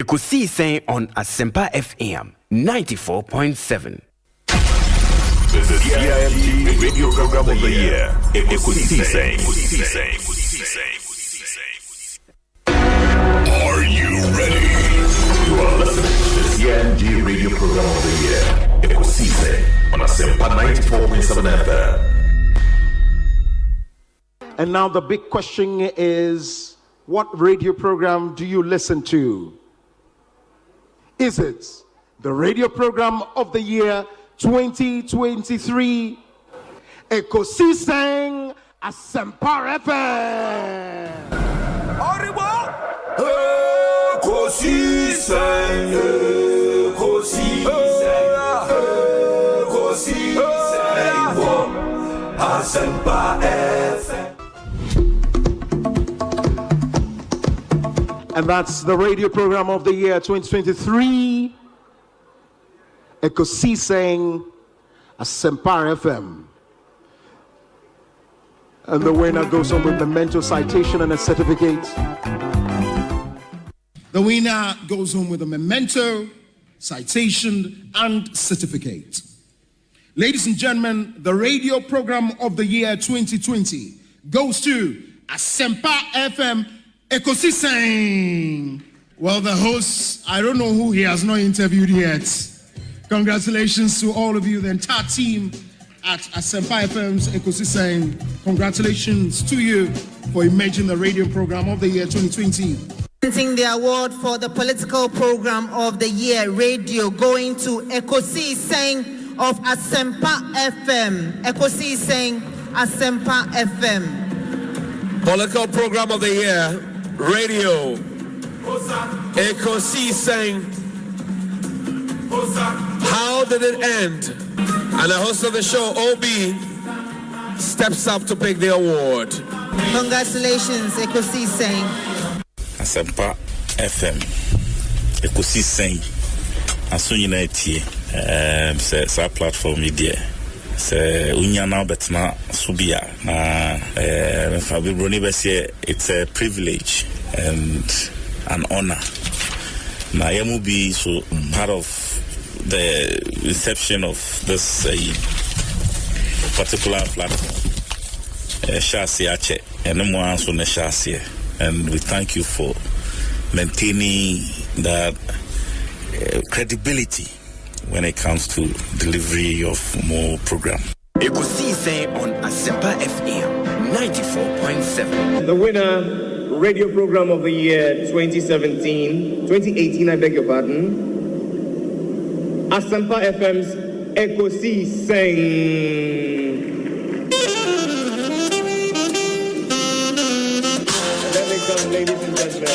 Ekosiisen On Asempa FM 94.7. The CIMT Radio Program of the Year. Ekosiisen. Are you ready? You are listening to the CIMT Radio Program of the Year. Ekosiisen on Asempa 94.7 FM. And now the big question is, what radio program do you listen to? Is it the radio program of the year 2023, Ekosiisen Asempa FM? Ekosiisen, Asempa FM. And that's the radio program of the year 2023, Ekosiisen Asempa FM. And the winner goes on with the mental citation and a certificate. The winner goes home with a memento, citation, and certificate. Ladies and gentlemen, the radio program of the year 2020 goes to Asempa FM Ekosiisen. Well, the host, I don't know who he has not interviewed yet. Congratulations to all of you, the entire team at Asempa FM's Ekosiisen. Congratulations to you for emerging the radio program of the year 2020. Presenting the award for the political program of the year, radio, going to Ekosiisen of Asempa FM. Ekosiisen Asempa FM. Political program of the year, radio, Ekosiisen. How did it end? And the host of the show, OB, steps up to pick the award. Congratulations, Ekosiisen. Asempa FM, Ekosiisen, Asunyi sa platform media. Se unyana betna subia na Fabibroni Bessie, it's a privilege and an honor. Na yamubi so part of the inception of this particular platform. Shasiache and so Neshasia, and we thank you for maintaining that credibility when it comes to delivery of more program. Ekosiisen On Asempa FM 94.7. The winner, radio program of the year 2018, I beg your pardon. Asempa FM's Ekosiisen. And then they come, ladies and gentlemen.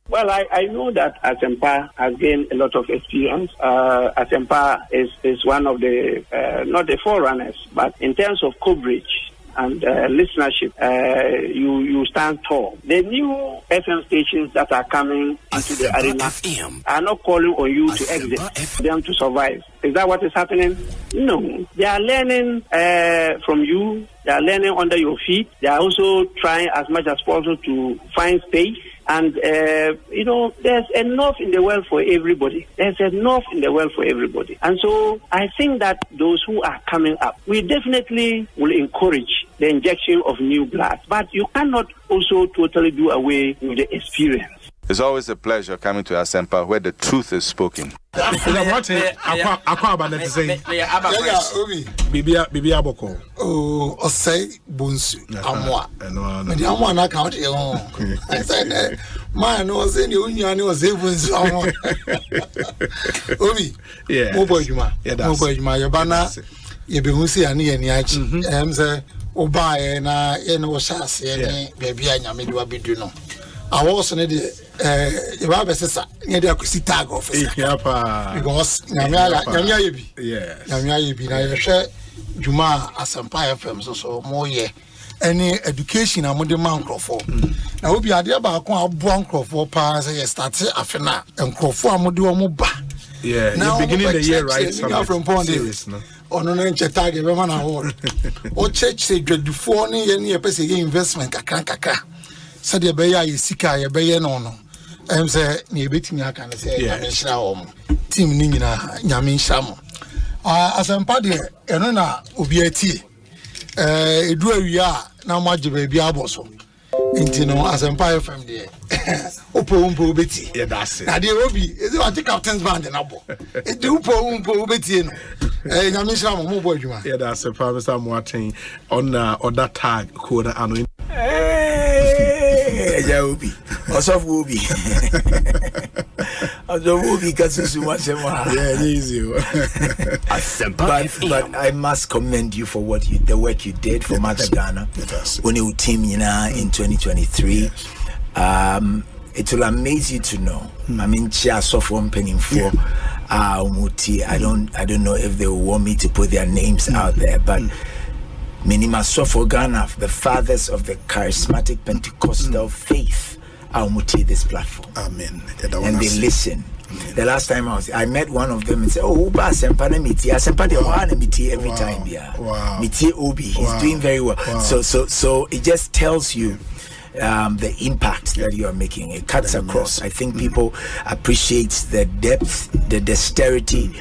Well, I know that Asempa has gained a lot of experience. Asempa is one of the, not the forerunners, but in terms of coverage and listenership, you stand tall. The new FM stations that are coming into the arena are not calling on you to exit, them to survive. Is that what is happening? No. They are learning from you. They are learning under your feet. They are also trying as much as possible to find space. And, there's enough in the world for everybody. There's enough in the world for everybody. And so I think that those who are coming up, we definitely will encourage the injection of new blood. But you cannot also totally do away with the experience. It's always a pleasure coming to Asempa where the truth is spoken. Bibi Aboko. Oh, Osei, Bonsu, Amwa. And the Amwa account, I said, man was in the Union, was able to Obi, yeah, Mobojuma, Mobojuma, Yabana, Yabusi, and Yachi, Emse, Obai, and Oshas, and Baby, and Yamidua Biduno. I was in the Rabessa, near the Akusi tag office. Because Namia Yabi, I share Juma Asempa FM, so more ye. Any education I'm on the Mancroft. Now, we'll be a dear about Boncroft pass, I started Afena and Crawford Moduomoba. Yeah, now beginning the year, right? From Pondy. ono no nche tag be man award o church say dwedufo ne ye ne ye pese ye investment kakra said ye be ya ye sika ye be ye no say ne betimi aka ne say nyame hira wo team ni nyina nyame hira mo Asempa de eno na obi atie edu awia na maje ba bia aboso inti no Asempa FM de opo beti yeah that's it na de obi is it what captain's band na bo e de opo beti no nyame hira mo bo adwuma yeah that's it Mr. Moatin on that tag code ano yeah obi also obi Obi kasusu wasema yeah easy but I must commend you for the work you did for Mother Ghana when you team in 2023. It will amaze you to know. I mean, chair software penning for Umuti. I don't know if they will want me to put their names out there, but Minima Software Ghana, the fathers of the charismatic Pentecostal faith, Umuti this platform. Amen. And they listen. The last time I met one of them and said, "Oh, Asempa na miti. Asempa de one miti every time. Yeah, miti Obi. He's doing very well. So it just tells you the impact that you are making. It cuts across. I think people appreciate the depth, the dexterity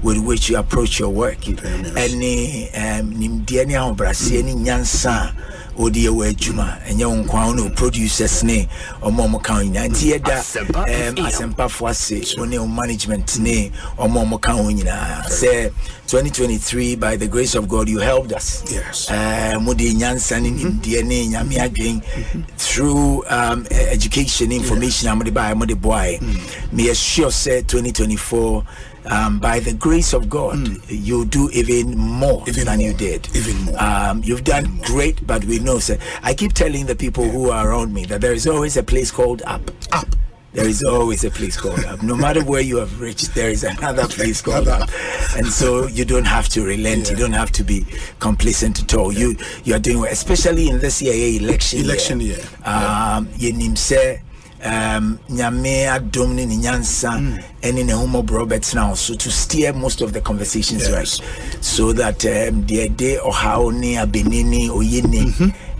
with which you approach your work. Any nimdiani obrasi any nyansa odi ewe juma enye nkwa no producers ne omo kan nyina ntie da Asempa Fuase one management ne omo kan nyina say 2023 by the grace of God you helped us. Yes. Mudi nyansa ne nimdie ne nyame adwen through education information amode by amode boy me assure say 2024 by the grace of God, you do even more than you did. Even more. You've done great, but we know, sir. I keep telling the people who are around me that there is always a place called up. There is always a place called up. No matter where you have reached, there is another place called up. And so you don't have to relent. You don't have to be complacent at all. You are doing well, especially in the CIA election year. Nyame adom ne nyansa ene ne homo Roberts now so to steer most of the conversations right so that the day or how ne abenini oyene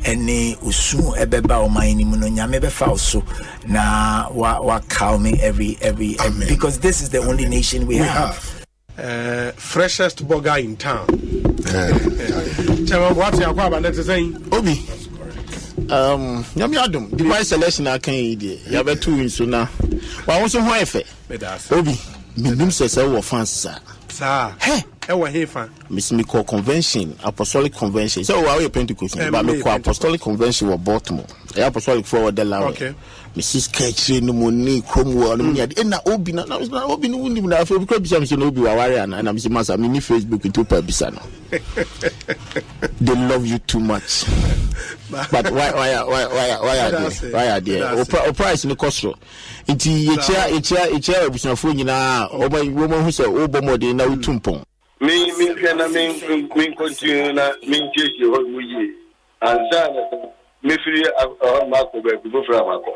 ene usu ebeba o mani mu no nyame be fa so na wa calm me every because this is the only nation we have. Freshest burger in town. Tell me what you are about to say Obi. Nyame adom divine selection akan yi de ya betu nso na wa won so ho efe Obi minim sese wo fans sa e wo he fan miss me call convention apostolic convention so wa we Pentecost but me call apostolic convention wo Baltimore apostolic forward the law Mrs. Ketchere no money krom wo no nya de na Obi na Obi no wunim na afi because bisa me no Obi wa ware na me say masa me ni Facebook to pa bisa no they love you too much but why are there o price no cost nti echa obusafo nyina oba hu se obo mode na utumpon me continue na me cheche ho wuye ansa na me free mako be go fra mako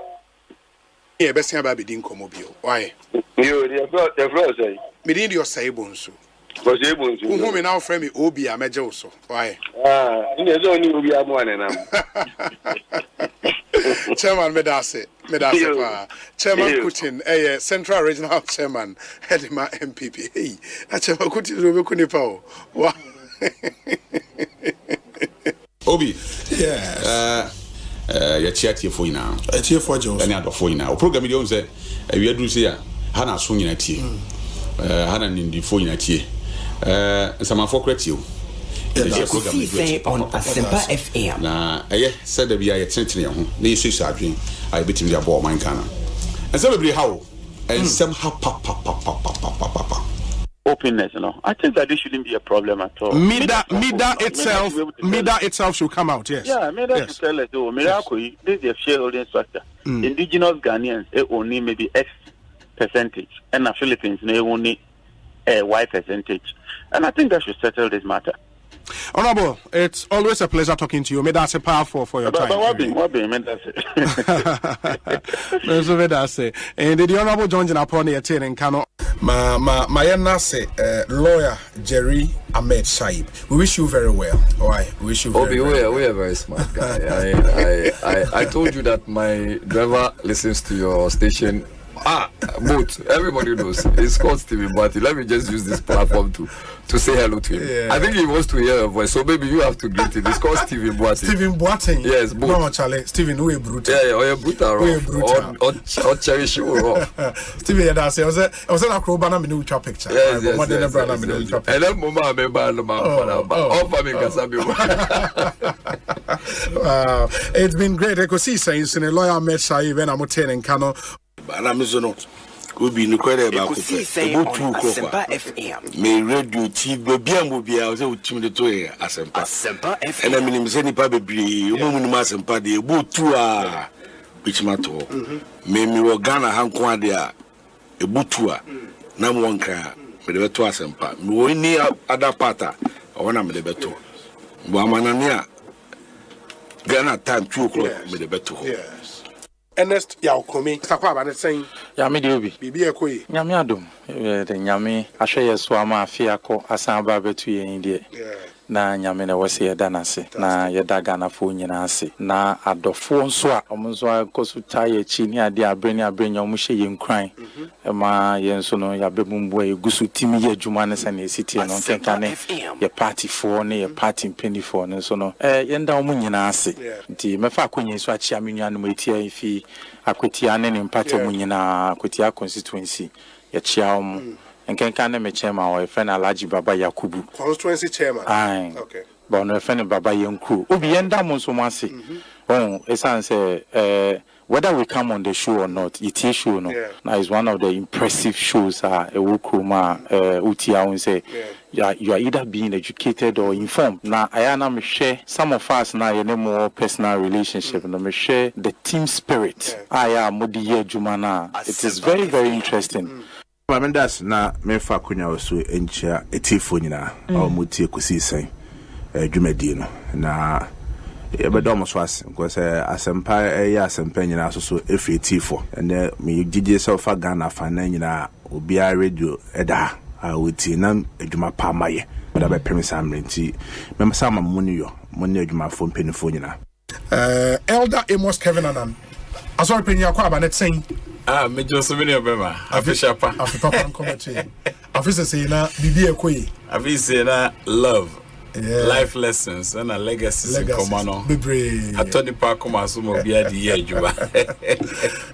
e be sia ba be din komo bio why yo the flow say me din your say Bonsu because e Bonsu who me now friend me Obi ameje so why ine zo ni Obi amwane na Chairman Medase pa Chairman Putin Central Regional Chairman Hedima MPP hey Chairman Putin do be kunipa o wow Obi ya chiatie fo ina tie fo jo ani adofo ina o program dey on say we adu say ha na so nyina tie ha na ndi fo nyina tie nsamafo kratio Ekosiisen On Asempa FM. Na said that we are tension ho na yesu adwen I betim dia ball man kana and so be how and somehow papa openness, I think that this shouldn't be a problem at all. Mida itself should come out, yes. Yeah, Mida should tell us, this is a shareholding structure. Indigenous Ghanaians only maybe X percentage, and the Philippines they only Y percentage. And I think that should settle this matter. Honorable, it's always a pleasure talking to you. May that's a powerful for your time. What be, may that's it. And the Honorable John Upon the attending cannot. My lawyer Jerry Ahmed Shaib. We wish you very well. Alright, we wish you very well. We are very smart guy. I told you that my driver listens to your station. Both. Everybody knows. It's called Stephen Boati. Let me just use this platform to say hello to him. Yeah. I think he wants to hear your voice, so maybe you have to greet him. It's called Stephen Boati. Stephen Boati? Yes, both. No, Charlie. Stephen, who is brutal? Yeah, or brutal. Or cherish you. Stephen, I was a Kwabena new picture. Yes. And then Mama, it's been great. Ekosiisen in a lawyer met Shaib and I'm attending Kano. Anamizono obi ni kwere ba ko fe ebutu ko kwa me radio TV bia mo bia o se utim de to e Asempa FM ena minim se nipa bebre o mo munum Asempa de ebutu a bichimato me wo Ghana hanko ade a ebutu a na mo nka me de beto Asempa me wo ni ada pata o na me de beto bo amanane a Ghana time 2 o'clock me de beto. Ernest Yaokomi Kwabena saying Yami Diobi Bibi Ekoi Nyame adom the Nyame ahwe so ama afia ko asan ba betu ye ndie na Nyame na wose ye danase na ye daga na fo nyina ase na adofo nso a omonso akosuta ye chi ni ade abreni omo hye ye nkran ma ye nso no ya bebumbu e gusu timi ye adwuma ne sane esitie no kenka ne ye party for ne ye party penny for ne so no ye nda omo nyina ase nti mefa akonye so achia menua no etia ifi akwetia ne mpate omo nyina akwetia constituency ye chia omo Nkenka ne me chairman or friend Alaji Baba Yakubu. Constituency chairman. Aye. Okay. But no friend Baba Yankru. Obi yenda mo so mase. Esan say whether we come on the show or not, it is show no. Now is one of the impressive shows Ewukruma Utia won say you are either being educated or informed. Now I share some of us now you more personal relationship no me share the team spirit. Aya modi ye jumana. It is very very interesting. Mendas na mefa kunya oso enchia etifo nyina mutie Ekosiisen dwumadi no na ebedom so ase because Asempa Asempa nyina so efi etifo and me gigi self Ghana fa na nyina obia radio eda awuti na adwuma pa maye but be premise amrenti mem sama muni adwuma fo mpenifo nyina Elder Amos Kevin Anan asori penya Kwabena saying me just so many obema afisha pa papa commentary afisa say na bibi Ekoi afisa na love life lessons and a legacies in common bebre atoni pa koma so mo bia di ye adwuma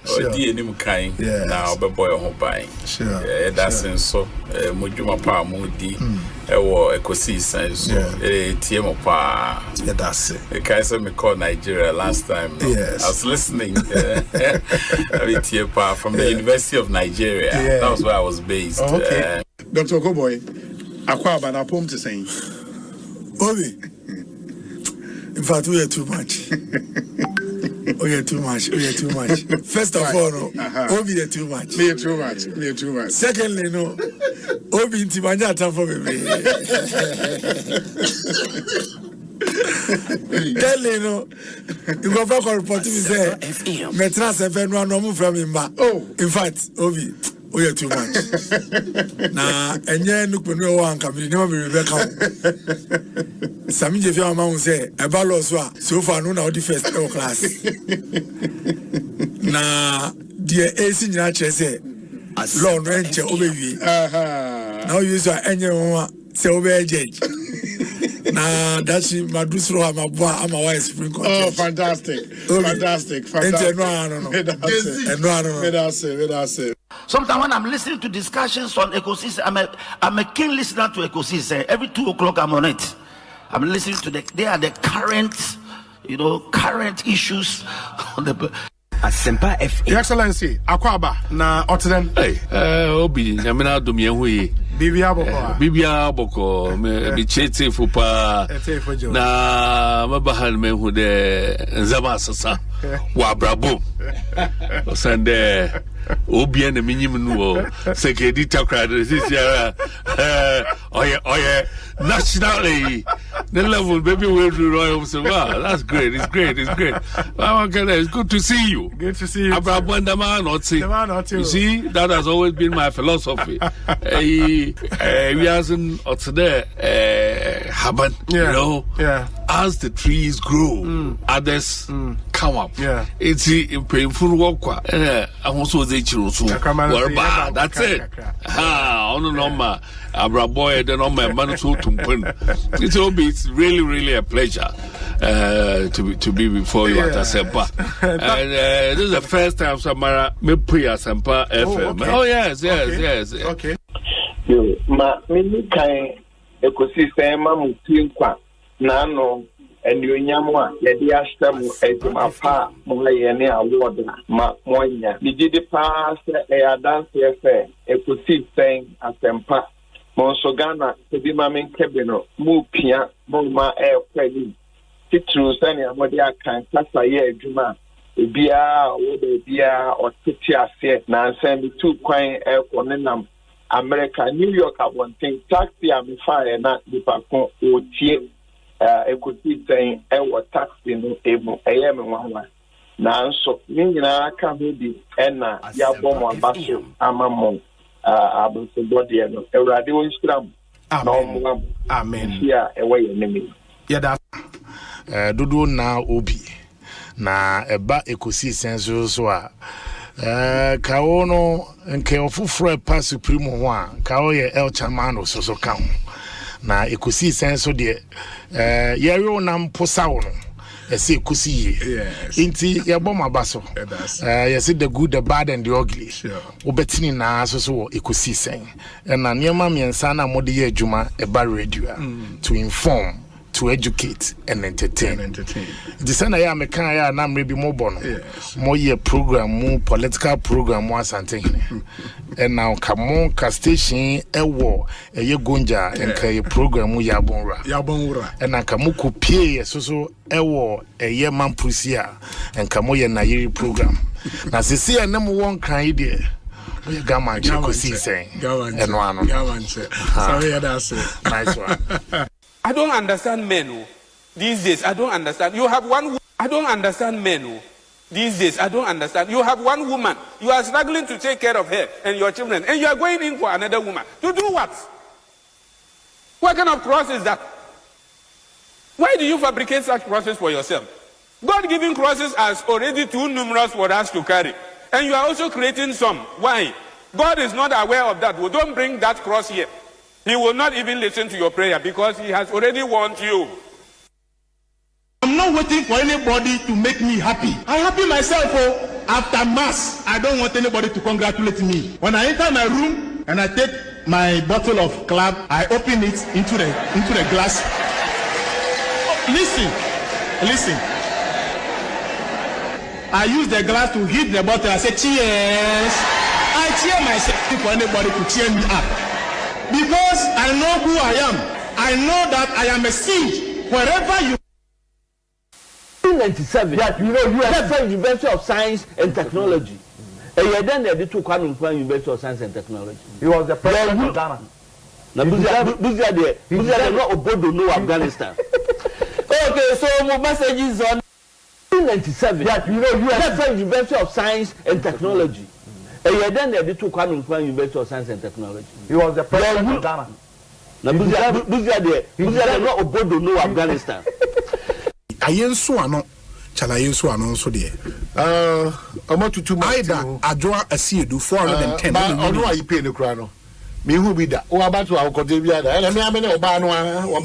odi enim kan na obeboy ho ban that's so modwuma pa mo di ewo Ekosiisen so tie mo pa that's it kai say me call Nigeria last time I was listening tie pa from the University of Nigeria that was where I was based. Dr. Koboy Kwabena pom to saying Obi, in fact, we are too much. We are too much. First of all, Obi are too much. We are too much. Secondly, no, Obi intimanya time for me. Thirdly, no, you go back and report to me say, Metras FM no move from him back. In fact, Obi. We are too much. Na enye nukpenu wa nkabiri never be Rebecca. Sami je fi ama say ebalo so far no na odi first class. Na die AC nyina kire say law no enche obewi. Now you say enye won say obe judge. Na that's madusro amabwa amawa Supreme Court. Oh, fantastic. Sometimes when I'm listening to discussions on Ekosiisen, I'm a keen listener to Ekosiisen. Every 2 o'clock I'm on it. I'm listening to they are the current issues on the Asempa FM. Your Excellency, Akwaba na Otden. Obi, nyamena dum ye hui. Bibia boko me chete fupa na mabahan me hu de nzama sasa wa brabo. Osande obi na minyim no sekedi takra this year oye nationally The level, baby, will do Royal. So, wow, that's great. It's great. It's good to see you. Good to see you. You see, that has always been my philosophy. We hasn't there, happen, you know. Yeah. As the trees grow, others come up. Yeah. It's painful work. I also say that's it. It's really, really a pleasure to be before you at Asempa. And this is the first time Samara me play Asempa FM. Oh yes. Okay. Ma me kai Ekosiisen Mamutinkwa Nano and Yunyamwa Yadi Ashtamu Edumapa Moyene Award Ma Moya. We did the pass a dance affair Ekosiisen Asempa Monsogana to be Mamin Kebino Mupia Moma Air Credit Titru Sanya Modia can Kasaye Juma Bia or Bia or Titia Set Nansen 2 Quine Air Conenam America, New York, I want to taxi and fire not the Pacon or Tie. Ekosiisen our taxi no able. I am one. Now, so Nina can be Enna Yabon Basso, Amamon, Abu Body and a radio Instagram. Amen. Here, away enemy. Yada Dudu na Obi na eba Ekosiisen so a kawo no nke ofufro pa supreme ho a kawo ye el chamano so kan na Ekosiisen so de yero nam posawo no ese Ekosi inti ye bom abaso ye say the good the bad and the ugly obetini na so Ekosiisen na niema miensa na mode ye adwuma eba radio to inform, to educate and entertain. The sana ya meka ya na mrebi mo bono. Mo ye program mo political program mo Asante. And now kamo ka station ewo eye gonja enka ye program mo yabonra. And na kamo kopie so ewo eye mampusia enka mo ye na yiri program. Na sisi na mo won kan ide. We gama Ekosiisen. Eno ano. Sorry, that's it. Nice one. I don't understand men these days. I don't understand. You have one. I don't understand men these days. I don't understand. You have one woman. You are struggling to take care of her and your children, and you are going in for another woman to do what? What kind of cross is that? Why do you fabricate such crosses for yourself? God-given crosses are already too numerous for us to carry, and you are also creating some. Why? God is not aware of that. Well, don't bring that cross here. He will not even listen to your prayer because he has already warned you. I'm not waiting for anybody to make me happy. I'm happy myself. After mass, I don't want anybody to congratulate me. When I enter my room and I take my bottle of club, I open it into the glass. Listen. I use the glass to hit the bottle. I say cheers. I cheer myself for anybody to cheer me up. Because I know who I am. I know that I am a seed. Wherever you 1997, that you know, University of Science and Technology. And you then they took University of Science and Technology. He was the president of Ghana. Now, Buzia not Obodo, no Afghanistan. Okay, so my message is on 1997, that you know, University of Science and Technology. And you then they took University of Science and Technology. He was the president of Ghana. Now, Buzia not Obodo, no Afghanistan. Ayenso ano chala ayenso ano so de amatutu maida adwa asiedu 410 ba ono ayi pay ne kura no me hu bi da o abatu akote bi ada ele me amene oba no a o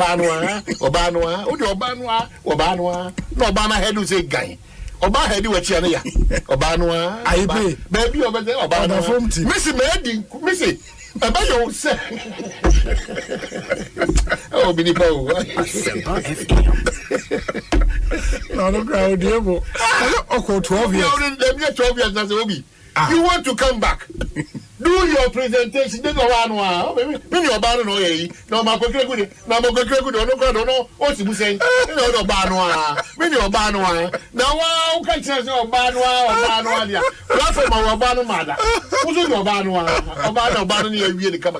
de oba no a no oba na head say gan oba head we chia na ya oba no a ayi pay baby oba say oba no missy missy Baba yo say. Oh, bini pa o. Asempa FM. No crowd here, but okay, 12 years. 12 years na say obi. You want to come back? Do your presentation. Dey go one. Me your ba no ye. No ma kwekere good. No ma kwekere good. No crowd no. O si bu say. No ba no. Me your ba no. Na wa catch us or Banwa, dear. Platform our Banu mother. Who's your Banwa? Obano, you really come.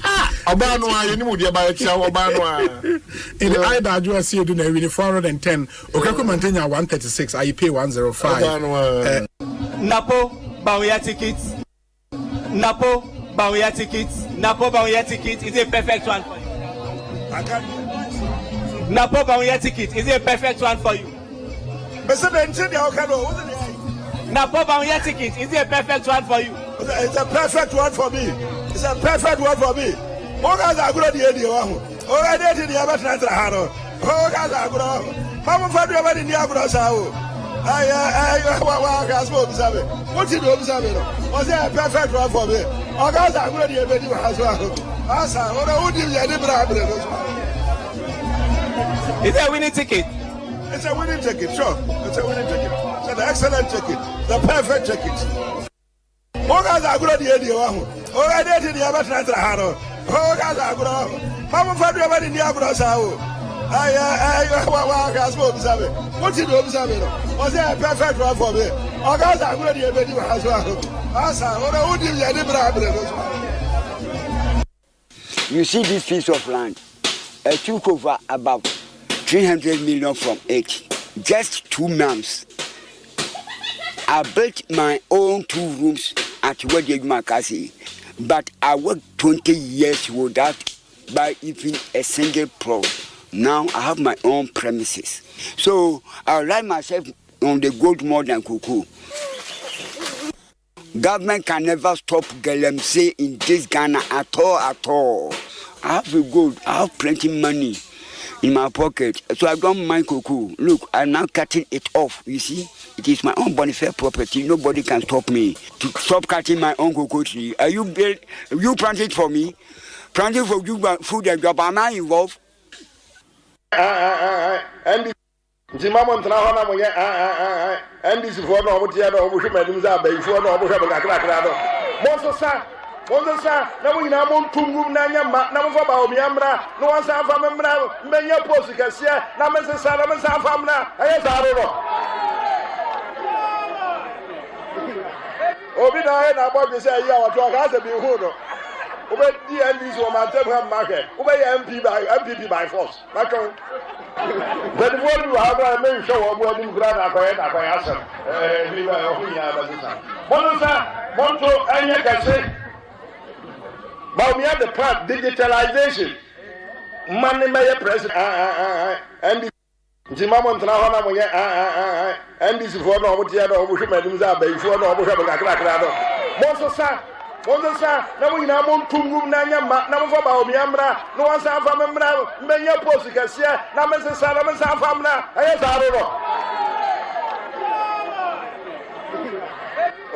Ah, Obano, you know, dear, by itself, Obano. In the eye that you are seeing, really 410. Okay, maintain 136. I pay 105. Napo, Bawia tickets. Napo, Bawia tickets. Napo, Bawia tickets is a perfect one for you. Napo, Bawia ticket is a perfect one for you. Napo, Bawia ticket is a perfect one for you. It's a perfect one for me. It's a perfect one for me. What guys are good at the Oh, I did the other Hano. Oh, guys are good. Mama, for the other in the Abra. I spoke to what you do, was there a perfect one for me? Oh, guys are good at the as well. Asa, what would you get? Is there a winning ticket? It's a winning ticket, sure. It's a winning ticket. It's an excellent ticket. The perfect ticket. What guys are good at the Oh, I did the other Hano. Oh, guys are good. Mama, for the other in the Abra. I spoke to what you do, was there a perfect one for me? Oh, guys are good at the as well. Asa, what would you get? You see this piece of land? I took over about 300 million from it. Just 2 months. I built my own 2 rooms at Makasi, but I worked 20 years without buying even a single plot. Now I have my own premises. So I rely myself on the gold more than cocoa. Government can never stop Galamsey in this Ghana at all. I have the gold, I have plenty money in my pocket, so I don't mind cocoa. Look, I'm now cutting it off, you see. It is my own bonafide property, nobody can stop me to stop cutting my own cocoa tree. Are you planted for me? Planting for you food and job, am I involved? And the moment now, and this is for no before no Bonsu, now we now want to move Nanya, now for Miambra, no one's a family, many opposites here, now Mrs. Salaman's a family. I don't know. Obina, about to say, yeah, what has to be who. Obey the MPs who are temporary market, obey MPP by force. But the world you have a main show of wedding grand acquired by Asante. Bonsu, and you can say. But we have the part digitalization. Money may president and the moment now and this for no what you have before no Bonsu, now we now want to move Nanya, now for Miambra, no one's a family, many opposites here, now Mrs. Salaman's a family. I don't know.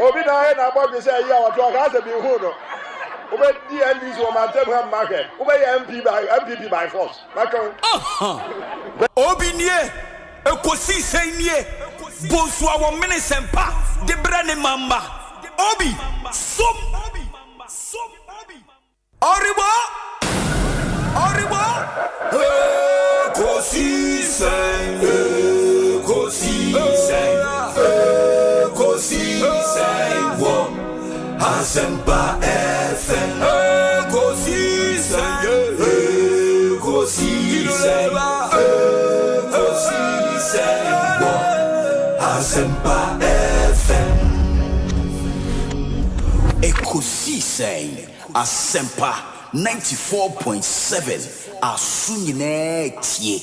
Obina, about to say, yeah, what has to be who. Obey the MPs who are temporary market. Obey MPP by force. Obinie, Ekosiise, Bonsu, Omanhene Sempa, the brand Mamba, Obi, Som, Oribo, Ekosiise, Asempa FM, Ekosiise, Asempa FM, Ekosiise, Asempa 94.7, Asunyine tie.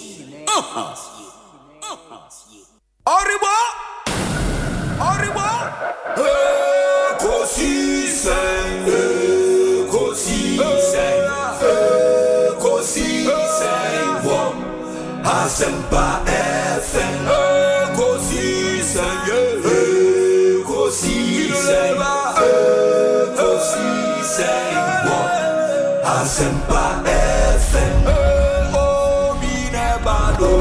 Oribo, Ekosiise, Asempa FM, Ekosiise, Asempa FM, Obi nebado,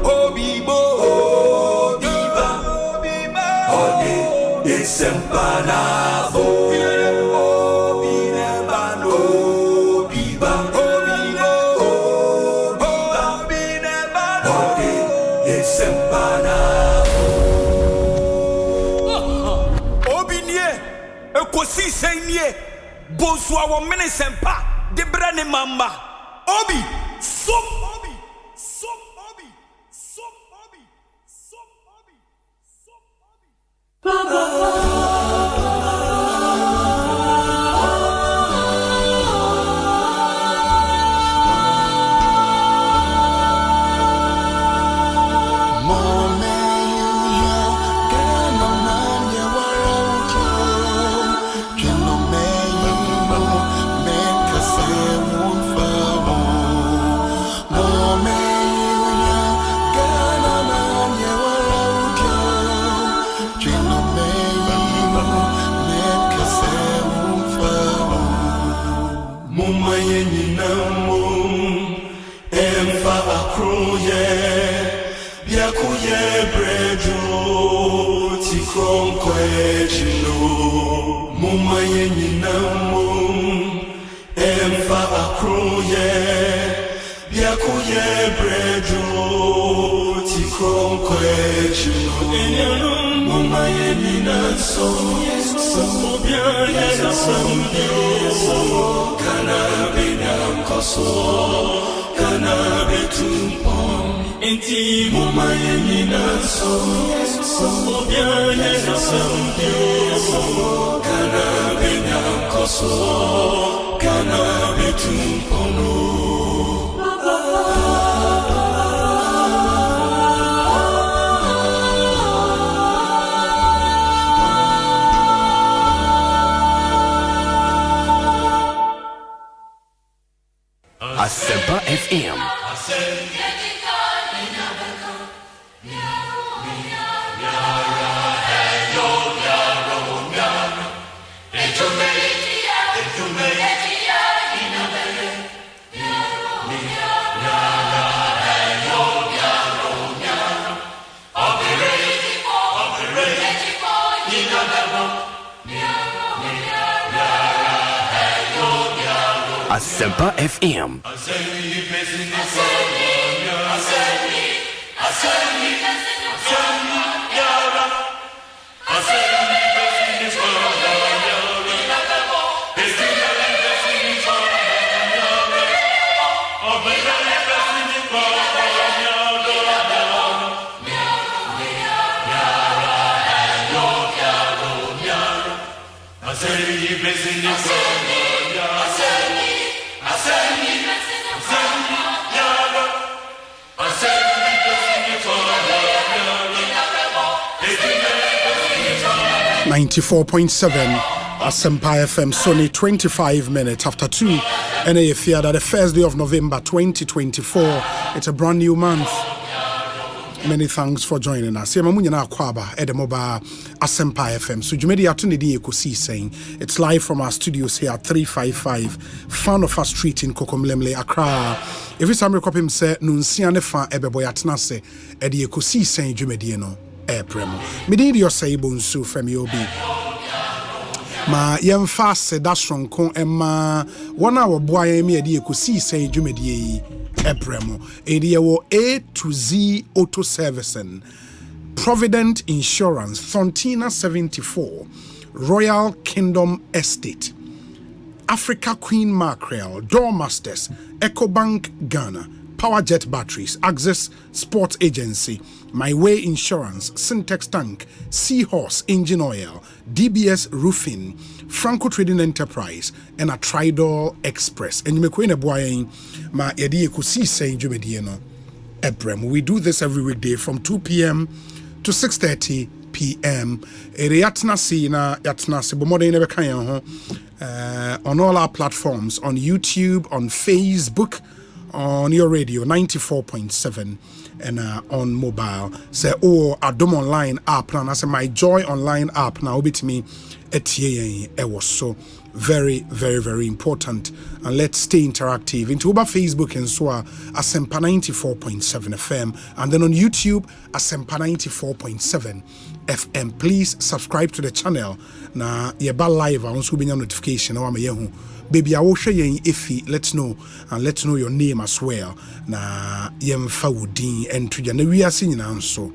Obibo, Ode Isempanabo, Obi nebado, Ode Isempana. Ekosiisen nie Bonsu awo Asempa de brane mamba obi som obi som obi som obi som obi som obi Asempa FM. Asempa FM. .7 Asempa FM, Sunny 25 minutes after 2. And I fear that the first day of November 2024, it's a brand new month. Many thanks for joining us. Kwabena at the mobile Asempa FM. So you made the opportunity Ekosiisen. It's live from our studios here at 355 Fan of Us Street in Kokomlemle, Accra. Every time we copy him say, Nunsiane fan ebeboy atnase at the Ekosiisen Jumedieno. Premo. Midi your say Bonsu from Yobi. Ma yem fast that's from Con Emma 1 hour boy me at the Ekosiisen Jumedi. Premo. Area A to Z Auto Servicing, Provident Insurance, Fontina 74, Royal Kingdom Estate, Africa Queen Mackerel, Doormasters, EcoBank Ghana, Powerjet Batteries, Access Sports Agency, My Way Insurance, Syntex Tank, Seahorse Engine Oil, DBS Roofing, Franco Trading Enterprise, and a Tridol Express. And you may queen a boy ma yedi Ekosiisen Jumedieno Ebrem. We do this every weekday from 2 p.m. to 6:30 p.m. On all our platforms, on YouTube, on Facebook, on your radio 94.7 and on mobile. Say Adom online app now. I say my Joy online app now bit me it was so very, very, very important. And let's stay interactive. Into over Facebook and so Asempa 94.7 FM. And then on YouTube, Asempa 94.7 FM. Please subscribe to the channel. Na yeba live on Subinya notification. Baby, I will share you if let's know and let's know your name as well. Na yem fawudi and to we are seeing so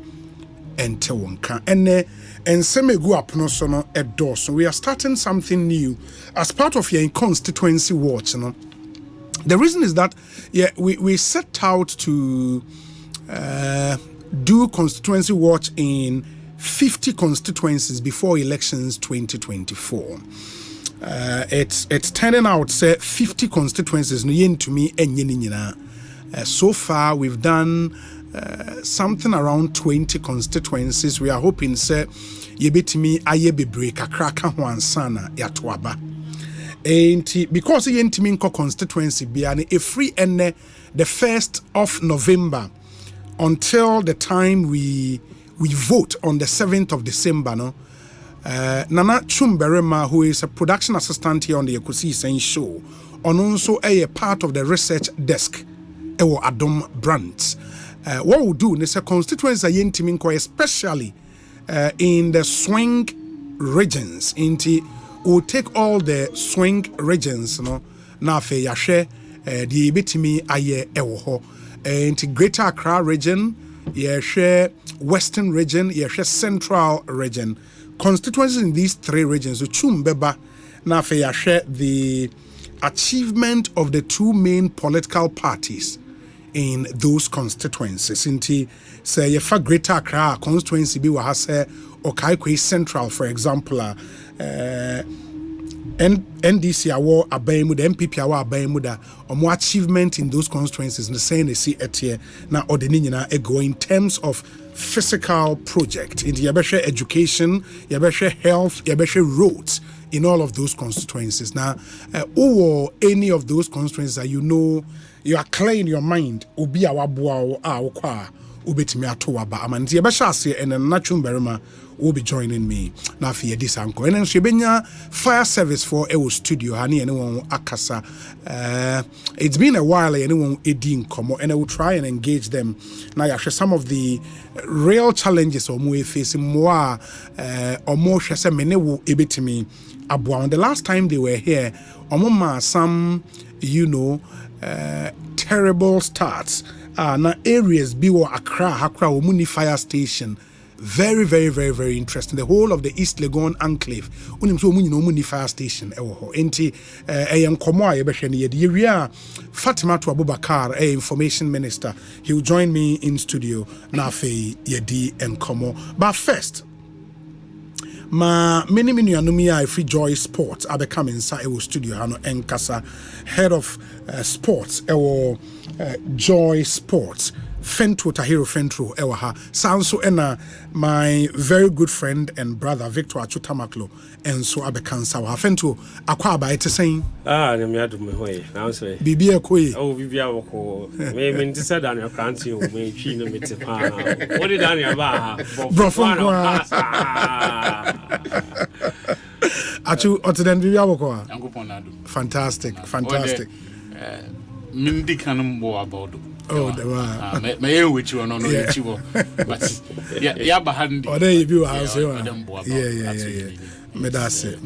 ente wonka ene enseme up no so no edo. So we are starting something new as part of your constituency watch, The reason is that we set out to do constituency watch in 50 constituencies before elections 2024. It's turning out say 50 constituencies no yen to me enye. So far we've done something around 20 constituencies. We are hoping say yebetimi aye bebre kakra ka ho ansana yatoaba. Because yentimi nko constituency bia ne free ene the 1st of November until the time we vote on the 7th of December, Nana Chumberema, who is a production assistant here on the Ekosiisen show, and also a part of the research desk, Adam Brandt. What we'll do is a constituency yentiminko, especially in the swing regions. We'll take all the swing regions, na fe yashe the betimi aye ewo into Greater Accra region, yashe Western region, yashe Central region. Constituencies in these 3 regions, so Chumbeba na fe yashe the achievement of the 2 main political parties in those constituencies. Inti say yefa Greater Accra constituency bi wa se Okaikwe Central, for example, NDC awo abayimu, the MPP awo abayimu da omo achievement in those constituencies the same they see etie na odeni nyina ego in terms of physical project in the yabeshe education, yabeshe health, yabeshe roads in all of those constituencies. Now or any of those constituencies that you are clear in your mind obi awabua awokwa ubetimi atowaba amanti yabeshe ase and Nachumberema will be joining me now for this uncle. And then Shebenya fire service for our studio. Hani anyone akasa. It's been a while. Anyone edin komo, and I will try and engage them. Now, actually, some of the real challenges or more facing more or more. Shase mene wo ebetimi abwa. The last time they were here, omoma some terrible starts. Na areas biwo Accra Omuni fire station. Very, very, very, very interesting. The whole of the East Legon enclave. Unimuni fire station. Enti komo yebesheni yedi Fatima to Abubakar, information minister. He will join me in studio. Nafe yedi and komo. But first, ma many anumia free joy sports are becoming inside our studio. Hano Enkasa, head of sports. Joy Sports. Fentro Tahiro Fentro Ewaha. Sanso ena my very good friend and brother Victor Achutamaklo and so abekansa wa Fentro akwa ba ete saying nyame adum hoye na say bibia koyi bibia woko me ntisa dan your country o me twi no mete pa what did Daniel ba brofon achu oteden bibia woko yankopon adum fantastic mindi kanum bo about oh, the one. My which you no but yeah, behind. Oh, there you be house. Yeah. Medase.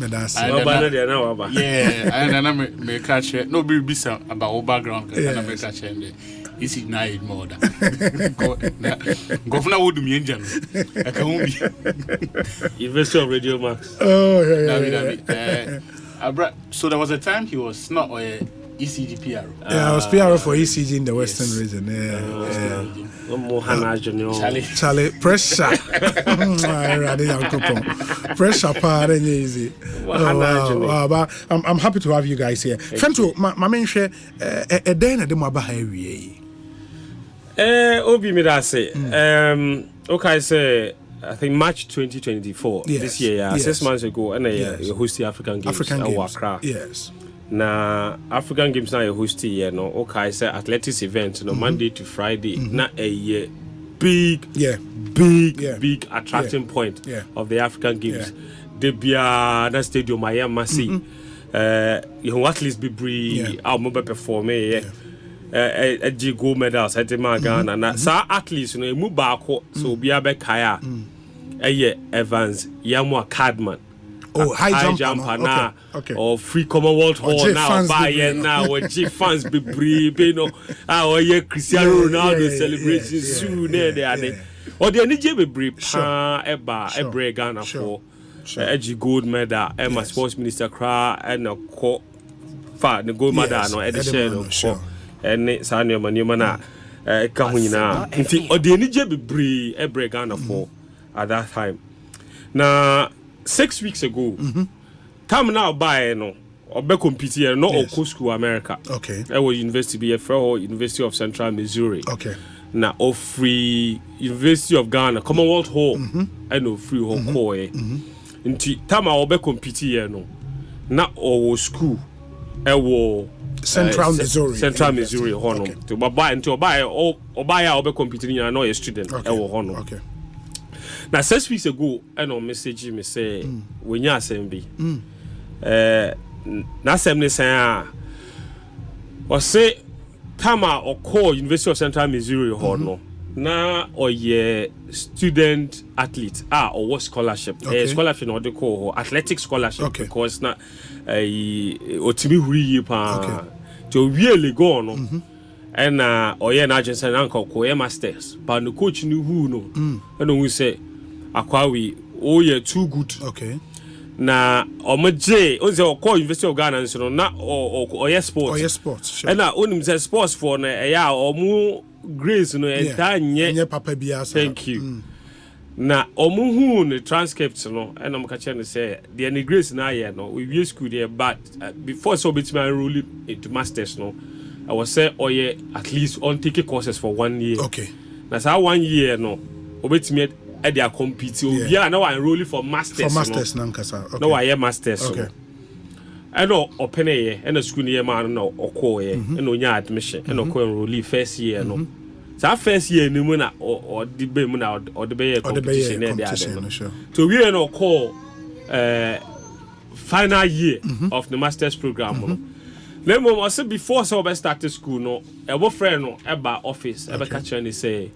Yeah, and I may catch it. No be about our background. And I may catch it. Is it night more? Governor would be engine. I can be investor of Radio Max. Oh, yeah. So there was a time he was not ECG PRO. I was PRO for ECG in the Western region. Charlie, pressure. Pressure part easy. But I'm happy to have you guys here. Fento, my main share a day na demo abahawi. Obi mi da say. Okay, say I think March 2024 this year, 6 months ago, and I host the African Games in Accra. Yes. Na African Games na host here no okay say athletics event no Monday to Friday na a big attracting point of the African Games. The bia that stadium I am see you at least be bree our mobile perform a gold medals at the Ghana na sa athletes you know move back so bia be kaya Evans Yamwa Cardman. Oh, high jumper now, or free Commonwealth Hall now, Bayern now, or G fans be brave, you know, our Cristiano Ronaldo celebration soon there. Or the energy be brief eba Ghana for edgy gold medal Emma sports minister cry and a co fa the gold medal no edition and Sanyo Manumana Kahuna or the energy be brief eba Ghana for at that time. Now 6 weeks ago, come now by no or be compete here no or school America. Okay. I was University BFO University of Central Missouri. Okay. Na of free University of Ghana Commonwealth Hall and of free hall ko nti time I be compete here no na o school e wo Central Missouri hono to baba nti oba ya be compete ni na no student e wo hono. Okay. Na 6 weeks ago and on message me say we nya asem bi na asem ne say o say Tama or call University of Central Missouri no na or ye student athlete or what scholarship scholarship or the call athletic scholarship because na otimi huri pa to really go no and or ye na agency na ko masters but the coach ni who no and we say akwawi ye too good na omaje onse okọ University of Ghana nso na oye sports sure. And na onim say sports for na ya omu grace no entanye papa bia thank you na omu hu ne transcripts no and am ka che say the grace na ye no we wie school there but before so bit my enroll into masters no I was say oye at least on take courses for 1 year na sa 1 year no obetime they are competing. Yeah, now I enroll for masters. For masters, nankasa. No, I am masters. Okay. I know open a and a school year man no or and on your admission and no enroll first year no. So first year no muna or the muna or the bay competition. So we are no call final year of the masters program. Then when I said before so I started school no, a friend no about office ever catch and say.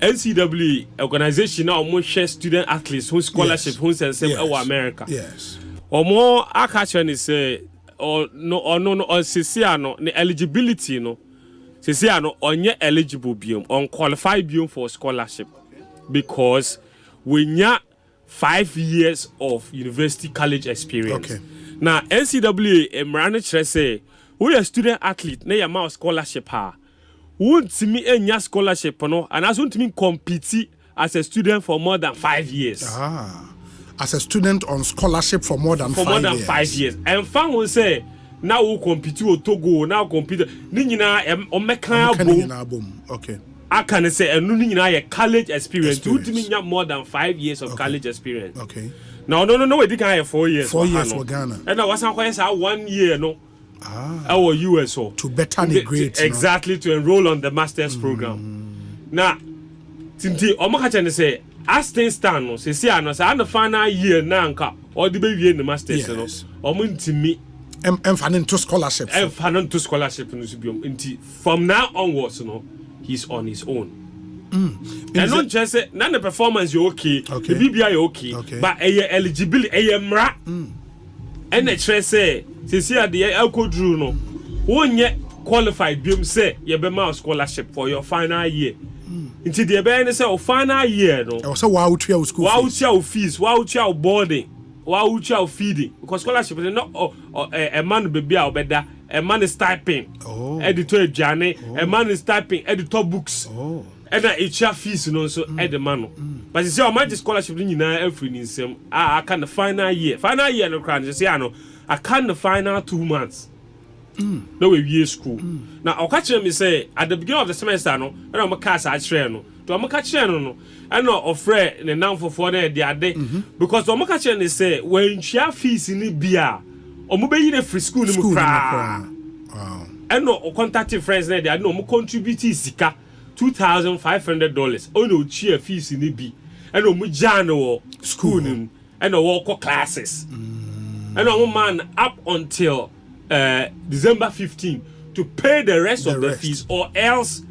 NCAA organization now more share student athletes who scholarship who send America. Yes. Or more actually say or Sisiano the eligibility no. Sisiano on your eligible biome unqualified biome for scholarship because we need 5 years of university college experience. Okay. Now NCAA emrane say we a student athlete na your scholarship ha. Won't me any scholarship no and as won't me compete as a student for more than 5 years. As a student on scholarship for more than 5 years. And fan will say now we compete with Togo now compete ni nyina o meka boom. Okay. I can say and ni nyina a college experience. Won't me more than 5 years of college experience. Okay. No we did have 4 years. 4 years for Ghana. And I was 1 year no. Our USO to better the grades exactly to enroll on the masters program. Now, Tinti Omakacha say as things stand no say no say the final year na nka or the baby in the masters no omuntimi emfanin to scholarship from now onwards no he's on his own. And not just say none the performance you okay. The BBI you okay. But eligibility mra and the trace say at the Elko Drew no won't yet qualified biom say you be my scholarship for your final year. Until the be say final year no. So wow your school fees, wow your boarding, wow your feeding because scholarship is not a man baby or better a man is typing editor journey a man is typing editor books and it's your fees no so at the man. But you see my scholarship in every in some I can the final year no crowd you see I know I can the final 2 months. No we year school. Now I'll catch me say at the beginning of the semester no and I'm a cast I train no. To I'm catch no. I know offer the now for the day because I'm catch they say when share fees in the beer or maybe in a free school no cry. Wow. And no contacting friends there they no contribute sika $2,500 oh no cheer fees in the be and no mujano school and no walk classes. And a man up until December 15 to pay the rest of the fees or else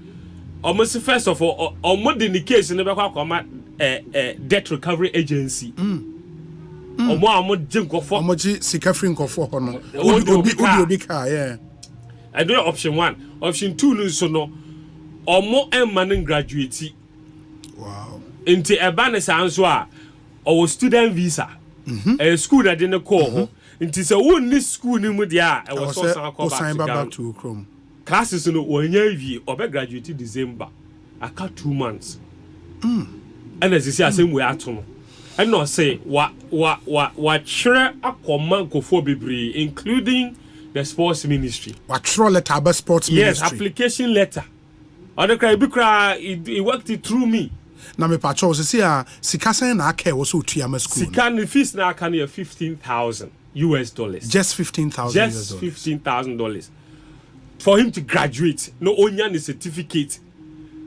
almost first of all or more than the case in the debt recovery agency. Or more jink of for sikafrin for yeah. I do option 1. Option 2 no so no or more manning graduate Wow. Into a banner sanswa or student visa. A school that didn't call. Into a one school in Mudia. I was so back to Chrome. Classes in 1 year or graduated December. I cut 2 months. And as you say, I say we are to. And not say what share a command for Bibri, including the sports ministry. What letter about sports ministry? Yes, application letter. Other cry it worked it through me. Na me patrol say Sikasa na aka was so tuama school. Sikan fees na can you $15,000. Just $15,000. Just $15,000 for him to graduate. No only certificate.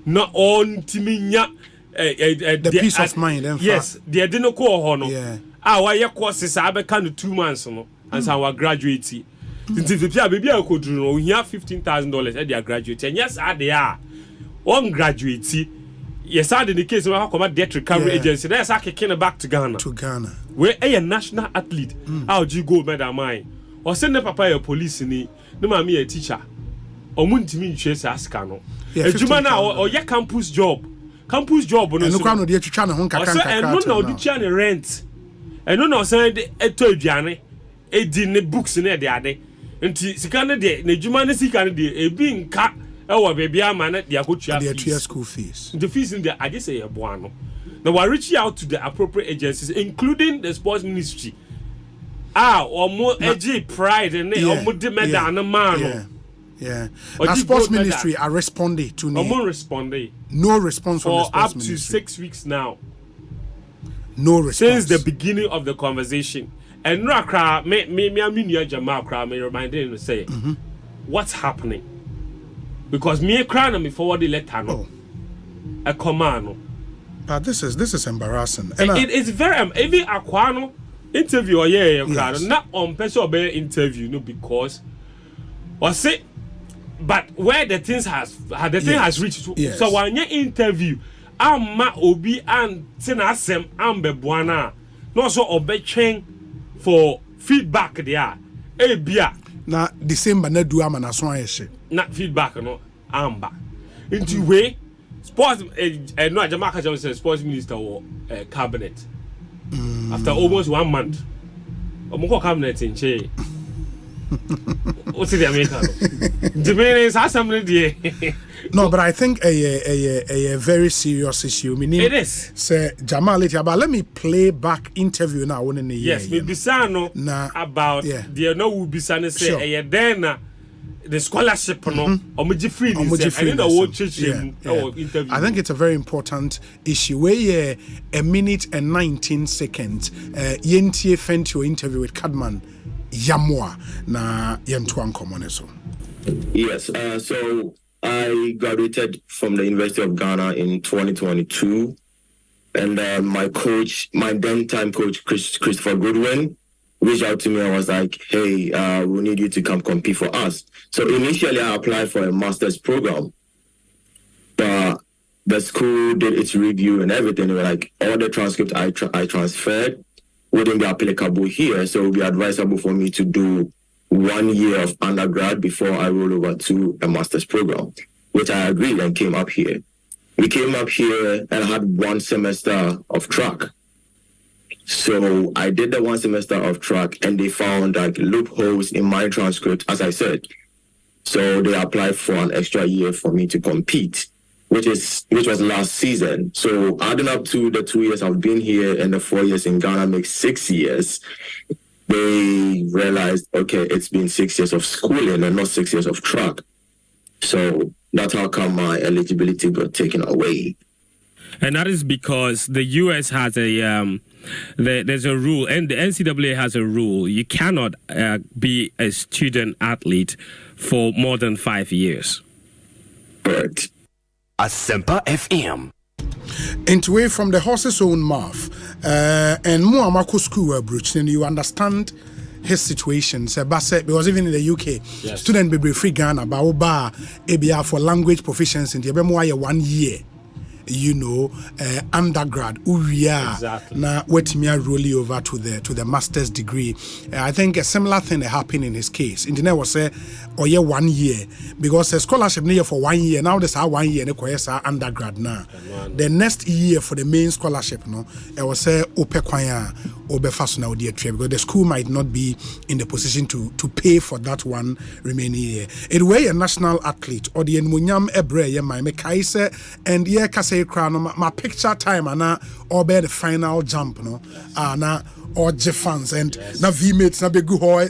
Not on timinya the peace of mind. Yes, they didn't call honor. Yeah. Our year courses I become 2 months no, and so our graduate. Since the baby I could do we have $15,000 at their graduate. And yes, they are on graduate. Yes, I in the case of our debt recovery agency. That's I kicking back to Ghana. Where a national athlete. How do you go better mine? Or send the papa a police in no mammy a teacher. Or muntimin chase askano. A Jumana or your campus job. Campus job no no kwano de twitwa ne ho nkaka and no na odi tia ne rent and no say eto aduane edi ne books ne de ade nti sika ne de na djuma ne sika ne de ebi nka e wo bebia ama ne de akotua fees school fees the fees in there I just say eboano now we reach out to the appropriate agencies including the sports ministry omo eji pride and omo de medal na man yeah. The sports ministry are responding to me. No responding. No response from the sports ministry. For up to 6 weeks now. No response. Since the beginning of the conversation. And Rakra, me Jamal Kra, me reminded him to say, what's happening? Because me crying me forward the letter no. A command. But this is embarrassing. It's very even Aquano interview not on person interview no because or say. But where the things has reached, so when you interview, ma obi and tinasem ambe buana, no so obechen for feedback there. Bia na December na do ama na so ayeshe. Na feedback no amba. Into way sports no Jamaica Johnson sports minister or cabinet. After almost 1 month, omoko cabinet in che. What's the American? No, but I think a very serious issue. Meaning, it is. Say Jamal, but let me play back interview now. Yes, we bisano about the no we bisane say then the scholarship no omoji free interview. I think it's a very important issue. Where 1 minute and 19 seconds yentie fentio interview with Cadman Yamwa na yentuan komoneso. Yes, so I graduated from the University of Ghana in 2022, and my then time coach Christopher Goodwin reached out to me and was like, "Hey, we need you to come compete for us." So initially, I applied for a master's program, but the school did its review and everything. They were like, all the transcripts I transferred wouldn't be applicable here, so it would be advisable for me to do 1 year of undergrad before I roll over to a master's program, which I agreed and came up here. We came up here and I had 1 semester of track. So I did the 1 semester of track and they found like loopholes in my transcript, as I said. So they applied for an extra year for me to compete, which was last season. So adding up to the 2 years I've been here and the 4 years in Ghana makes 6 years. They realized, okay, it's been 6 years of schooling and not 6 years of track. So that's how come my eligibility got taken away. And that is because the US has there's a rule, and the NCAA has a rule. You cannot be a student athlete for more than 5 years. Correct. Asempa FM. And away from the horse's own mouth, and Muamako school brooch, and you understand his situation. Because even in the UK, student be free Ghana, Baoba, ABR for language proficiency, in the 1 year. undergrad exactly. Now wait me rolling over to the master's degree. I think a similar thing happened in his case. In the name was say 1 year because a scholarship near for 1 year. Now there's 1 year undergrad now. The next year for the main scholarship, it was say opekwaya obefasuna because the school might not be in the position to pay for that one remaining year. It way a national athlete or the Munyam Ebre my kaise and yeah kase crown my picture time and or be the final jump na or fans and na V-mates na begu ho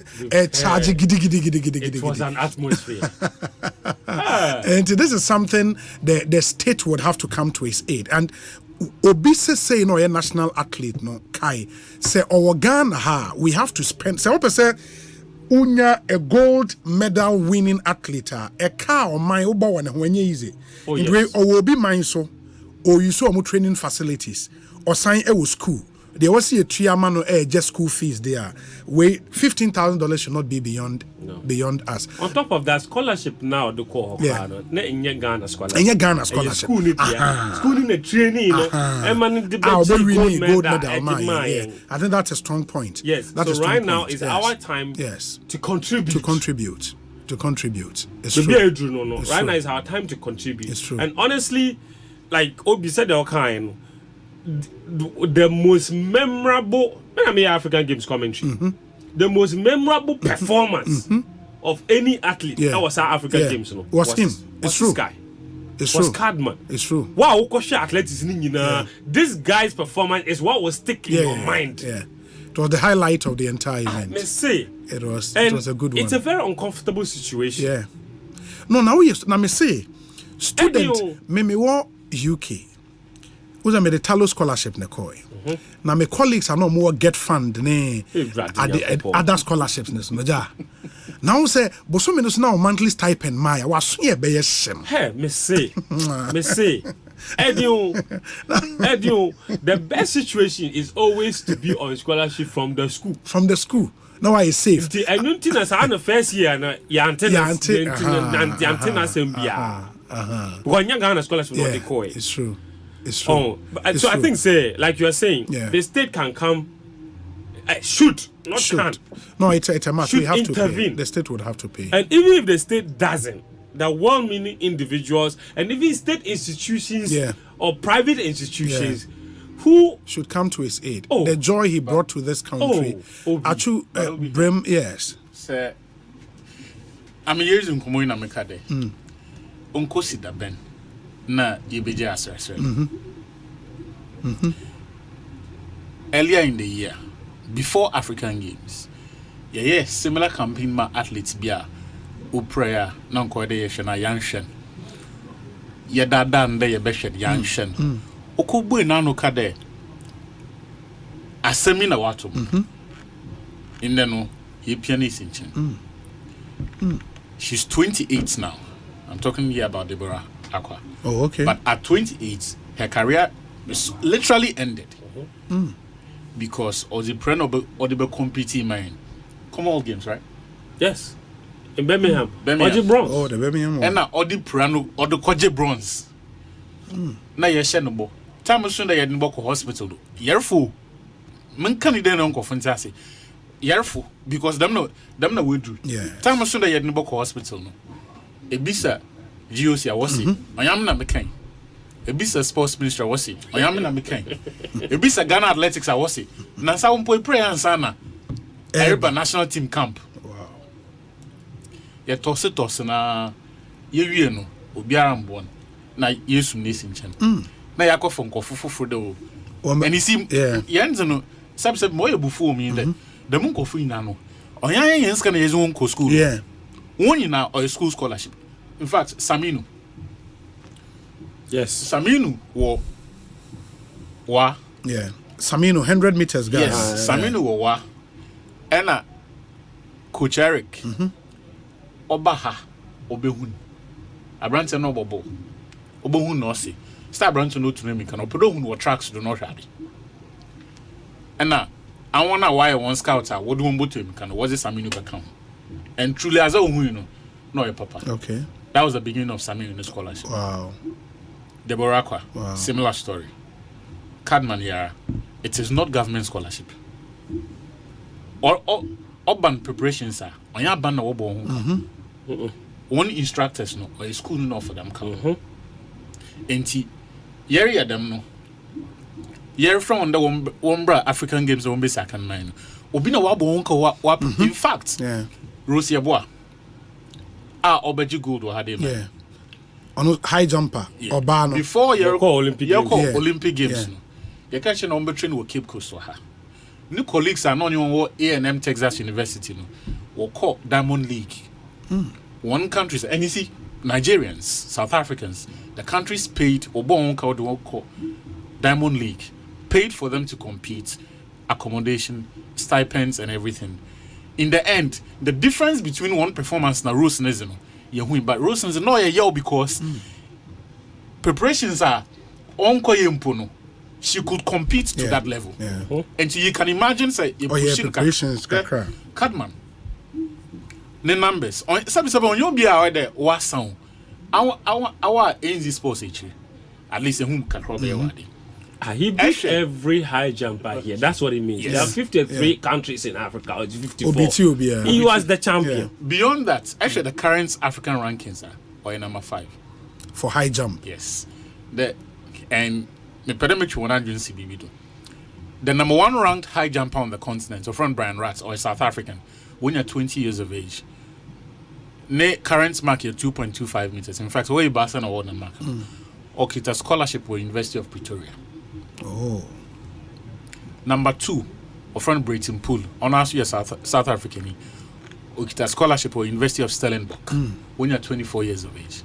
charge gidi. It was an atmosphere. And this is something the state would have to come to his aid. And Obise say a national athlete Kai say our Ghana we have to spend say unya a gold medal winning athlete a car or my oba one when easy. It will be mine so or you saw more training facilities or sign a school. There was a triamano just school fees there. Wait, $15,000 should not be beyond us. On top of that, scholarship now the core in Ghana scholarship. In Ghana scholarship. School in the training, gold medal. I think that's a strong point. Yes. That's so right now is our time to contribute. To contribute. It's true. It's right true. now is our time to contribute. It's true. And honestly, like Obi said, all kind. The most memorable African Games commentary, the most memorable performance of any athlete that was our African Games was him. It's true. This guy. It's was true. Cardman. It's true. Wow, athletics this guy's performance is what was sticking in your mind. Yeah. It was the highlight of the entire event. Let's say it was a good one. It's a very uncomfortable situation. Yeah. No, now me say student me what UK. Uza me the Talo scholarship ne koi. Now my colleagues are no more get fund ne other scholarships ne ja. Now say boso me now monthly stipend my was here be yesem. Hey, me say. Edio, the best situation is always to be on scholarship from the school. From the school. Now I safe. The antenna sa na first year na ya antenna sembia. Because Ghana scholarship not the koi. It's true. It's true. I think, like you are saying, the state can come, should, not can't. No, it's a matter. We have intervene. To pay. The state would have to pay. And even if the state doesn't, the well-meaning individuals and even state institutions or private institutions who should come to his aid. The joy he brought to this country. Brim, yes. Sir, I'm using Komoina Mekade. Unko Sida Ben. Na yebeje asrasre. Earlier in the year, before African Games, similar campaign ma athletes bia o prayer na nko de ye na yanshen. Ye dada nde ye beshed yanshen. Okogbo na no ka de asemi na wato. Inde no ye pianist in chen. She's 28 now. I'm talking here about Deborah Aqua. Oh, okay. But at 28, her career is literally ended because Ozzy or the competing in Commonwealth Games, right? Yes, in Birmingham. Ozzy bronze. Oh, the Birmingham one. And now Odi Prano or the Koje bronze. Now you're shenable. Time soon that you're in Boko Hospital. You're full. Man can't even uncle fantasy. You're full because them no we do. Yeah. Time soon that you're in Boko Hospital. No. Ebisa. GOC awasi oyamna mekan ebisa sports minister awasi oyamna mekan ebisa Ghana athletics awasi na sa won pray answer na Eriba national team camp. Wow. Ye toss na ye wie no obiara mbon na yesu nesi nchen na yakofo nkofofofo de o and isi yenze no sab mo yebufu mi de dem nkofo ina no oyan yen ska na yezu won ko school won na o school scholarship. In fact, Saminu. Yes. Saminu wa. Yeah. Saminu, 100 meters guys. Yes. Saminu wa. And Coach Eric. Obaha. Obehun. Abrante no bobo. Obehun no se. Star Abrante no to me can opedo hun tracks do not ready. And I wanna why one scout what do mbo to him can was Saminu become. And truly as a hun no papa. Okay. That was the beginning of Saminu in the scholarship. Wow. Deborah Kwa, similar story. Cadman Yara, it is not government scholarship. Or urban preparations are on your band or one instructors no or a school no for them come. Enti yeri adam no. Yeri from the Wombra African Games won't be second nine. Obina wabo wonka in fact, Rosia Bois. Obeji Gold had him. Yeah. On high jumper or bar before you call Olympic Games. Olympic Games. You can't say number train will Cape Coast for her. New colleagues are not even A&M Texas University no. Or call Diamond League. One country and you see Nigerians, South Africans, the countries paid or call Diamond League, paid for them to compete, accommodation, stipends and everything. In the end, the difference between one performance and Rose Nezino, you win, but Rose is not a yell because preparations are on Koyempono. She could compete to that level. And so you can imagine say preparations Cadman. The numbers. On on you be out there what sound. Our NZ sports at least whom can probably he beat every high jumper here. That's what it means. There are 53 countries in Africa. It's 54. He was the champion. Beyond that, actually, the current African rankings are number 5 for high jump. Yes, and the perimeter one CBB. The number 1 ranked high jumper on the continent, so from Brian Ratz or South African, when you're 20 years of age. Ne current mark is 2.25 meters. In fact, where you pass an award mark. Okay, it's a scholarship with University of Pretoria. Number 2, or from Brayton Pool, honors you South African. Okay, scholarship with University of Stellenbosch when you're 24 years of age.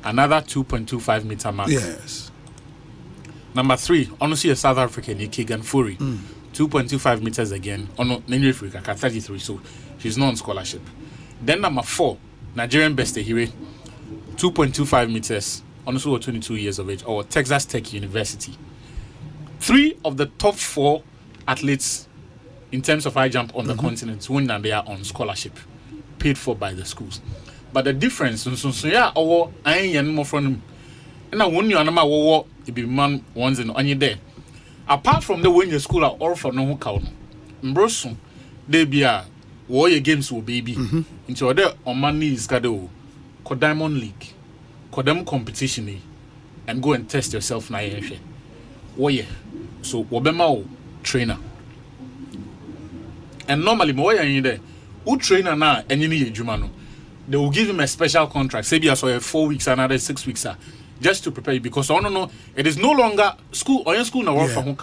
Another 2.25 meter mark. Yes. Number 3, honors you South African, Keegan Fury, 2.25 meters again. On Nene Africa, 33, so she's not on scholarship. Then number 4, Nigerian Best Hire, 2.25 meters, also 22 years of age, or Texas Tech University. 3 of the top 4 athletes in terms of high jump on the continent when they are on scholarship, paid for by the schools. But the difference, I ain't more from and I won you anama it be man ones in on you there. Apart from the when your school are all for no count, Mbrosun, they be a warrior games will baby into other on money is kado, Diamond League, them competition, and go and test yourself na yeshe. Warrior. So Wabema trainer. And normally Moya in there, who trainer now and you need Jumano. They will give him a special contract, say be a 4 weeks, another 6 weeks, just to prepare you because I don't know, it is no longer school or your school now work for home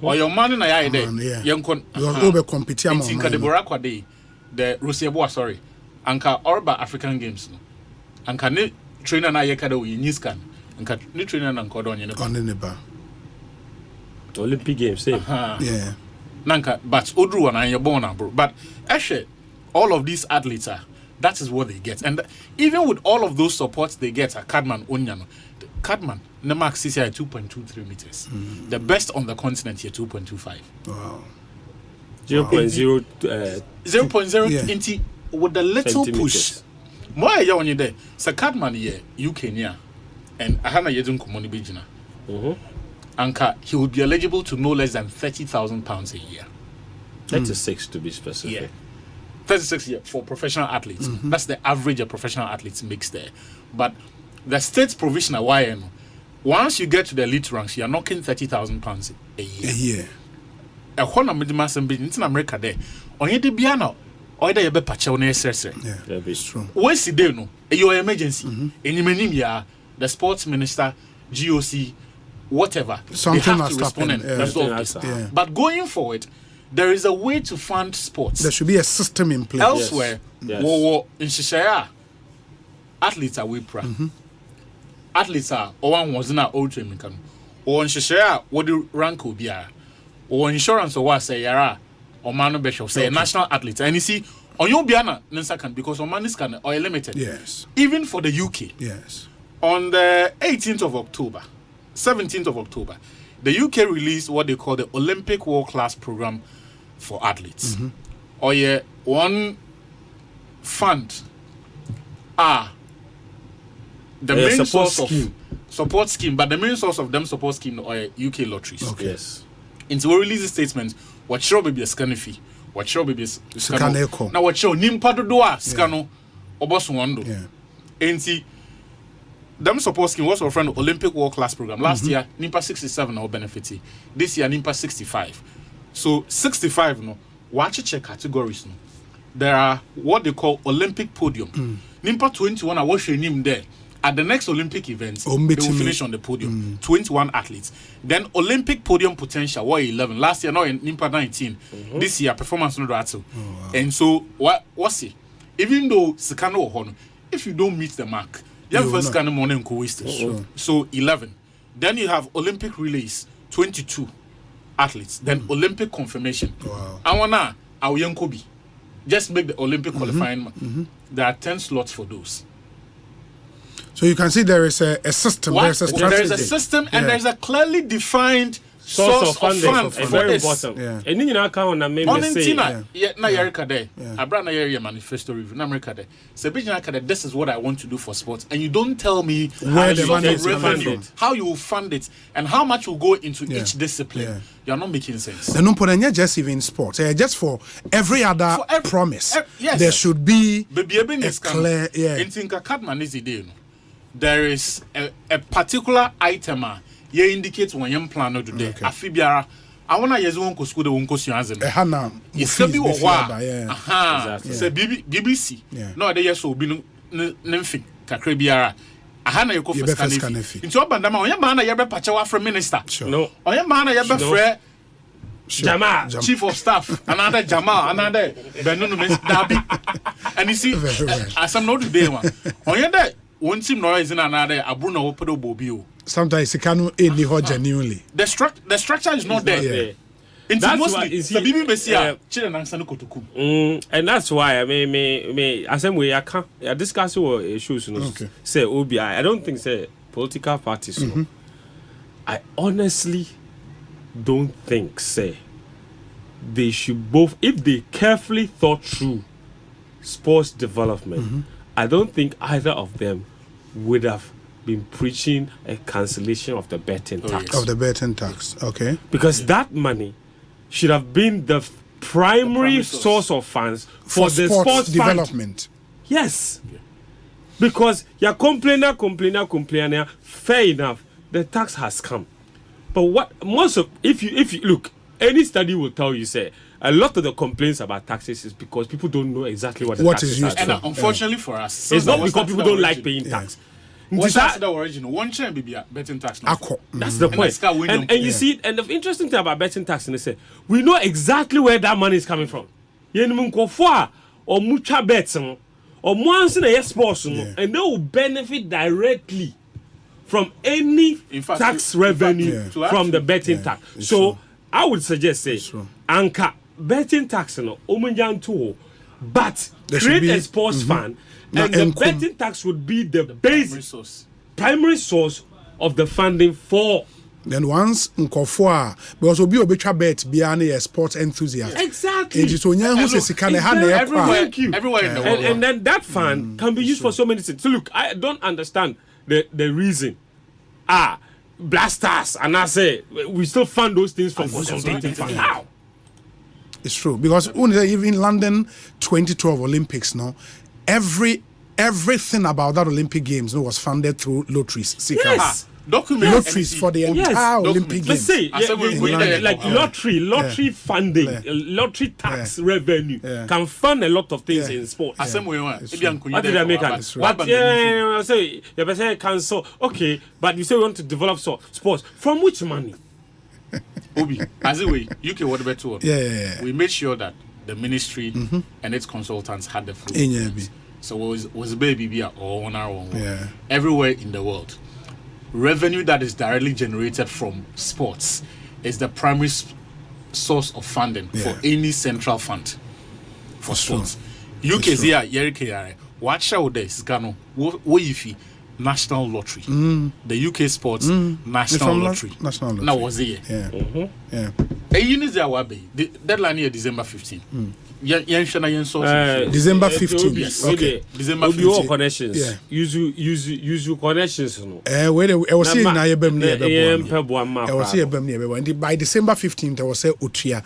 or your man in a day. Young over competition. Tinka the Borakwa Day, the Rusiaboa, sorry, Anka Orba African Games. Anka ne trainer na yekado in Niskan, Anka ne trainer na Cordon in the bar. Olympic Games, same. Yeah. Nanka, but Odru and you're born bro. But actually, all of these athletes are. That is what they get. And even with all of those supports they get at Cadman Onyano, Cadman, the max is here 2.23 meters. The best on the continent here 2.25. Wow. 0.0 0.0 with the little push. More ya on you there. So Cadman here, UK near. And Ahana Yedun Kumoni Bijina. Anka, he would be eligible to no less than £30,000 a year. 36 to be specific. Yeah. 36 years for professional athletes. That's the average a professional athletes makes there. But the state's provisional YN, once you get to the elite ranks, you are knocking £30,000 a year. A whole in America there. On your Biano, or the Yebe Pacha on SSR. That is true. Where's the day? No, your emergency. In Yemenimia, the sports minister, GOC, whatever. Something they have to respond and resolve. But going forward, there is a way to fund sports. There should be a system in place. Elsewhere, in Shishaya, athletes are WIPRA. Athletes are one was not old training. Or in Shishaya, what do rank will be? Or insurance or what say Yara or Manu Bishop say national athletes. And you see, on your Biana, Nensakan, because on Manis can or limited. Yes. Even for the UK. Yes. On the 18th of October, 17th of October, the UK released what they call the Olympic World Class Program for athletes. Or one fund the main source of support scheme, but the main source of them support scheme are UK lotteries. Okay. Yes. Into we release a statement. What show baby a scanning fee? What show baby Scano? Now what show nimpa do doa scano obos wando. Enti them support scheme was our friend Olympic World Class Program. Last year nimpa 67 now benefiting. This year nimpa 65. So 65 no. Watch check categories no. There are what they call Olympic podium. Nimpa 21 I watch your name there. At the next Olympic event, they will finish on the podium. 21 athletes. Then Olympic podium potential, what 11. Last year, now in Nimpa 19. This year, performance no rattle. And so, what's it? Even though Sikano or Hono, if you don't meet the mark, you have first kind of money and wasted. So 11. Then you have Olympic relays, 22 athletes. Then Olympic confirmation. I wanna our young Kobe. Just make the Olympic qualifying. There are 10 slots for those. So you can see there is a system. There's a strategy. There is a system and there's a clearly defined source of funding for very this. important. And you know, account and maybe say, na Yerika there. I brought na Yeria manifesto review. Na America there. So this is what I want to do for sports, and you don't tell me where the money is revenue, how you will fund it, and how much will go into each discipline. You are not making sense. The no just even sports. Just for every other promise, yes, there should be a clear. There is a particular item ye indicates when you plan to do. Afibiara, I want to use one school the one question as it's be BBC. No, they so be nothing. Kakrebiara. Ahana yoko for scanefi. Into Bandama, oya mana yabe pachawa from minister. No, oya mana yabe frere. Jamal, chief of staff, another Jamal, another Benunu Dabi. And you see, as I'm not today, one. Oya that. One team noise in another Abuno Opedo Bobio. Sometimes it can only hold genuinely. The structure is not there. That's mostly the Messia, and that's why I may assembly I can't discuss what issues. Say Obi, I don't think say political parties. I honestly don't think say they should both, if they carefully thought through sports development. I don't think either of them would have been preaching a cancellation of the betting tax. Of the betting tax, okay. Because that money should have been the primary source of funds for the sports development. Yes. Because you're complaining, fair enough, the tax has come. But what most of, if you look, any study will tell you, say, a lot of the complaints about taxes is because people don't know exactly what the taxes are. And unfortunately for us, it's not because people don't like paying tax. What's the original? One chain be betting tax. That's the point. And you see, and the interesting thing about betting tax, and they say, we know exactly where that money is coming from. Or mucha bets, or once in a sports, and they will benefit directly from any tax revenue from the betting tax. So I would suggest, say, anchor betting tax no omunjan but create a sports fund and the betting tax would be the primary source of the funding for. Then once nkofo because obi obetwa bet bia na sports enthusiast. Exactly. And so nya hu se sika na ha na everywhere in the world. And then that fund can be used for so many things. So look, I don't understand the reason. Blasters, and I say we still fund those things from consolidated fund. How? It's true because even London 2012 Olympics, no, everything about that Olympic Games was funded through lotteries. Yes. Lotteries for the entire Olympic Games. Say, like lottery funding, lottery tax revenue can fund a lot of things in sports. What did I make? But say you say cancel. Okay, but you say we want to develop sports from which money? Obi, as a way, UK what about tour? We made sure that the ministry and its consultants had the full. So was baby or 1 hour everywhere in the world. Revenue that is directly generated from sports is the primary source of funding for any central fund for sports. UK is here, Yerike, watch out this, Gano, Woyifi, National Lottery. The UK Sports National Lottery. National Lottery. Now was here. The deadline here December 15. December 15. Yes. Okay. December 15. Connections. Yeah. Use connections. No. Where I was saying I was here by December 15th I was say Utria.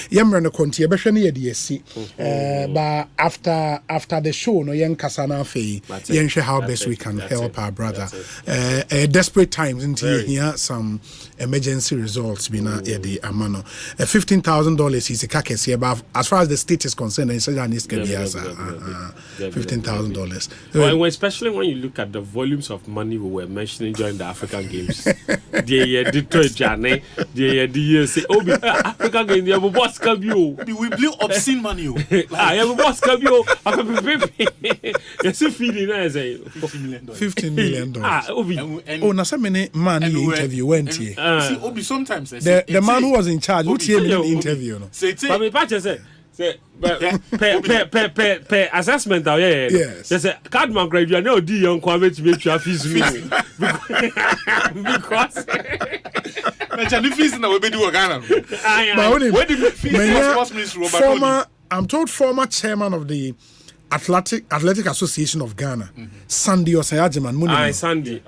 Yamra no konti ebehwe na yesi. But after the show no yen kasana fei yen how best we can help our brother. Desperate times into here some emergency results bina the amano. $15,000 is a kakesi above as far as the state is concerned, it's $15,000. Well, especially when you look at the volumes of money we were mentioning during the African Games. African Games, we blew obscene money. $15 million. Oh, na so many man in interview went here. See, Obi sometimes the man who was in charge, who came in the interview. Pay assessment out here. Yes. There's a card man grade. You know, the young Kwabena to make your fees because. I'm told former chairman of the Athletic Association of Ghana, Sandy Osayajiman. Sandy.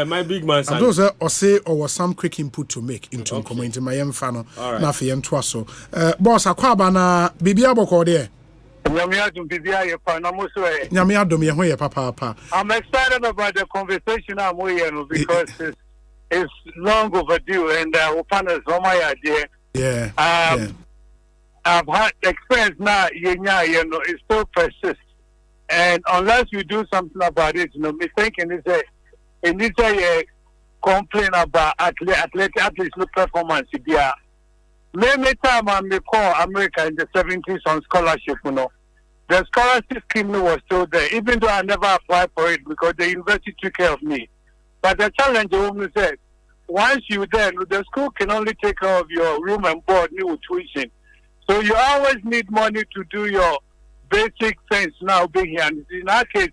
My big man Sandy. And those Osei or some quick input to make into community my fano. Na fi entwaso. Boss Kwabena bibia boko there. Nyame adom ye ho ye papa. I'm excited about the conversation I'm here because it's long overdue and open is on my idea. Yeah. I've had experience now, it still persists. And unless we do something about it, me thinking it's a complaint about athletes' performance. Many time I may call America in the 70s on scholarship, the scholarship scheme was still there, even though I never applied for it because the university took care of me. But the challenge, the woman said, once you're there, the school can only take care of your room and board, new tuition. So you always need money to do your basic things now being here. And in our case,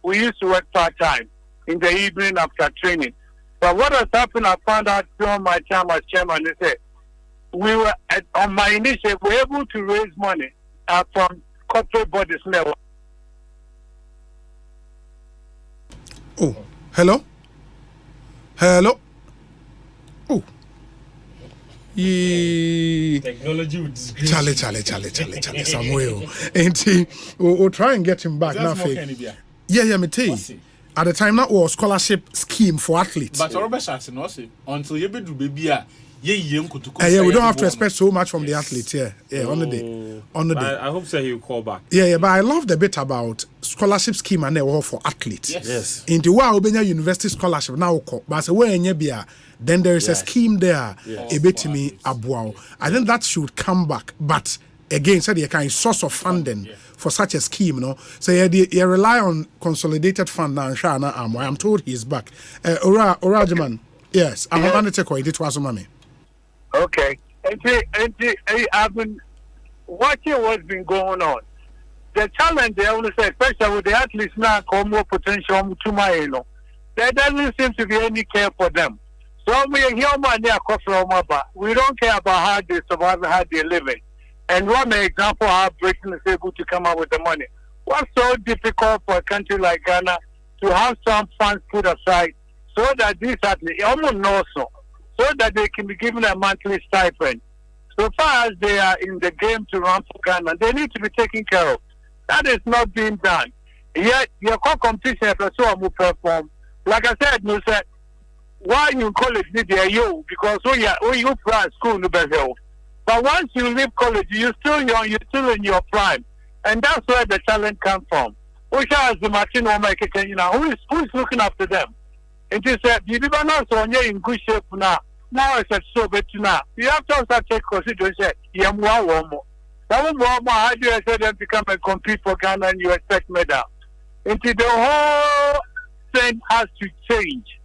we used to work part-time in the evening after training. But what has happened, I found out during my time as chairman, they said, we were, on my initiative, we were able to raise money from corporate bodies now. Oh, hello? Hello? Oh. Technology would Charlie, Samuel. And we'll try and get him back now. Yeah, me tell you. At the time, that was scholarship scheme for athletes. But until you do baby, we don't have to expect so much from the athletes. On the day. I hope so he'll call back. Yeah, but I love the bit about scholarship scheme and they were for athletes. Yes. In the way Obenya University scholarship now, but then there is a scheme there. I think that should come back, but again, said a kind of source of funding for such a scheme, So you rely on consolidated fund now. I'm told he's back. Orajaman, yes, I'm going to take away. It was money. Okay, I've been watching what's been going on. The challenge I want to say, especially with the athletes now, come more potential to my, there doesn't seem to be any care for them. So we hear money we don't care about how they survive and how they live it. And one example how Britain is able to come up with the money. What's so difficult for a country like Ghana to have some funds put aside so that these athletes almost know so that they can be given a monthly stipend. So far as they are in the game to run for Ghana, they need to be taken care of. That is not being done. Yet your competition will perform. Like I said, why you in college need you because when you play school no better. But once you leave college, you're still young, you're still in your prime. And that's where the talent comes from. Which has the machine who's looking after them? And he said, you never know so in good shape now. Now it's so better now. You have to also take consideration. That one more how do you say them become and compete for Ghana and you expect medal? Until the whole thing has to change.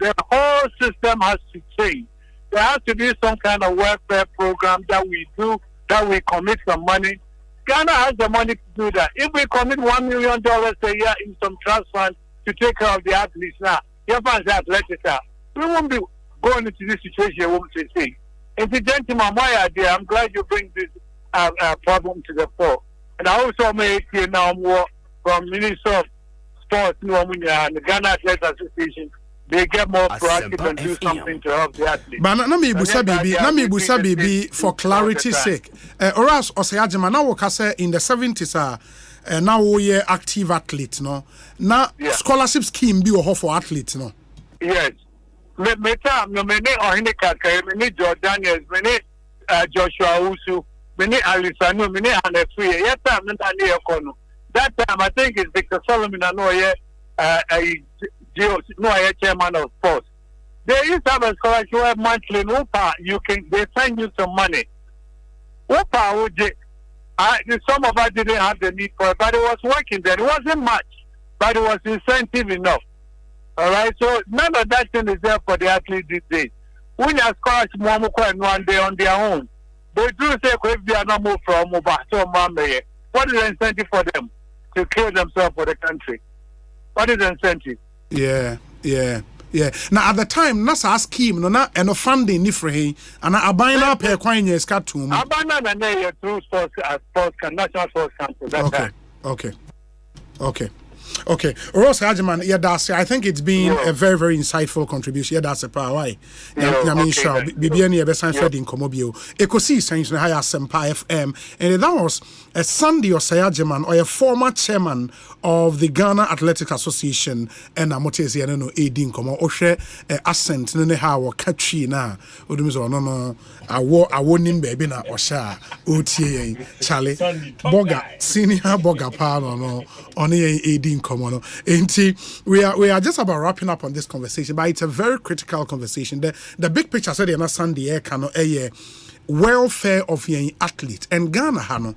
The whole system has to change. There has to be some kind of welfare program that we do, that we commit some money. Ghana has the money to do that. If we commit $1 million a year in some trust funds to take care of the athletes now, we won't be going into this situation. Incidentally, my idea, I'm glad you bring this problem to the fore. And I also make here now more from Minister of Sports, and the Ghana Athletes Association. They get more proactive and do something to help the athletes. But na me busa baby for clarity's sake. Or else Osei now we say in the 70s now we are active athletes, no. Now scholarship scheme be for athletes, no. Yes. Me many Omanhene Kaka, many Jordanians, many Joshua Usu, many Alisanu, many Anefri. Yes, I'm not near Kono. That time I think it's Victor Solomon and no chairman of sports. They used to have a scholarship monthly. They send you some money. Some of us didn't have the need for it, but it was working there. It wasn't much, but it was incentive enough. All right, so none of that thing is there for the athletes these days. When you scholarship one day on their own, they do say if they are not moved from Mobile, what is the incentive for them to kill themselves for the country? What is the incentive? Yeah. Now at the time, NASA scheme no funding ni free, and I buy now per coin yes cut to me. I buy now na through sports national sports council. Okay. Ross Hajiman, I think it's been a very, very insightful contribution. That's a power. Why? BBN Besan Fred in Comobio. Ekosiisen On Asempa FM. And that was a Sunday Osei Hajiman, or a former chairman of the Ghana Athletic Association, and Amotezi and no Edin Komo Oshe Asante Nene Hawa Kachi na Udumizo no I him baby na Osha Utie Charlie Boga senior Boga Pano no on Edin Komo. We are just about wrapping up on this conversation, but it's a very critical conversation. The big picture said na Sunday cano welfare of young athletes and Ghana hano.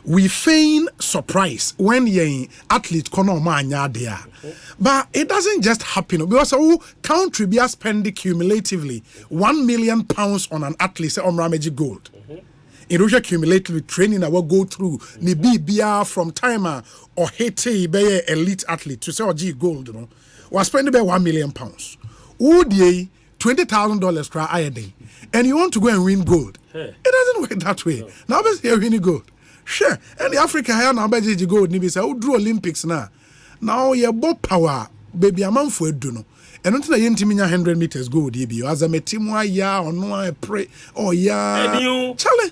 We feign surprise when young athlete kono manya there. But it doesn't just happen because country be spending cumulatively £1 million on an athlete say Omrameji gold. In Russia cumulatively training I will go through ni BBR from timer or Haiti be elite athlete to say OG gold, you know. Was spending about £1 million. Would ye $20,000 cry a day, and you want to go and win gold? It doesn't work that way. No. Now you're winning gold. Sure, and the Africa here now beji gold. Nibi say, "Who drew Olympics now? Now you both power, baby. A man for do no. And until you intimate 100 meters gold, you be as a metimwa ya or no I pray oh yeah, Charlie.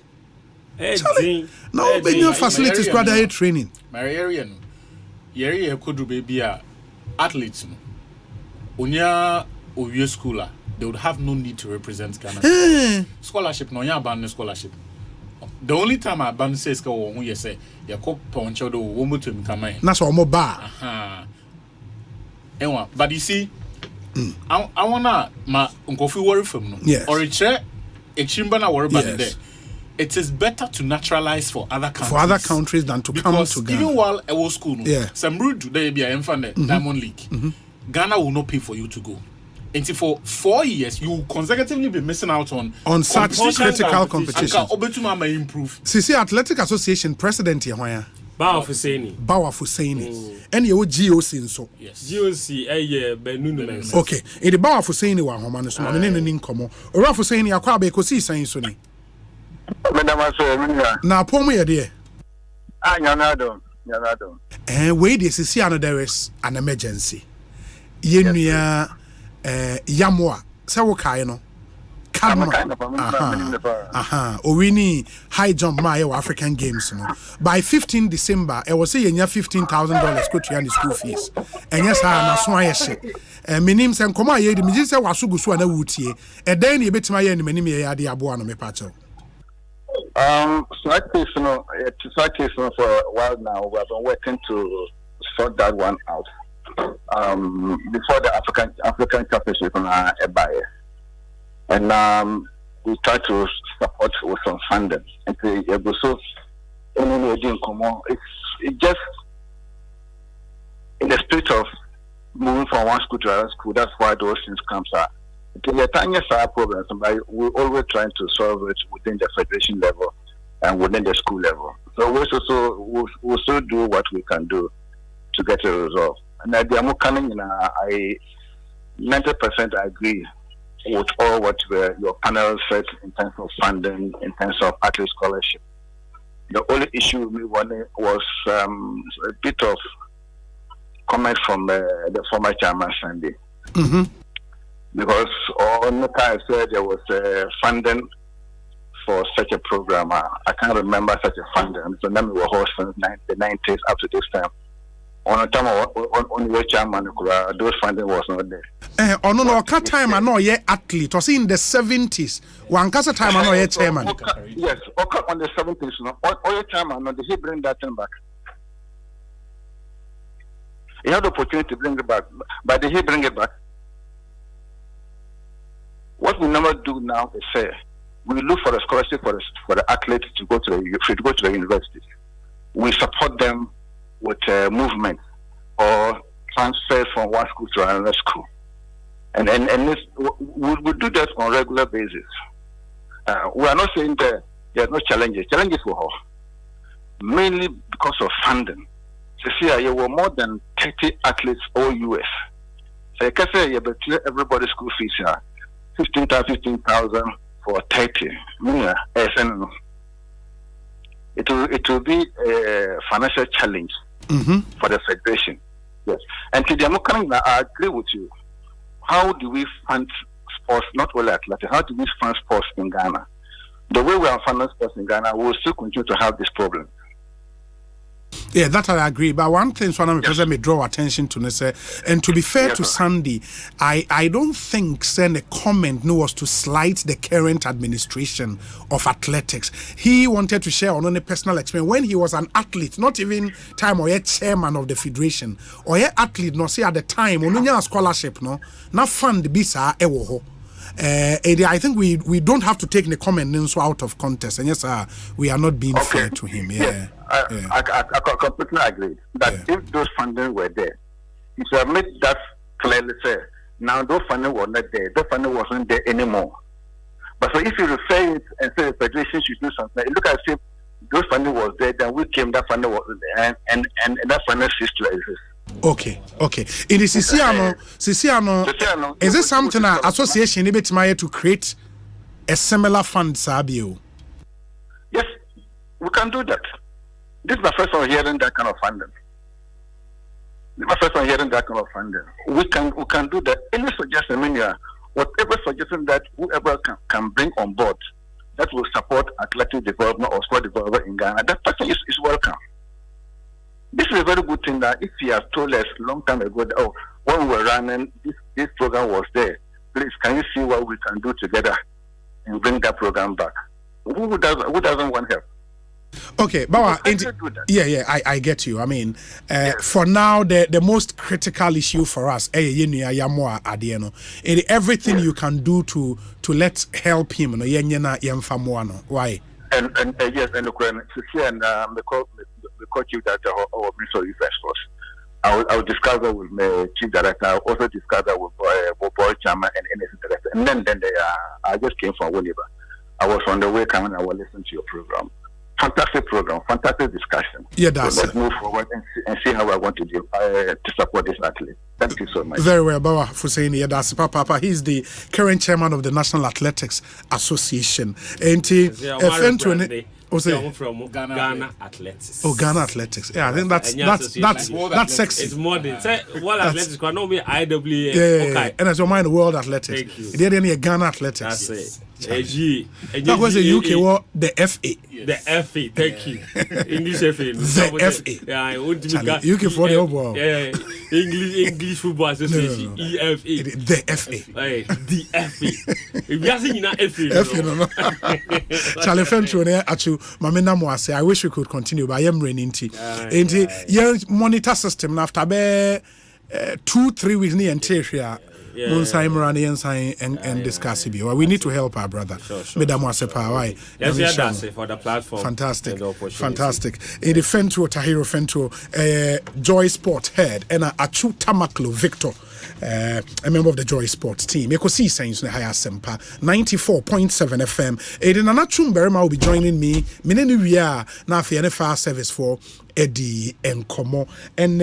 Now be your facilities for the training. My area, yeri could do baby athletes. Unya Owie schooler, they would have no need to represent Ghana. Scholarship, no ya ban scholarship. The only time I ban says go on you say ya ko poncho do womo to me come in. That's all more bar. But you see, I wanna ma unkofi worry from no. Yes. Or a chimba na worry about there. It is better to naturalize for other countries. For other countries than to come to Ghana. Even while I was school, some route today be a infant Diamond League. Ghana will not pay for you to go. And for 4 years, you will consecutively be missing out on such critical competitions. And improve. CC Athletic Association president here. Bawa Fuseni. And you GOC so. Yes. GOC Benunu. Okay. In the Bawa Fuseni wa homa no so me ne nkomo. Ora Fuseni akwa ba Ekosiisen so ni. Na pomu ye de. Nyanado. Wait, this is here there is an emergency. Yenua Yamoa, Sawokai no. Owini high jump my African Games. No. By 15 December, I was saying $15,000 go to school fees. And yes, I am a shit. My name and Koma ye, the Mijisa was so good and a wooty. And then you bet my enemy, the Abuano me patcho. Slight case for a while now. We have been working to sort that one out. Before the African Championship on Ebaye. And we try to support with some funding. And so it's just in the spirit of moving from one school to another school. That's why those things come out. The tiniest problems, but we're always trying to solve it within the federation level and within the school level. So we'll still do what we can do to get a result. And the coming in, I 90% agree with all what your panel said in terms of funding, in terms of athlete scholarship. The only issue we wanted was a bit of comment from the former chairman Sunday. Because on the time I said there was funding for such a program. I can't remember such a funding. So now we were host from the 90s up to this time. On the time on your chairman, those funding was not there. No, time I know ye athlete. Was in the 70s. One case time I know ye chairman. Yes, on the 70s. No, all your chairman. No, did he bring that thing back? He had the opportunity to bring it back, but did he bring it back? What we never do now is say we look for a scholarship for the athletes to go to the universities. We support them with movement or transfers from one school to another school, and this, we do that on a regular basis. We are not saying that there are no challenges. Challenges for her, mainly because of funding. This year, there were more than 30 athletes all US. So you can say everybody's school fees are 15,000 for 30. It will be a financial challenge for the federation. Yes. And to the I agree with you. How do we fund sports, not only athletics, how do we fund sports in Ghana? The way we are funding sports in Ghana, we will still continue to have this problem. Yeah, that I agree. But one thing, so I'm may draw attention to this, and to be fair to Sandy, I don't think send a comment no was to slight the current administration of athletics. He wanted to share on a personal experience when he was an athlete, not even time or yet chairman of the federation or yet athlete. No, see at the time on a scholarship, no, not fund bisa ewoho. I think we don't have to take the comment so out of context, and yes, we are not being fair to him. Yeah, I completely agree that if those funding were there, you should have made that clearly say. Now those funding were not there. Those funding wasn't there anymore. But so if you refer it and say the federation should do something, look at if those funding was there, then we came that funding was there, and that funding ceased to exist. Okay. In the Siciano, is it something an association able to create a similar fund, Sabio? Yes, we can do that. This is my first time hearing that kind of funding. We can do that. Any suggestion, whatever suggestion that whoever can bring on board that will support athletic development or sport development in Ghana, that person is welcome. This is a very good thing that if he has told us a long time ago that, when we were running, this program was there. Please, can you see what we can do together and bring that program back? Who doesn't want help? Okay, Bawa, I get you. I mean, for now, the most critical issue for us, everything you can do to let help him. Why? And yes, and the coach you that our Minister of Defense Force. I will discuss that with my Chief Director. I will also discuss that with Board Chairman and NSC Director. And then I just came from Winneba. I was on the way coming. I will listen to your program. Fantastic program, fantastic discussion. Yeah, that's so let's move forward and see how I want to do to support this athlete. Thank you so much. Very well, Bawa Fusaini Yadasipa Papa. He's the current chairman of the National Athletics Association. And Osei from Ghana Athletics. Oh, Ghana Athletics. Yeah, I think that's sexy. It's more than World Athletics. Not me IWA. Yeah. And as your mind, World Athletics. Thank you. They didn't Ghana Athletics. That's it. That was the UK war, the FA. The FA, thank you. English FA. The FA. Yeah, UK for the overall. Yeah. English Football Association. EFA. The FA. The FA. If you are saying that FA, no. Charlie Fenton, actually, Mamina Moase, I wish we could continue, but I am raining tea. And the monitor system after 2-3 weeks near Ontario. And discuss it. We need to help our brother. Madam Asempa, why? Yes, for the platform. Fantastic. In the Fento, Tahiro Fento, Joy Sport head, and Achu Tamaklo Victor. a member of the Joy Sports team. Ekosiisen On Asempa 94.7 FM. Eden Anachum Berma will be joining me. Minenu wia na afia fire service for Eddie and Komo and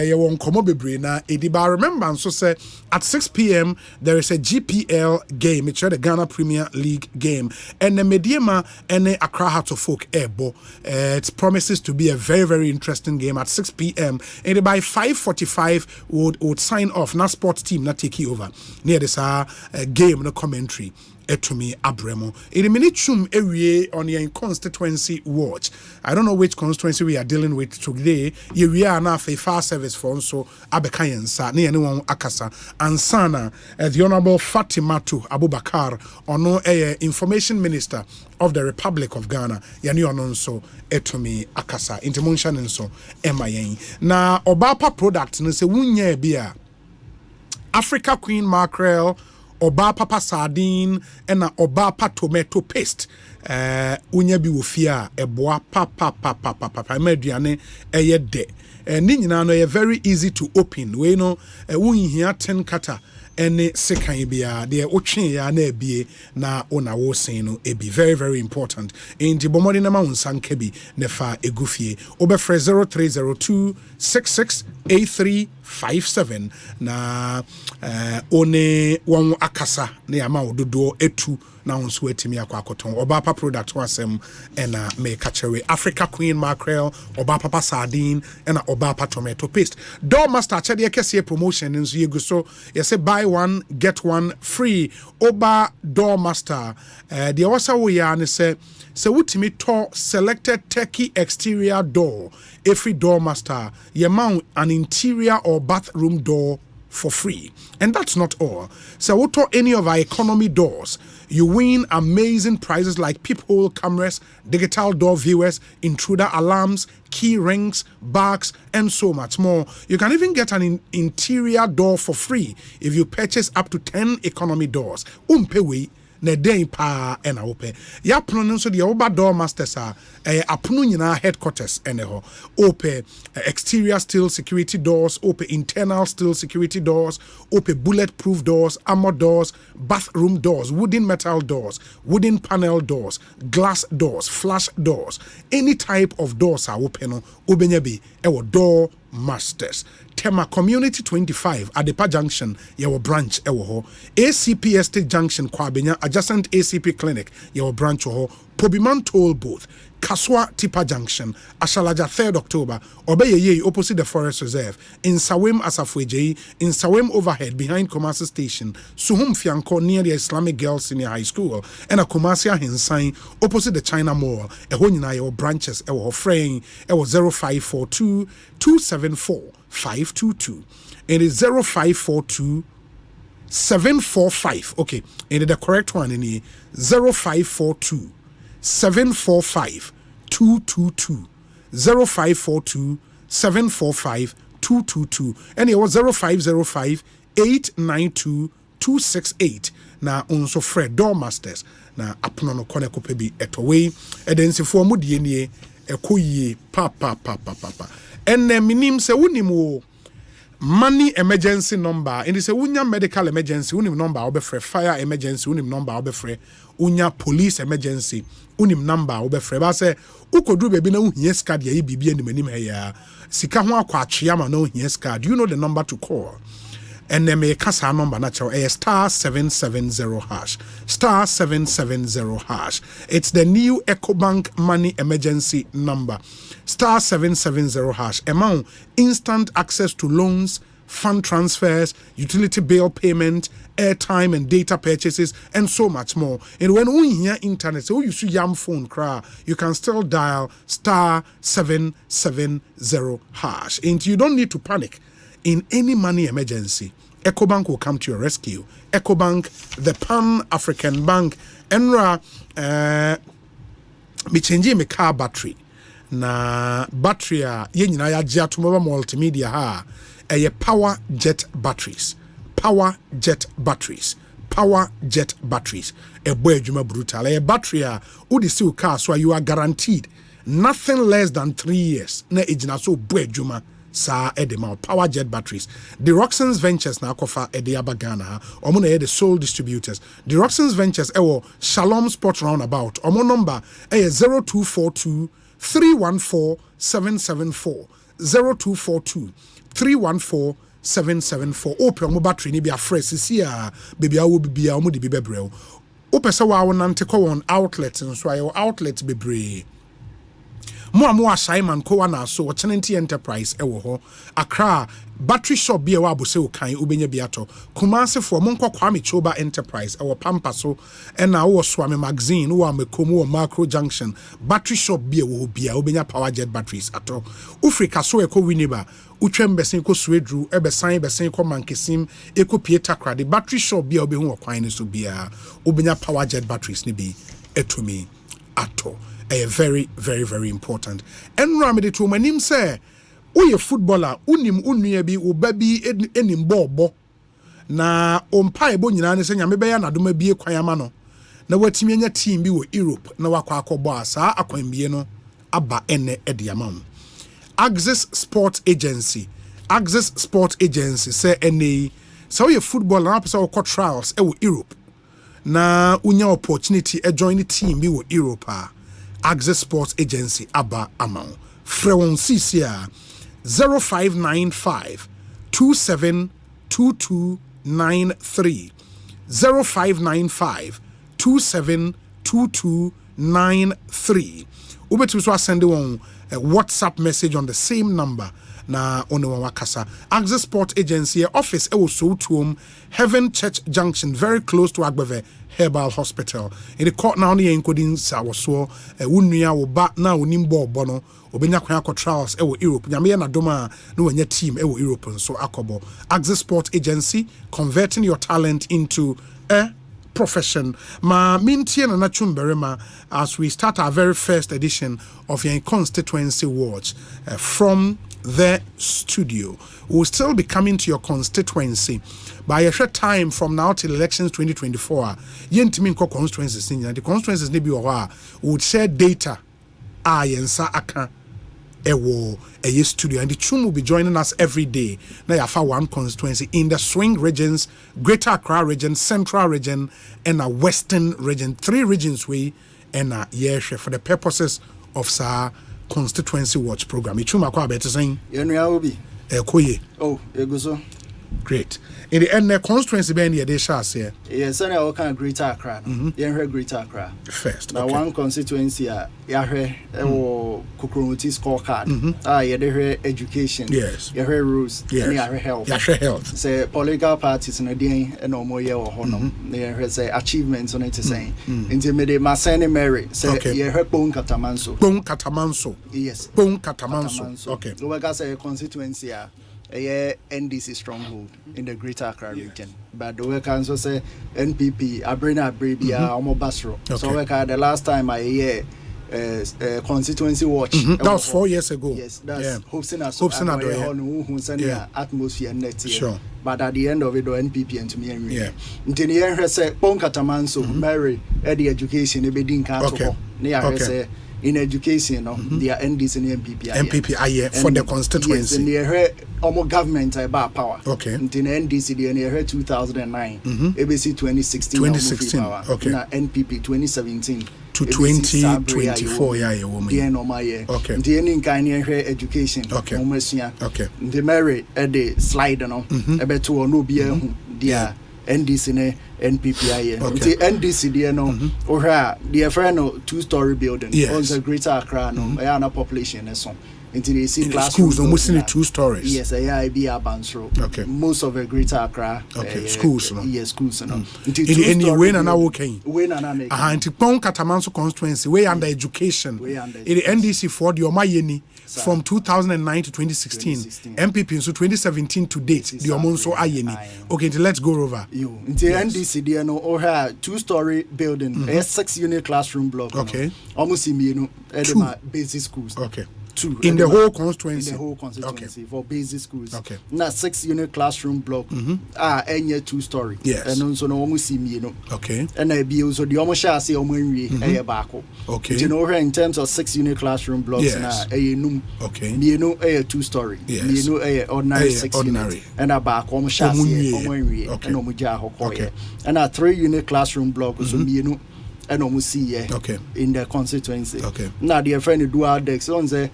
you won't come bebre na Ediba. Remember, so say at 6 p.m. there is a GPL game. It's the Ghana Premier League game, and the Mediema and Accra Hearts of Folk Ebo. It promises to be a very, very interesting game at 6 p.m. And by 5:45 would sign off. Na sports team na take over near this game no commentary. Etumi Abremo. In a minute, area on your constituency watch. I don't know which constituency we are dealing with today. We are now a fire service for so Abekayan Sa, near anyone Akasa, and Sana, the Honorable Fatimatu Abubakar, or no information minister of the Republic of Ghana. Yani ononso Etumi Akasa, Intermunction and so MIA. Na Obapa product, no se wunye bia Africa Queen Mackerel. Oba papa sardine ena oba pa tomato paste unya bi wofia eboa papa meduane eye de ni nyina no very easy to open we no wunhia 10 kata ene sekan bia de otwe ya na ebie na ona wo sen no ebi very very important enti bomodi na ma unsanka bi ne fa egufie obefre 0302 668357 na one won akasa na ya ma ododo etu na onso etimi akwakoton Obapa product wasem ena me kachewe Africa Queen Mackerel Obapa sardine ena Obapa tomato paste Doormaster chede kese promotion nso yegu so say buy one get one free Oba Doormaster the wasa wo ya ne say wutimi to selected turkey exterior door every Doormaster you mount an interior or bathroom door for free. And that's not all. So we'll talk any of our economy doors. You win amazing prizes like peephole cameras, digital door viewers, intruder alarms, key rings, bags, and so much more. You can even get an interior door for free if you purchase up to 10 economy doors. Umpewe na den pa ena ope ya prono nso de oba door masters apono nyina headquarters ene ho ope exterior steel security doors, ope internal steel security doors, ope bulletproof doors, armor doors, bathroom doors, wooden metal doors, wooden panel doors, glass doors, flash doors, any type of doors are open no obenya bi ewo door masters. Tema Community 25 Adepa Junction your branch ewo ho ACP Estate Junction Kwabena adjacent ACP Clinic your branch ho Pobiman Toll Booth Kaswa Tipa Junction Ashalaja 3rd October Obeyeye opposite the Forest Reserve in Sawem Asafweje in Sawem overhead behind Kumasi Station Suhum Fianko near the Islamic Girls Senior High School and a Kumasi Hinsain opposite the China Mall eho nyina your branches ewo fraying ewo 0542 274 522 it is 0542 745 okay and the correct one in here 0542 745 222 0542 745 222 and it was 0505 892 268 na unso Fred Doormasters na apono no kone ko pebi etowei edensi mu die nie ekoyie papa enne minim se wunim wo money emergency number and say unya medical emergency unim number obefre fire emergency unim number obefre unya police emergency unim number obefre ba say ukodru bebi na uhie ska de bibia nimanim he ya sika ho akwa atwea ma na uhie ska. Do you know the number to call? And then me kasa number natural star 770 hash star 770 hash. It's the new EcoBank money emergency number star 770 hash. Amount instant access to loans, fund transfers, utility bill payment, airtime and data purchases, and so much more. And when we hear internet, so you see yam phone cry, you can still dial star 770 hash. And you don't need to panic. In any money emergency, EcoBank will come to your rescue. EcoBank, the Pan-African Bank, Enra, me change my car battery. Na battery ye nyina ya gya to mobile multimedia ha power jet batteries. Power jet batteries. Power jet batteries. Boy adwuma brutal. Battery udi si car so you are guaranteed nothing less than 3 years. Na ejina so boy adwuma sa edema power jet batteries. The Roxan's Ventures na akofa Ediaba Ghana. Omo na the sole distributors. The Roxan's Ventures ewo Shalom Sport Roundabout. Omo number 0242 314 774 0242 314 774. Open omo battery ni bia fresh sisi a baby awo bibia omo de bibebrel. Opese wa wonante ko won outlet nso ayo outlet bebre. Mo Simon ko na so Tenancy Enterprise ewo ho Accra battery shop bia wa abose o kan ubenya biato Kumase for monko Kwame Choba Enterprise ewo Pampa so na wo Swami magazine wo amekomu wo Macro Junction battery shop bia wo bia ubenya power jet batteries ato Ufrika so eko Winneba utwem besen ko Swedru ebesan besen ko Mankesim eko Pieta Kra the battery shop bia obehu okwan ne so bia ubenya power jet batteries ne bi etumi ato very, very, very important. And Ramide to my name say, Uye footballer, unim unuyebi, ubabi, enim bobo. Na umpai bo nyina ne se nyame beya na doma bie kwayamano. Na watimi anya team bi wo Europe na wakwa akọbọ asa akwambie no aba ene ediamam. Access Sport Agency say ene so uye footballer na pesa wo trials e wo Europe. Na unya opportunity e join the team bi wo Europe a. Access Sports Agency Abba Amount. Frewon CCR 0595 272293 0595 272293. Ubetu so send one a WhatsApp message on the same number na ono wakasa. Access Sports Agency office also to Heaven Church Junction, very close to Agbeve Herbal Hospital. In the court now, the encoding sawaso, unia wo ba na unimbo bono, obenya kwako trials ewo Europe. Nyame na doma no wenye team ewo Europe so akobo. Access Sport Agency, converting your talent into a profession. Ma mintie na nachumberema as we start our very first edition of your Constituency Watch from the studio. We'll still be coming to your constituency by a short time from now till elections 2024. Yentimin ko constituencies in the constituencies ne bi would share data yensa aka ewo a studio, and the chum will be joining us every day. Now you have one constituency in the swing regions, Greater Accra region, Central region, and a Western region. 3 regions we and a year for the purposes of sa Constituency Watch program. Ichuma kwa better saying Yenua obi Koye. Oh, eguso. Great. In the end, the constituency be near the shas here. Yes, and all kind of Greater Accra. Yenhwe Greater Accra. First. Now one constituency yahwe Kukurumuti scorecard. Yahwe education. Yes. Yahwe rules. Yes. Yahwe health. Yahwe health. Say political parties in a day and no more year or honor. Yahwe say achievements on it to say. Intimidate Masani Mary. Say Yahwe Bon Katamanso. Bon Katamanso. Yes. Bon Katamanso. Okay. So we got say constituency a NDC stronghold in the Greater Accra region. But the work also say NPP, Abrina Bribia, Omo Basro. So we got the last time I hear Constituency Watch. That was 4 years ago. Yes, that's Hopsin atmosphere net here. Sure. But at the end of it, the NPP and to me, until the end, say Bon Katamanso, Mary, Eddie Education, a bidding council. Near say in education, they are NDC and MPP for the constituency. Yes, and they heard almost government about power. Okay. Until NDC, they heard 2009, ABC 2016. 2016. Okay. Now NPP 2017 to 2024. Okay. The ending kind of education. Okay. Okay. The Mary at the slide, about to no be there. NDC ne NPP okay. NDC there no or the friend 2-story building on the Greater Accra no na population so until they see schools almost in 2 stories. Yes, I be Abansro. Okay. Most of the Greater Accra schools no. Yes, schools no. In any way na working. We na make. Anti Pon Katamanso constituency we under education. In the NDC for the Omanhene from 2009 to 2016. MPP so 2017 to date the Omonso Ayeni. Okay, let's go over. You in the NDC there no or 2-story building, a 6-unit classroom block. Okay. Almost you know, basic schools. Okay. 2 in the whole constituency. In the whole constituency for basic schools. Okay. Now 6-unit classroom block. Any 2-story. Yes. And also no almost see me. Okay. And I be also the almost shall say a back. Okay. You know in terms of 6-unit classroom blocks. Yes. Okay. You know a 2-story. Yes. You know a ordinary 6-unit. And a back almost shall say okay. And okay. And a 3-unit classroom block. So you know. And almost see in the constituency. Okay. Now the friend dual decks on the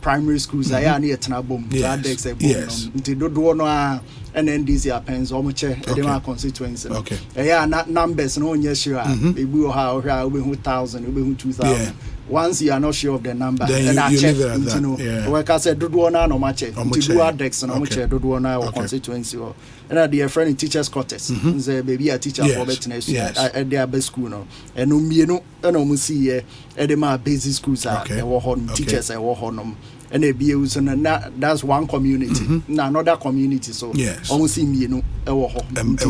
primary schools. I am near Tanabum. Dual decks a boom. Until do no and then this happens almost a constituency. Okay. Yeah, not numbers. No, yes, sure. We will have 1,000, we will 2,000. Once you are not sure of the number, then and you leave it at that. Yeah. Like I said, do one no match. Do our decks and do one our constituency. And at the friend in teachers' quarters, say baby a teacher for betterness at their best school now. And no, and almost see at the basic schools are teachers are war and they be using that's one community. Now another community, so almost see me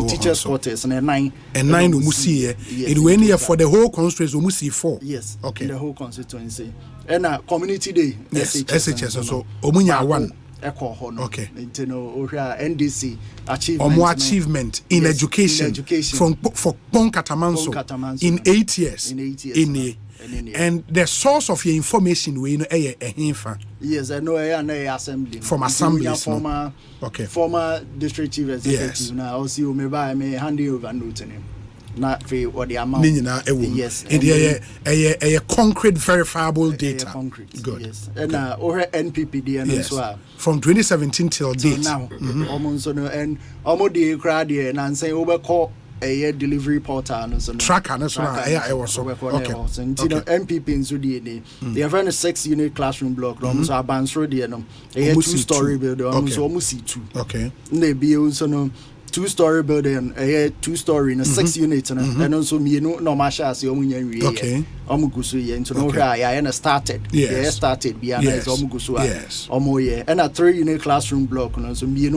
teachers' quarters and 9 umusi it when here for the whole constituency umusi 4. Yes. Okay. In the whole constituency. And community day. Yes. SHS so omunya 1. Okay. You know, NDC achievement. Achievement in education. From for Katamanso in 8 years. In and the source of your information we know yes, I know assembly. From assembly. Former district chief executive. Yes. Now also you may hand over note to him. Not for what the amount. Yes. A concrete verifiable data. Concrete. Good. Yes. And NPPD and as well. From 2017 till date. Now. Almost and almost the crowd here and say overcall a delivery portal tracker I was okay. MPP in Sudini. They have a 6-unit classroom block. So a bands road a 2-story building. Almost 2. Okay. They be also 2-story building, a 2-story in a 6-unit, and also me no masha okay. Omugusu into no I started. Yes. Started beyond Omugusu. Yes. And a 3-unit classroom block, and so me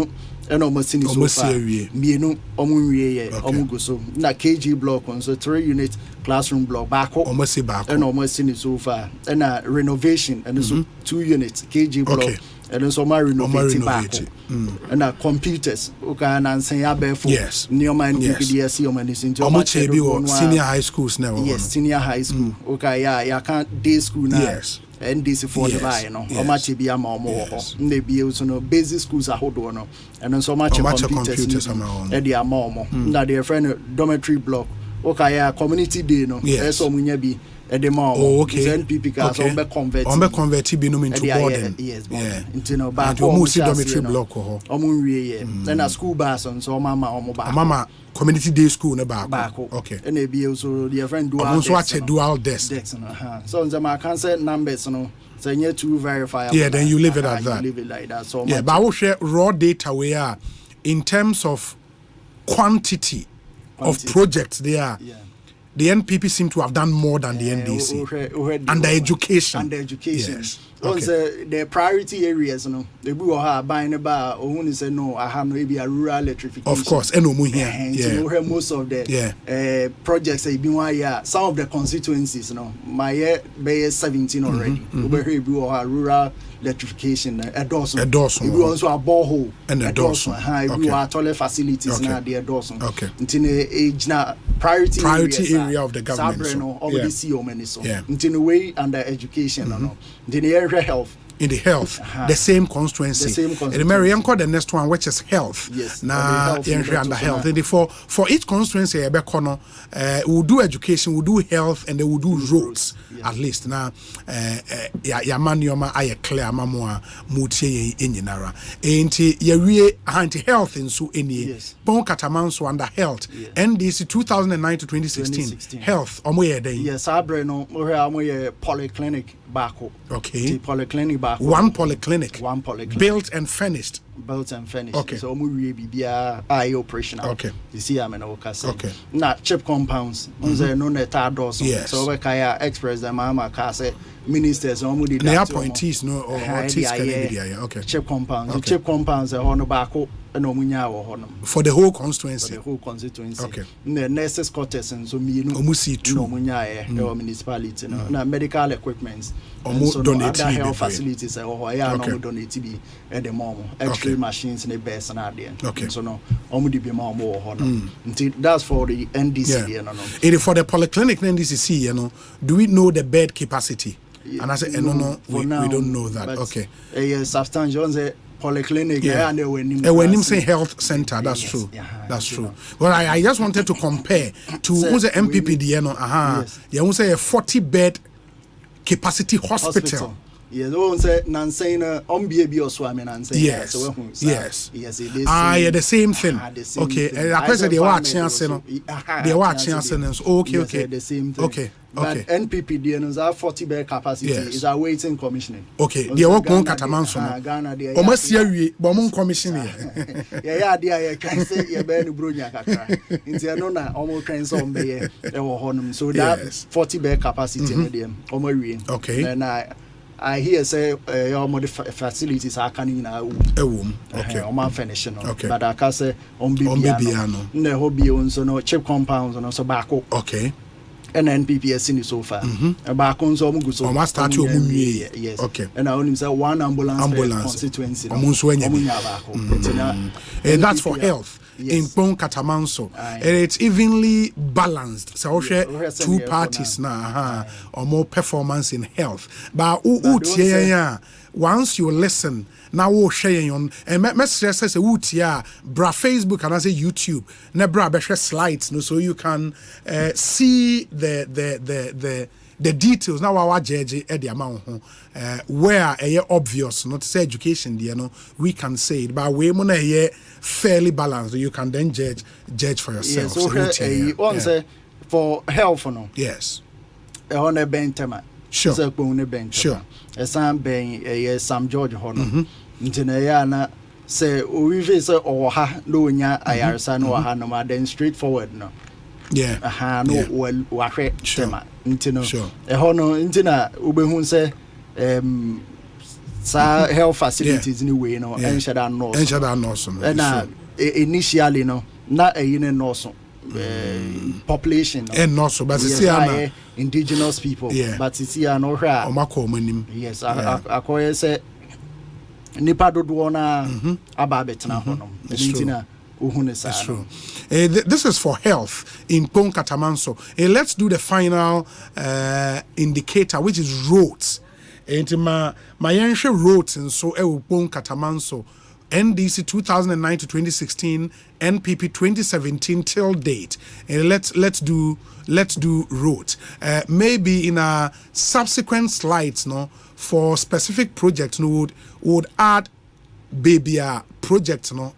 and almost in so far. Me no Omugusu. Na KG block on so 3-unit classroom block back almost back and almost in so far. And a renovation and so 2 units KG block. Okay. And so my renovating back and computers and say yes near my PPDS into senior high schools now. Yes, senior high school. Okay, I can't day school now. Yes. And this for the buy, how much be a more they be also no basic schools are hold on and so much computers and they are more now their friend dormitory block. Okay, community day no so be at the mall. Okay. NPP cars on be convert into boarding. Yes, into no back dormitory block then a school bus on so mama community day school na back. Okay. And they be also their friend dual desk. So the can say numbers no so you to verify. Yeah, then you leave it at that. Leave it like that. So yeah, but I will share raw data where in terms of quantity of projects there. Yeah. The NPP seem to have done more than the NDC. And the education. And the education. Yes. Okay. The priority areas, they will have buying about, or say no, I have maybe a rural electrification. Of course, and yeah. Most of the projects have been some of the constituencies, my year 17 already. We will have rural electrification, a Dawson. We also have borehole. And a Dawson. We have toilet facilities now, the Dawson. Okay. Until age now, priority area of the government. Already see how many so. Until way under education, the area health. In the health, the same constituency. And the next one, which is health. Yes. Now, under health. And for each constituency, we'll do education, we'll do health, and then we'll do roads. Yes. At least now, I clear mamma mutie in anti health in so any bon catamanso under health. NDC 2009 to 2016 health. Yes, I bring no polyclinic back. Okay. Polyclinic back. One polyclinic built and furnished. built and furnished. Okay. So we be operational. Okay. You see, I'm in Okase. Okay. Now chip compounds. No net doors. Yes. So we can express them. I'm Kase ministers. They appointees no or okay. Chip compounds. Okay. Chip compounds are on the back. For the whole constituency. For the whole constituency. Okay. The nurses quarters and so me no. Omusi too. No municipality. No. Na medical equipment. So donate other health facilities. No donate be at the moment. X-ray machines in the best and there. Okay. So no. Omudi be more. That's for the NDC. Yeah. No. For the polyclinic NDCC, you know, do we know the bed capacity? And I said, no, we don't know that. Okay. Substantial polyclinic. When you say health center, that's true. That's true. Well, I just wanted to compare to who's the MPP. You say a 40-bed capacity hospital. Yes, one say Nancy on baby or swimming and say yes, yes, yes. Yeah, the same thing. Okay, I press the watch answer. The watch answer. Okay, the same thing. Okay. But NPP DNOs have 40-bed capacity. Is awaiting commissioning. Okay, they work on Catamanso. Ghana, they almost here we bomb commissioning. Yeah, dear, can say you're very brunya. Intianona almost trains on the honum. So that 40-bed capacity with them. Okay. And I hear say all the facilities are coming in a womb. Okay. On finishing. Okay. But I can say on Bibiano. No hobby on so chip compounds and also back. Okay. And NPPS in so far. Back on some good so must start your yes. Okay. And I only say one ambulance constituency. That's for health. In Pon Catamanso, it's evenly balanced. So two parties now, or more performance in health. But once you listen, now we'll share on and message says bra Facebook and I say YouTube. Ne bra share slides no, so you can see the details. Now our judge at the amount where obvious, not to say education, you know, we can say it, but we want fairly balanced. You can then judge for yourself. Yes, so say for health no. Yes. On a bentema. Sure. Sure. Some ben Sam George Hono. Ntinayana say we say or ha no nya ayarsa no ha no then straightforward no. Yeah. No well wahwe tema. Ntino. Sure. Hono ntina ubehun say sa health facilities anyway no enshada nurse. And initially no na eyine nurse. Population and not so, but it's indigenous people. But it's here no yes, I say nipa dodo na ababet na hono. It's true. This is for health in Pon Catamanso. Let's do the final indicator, which is roads. And my roads and so Pon Catamanso. NDC 2009 to 2016, NPP 2017 till date. And let's do roads. Maybe in a subsequent slides, no, for specific projects, no, would add baby projects, no,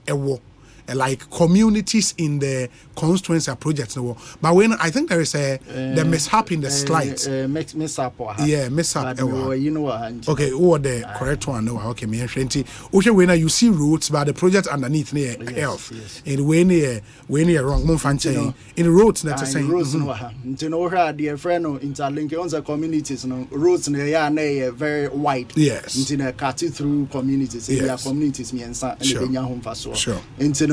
like communities in the constituency projects, no. But when I think there is the mishap in the slides. Mishap. Yeah, mishap. You know what? Okay, or the correct one? No, okay, me and okay, when you see roads, but the project underneath near health. And when you're wrong, in roads, that's saying roads. You know, dear friend, interlink on the communities. No roads, they very wide. Yes. You know, cutting through communities. Yes. Communities, me and sure.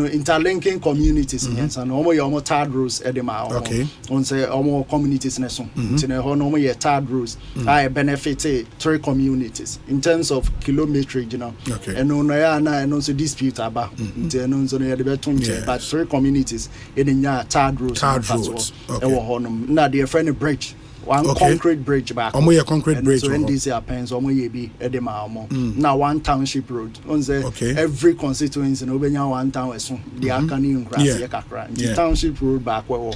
Interlinking communities and almost third rows at the mouth. Okay. On say almost communities in a third rows. I benefit 3 communities in terms of kilometerage, you know. Okay. And also dispute about but 3 communities in the third rows. Third roads. Okay. Now the friendly bridge. One concrete bridge back. Concrete bridge. So NDC appends be edema. Now one township road. Every constituency no benya one town so the akani nkra kakra. The township road back where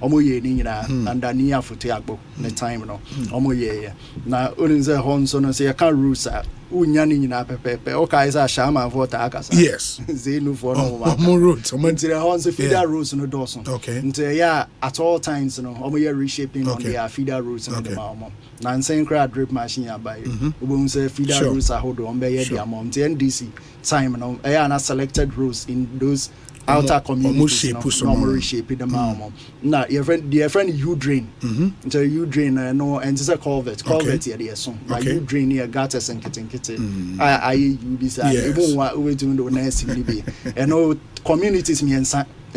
omo ye ni nyina and near foot agbo the time no. Omo ye. Na only say hon so no say ka routes unyani nyina pepepe okay is a shama for ta akasa yes zenu for no more roads until the feeder roads no doson okay until at all times no omo ye reshaping on their feeder roads no the mama na nsen kra drip machine ya buy we say feeder roads ahodo on be ye dia mom NDC time no na selected roads in those outer communities no reshape the mama na your friend you drain until you drain no and it's a culvert here there so like you drain here gutters and kitten I you be say even we do the next be and no communities me in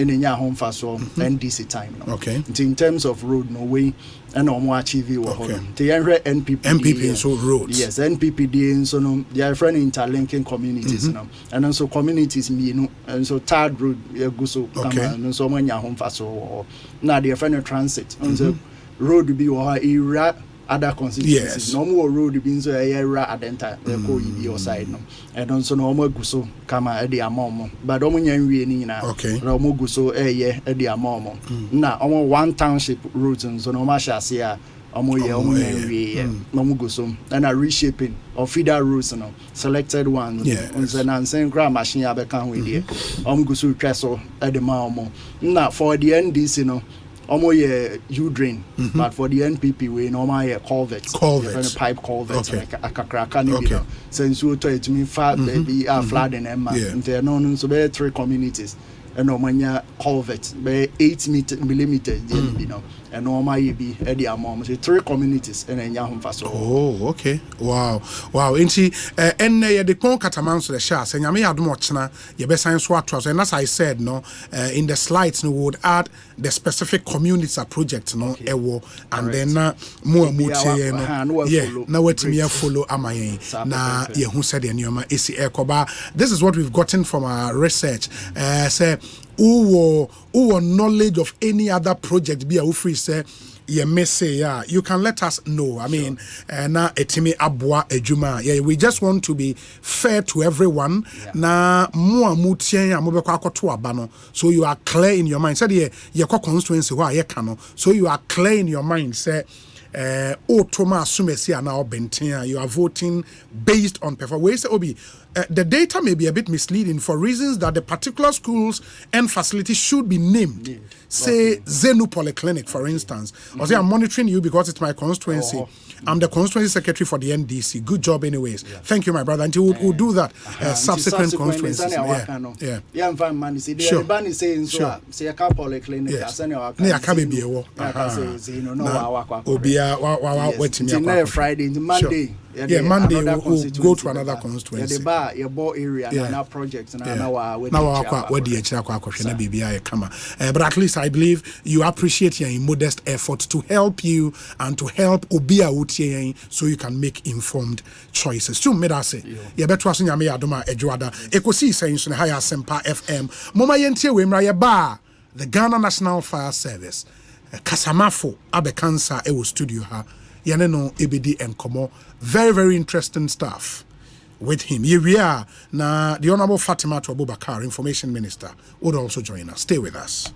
nya home for so NDC time no in terms of road no way and no achieve we hold the NPP so roads yes NPP so no their friend interlinking communities no and also communities me no and so third road go so come and so nya home for so na their friend transit and so road be or era other constituencies no more road be so era adenta ko yi your side no and also no mo guso kama e dey amom but omo nya nwie ni na no mo guso e dey amom na omo one township roads so no ma shase a omo nya nwie no mo guso and a reshaping of feeder roads no selected ones so na nsen gra machine abeka ho dey omo guso tweso e dey ma omo na for the NDC no omo ye you drain but for the NPP we normal ye culvert pipe culvert akakraka ni bi no since you to it me fa baby flood in emma and no so be 3 communities and omanya culvert be 8 millimeters you know and normal ye be e dey amom so 3 communities and enya ho fa so okay wow enti enne ye de kon kataman so the sha se nyame yadom ochena ye be san so atwa so and as I said no in the slides no would add the specific communities project no ewo and then na mo amutie no na watimi follow amayen na ye hu said the nyoma esi ekoba. This is what we've gotten from our research say who knowledge of any other project be a free say you may say you can let us know. I mean na etimi abwa ejuma we just want to be fair to everyone na mo amutien amobekwa akoto aba no so you are clear in your mind said ye constituency who ye ka no so you are clear in your mind say Otoma Sumesi and now Bentia, you are voting based on performance. Obi, the data may be a bit misleading for reasons that the particular schools and facilities should be named. Say Zenu Polyclinic, for instance. Or say I'm monitoring you because it's my constituency. I'm the constituency secretary for the NDC. Good job, anyways. Thank you, my brother. And we'll do that. Subsequent constituencies. Sure. Friday, Monday. Monday we'll go to another constituency. But at least I believe you appreciate your modest effort to help you and to help Obia Utie so you can make informed choices. To me that say, you better trust nyame adoma edwada. Ekosiisen so high Asempa FM. Mama yentie we mra ye ba the Ghana National Fire Service. Kasamafo abekansa e wo studio ha. Yane no ebedi enkomo. Very, very interesting stuff with him. Here we are. Now, the Honorable Fatima Abubakar, Information Minister, would also join us. Stay with us.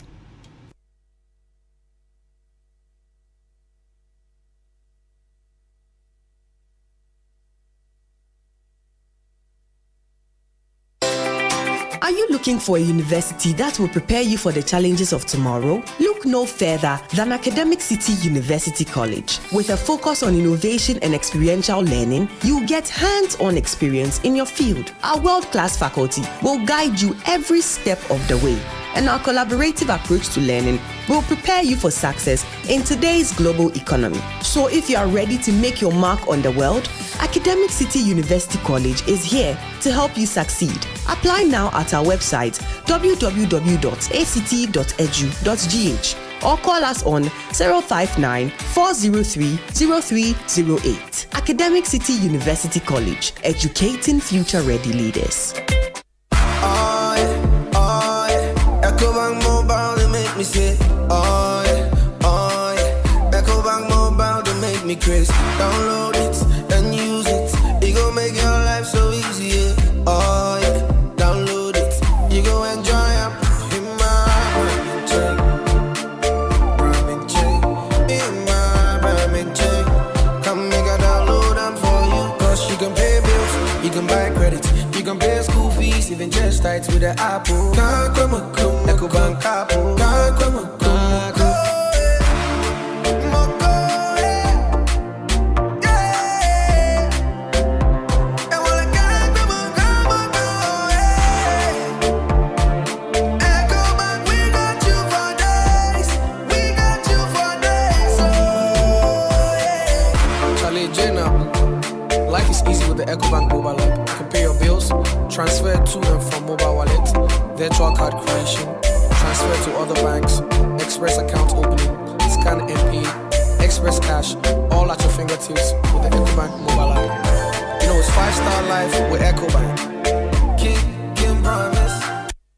Are you looking for a university that will prepare you for the challenges of tomorrow? Look no further than Academic City University College. With a focus on innovation and experiential learning, you'll get hands-on experience in your field. Our world-class faculty will guide you every step of the way, and our collaborative approach to learning will prepare you for success in today's global economy. So if you are ready to make your mark on the world, Academic City University College is here to help you succeed. Apply now at our website www.act.edu.gh or call us on 059-403-0308. Academic City University College, educating future-ready leaders. Me say, oh yeah, Echo Bank Mobile to make me crazy. Download it and use it. It gon' make your life so easy. Yeah. Oh yeah, download it. You go enjoy up in my private chain. In my private chain. Come make a download them for you. Cause you can pay bills can buy credit, you can pay school fees, even just tight with the Apple. Ecobank Apple. Ecobank mobile app. You can pay your bills, transfer to and from mobile wallet, virtual card creation, transfer to other banks, express account opening, scan and pay, express cash, all at your fingertips with the Ecobank mobile app. You know it's 5-star life with Ecobank. King promise.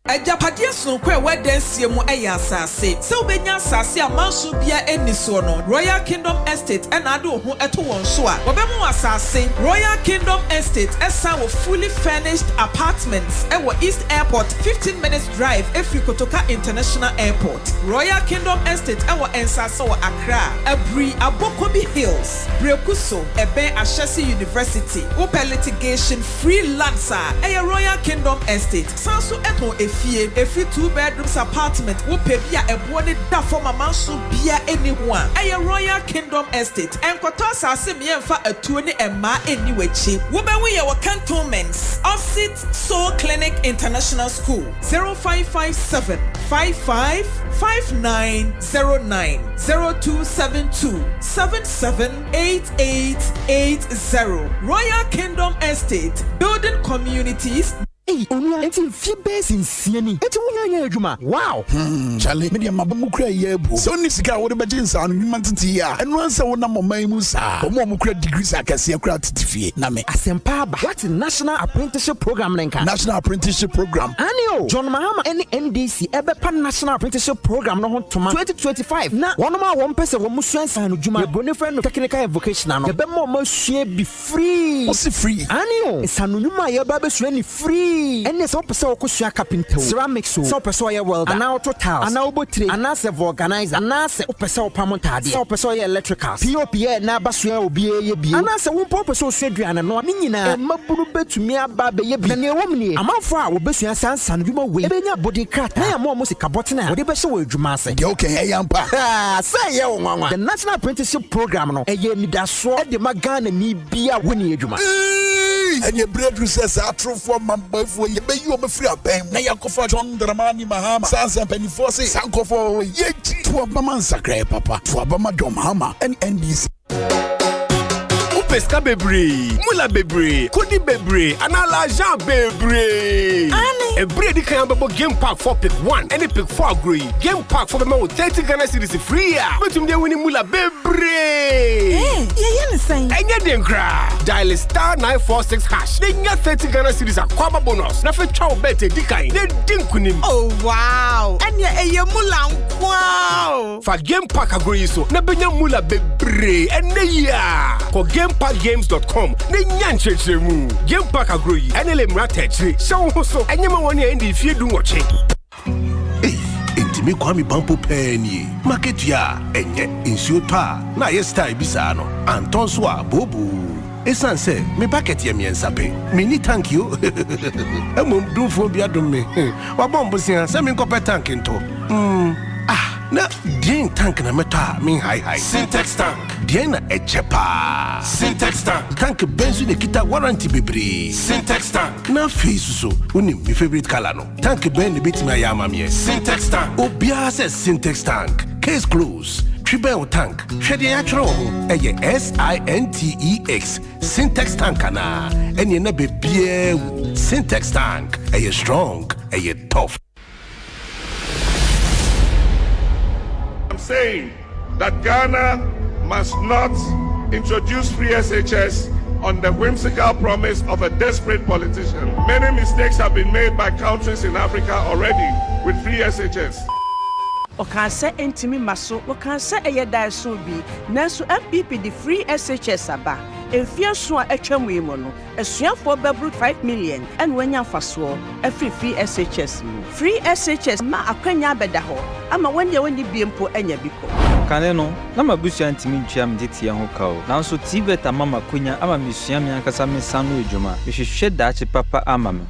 Ejapadia so kwe wedensie mu asase. Se obenya asase amanso bia eniso no. Royal Kingdom Estate and ade ho eto won so a. Obemu asase Royal Kingdom Estate esa wo fully furnished apartments e wo East Airport 15 minutes drive efri Kotoka International Airport. Royal Kingdom Estate e wo ensase wo Accra. Abri Abokobi Hills. Brekuso ebe Ashesi University. Open litigation free lands e Royal Kingdom Estate. Sanso eto efie 2-bedrooms apartment wo pebia ebo ne da for mama so bia anyone eye Royal Kingdom Estate enkoto asase me emfa atuo ne emma eni wachi wo be we ye wo cantonments Offset Soul Clinic International School 0557 555909 0272 778880 Royal Kingdom Estate building communities. Hey, onya enti fi base in sieni. Enti wonya adwuma. Wow. Chale, me dey mabamu kura yebu. So ni sika wo de beje nsa no nwuma titi a. Eno ansa wo na moman mu sa. Omo kura degrees akase kura titifie na me. Asempa ba. What National Apprenticeship Program nenka? National Apprenticeship Program. Anio. John Mahama any NDC ebepa National Apprenticeship Program no ho toma 2025. Na wono ma won pese wo musu ansa no dwuma. E bonifer no technical and vocational no. Ebe mo masua be free. What's free? Anio. Esanu nwuma ye ba besua ni free. And so person okosua carpenter ceramics so person ye welder ana auto tiles ana obotre ana se organizer ana se person opamotade so person ye electricals pop ye na basua obi ye bi ana se wo person osuaduane no ne nyina maburu betumi aba be ye bi na ne womni amanfo a wo besua sansan dwuma we ebenya body crack na ya mo sika botena wo de be hye wo adwuma ase de okay eyampa say ye wo nwanwa the National Apprenticeship Program no eye nidaso e de magana ni bia woni adwuma and your bread recess are true for my boy for you. Be you be free of pain. Now you go for John Dramani Mahama. Asempa 94.7. Sanko for ye to a Baman Sacre Papa. To a Bama Mahama and NDC. Pesca bebre, mula bebre, kodi bebre, anala jan bebre. Ane. A bread can be game pack for pick 1 and pick 4 agree. Game pack for the more 30 Ghana cedis free. But you winning mula bebre. Eh, yeah, saying. And you didn't cry. Dial *946#. Then you 30 Ghana cedis a kwaba bonus. Na fe chow bete dikai. They didn't kunim. Oh wow. And you mula wow. For game pack agree so. Na benya mula bebre. And ya. For game gamepackgames.com ne nyanchechre mu game pack agree enele mrata chire show so enyema woni endi fie du ngoche Intimi kwami bampo penny market ya enye insio ta na ye style bisa no anton so abobu esan se me packet ye miensa pe mini thank you emom dumfo bia dum me wa bombo sia se me nkopɛ tank nto na din tank na meta min high Syntax tank din na echepa Syntax tank benzu de kita warranty bebre Syntax tank na face so unim my favorite color no tank ben ne betima ya mamie Syntax tank obia says Syntax tank case close Tribal tank hwede ya chro eye SINTEX Syntax tank na enye na bebie Syntax tank eye strong eye tough. Saying that Ghana must not introduce free SHS on the whimsical promise of a desperate politician. Many mistakes have been made by countries in Africa already with free SHS. Okanse entimi maso, okanse eyeda so bi, nanso MPP the free SHS aba. Efia so a etwam yi mo no, esuafo bebru 5 million and wanya faso, free SHS mu. Free SHS ma akwanya beda ho, ama wanya woni biempo enya biko. kane no na mabusua ntimi ntwa mtetie ho kawo nanso tibeta mama konya ama mesua me ankasa me sanu edwuma hwehwehwe daache papa ama me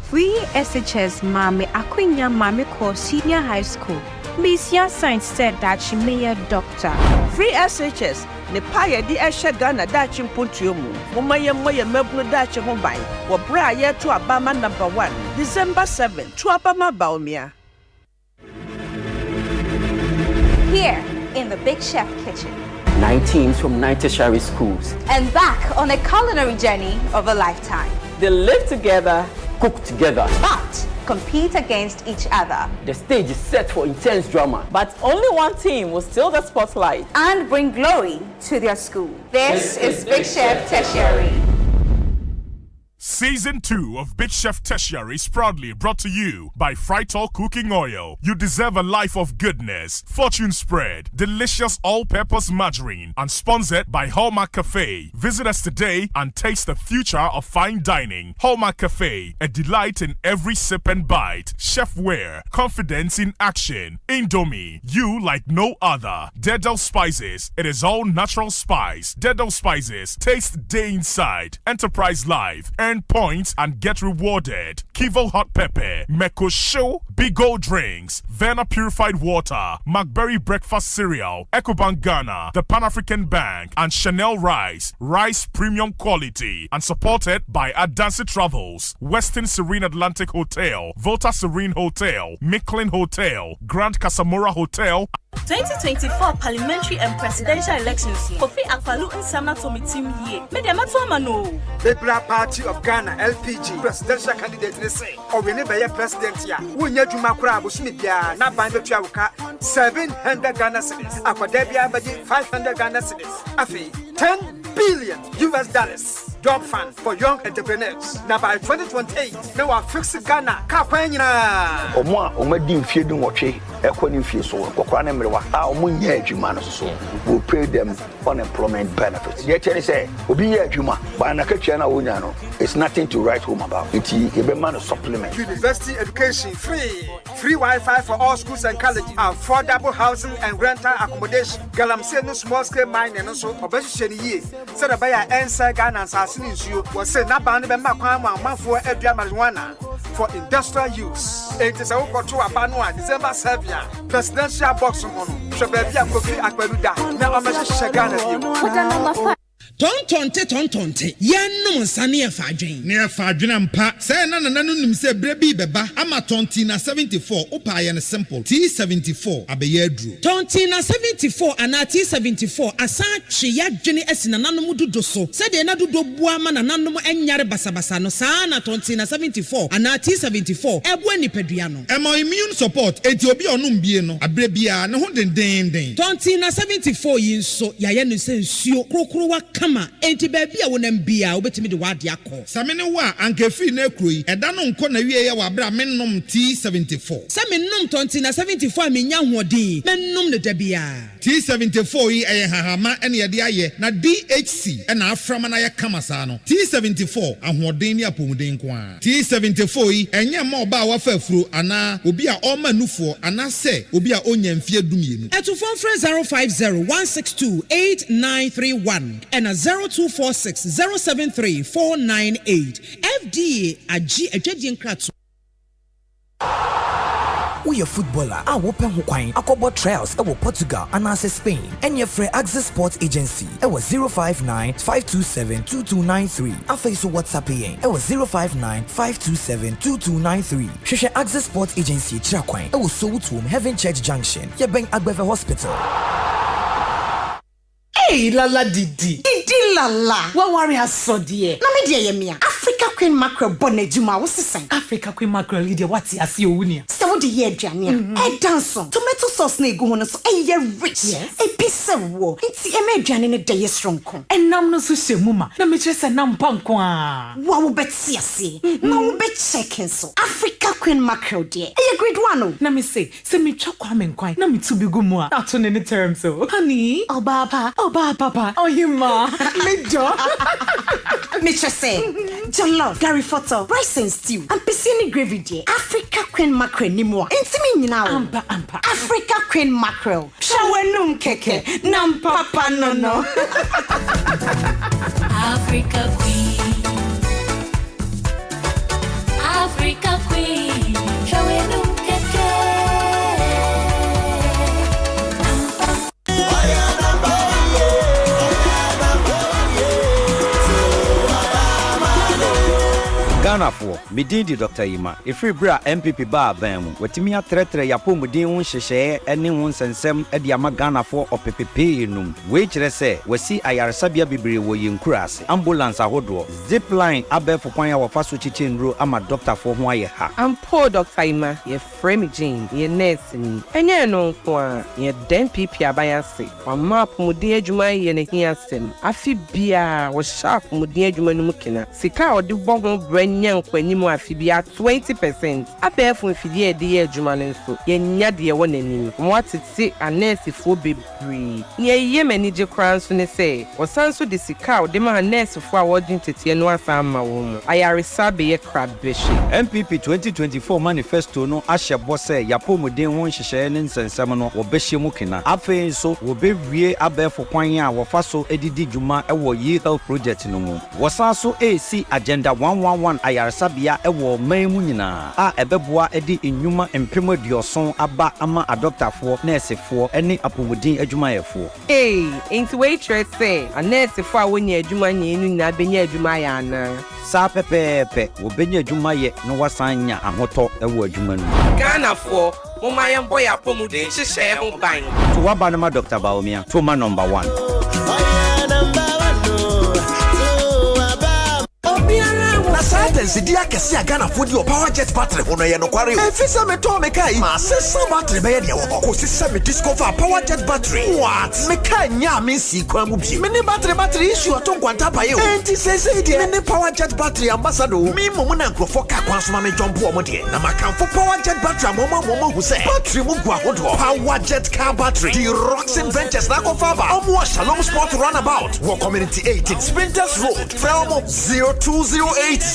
Free SHS Mame Akonya Mame Ko Senior High School. Misia Science said that she may a doctor. Free SHS ne paye di ehwe Ghana dachi mpontuo mu. Momaye mebulu dachi ho ban. Wo bra ye to Abama number 1 December 7 to Abama Baumia. Here in the Big Chef kitchen. 9 teams from 9 tertiary schools. And back on a culinary journey of a lifetime. They live together, cook together, but compete against each other. The stage is set for intense drama, but only one team will steal the spotlight and bring glory to their school. This is Big Chef Tertiary. Season 2 of Big Chef Tertiary is proudly brought to you by Frytol Cooking Oil. You deserve a life of goodness. Fortune Spread, delicious all-purpose margarine, and sponsored by Hallmark Cafe. Visit us today and taste the future of fine dining. Hallmark Cafe, a delight in every sip and bite. Chefware, confidence in action. Indomie, you like no other. Dedel Spices, it is all natural spice. Dedel Spices, taste day inside. Enterprise Life, earn points and get rewarded. Kivo Hot Pepper, Meko Show, Big Gold Drinks, Verna Purified Water, McBerry Breakfast Cereal, Ecobank Ghana, the Pan African Bank, and Chanel Rice, Rice Premium Quality, and supported by Adansi Travels, Western Serene Atlantic Hotel, Volta Serene Hotel, Micklin Hotel, Grand Casamora Hotel. 2024 parliamentary and presidential elections. Kofi Akpalu Nsama Tomi team here. Mediamatu Mano. Liberal Party of Ghana LPG presidential candidate ne say or we never be president here. Wonya dwuma kura abosumi bia na ban betua wuka 700 Ghana cedis. Akwada bia baje 500 Ghana cedis. Afi 10 billion US dollars. Job fund for young entrepreneurs. Now by 2028, now we fix Ghana. Kapanyina. Omadi mfie du nwotwe ekwani mfie so kokora na mrewa a omunye adwuma no so will pay them unemployment benefits. They tell say obi ye adwuma ba na katua na wonya no it's nothing to write home about. It be man supplement. University education free Wi-Fi for all schools and colleges, affordable housing and rental accommodation. Galamsey no small scale mining no so obeshe ni ye. Say the buyer inside Ghana and you was say na ban be makwan manfo adua marijuana for industrial use. It is a woko to abano December 7 presidential box mono. Shebia Kofi Akpaluda na omeshe Ghana bi. Tontonte yanum nsane e fadwen ne e fadwen mpa say na nim say brebi beba ama tonti na 74 opa ye ne simple T74 abeye aduru tonti na 74 ana T74 asa twe yadwene asina nanom dodo so say de na dodo bua ma nanom enyare basabasa no saa na tonti na 74 ana T74 ebo nipadua no e mo immune support enti obi onum bie no abrebia ne ho den tonti na 74 yi nso yaye no se nsuo krokrowa kama enti baby a wonam bia obetimi de wade akọ samene wa ankefi na ekroyi eda no nko na wie ye wa bra mennom T74 samennom tonti na 74 amenya hoɔden mennom ne dabia T74 yi eye hahama ene ye de aye na DHC ena aframa na ye kama saa no T74 ahoɔden ni apomuden ko a T74 yi enye ma oba wa fafuro ana obi a ɔma nufo ana se obi a onya mfie dumienu etufon frɛ 050-162-8931 and 0246-073-498 FDA agi adwadi nkratu. We a footballer. I open Hukwain. Akobo trials. I will Portugal and I Spain. And your free Access Sports Agency. I was 059-527-2293. I face WhatsApp again. I was 059-527-2293. Sheshe Access Sports Agency. Chakwain. I was so to Heaven Church Junction. Yebeng Agbeve Hospital. Hey, Lala Didi. Lala. What worry has so dear? Na me dear yemia. Africa Queen Mackerel bonnet juma was the same. Africa Queen Mackerel leader what's ya see unia. So the year jania. E dance tomato sauce na go hono so e rich. Yes. E piece wo. Nti e me jani ne dey strong kon. E nam no so shemuma. Na me chese nam panko a. Wa wo beti ase. Na wo be checking so. Africa Queen Mackerel dear. E grade 1 na me say me chakwa me nkwan. Na me to be go mo a. Ato ne term so. Honey, oh baba, oh you ma. Me jo. Mitch say, jollof, Gary photo, rice and stew, and piscine gravy dear. Africa Queen Mackerel ni more. Intimi now. Ampa. Africa Queen Mackerel. Shawenum keke. Nam papa no. Africa Queen. Africa Queen. Shawenum keke. Ghana for Medindi Dr. Ima, if free bra MPP bar bam, Watimia Tretre Yapumudin Sheshe, any one sensem at Yama Ghana for or PPP num, which say, we see Ayar Sabia Bibri in Kras, ambulance a hodro, zip line, abe for Panya or Fasuchin Ru, I'm a doctor for why ha. I'm poor Dr. Ima, ye frame Jane, ye nursing, and ye no kwa, ye den pipi abayasi, or map Mudia Jumai and a hiasem. I feel beer was sharp Mudia Jumanukina, Sika or the bomb brain. When you more fibia 20%. I bear for Fidia dear Jumanenso, ye nyadi one in what it say a nurse for be bree. Ye manager crowns when they say, or Sanso de Sicao, the man nurse for awarding to Tianua Sama woman. I are a sabi a crab bishop. MPP 2024 manifesto no Asha Bosse, Yapomo de one shenanigans and Samano or Beshimukina. Afe so will be re abe for Kwanya or Faso Edidi Juma a ye health project no more. Was also AC Agenda 111. Ayar Sabia ewo maimunina a ebeboa edi enyuma empemo dioson aba ama adoctor for nurse for any apomudin adwuma yefo into waitress say a nurse for awonye adwuma nyenu na benya adwuma ya na sa pepepe wo benya adwuma ye no wasanya ahoto ewo adwuma nu Ghana for momayam boy apomudin hihye ho ban to waba no ma Dr. Baomia to ma number 1 Asante dia kesi Ghana for the power jet battery hono ye no kware o efisa me to me kai ma sesa battery be ye de wo ko sesa me discover power jet battery what me kai nya me si kwa mu bi me ne battery issue to kwanta pa ye o enti sese de me ne power jet battery ambassador mi mo na nkrofo ka kwa so ma me jump o mo de na makamfo power jet battery mo hu se battery mu gwa hodo power jet car battery the Roxin Ventures na ko faba omo Shalom Sport runabout wo community 18 Sprinters Road from 0208090789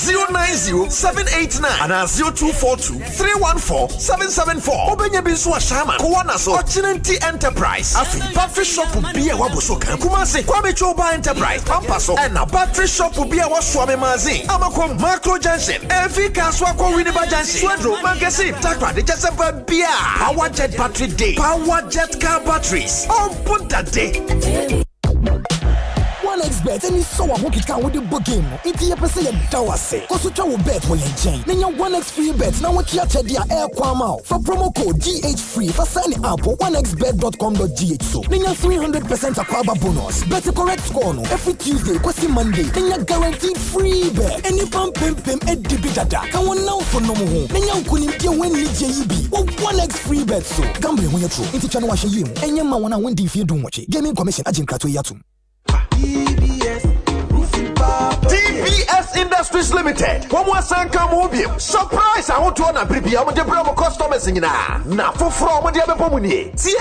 and 0242314774 Obenya Binsu Ashama Kuwana so Ochinenti Enterprise Afi battery shop will be a wabuso kan Kumasi Kwame Choba Enterprise Pampaso and a battery shop will be a waswame mazin Amako Macro Junction Evi Kaswako Winiba Junction Swedro Magazine Takra de Jasefa Bia Power Jet Battery Day Power Jet Car Batteries Open that day OneXBet and so I hook it can with the book game. If you person you dawase, cause you travel bet when you change. Then your 1x free bet. Now what you check their air kwama for promo code GH free for signing up for onexbet.com.gh so. Then your 300% akwaba bonus. Bet the correct score no every Tuesday, question Monday. Then you guaranteed free bet. Any pump pim and debitada. Can one now for no more. Then you couldn't get when JEB. 1x free bet so. Gambling when you're true. Into channel wash you. And your man wanna win if you don't watch it. Gaming commission agent Krato Yatum. DBS Industries Limited. One more sanka mobium. Surprise! I want to honor Bibi. I'm the brother customers in na for from the Abomuni. See,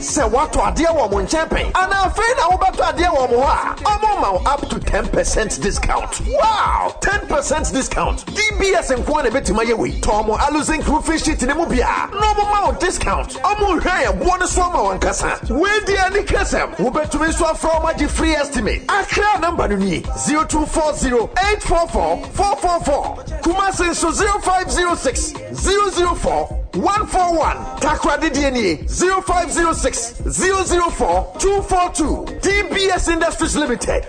say what to a dear woman champion. And I'm afraid I will to a dear woman. I'm up to 10% discount. Wow! 10% discount. DBS and one a bit to my way. Tomo Aluzing roofing sheet in the Mubia. No more discount. I'm here. Bonus from one casa. Where the Anikasam? Who bet to me so from a free estimate. I clear number 0240-844-444. Kumasi so 0506-004-141. Takradi DNA 0506-004-242. DBS Industries Limited.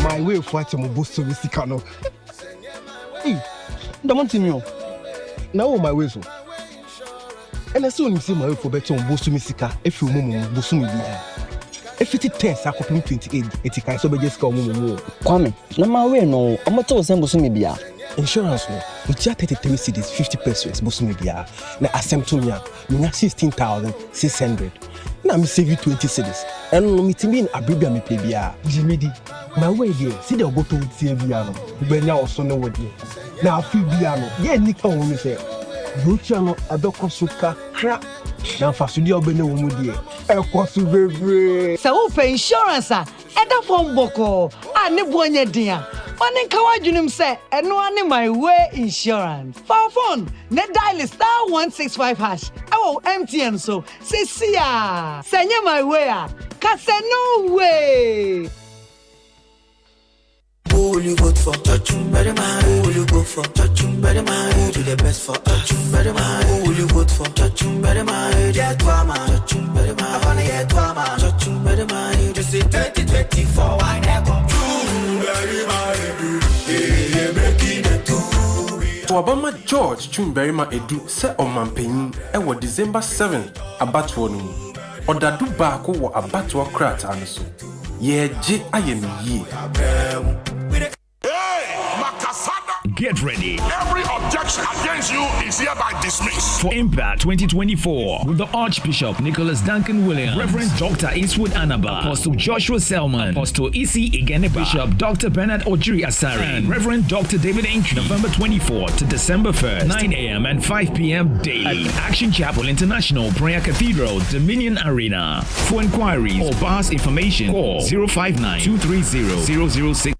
My way for what I'm supposed to be no. Hey, don't want to know. Now my way so. And I saw him say my way for better on Bosu Misika if you mum Bosu Mibia. If it is 10, I could 28, it can so be just come on. Kwame, no my way no, I'm not to send Bosu Mibia. Insurance no, we just 33 cities, 50 pesos, Bosu Mibia. Na Asempa, me 16,600. Now me save you 20 cities. And no me timing Abribia me pay bia. Jimmy D, my way there, see the bottle with Viano. When now also know what you. Now I feel Viano, yeah, Nika will me say. Bruciano, Adokosuka, crap. Now, for Sudia Beno, Ekosiise. So, for insurance, and phone boko ani bonye dia Money kawajunim say eno ani my way insurance. For phone, ne dial *165#. Ewo MTN so. Say see ya. Senye my way ah. Kase no way. Who will you vote for? Touching better man. Who will you go for? Touching better man. Who do the best for? Touching better man. Who will you vote for? Touching better man. Get drama. Touching better man. I wanna get drama. Touching better man. You just say 2024. Why never? Obama George Chumberima Edu se Omanpenyin ewo December 7 abatwo no odadu baako wo abatwo krat anaso ye je ayemi yi. Get ready. Every objection against you is hereby dismissed. For Impact 2024 with the Archbishop Nicholas Duncan Williams, Reverend Dr. Eastwood Anaba, Apostle Joshua Selman, Apostle Isi Igene, Bishop Dr. Bernard Ojiri Asari, and Reverend Dr. David Entry, November 24th to December 1st, 9 a.m. and 5 p.m. daily at Action Chapel International Prayer Cathedral, Dominion Arena. For inquiries or bars information, call 059-230-006.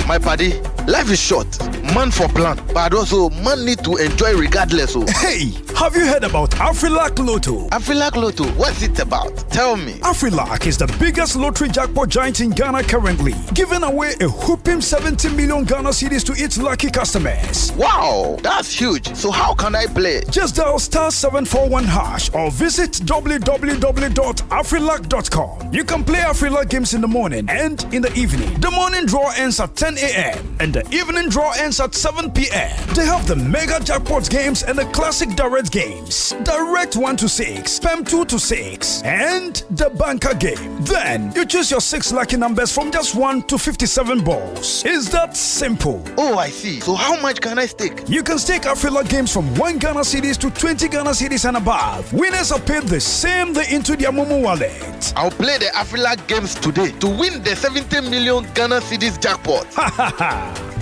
My buddy, life is short. Man for plan, but also man need to enjoy regardless. Hey, have you heard about Afrilac Lotto? Afrilac Lotto, what's it about? Tell me. Afrilac is the biggest lottery jackpot giant in Ghana currently, giving away a whopping 70 million Ghana cedis to its lucky customers. Wow, that's huge. So how can I play? Just dial *741# or visit www.afrilac.com. You can play Afrilac games in the morning and in the evening. The morning draw ends at 10 a.m. and the evening draw ends at 7 p.m. They have the mega jackpot games and the classic direct games. Direct 1 to 6, Spam 2 to 6, and the banker game. Then you choose your 6 lucky numbers from just 1 to 57 balls. It's that simple. Oh, I see. So how much can I stake? You can stake Afrilac games from 1 Ghana cedis to 20 Ghana cedis and above. Winners are paid the same day into their Momo wallet. I'll play the Afrilac games today to win the 70 million Ghana cedis jackpot.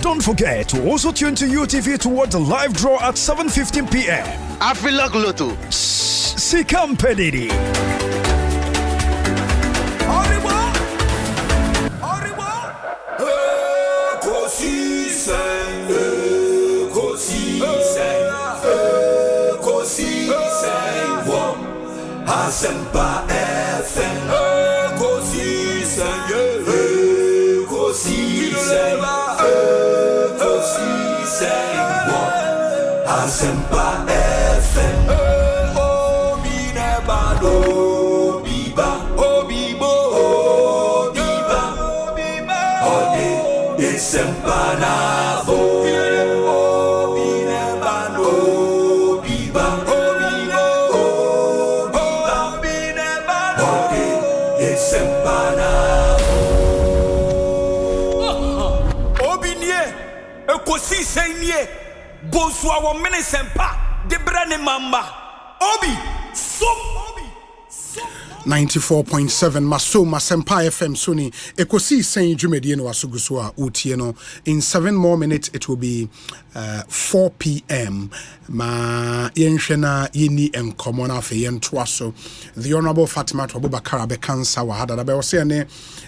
Don't forget to also tune to UTV to watch the live draw at 7:15 p.m. Afrilac Lotto. Sikampedidi. Asempa FM. Asempa FM. Obi neba do biba. Obibo biba. Ode Asempa na bo. Obi neba do biba. Obibo biba. Ode Asempa na bo. Obi nie Ekosiisen nie. Bonsu our Asempa de brane mamba Obi so 94.7 Maso Asempa FM Sony Ekosiisen dwumedie no asuguso a utie no. In 7 more minutes it will be 4 p.m. ma yenhwena yeni enkomo na afa yentoaso. The Honorable Fatima Abubakar Abekansa wa hada be wose ne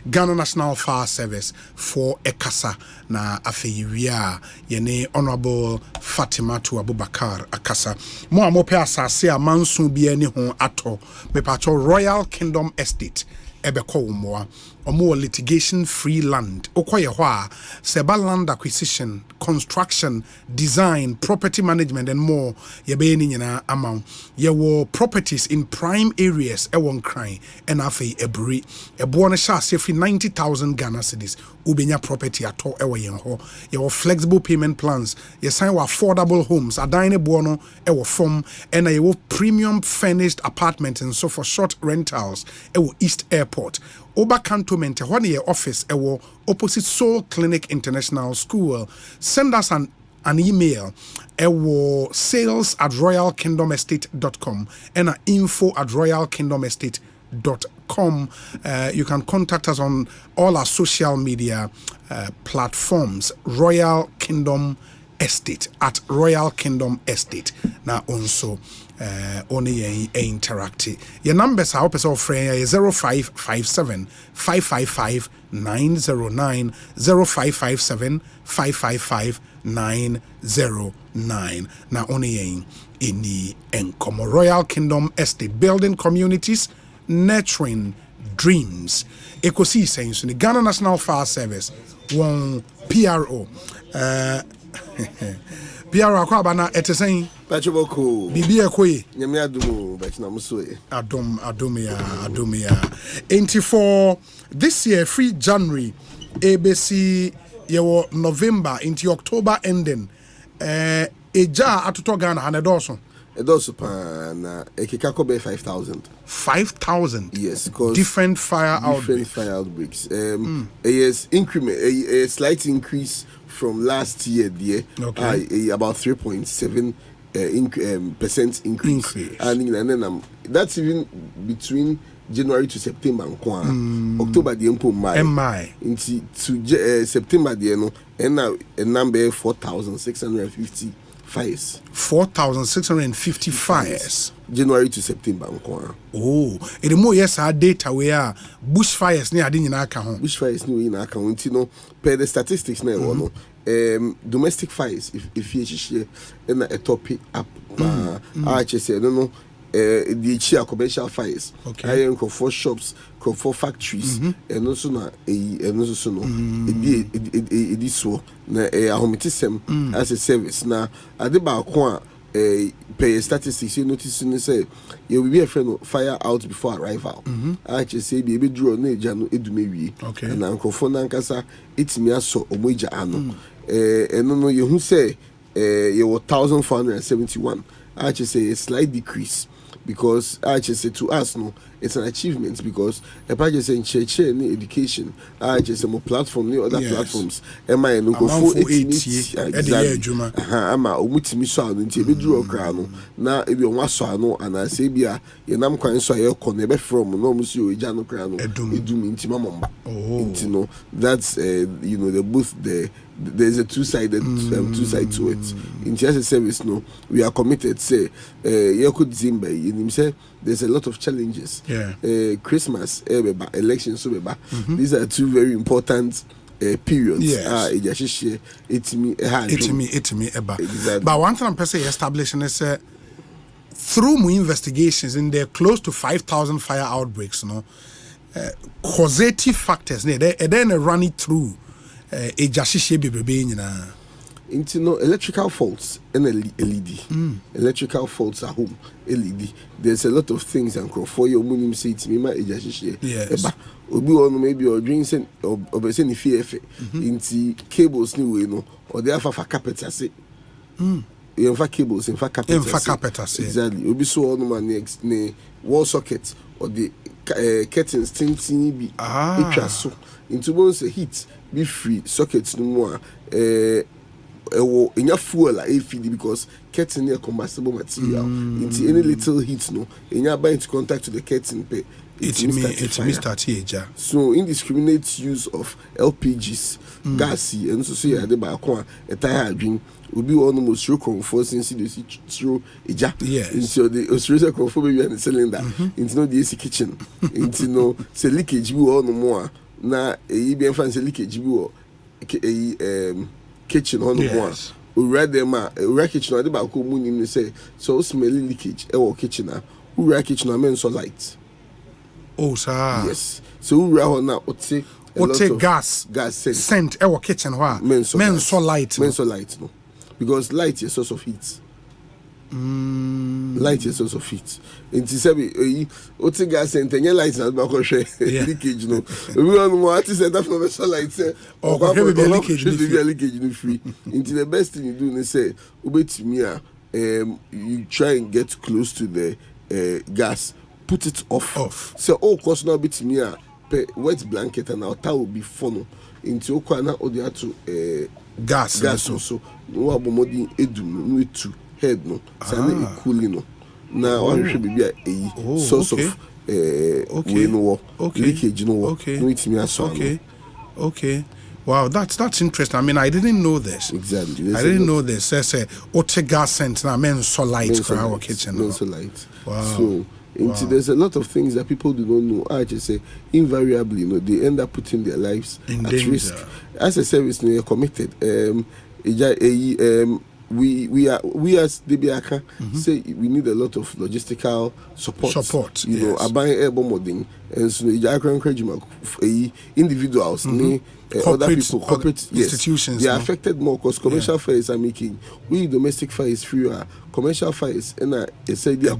Ghana National Fire Service for Ekasa na afa yiwia yene Honorable Fatima Abubakar Akasa mo amope asase a manso bia ni ho ato mepacho Royal Kingdom Estate ebeko umoa omo litigation free land okoye ho a seba land acquisition, construction, design, property management and more yebe ni nyina amount yewo properties in prime areas ewon kran and afi ebri ebo no sha sefi 90,000 Ghana cedis ubenya property ato ewo yen ho yewo flexible payment plans ye sign wa affordable homes adan ebo no ewo form and yewo premium furnished apartments and so for short rentals ewo East Airport Oba Cantonment, one year office, ewo opposite Soul Clinic International School. Send us an email, ewo sales@royalkingdomestate.com and info@royalkingdomestate.com. You can contact us on all our social media platforms. Royal Kingdom Estate at Royal Kingdom Estate. Now also only interact. Your numbers are opposite of friend 0557 555 909 0557 555 909. Now only in the Encomo Royal Kingdom Estate, building communities, nurturing dreams. Ekosiisen in the Ghana National Fire Service, one PRO. PRO Kwabena eteseng Bachoboko Bibi Ekoi Nyame adumu bachina musoe Adumia. And for this year, free January, ABC yewo November into October ending. Eja atuto Ghana hanedoso. Edoso pa na ekeka ko be 5,000. 5,000. Yes, because different fire outbreaks. Yes, increment a slight increase from last year there. Okay. About 3.7 percent increase. And then that's even between January to September. October the MI. Into to September the no and now a number 4,650 fires. 4,650 fires. January to September. Oh, it more yes our data where bushfires near in our account. Bushfires new in our account, you know, per the statistics now. Domestic fires, if you share a topic up, I just say, I don't know, the commercial fires. Okay. I am for shops, for factories, and also no, it is so. Na homitism as a service. Now, at the back, per statistics, you notice you say you will be a friend of fire out before arrival. I just say be able draw no jano edumewi. Okay. And uncle for nankasa it's me aso omoja ano. And no you who say you were 1,471. I just say a slight decrease. Because I just say to us, no, it's an achievement because if I just say in church any education, I just say more platform, new other platforms. Am I no go for 8 years? Exactly. I'm a umutimi so into be draw crown. Now if you want so no and I say bia you nam kwan so you connect from no musu ejano crown. Edum intima momba. Oh, that's you know the both the there's a two-sided two sides to it. In just service, no, we are committed. Say, you could Zimba. You say there's a lot of challenges. Yeah. Christmas, elections, so these are two very important periods. Yes. It's me. Exactly. But one thing I'm personally establishing is through my investigations in there close to 5,000 fire outbreaks. No, causative factors. Then run it through. Into no electrical faults and LED. Electrical faults at home, LED. There's a lot of things and for your minimum seats, me my ejashishe. Yes. Obi on maybe or drinks and or send if into cables new no or they have a carpet as it. In fact cables, in fact carpet. Exactly. Obi so on my next wall socket or the curtains tinting be so into once a heat. Be free sockets no more in your fuel like feed because curtain near combustible material into any little heat no in your bind to contact to the curtain pay it's Mr. So indiscriminate use of LPGs gassy and so say at the back a tire drink will be almost through comfort since you see through a jar into the Australia comfort baby and the cylinder into no the AC kitchen into no say leakage we all no more. Na even fancy leakage bi kitchen on the one. We read them kitchen at the back of moon say so smelly leakage kitchen na we read kitchen men so light. Oh sir. Yes. So we read na ote gas scent kitchen men so light no. Because light is source of heat. Light is source of heat. Into sabi ote gas and ten light na back leakage no. We want more to set up no light say or leakage no free. Into the best thing you do is say ubetimi you try and get close to the gas, put it off. So cause now betimi wet blanket and our towel will be funnel into okwana or the to gas also no abomodi edum no two head no sane cooling no na one should be a source of leakage no no it me aso okay Wow, that's interesting. I mean, I didn't know this. Exactly. I didn't know this. Say Otega scent na men so light for our kitchen. Men so light. Wow. So there's a lot of things that people do not know. I just say invariably, they end up putting their lives in at danger. risk. As a service, we are committed. We as DBAK say we need a lot of logistical support. You know, buying airborne modding, and so individuals, other people, corporate institutions, they are affected more because commercial fires are making. We domestic fires fewer, commercial fires, and I say they are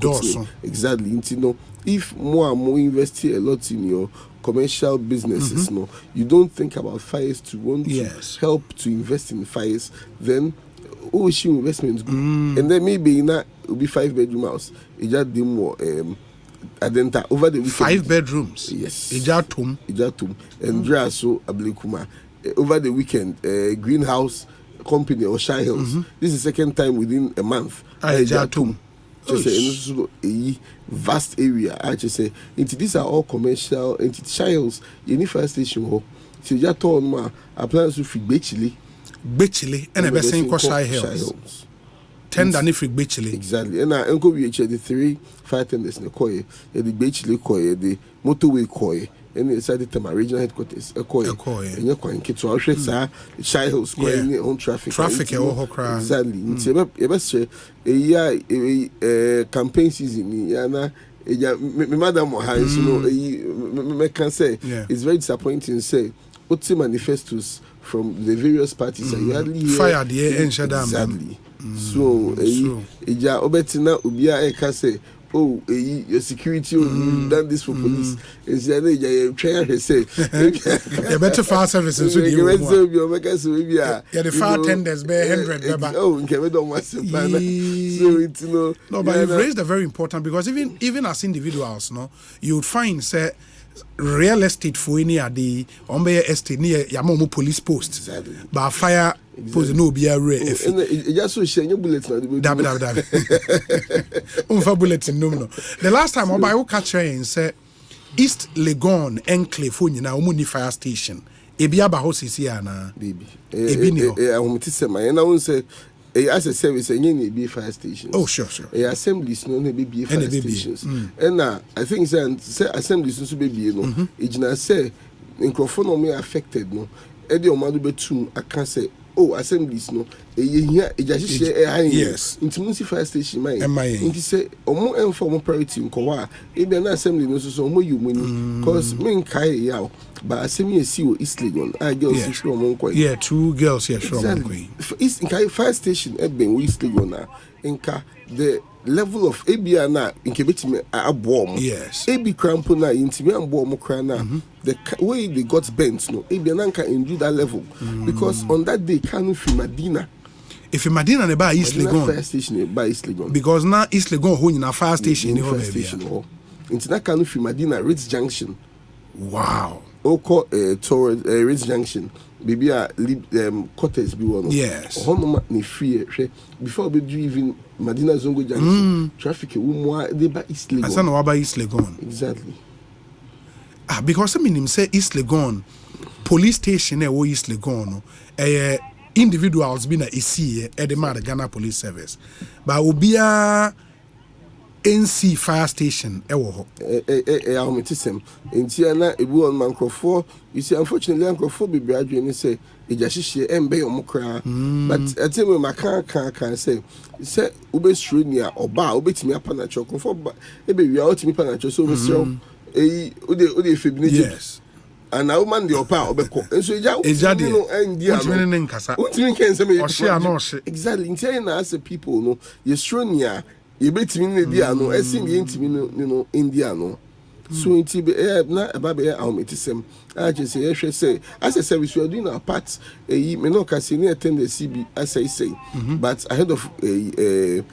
exactly. You know, if more and more invest a lot in your commercial businesses, you don't think about fires to want to help to invest in fires, then issue investments good. And then maybe it will be 5-bedroom house. It just did more Adenta over the weekend. 5 bedrooms. Yes. Ijatum. And Draso Ablekuma. Over the weekend, greenhouse company or Shy Hills. This is the second time within a month. Ijatum. Just a vast area. I just say these are all commercial. Into Shy Hills, you need fire station. So you just told me apply to free Bechile and a best saying Shy Hills. Tender if Bechile. Exactly. And I uncle we the 3 fire tenders in the Koye, the Bechile Koye, the motorway Koye, and decided to my regional headquarters, a Koye, and you're going to get Shy Hills Koye on traffic. Traffic, exactly. It's a campaign season, Yana. Madam Mohans, can say it's very disappointing. Say, what's the manifestos from the various parties? You hardly hear fire the air and shut down. Exactly. So, Obetina Ubia can say, oh, your security, you've done this for police. And say, try to say, you better fire services. Yeah, the fire tenders bear 100. Oh, we don't want to. So it's no, but you've raised a very important because even as individuals, you would find say real estate for any of the estate near Yamomo police post. Exactly. But fire post no be a rare. Just so share your bullets now. Bulletin no. The last time I will catch her and say East Legon Enclave for you now fire station. Ebia ba house is here na. Baby. I want to say my and I won't say as a service and be fire stations. Oh sure. Assemblies no be fire stations. And I think say assemblies no be ejina say microphone me affected no. E dey omadu betum aka say oh assemblies no yes into municipal station mai into say omo inform priority nkowa e be na assembly no so omo you money cause me kai yaw but assembly see o East Legon girls sure omo nko 2 girls here sure omo nko East kai fire station e be East Legon na nka the level of ABR na inkebetime abom yes AB cramp na intime abom kra na the way they got bent no ABR na can endure that level because on that day Kanu fi Madina if in Madina ne ba East Legon fire station ba East Legon because now East Legon ho nyina fire station ni ho baby into na Kanu fi Madina Ritz Junction wow oko toward Ritz Junction baby quarters be one yes honoma ni free before be do even Madina Zongo Junction traffic they by East Legon asa no wa ba East Legon exactly because I mean him say East Legon police station wo East Legon no individuals be na esi e the mad Ghana Police Service but obia NC fire station wo ho ahometisem entia na ebu on microphone you see unfortunately microphone be graduate say ejahihie embe omokra but atime maka can say ube stronia oba obetimi apana chokofo ebe wi otimi pana cho so mesro ode febini yes and a woman the opa obeko enso eja no endia no nkasa untimi ken say me ohia no ohie exactly entia na as people no ye stronia ye betimi ne dia no esin ye ntimi no india no so inti be na ababe ahometisem I just say as a service we are doing our part me no can say near attend the CB as I say but ahead of the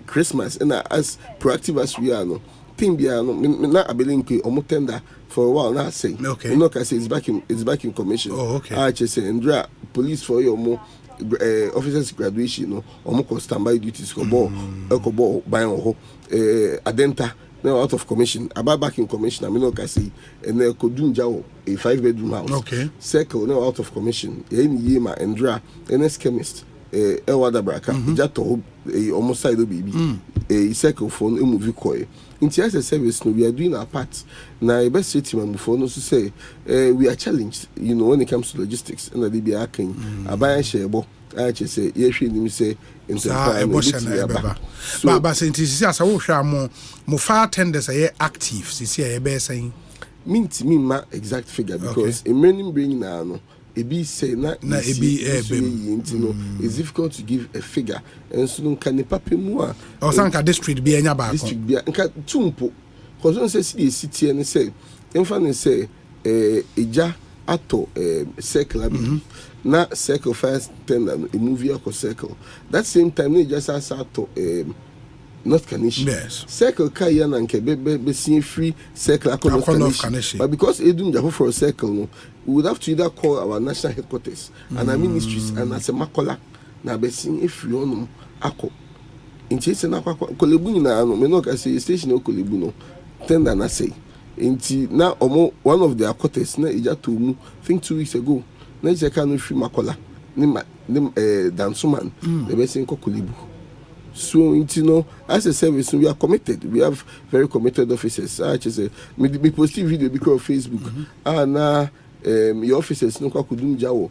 Christmas and as proactive as we are no thing be no na abelinke omo tender for a while now say okay no can say it's back in commission I just say Andra police for your more officers graduation no omo standby duties ko ball by ho adenta now out of commission. About back in commission, I mean, like I say, and then Kodunja, a 5-bedroom house. Okay. Circle now out of commission. Any Yema and Dra, NS chemist. Elwada Braka, Jato, almost side of baby. A circle phone, a movie coy. In TS service, we are doing our part. Now, best city man before no to say, we are challenged, when it comes to logistics, and the be acting. I buy a share, I just say, yes, we say, in the but since this is a more fire tenders are active, since you are saying. Mean to me, my exact figure, because in many bringing now. Ebi say na ebi it's difficult to give a figure and so can the papi mu a Osanka district be enya ba district be nka tumpo cause on say city and say emfa say eja ato circle abi na circle first tender a movie or circle that same time they just ato not Kanishi. Yes. Circle Kayan and Kebe seeing free circle Kanishi. But because Edun Japo for a circle, no, we would have to either call our national headquarters and our ministries and as a Makola na be seeing if you know Ako. In case na Kolebu na no, me no ka say station no Kolebu no. Tender na say. Inti na omo one of their quarters na ija to mu think 2 weeks ago. Na ija ka no free Makola. Nim Dansuman. The be seeing Kolebu. So, as a service, we are committed. We have very committed officers. I just say, me post video because of Facebook. Now, your officers no kudum jawo,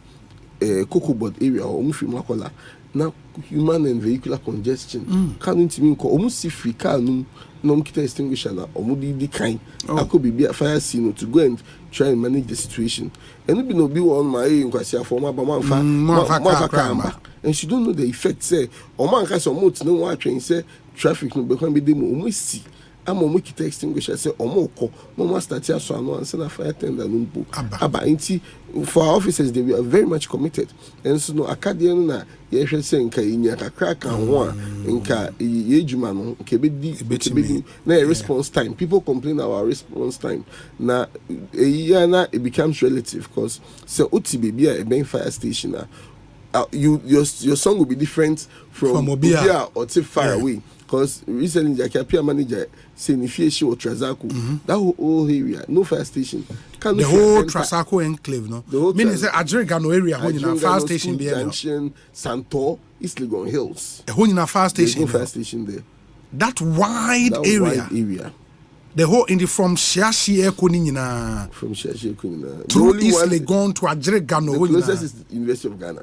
Kokobod area or Mufi Makola. Now, human and vehicular congestion. Can't mean almost see free car no kita extinguisher na omudi di kind. I could be a fire scene to go and try and manage the situation. And no be on my inquisition for my mama. And she don't know the effect. Say, man can some more no one train say traffic no become be demo. We see. I'm on kita extinguisher. Say, ko no start here so no answer na fire tender no bo. Aba inti for our officers they were very much committed. And so no academy na ye hwe say nka inya kakra kan ho a nka ye juma no nke be na response time. People complain about response time. Na na it becomes relative because say oti baby a ben fire station na your song will be different from Obia or too far away. Because recently, the manager saying if you show Trazaco, that whole area, no fire station. The whole Trazaco enclave, no? Meaning say Adjirigano area, when you fire station there. Junction, Santor, East Legon Hills. When you fire station, fire station there. That wide area. The whole in the from Shashi Kunina. From Shashi Kunina. Through East Legon to Adjirigano. The closest is the University of Ghana.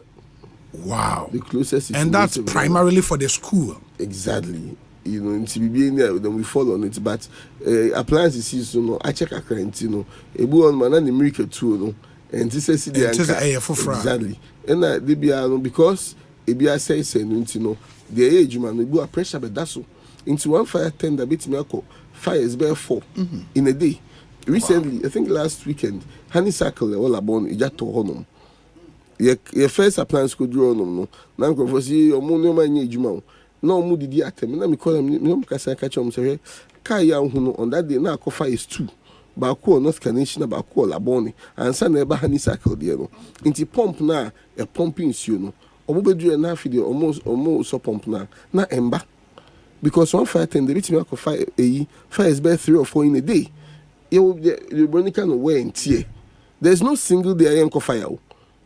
Wow. The closest is and that's primarily for the school. Exactly. In TBB then we fall on it. But appliances is I check a current, Ebu on man and America too, and this is exactly. And they be because Ebia says the age man we a pressure but that's so into one fire tender bit me fire is bare 4 in a day. Recently, I think last weekend, honeysuckle all about it to honum. Your first appliance could draw no. Now, for see your money, my new Juma. No, moody the atom. Let me call him. No, because I catch him. Say, Kaya on that day now, coffee is 2. Baku North Canadian, Baku Laboni, and San Eba honeysuckle, dear. Into pump now, a pumping, Omo do and half the almost so pump now. Na ember. Because one fire tender, the bit me fire is bare 3 or 4 in a day. You burn kind of wear and tear. There's no single day I ain't fire.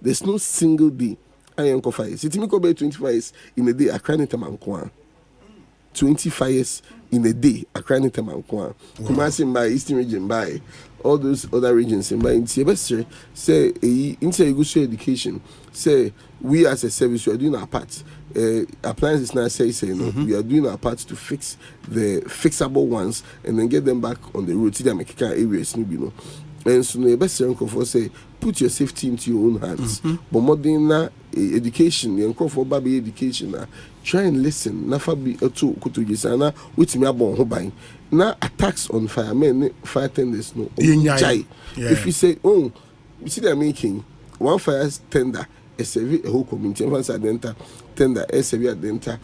There's no single day I ain't fire. See, me go by 25 years in a day. I can't tell my 25 years in a day. I can't tell my Kumasi by Eastern region by all those other regions and by Intia say inter education. Say we as a service we are doing our part. Appliances now say we are doing our part to fix the fixable ones and then get them back on the road. See them make areas, and so the best for say put your safety into your own hands. But modern education, the for baby education, try and listen. Nafa be to kutugisana which me abon hobain. Now attacks on firemen, fire tenders no. If you say, oh, you see they're making one fire tender, a service a whole community, once a denta tender, a severe denta,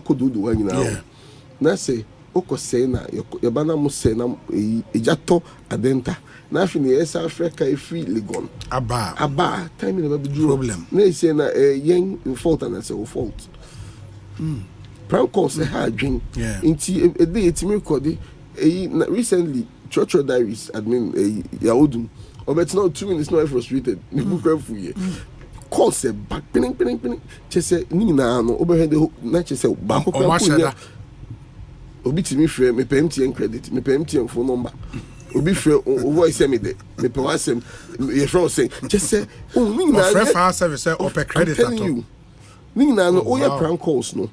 could do the one now. Now say, Oko say na your banner must say na a jato a denta. Nothing in South Africa is free Legon. Abba, time never be problem. They say na young in fault and I say fault. Prank calls a hard drink. Into a day it's me called recently Church Diaries admin Yaudun. But now 2 minutes not frustrated. Call say back pinning. Just say Nina no overhead the not just say back. Obi timi frɛ me pɛ MTN credit me pɛ MTN phone number obi frɛ voice me de me pɛ wasem ye frɛ say just say ni na frɛ fire service or pɛ credit at all ni na no o ya prank calls no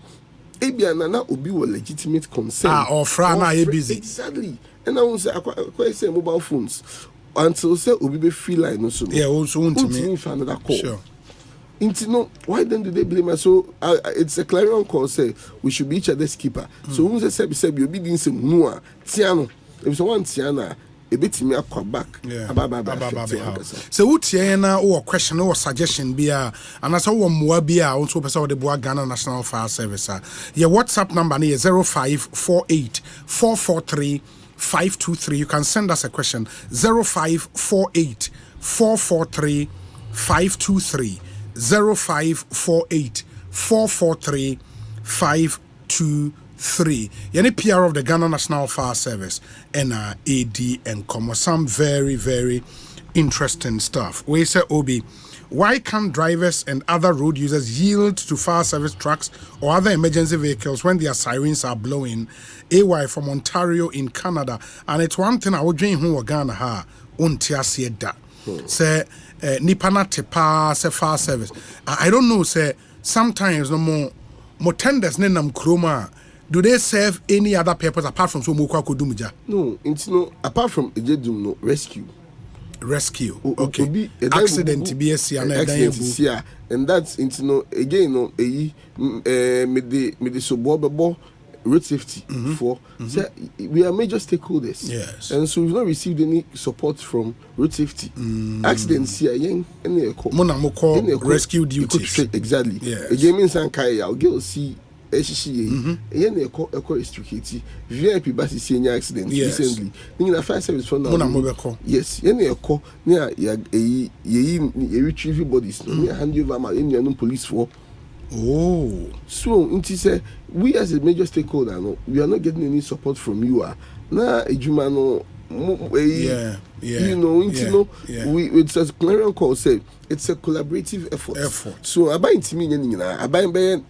ebia na obi wɔ legitimate concern or fra na ye busy exactly and I won say akwa say mobile phones until say obi be free line no so yeah also want me for another call sure. No, why then do they blame us? So it's a clarion call say we should be each other's keeper. So who say you be doing some noa Tiano. If someone Tiana a bit me up back. Yeah. So what Tiana or question or suggestion be and as our Moabia also person the Boa Ghana National Fire Service. Your WhatsApp number is 0548 443 523. You can send us a question 0548 443 523. 0548 443 523. Any PR of the Ghana National Fire Service and AD and some very, very interesting stuff. We say, Obi, why can't drivers and other road users yield to fire service trucks or other emergency vehicles when their sirens are blowing? AY from Ontario in Canada. And it's one thing I would dream who Ghana ha untia said that. Say Nipana tepa se fire service. I don't know, say sometimes no more tenders nenam kroma. Do they serve any other purpose apart from so mukwa kodumija? No, it's no apart from ejedum no rescue. Okay. Accident BSC and that's into no again no me the suburban road safety for so we are major stakeholders. Yes. And so we've not received any support from road safety. Accidents here any rescue duties. Exactly. Yes. Again means I'll go see restricted VIP bus is seeing accident recently. In a fire service for now. Yes, near retrieve bodies, near hand over my Indian police for. Oh, so it is we as a major stakeholder, no, we are not getting any support from you. Now, Ejumano, we it's a clarion call say it's a collaborative effort. So I buy into me, I buy nothing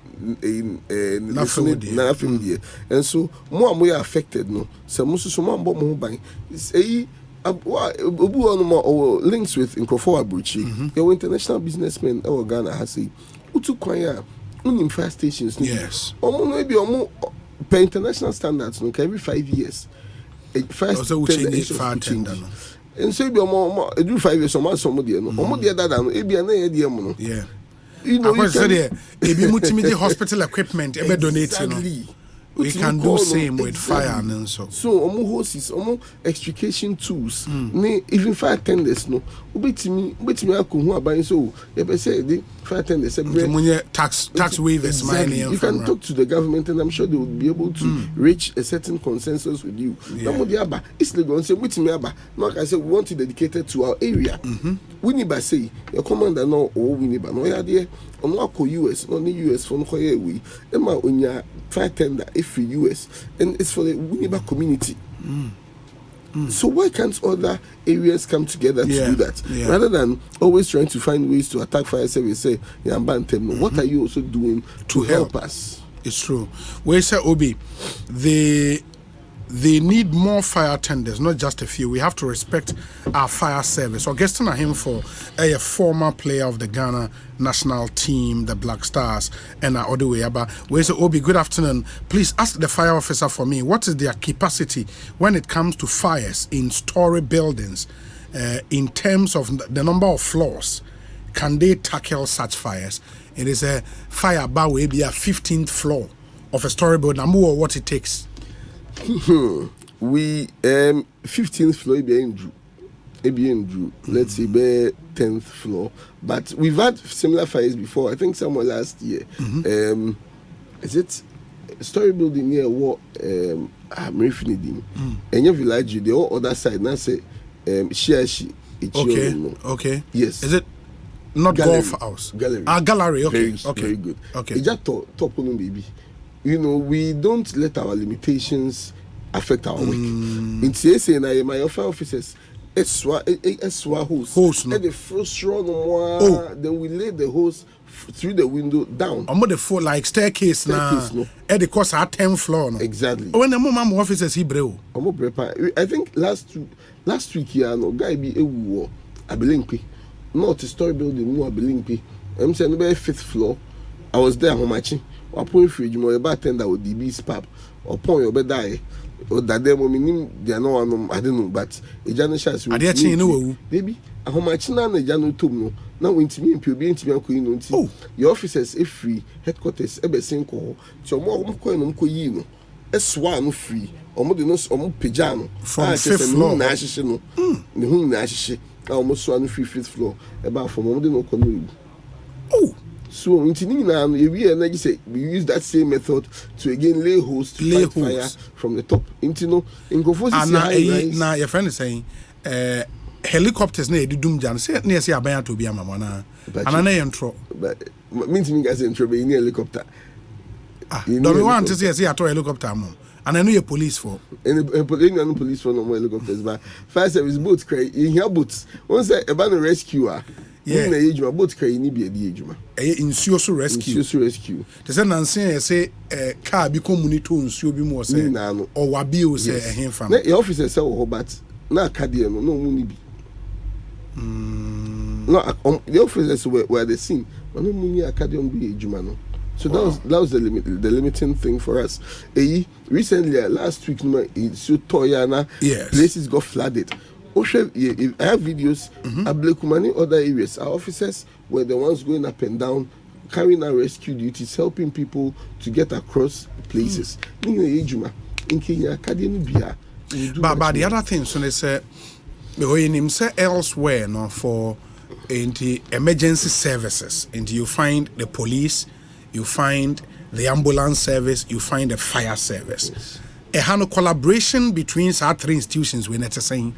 and so more and more affected. No, so most of some more buying. Say links with Nkrofo Abuchi. Your international businessman our Ghana has say utu kwanya unim fire stations. Yes. Maybe per international standards no every 5 years. First fire tender. And so be do 5 years somebody no. That no ebi na ye de no. Yeah. You know, you can ebi multimedia hospital equipment ebe donate we can do same with fire and so hoses extrication tools even fire tenders no obetimi akohu aban so you be say the fire tenders tax waivers you can talk to the government and I'm sure they would be able to reach a certain consensus with you. It's legal say wetimi aba no I say we want to dedicate it to our area. We need by say your commander no or we need by no there on US no US for no we ema onya fire tender free US and it's for the Winneba community. So why can't other areas come together to do that rather than always trying to find ways to attack fire service? Say, what are you also doing to help us? It's true. We say Obi, they need more fire tenders, not just a few. We have to respect our fire service. So, guesting at him for a former player of the Ghana national team, the Black Stars, and our other way. But we say, Obi, good afternoon. Please ask the fire officer for me, what is their capacity when it comes to fires in story buildings in terms of the number of floors? Can they tackle such fires? It is a fire about maybe a 15th floor of a story building. I'm more what it takes. We 15th floor let's say 10th floor, but we've had similar fires before. I think somewhere last year. Is it story building near what I'm referring and your village the other side now say okay yes, is it not gallery. Golf house gallery okay very good okay it's just top baby. You know, we don't let our limitations affect our work. In TSA, my officers, SWA hose, and the first run then we lay the hose through the window down. I'm the foot like staircase now. At the cost at 10th floor. No? Exactly. When the mom officers he brew. I think last week here, no guy be a war. I believe not a story building, no, I believe I'm saying about 5th floor. I was there how much? I point for you, my bartender with DB's pub or point your bed die. Or that they they are no, I don't know, but a general chance. Are they actually no? Baby, how much now the general tomb? Now, when to me and PB and Tibian, your officers, if free, headquarters, ever sing call, so more coin coino, a swan free, or more than us, or more pijano, from 5th floor, national, the whom nashi, almost swan free 5th floor, about for more than no canoe. Oh! So in Tinina, we say we use that same method to again lay hose to fight fire from the top. Intino in Gofosi. Now your friend is saying helicopters near the doom jam. Say near say abaya to be a mamana. And I intro. But means me guys intro be in helicopter. Don't want to say I helicopter mom. And I know your police for. And police for no more helicopters, but fire service boats cry in here boots. Once a ban rescuer. Yeah, na ejuma boat cry ni be di ejuma. Nsuo so rescue. They say nansen say car bi community nsuo bi mo say or wabi o say ehemfa. Na your officer say o but na akade no mu ni bi. No, the officers were the scene. No mu ni akade on bi ejuma no. So that was the limiting thing for us. Recently last week so Toyana places got flooded. I have videos at Blekumani, other areas. Our officers were the ones going up and down, carrying out rescue duties, helping people to get across places. In Kenya, but the other thing, so they say, elsewhere, no, for emergency services, and you find the police, you find the ambulance service, you find the fire service. A hand collaboration between our three institutions, we're not saying.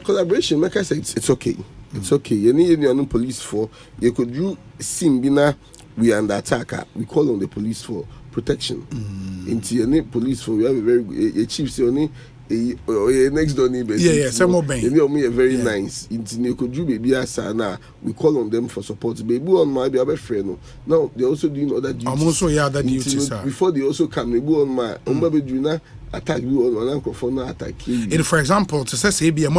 Collaboration, like I said, it's okay. It's okay. You need any police for you could do Simbina, we are under attack. We call on the police for protection. Into any police for we have a very good chief say only a next door neighbor. Some more bang. You know me a very nice. Into you could do baby asana. We call on them for support. Baby on my baby friend. Now they also doing other duties. I'm also other duties. Before they also come, they go on my baby do attack you on an microphone attack you. And for example, to say be a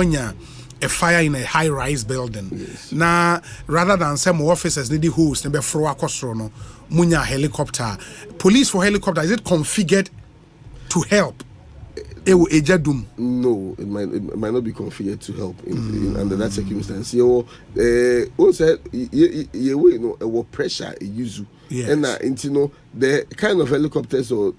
fire in a high-rise building. Yes. Now, rather than some officers need the host, maybe throw a costrono, munya helicopter. Police for helicopter, is it configured to help? No, it might not be configured to help under that circumstance. You also pressure use. Yes. And you know the kind of helicopters or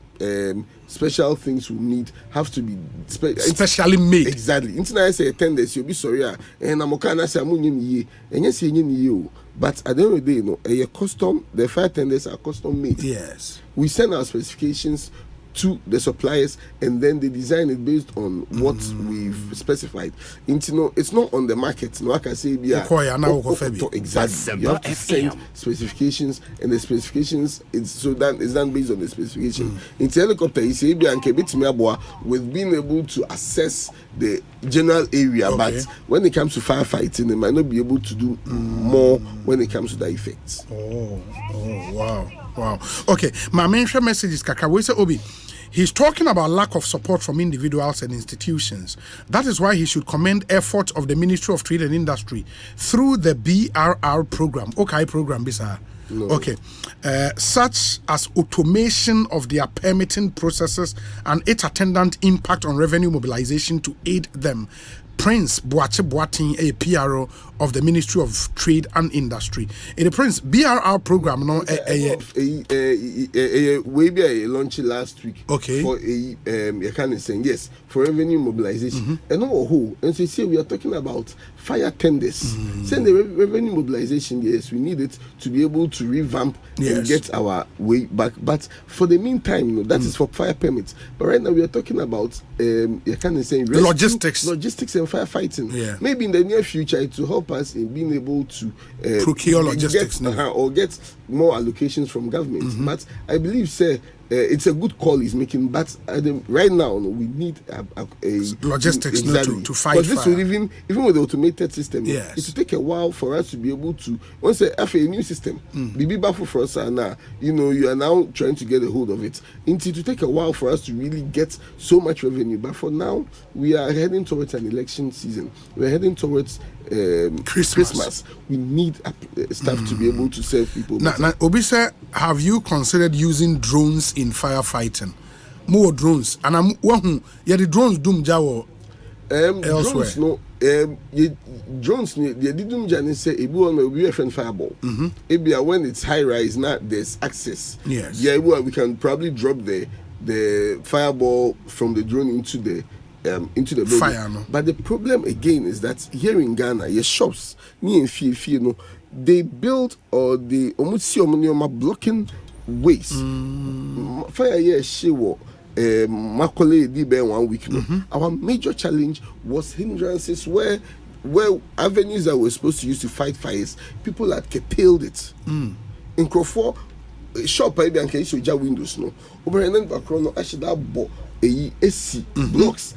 special things we need have to be specially made. Exactly. Internal say attendance, you'll be sorry. And I'm okay. Say and yes, you. But at the end of the day, a custom. The fire tenders are custom made. Yes. We send our specifications to the suppliers and then they design it based on what we've specified. It's not on the market. No, I can say exactly. You have to send specifications and the specifications it's done based on the specification. In helicopter, you say with being able to assess the general area, but when it comes to firefighting, they might not be able to do more when it comes to the effects. Wow. Okay, my main message is Kakawese Obi. He's talking about lack of support from individuals and institutions. That is why he should commend efforts of the Ministry of Trade and Industry through the BRR program. Okay, program, Bisa. No. Okay. Such as automation of their permitting processes and its attendant impact on revenue mobilization to aid them. Prince Boatin, a PRO of the Ministry of Trade and Industry. In the Prince BRR program, we be launched last week. Okay. For you can say yes for revenue mobilization. And so see we are talking about fire tenders. Saying the revenue mobilization, yes, we need it to be able to revamp and get our way back. But for the meantime, that is for fire permits. But right now we are talking about you can say logistics and firefighting. Yeah. Maybe in the near future it will help us in being able to procure logistics or get more allocations from government. But I believe, say, it's a good call he's making, but right now we need a logistics to fight because this fire. will even with the automated system, yes. it will take a while for us to be able to once a new system. Be baffled for us now. You are now trying to get a hold of it. It will take a while for us to really get so much revenue. But for now, we are heading towards an election season. We are heading towards Christmas. We need staff to be able to serve people. Now, Obisa, have you considered using drones in firefighting? More drones, and I'm the drones doom jawo elsewhere. Drones, no, drones. They didn't say we friend fireball. When it's high rise, now there's access. Yes. Yeah, we can probably drop the fireball from the drone into the building. Fire, no. But the problem again is that here in Ghana, your shops near Fie, they build or they almost blocking ways. Fire here, she was Makole di be 1 week. Our major challenge was hindrances where avenues that were supposed to use to fight fires, people had curtailed it. In Crawford, shop I can use your windows no. Over and then background actually that AC blocks.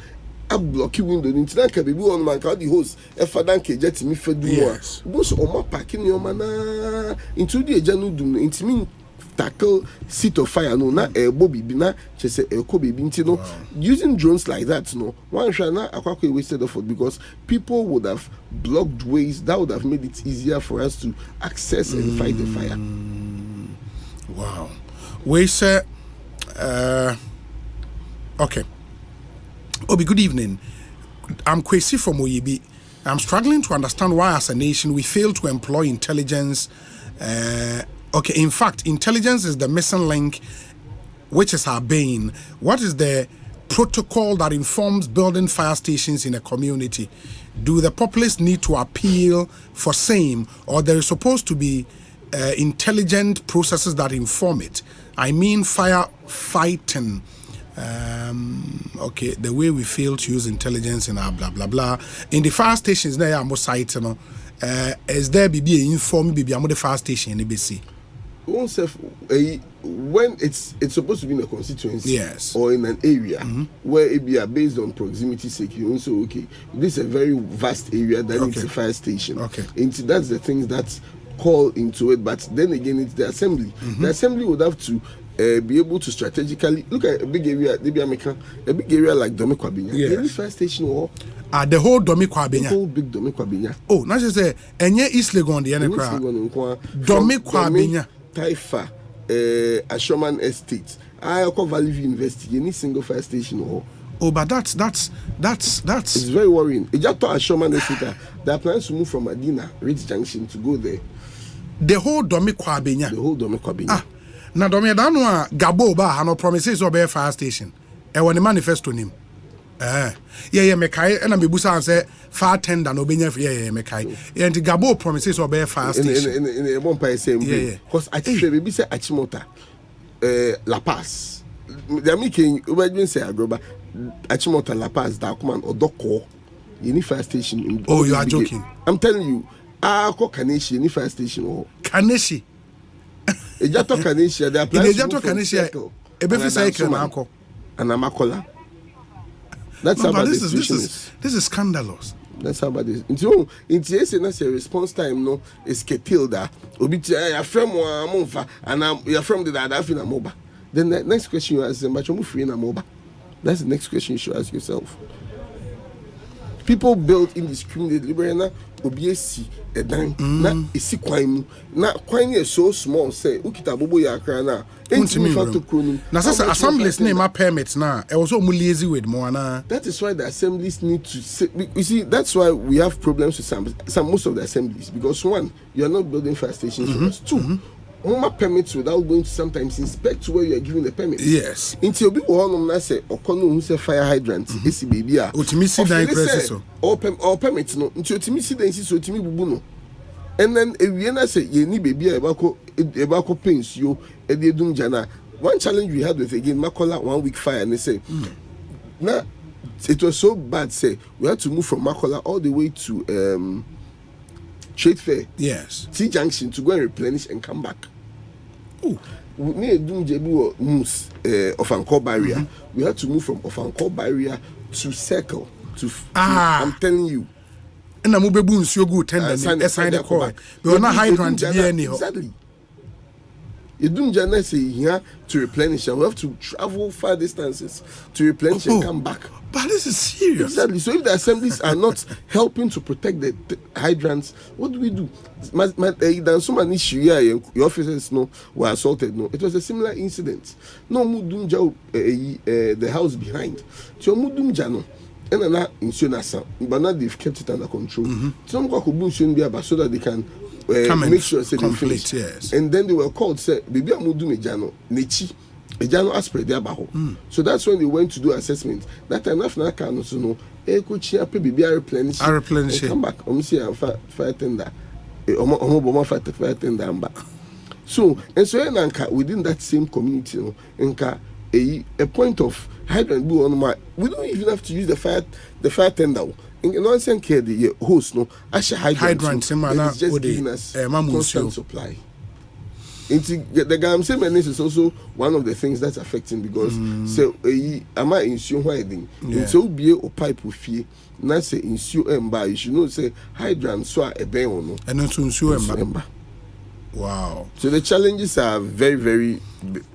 A blocky window into that can be on man called the host if I don't get me for do yes. Both on my packing your mana into the general doom into me tackle seat of fire no na bobby bina just say kobe bintino using drones like that no one shana akwa wasted effort because people would have blocked ways that would have made it easier for us to access and fight the fire. Wow. We say okay. Obi, good evening. I'm Kwesi from Oyibi. I'm struggling to understand why as a nation we fail to employ intelligence. In fact, intelligence is the missing link, which is our bane. What is the protocol that informs building fire stations in a community? Do the populace need to appeal for same, or there is supposed to be intelligent processes that inform it? I mean firefighting. The way we fail to use intelligence in our blah blah blah in the fire stations now I'm site is there be inform be the fire station in ABC when it's supposed to be in a constituency, yes, or in an area where it be based on proximity sake, you also this is a very vast area that needs a fire station. And that's the things that call into it, but then again it's the assembly. The assembly would have to be able to strategically look at a big area, a big area like Kwabena. Yes. Fire station or the whole Kwabena. The whole big Kwabena. Oh, not just say any East Legon the other crowd. Kwabena. Taifa, Ashoman Estate, Ayako Valley University, any single fire station or. Oh, but that's it's very worrying. It just thought Ashoman Estate. They are planning to move from Adina, Ridge Junction to go there. The whole Kwabena. The whole Kwabena. Na domi danwa Gabo ba hano promises obe fire station. E woni manifesto nim. Mekai na mebusa an say fire tender no benya mekai. Enti Gabo promises obe fire station. In a bon pay same because I think baby say Achimota La Paz. They are making we say agroba Achimota La Paz da kuma Odoko. You need fire station. Oh, you are joking. I'm telling you. Ko Kaneshi any fire station or Kaneshi. Ejato Kaneshi, they are planning to move from Circle. Ebefi cycle na ako. And Amakola. That's how bad this is scandalous. That's how bad this. Into yes, a response time no is ketilda. Obi ya from Monfa and you're from the Adafina Moba. Then the next question you ask them, but you're free in a Moba. That's the next question you should ask yourself. People build indiscriminately. Obiesi edan na esi kwan na kwan is so small say ukita bobo ya kra na entimi fa to kronum na say assemblies name ma permits na e also mu lazy with mo na. That is why the assemblies need to say, you see that's why we have problems with some most of the assemblies, because one, you are not building fire stations for us. Two, permits without going to sometimes inspect where you are giving the permits. Yes. Until people want to say okono who say fire hydrant esi baby a otimisi dan crisis so or permits no until otimisi dan si so otimi bubu no, and then we na say ye ni baby a ebako pains yo e dey dum jana. One challenge we had with again Makola 1 week fire, and they say now it was so bad say we had to move from Makola all the way to Trade Fair, yes, T Junction, to go and replenish and come back. Ooh. we need to moves of Anchor barrier. We had to move from Anchor barrier to circle. I'm telling you. And I'm moving so good. Assign the call. We are not hydrant exactly. You don't just say here to replenish. We have to travel far distances to replenish and come back. But this is serious. Exactly. So if the assemblies are not helping to protect the hydrants, what do we do? There's so many issue here. Your officers were assaulted. No, it was a similar incident. No, mudunja the house behind. So mudunja no. And another insurance, but now they've kept it under control. Some people shouldn't be about so that they can make sure say they finish. Yes. And then they were called say baby amudu mejano nechi ejano aspre there baho. So that's when they went to do assessment. That time after can also know ekochi ape baby replenish. Come back. See fire tender. Fire tender back. So and so within that same community a point of hydrant blue on my. We don't even have to use the fire tender. In nonsense care the host as a hydrant it's just giving us constant supply. The gam semenis is also one of the things that's affecting because so am I insure hiding so be a pipe with fear not say insure emba you should know say hydrant so a ben or no and not to insure emba. Wow. So the challenges are very, very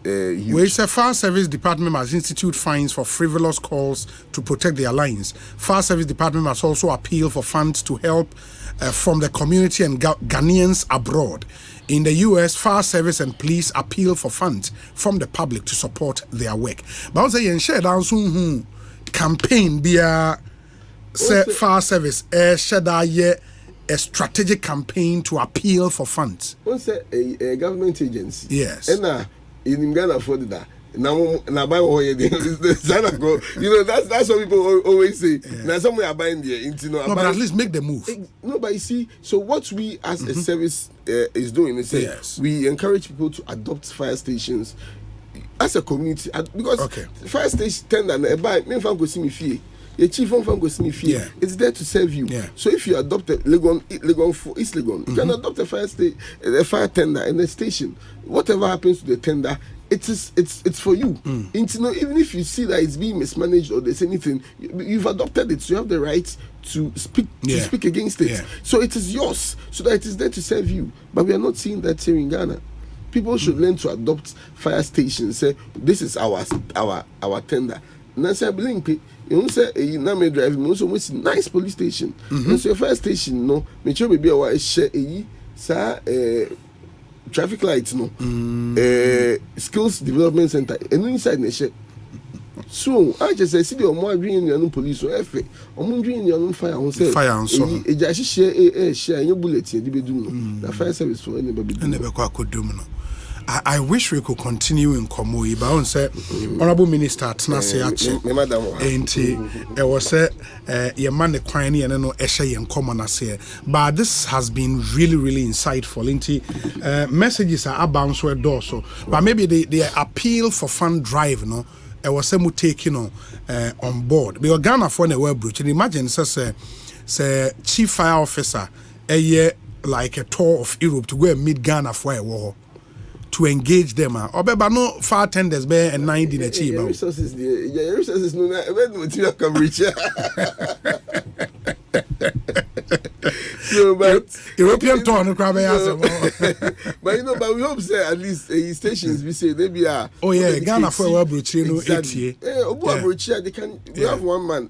huge. Where the Fire Service Department must institute fines for frivolous calls to protect their lines. Fire Service Department must also appeal for funds to help from the community and Ghanaians abroad. In the US, Fire Service and police appeal for funds from the public to support their work. But also, you share down soon campaign be a Fire Service a strategic campaign to appeal for funds. What's a government agency? Yes. And in Ghana for that. Now buy that's what people always say. Now somewhere are buying there. No, but at least make the move. No, but you see, so what we as a service is doing is we encourage people to adopt fire stations as a community because fire station tender and buy me fan go see me fee. A chief from Constituency, it's there to serve you. So if you adopt a Legon for East Legon, you can adopt a fire tender and a station. Whatever happens to the tender, it's for you. Even if you see that it's being mismanaged or there's anything, you've adopted it, so you have the right to speak against it. So it is yours, so that it is there to serve you. But we are not seeing that here in Ghana. People should learn to adopt fire stations. Say this is our tender. Nancy Blink, you say a name drive, also with nice police station. And so your fire station, no, make sure maybe a share traffic lights, no, skills development center, and inside the share. So I just say, see the more green your police or F, or moon green your fire on so a just share your bullets, and you do the fire service for anybody. And never could do. I wish we could continue in Komui, but on say Honorable Minister Tnase Ache, it was your man the Kwani and no Eshe and common as here. But this has been really, really insightful. Messages are abound where door so, but maybe the appeal for fund drive, no, it was some taking on board. Because Ghana for the web bridge. Imagine say chief fire officer a year like a tour of Europe to go and meet Ghana for a war. To engage them, or no far tenders be and 90 in a cheap. Resources no material coverage. No, but European tour no crab but we hope say at least stations we say they be Ghana for a bridge they can we have one man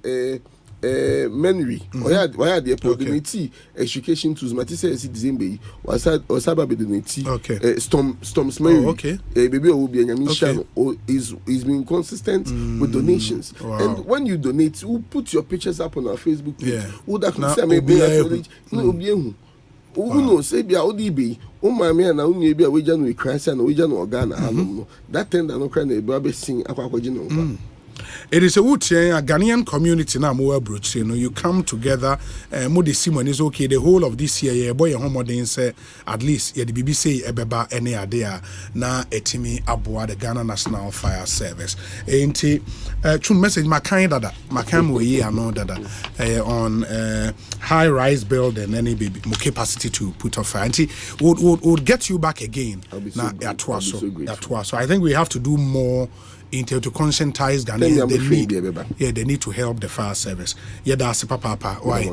memory why the opportunity education tools matisse December was about the storms memory baby will be is being consistent with donations. And when you donate, we put your pictures up on our Facebook page. Who that could say maybe acknowledge no who knows say be odibe umame na unye bi a weja no Christ and weja no Ghana that tender no cry na be sing akwakoji no It is a Ghanaian community now more approach. You come together. Modi Simon is okay. The whole of this year, boy, home say at least the BBC ebeba any idea na etimi aboa the Ghana National Fire Service. Ain't true message. My kind we know that on high-rise building any baby capacity to put off fire. Would get you back again. So I think we have to do more to conscientize Ghanaians. They need to help the fire service. That's Papa. Why?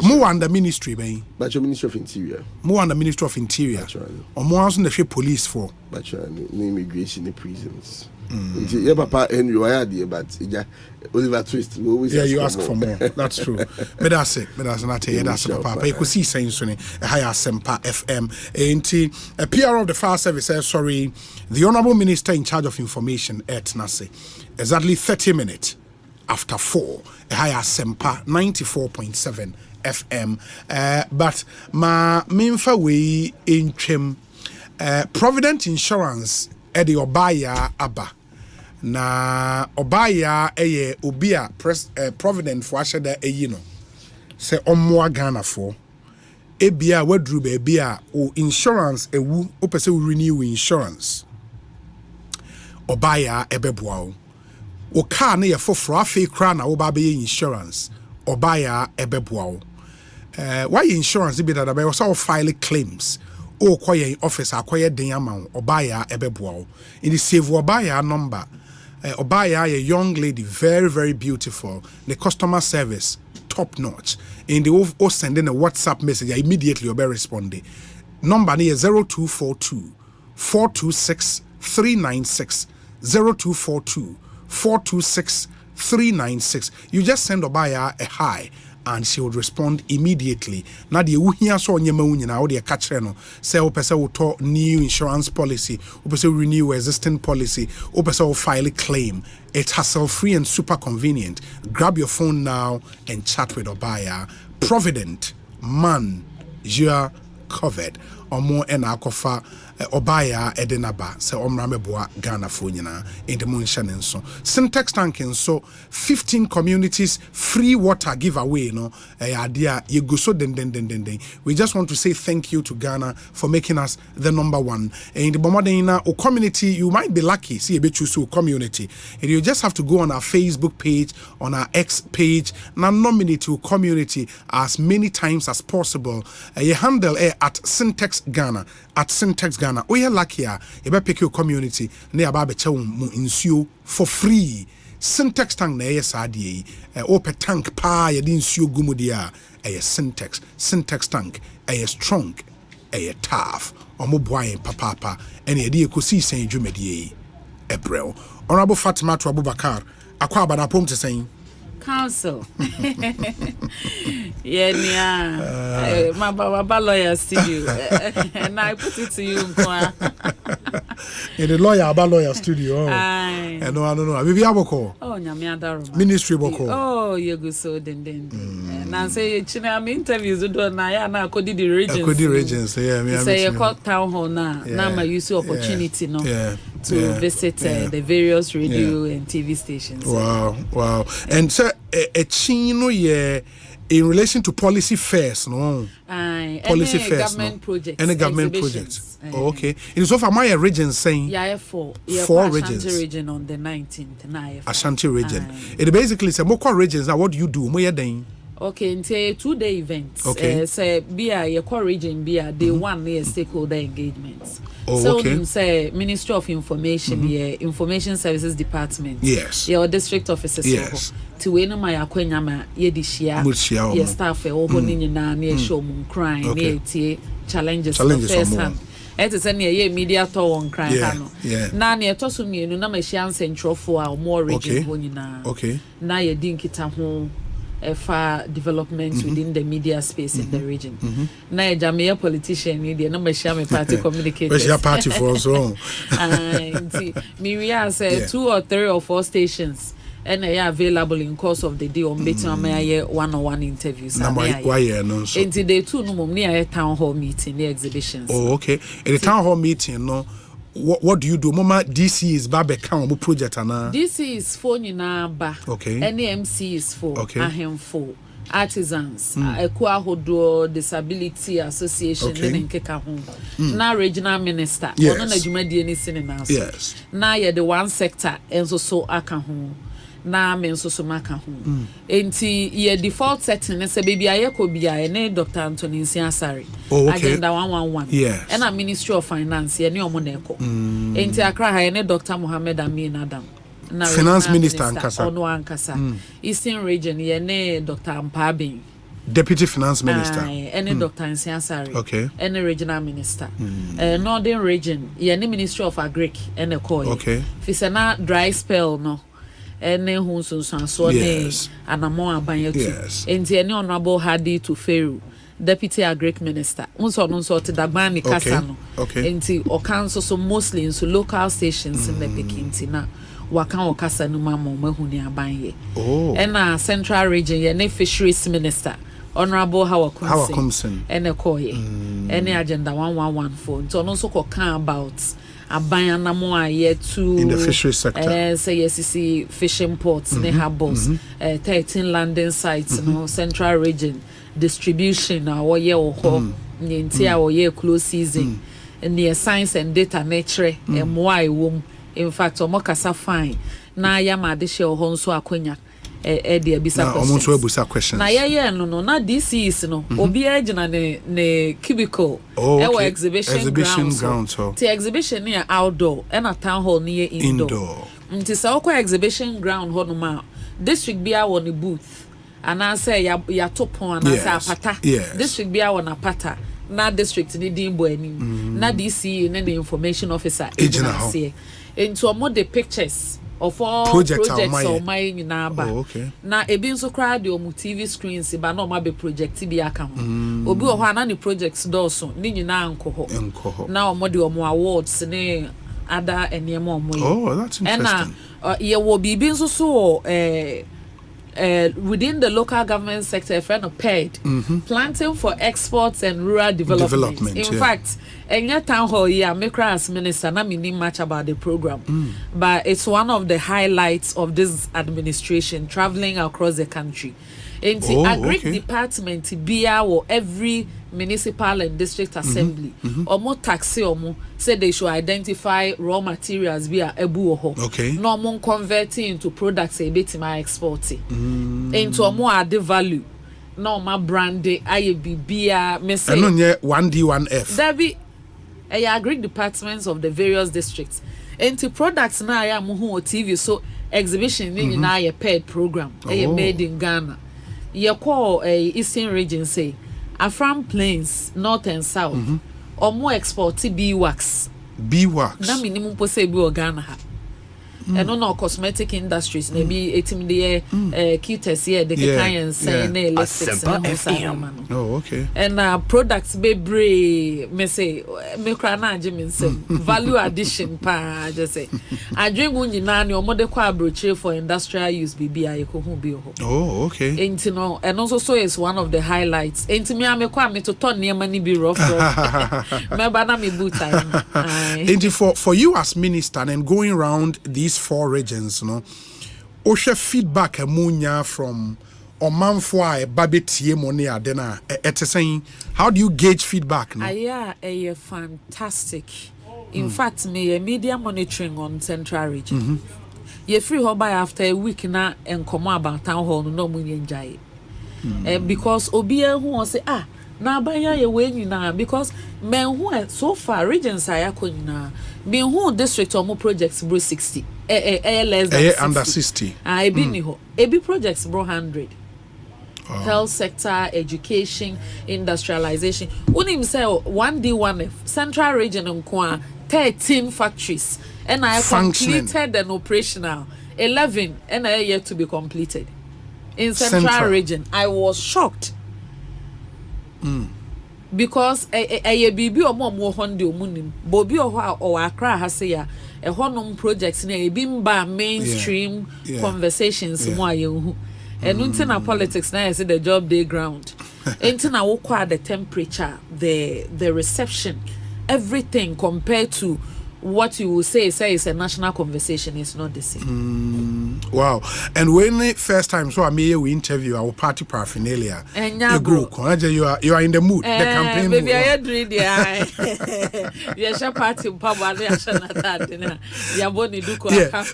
More under ministry, man. But your Ministry of Interior. More under Ministry of Interior. Or more on the police for. But immigration, the prisons. Yeah, Papa Henry, why are but Oliver Twist. You ask for more. That's true. But that's it. That's not it. That's Papa. Ekosiisen On Asempa FM. A PR of the fire service. Sorry, the Honourable Minister in charge of information at Nase. Exactly 30 minutes after 4. Asempa 94.7 FM. But ma minfa we in trim. Provident Insurance Eddie Obaya Abba. Na Obaya eye Obia Provident for Ashada Eyino. Se Omwa Ghana for Ebia Wedru Bebia o insurance ewu opese renew insurance. Obaya ebeboa o car na ye foforo afi kra na wo ba be insurance. Obaya ebeboa why insurance be that be so file claims. O koye office akoye den amount Obaya ebeboa in the save Obaya number. Obaya, a young lady, very, very beautiful. The customer service, top notch. In the sending a WhatsApp message, immediately Obaya responded. Number is 0242 426 396. 0242 426 396. You just send Obaya a hi. And she would respond immediately. Now the uhia so nyema unyina or the catch no say opese wo new insurance policy, opese renew existing policy, opese file a claim. It's hassle free and super convenient. Grab your phone now and chat with Obaya. Provident man, you're covered. Or more and akofa Obaya Edenaba, se Omrameboa Ghana Funyina in the Munshan and so. Syntax tanking so 15 communities free water giveaway, no idea you go so den. We just want to say thank you to Ghana for making us the number one. In the Bomadena or community, you might be lucky, see a bit so community. And you just have to go on our Facebook page, on our X page, now nominate to community as many times as possible. You handle at Syntax Ghana. At Syntax Ghana, we are lucky. You better pick your community near Babecha insuo for free. Syntax tank na sadi open tank pa ya insuo gumudia Syntax tank strong tough omo boy papa and ye Ekosiisen Dwumadi April. Honorable Fatima Abubakar akwa bana pom te saying Council. My Baba lawyer studio. And I put it to you. In the lawyer studio. I know. Maybe I will call. Oh, Nyamiadaro. Ministry will call. Oh, you go so then. And I say, China, interviews do na Kodi the regions. Kodi regions, yeah. Say a court town hall now. Now my use opportunity to visit the various radio and TV stations. Wow. And so a chino in relation to policy fairs, no? Policy fairs, government projects. Any government projects. Okay. It is over my region saying. Yeah, four regions. Asante region on the 19th. Asante region. It basically says more regions. Now, what do you do? What are you doing? Okay, it's a 2-day event. Okay. Say your core region day one near stakeholder engagements. Oh, okay. Say Ministry of Information, Information Services Department. Yes. Your district officers. Yes. To win my akwenyama yedishia. Your staff na near show moon crying near challenges first hand. It is any media tour on crying. Na near Tosumi, no na Meshian Central for more region. Okay. Na ye dinkita home. Far developments within the media space in the region. Na Jamaica politician media no share my party communicators. Where's party for so? We have 2 or 3 or 4 stations and they are available in course of the day on better one-on-one interviews. Until they 2 no near town hall meeting, the exhibitions. Oh, okay. In the town hall meeting, no. what do you do? Mama, DC is Babe Count project and DC is for Ninaba. Okay. NMC is for okay. Ahemfo. Artisans, Ekwahodo Disability Association, na regional minister, yes. Yes. Na ye the one sector, and so akahu, na men so makahu. Enti ye default setting, and say baby ayeko biya, and Dr. Anthony Siasari. Agenda 111. Yes. And a Ministry of Finance, ye ni omoneko. Enti akra ha Dr. Mohammed Amin Adam. Finance Minister Ankasa. Eastern Region, ye Dr. Mpabin. Deputy Finance Minister. Any Dr. Nsiasari. Okay. Any Regional Minister. Northern Region, ye Ministry of Agric, and a coy. Okay. Fisana dry spell, no. Any Hunsun so yes. And a more abanyetu. Yes. And any Honorable Hadi to Feru. Deputy Agric Minister. Unso to Dabani Kasano. Okay. Enti or council so mostly in so local stations in the Pekintina. Wakan wakasa no mama mahuni abanye. Oh. And Central Region ye Fisheries Minister Honorable Howard Kumsen. And a koye. Any agenda 1114. So also can about abanya mo aye to in the fisheries sector. Say yes fishing ports ne harbors 13 landing sites no Central Region distribution or ye or ho ntia or ye close season and the science and data nature and why wom. In fact, omokasa fine. Na ya ma de she ho nso akonya de abisa questions. Na ye no na DC is no obi agina ne cubicle okay. exhibition ground so. The exhibition near outdoor and a town hall near indoor. Nti sa okwa exhibition ground ho no ma district bia won the booth and I say ya topon and say apata. District bia won apata. Na district ni dimbo ani. Na DC na the information officer agent into more the pictures of all projects on my naba. Okay. Na ebi nso kra de omu TV screens ba na o ma be project bi aka ho. Obi o ho na ni projects doso ni nyina anko ho. Na o mo de omu awards ne other enema omo yi. Oh, that's interesting. And ye wo bibi nso so within the local government sector, a friend of paid planting for exports and rural development. In fact, in your town hall here, Mekra as minister, na meaning much about the program, but it's one of the highlights of this administration traveling across the country. In the agric department, BIA or every municipal and district assembly, or more taxi or more said they should identify raw materials via ebu oho. Okay. No more converting into products a bit my exporting into a more added value. No more branded IAB me say. I know 1D1F. There be a agric departments of the various districts. Into products now I am who TV so exhibition in a paid program. Made in Ghana. You call a Eastern Region say Afram Plains, North and South, or more export beeswax. Beeswax. Na minimum possible Ghana. And no cosmetic industries, maybe 18 the cuties here, the can say Asempa FM. Oh, okay. And products be me say me crana Jimmy say value addition pa just say. I drink unyi na ni omo de kwa broche for industrial use BBI ko hu bi ho. Oh, okay. Enti and also so is one of the highlights. Enti me amekwa me to turn near money be rough. Me ba na me boot time. Enti for you as minister and going around these 4 regions, no, Osha feedback amunya from Omanfo Babetie money adena saying, how do you gauge feedback? No? A fantastic. In fact, me media monitoring on Central Region. You free her by after a week na and come about town hall no money enjoy. Because Obia who say na banya ye we nyina because men who so far regions are yakonyina be who district or more projects bro 60 less than 60. Under 60 ebi ni ho ebi projects bro 100. Health sector, education, industrialization. Unim say 1D1F Central Region nko 13 factories and I completed and operational 11 and I yet to be completed in Central Region. I was shocked. Because a bibi or more honde munim bobi or akra ha say ya a honum projects na e bimba mainstream conversations mo ayehu and untina politics na say the job day ground untina wokwa the temperature the reception everything compared to what you will say is a national conversation is not the same. Wow. And when the first time so I may we interview our party paraphernalia, you are in the mood, the campaign mood. Yeah,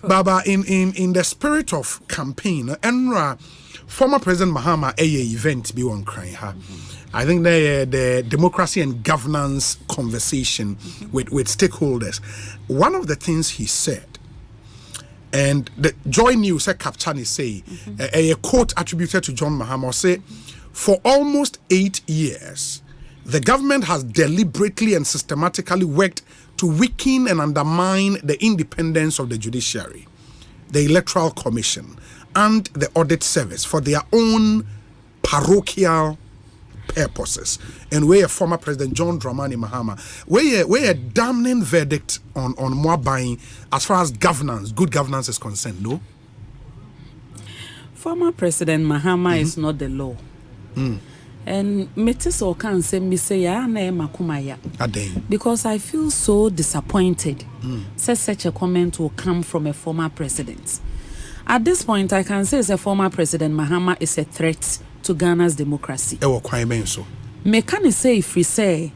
Baba, in the spirit of campaign, Enra, former President Mahama event be one crying her. I think the democracy and governance conversation with stakeholders. One of the things he said, and the Joy News Kapchani say, a quote attributed to John Mahama say, for almost 8 years, the government has deliberately and systematically worked to weaken and undermine the independence of the judiciary, the Electoral Commission, and the Audit Service for their own parochial purposes. And where former President John Dramani Mahama, where a damning verdict on Mwabang as far as governance, good governance is concerned, no? Former President Mahama is not the law. And Metiso can say me say ya na makumaya. Because I feel so disappointed. Says such a comment will come from a former president. At this point, I can say a former President Mahama is a threat to Ghana's democracy. Me can say if we say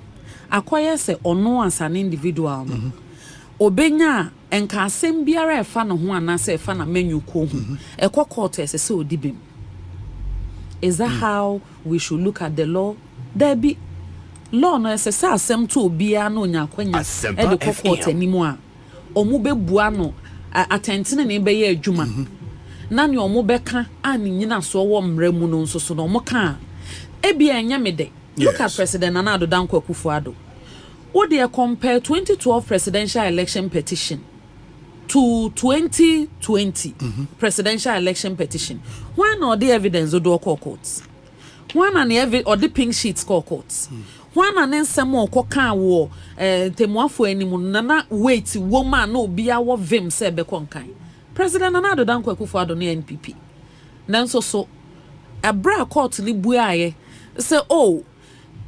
acquire say ono as an individual. Obenya enka asem biara e fa no ho anase e fa na menu ko hu. E kwa court ese se odibem. Is that how we should look at the law? There be law no ese say asem to obia na onya kwanya e de kwa court animu a omu be bua no atentene ne be ye adwuma. Na ne omo beka ani nyina so wo mra mu no nso so no omo ka e bia enya me de. Look at President Nana Addo Dankwa Akufo-Addo. Would they compare 2012 presidential election petition to 2020 presidential election petition? Why not the evidence of the courts? Why not the or the pink sheets courts? Why not then some more coca war temuafo enimu nana wait woman no be our vim se be konkai. President Nana Addo Dankwa Akufo-Addo ne NPP. Nanso so a bra court ni buaye say oh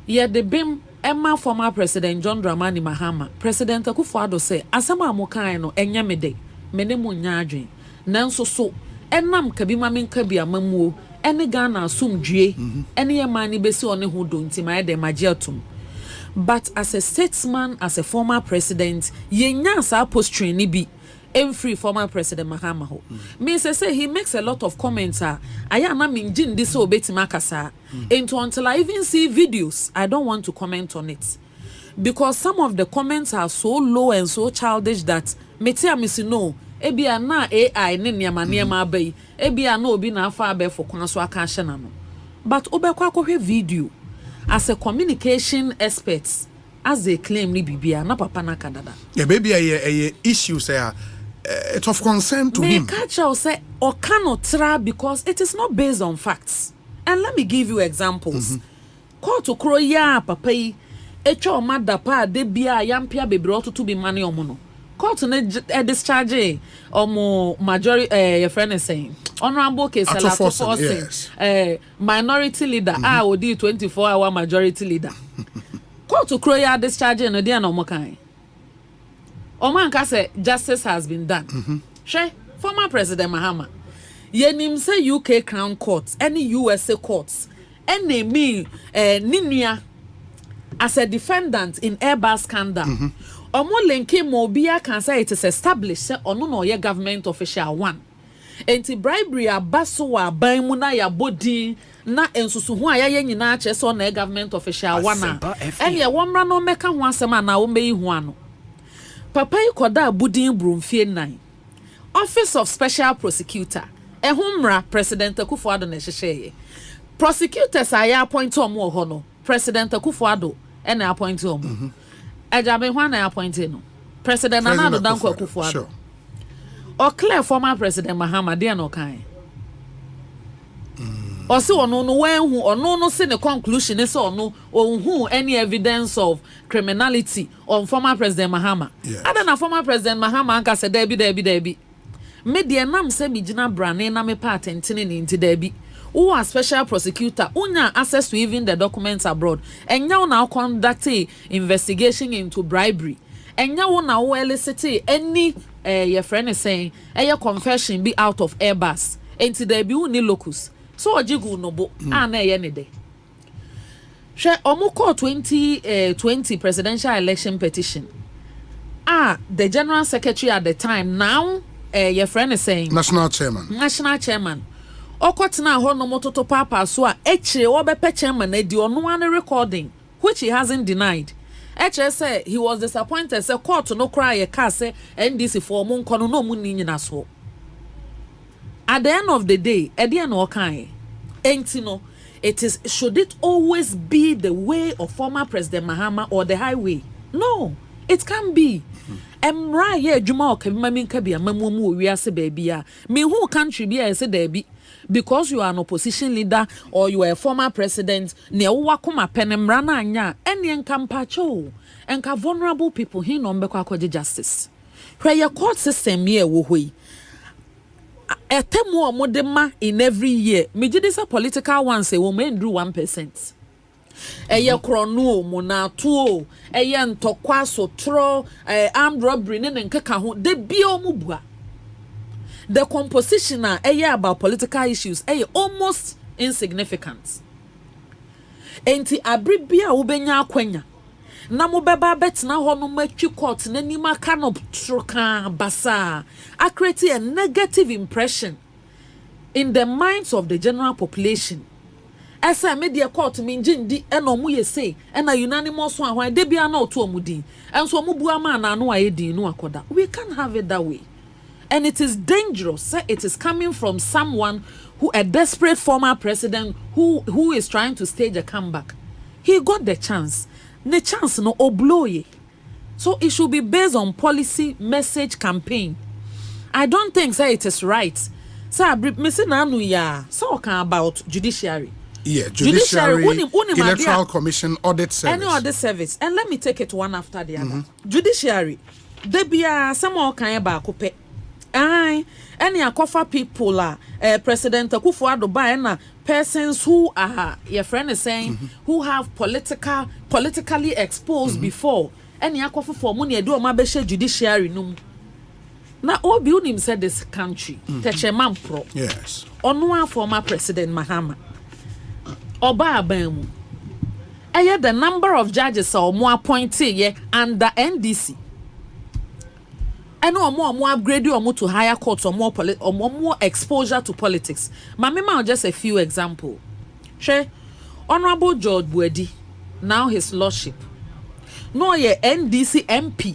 yeah the bim Emma former President John Dramani Mahama, President Akufo-Addo say, Asama amokan no enya me de, me ne mo nya adwen. Nanso so, enam kabima men kabia mamuo, ene Ghana asumdue, ene ye mani besi one ho do nti ma de magietum. But as a statesman, as a former president, ye nya sa posture ni bi. Every former President Mahama ho. Me say he makes a lot of comments. Aya na minjin this obetima kasa. Until I even see videos, I don't want to comment on it. Because some of the comments are so low and so childish that metia misi no. Ebia na AI ne niama niama abai. Ebia no obi na afa abai for kwan so aka ahye na no. But obekwa akwohwe video as a communication expert as they claim ni bibia na papa na kadada. Yeah, maybe a issue say it's of concern to him. Catch out say or cannot try because it is not based on facts. And let me give you examples. Call to crow ya papa echo mada pa de bia yampia bebre to be money omono. Call to discharge omo majority your friend is saying honorable case forcing minority leader odi 24-hour majority leader. Call to crow ya discharge no dia no mo kan. Omanka say justice has been done. She former President Mahama. Yenim say UK Crown Courts, any USA courts, any me Ninia as a defendant in Airbus scandal. Omo lenke mobia can say it is established say ono no ye government official one. Enti bribery abaso wa ban mu na ya bodi na ensusu ho ayaye nyina ache so na government official one. Ene ye womra no meka ho asema na wo meyi ho ano. Papa Koda Budin Brumfie 9. Office of Special Prosecutor. Ehumra President Akufo-Addo na hyehyeye. Prosecutors are appoint omo ho no. President Akufo-Addo and appoint omo. Ajabe ho na appoint no. President Nana Addo Dankwa Akufo-Addo. Sure. Or clear former President Mahama dey no kan. Or say ono no when who or no say the conclusion is ono who any evidence of criminality on former President Mahama. Other than former President Mahama anka say debi. Me de nam say me gina brane na me part entene into debi. Who are special prosecutor unya access to even the documents abroad. And now conduct a investigation into bribery. enya wo na wo elicit any your friend is saying confession be out of Airbus enti there be uni locus so ojigu no bo na ne de hwe omuko 2020 presidential election petition the general secretary at the time now your friend is saying national chairman okotena ho no mototo papa so a echire wo be pe chairman edi ono an recording which he hasn't denied. Echire say he was disappointed say court no cry ye ka say NDC for mo nkono no mu ni nyina so. At the end of the day, edi na okan enti no should it always be the way of former President Mahama or the highway? No, it can't be. Emra ye adwuma okabima minka bia mamu mu wiase ba bia me who country bia say there be because you are an opposition leader or you are a former president ne wo akoma penemra na anya ene nkampacho enka vulnerable people he no mbekwa akwaje justice where your court system here wo hoi etemu omodema in every year me judicial political ones say wo men do 1%. Eye krono mo na to eye ntokwa so tro armed robbery ne nkeka ho de bia mu bua. The composition about political issues almost insignificant. Enti abribia wo benya akwanya na mo beba betna ho no matwi court na nima kanop troka basa a create a negative impression in the minds of the general population. Esa media court minjindi eno mu yese ena unanimous one why de bia na oto omudi enso mu bua ma na no ayedi no akoda. We can't have it that way. And it is dangerous. It is coming from someone a desperate former president who is trying to stage a comeback. He got the chance. The chance no blow ye. So it should be based on policy, message, campaign. I don't think it is right. So so about judiciary. Yeah, judiciary, electoral commission, audit service. Any audit service. And let me take it one after the other. Judiciary. There be some more kind of coupe. Any akofa people President Akufo-Addo ba na persons who are your friend is saying who have politically exposed before any akofa for money edu o ma be share judiciary num na obi unim said this country techeman pro yes ono former President Mahama oba abamu the number of judges are more appointed under NDC. I know more upgrade you to higher courts or more exposure to politics. Mamima just a few examples. Honorable George Buedi, now his lordship. No ye NDC MP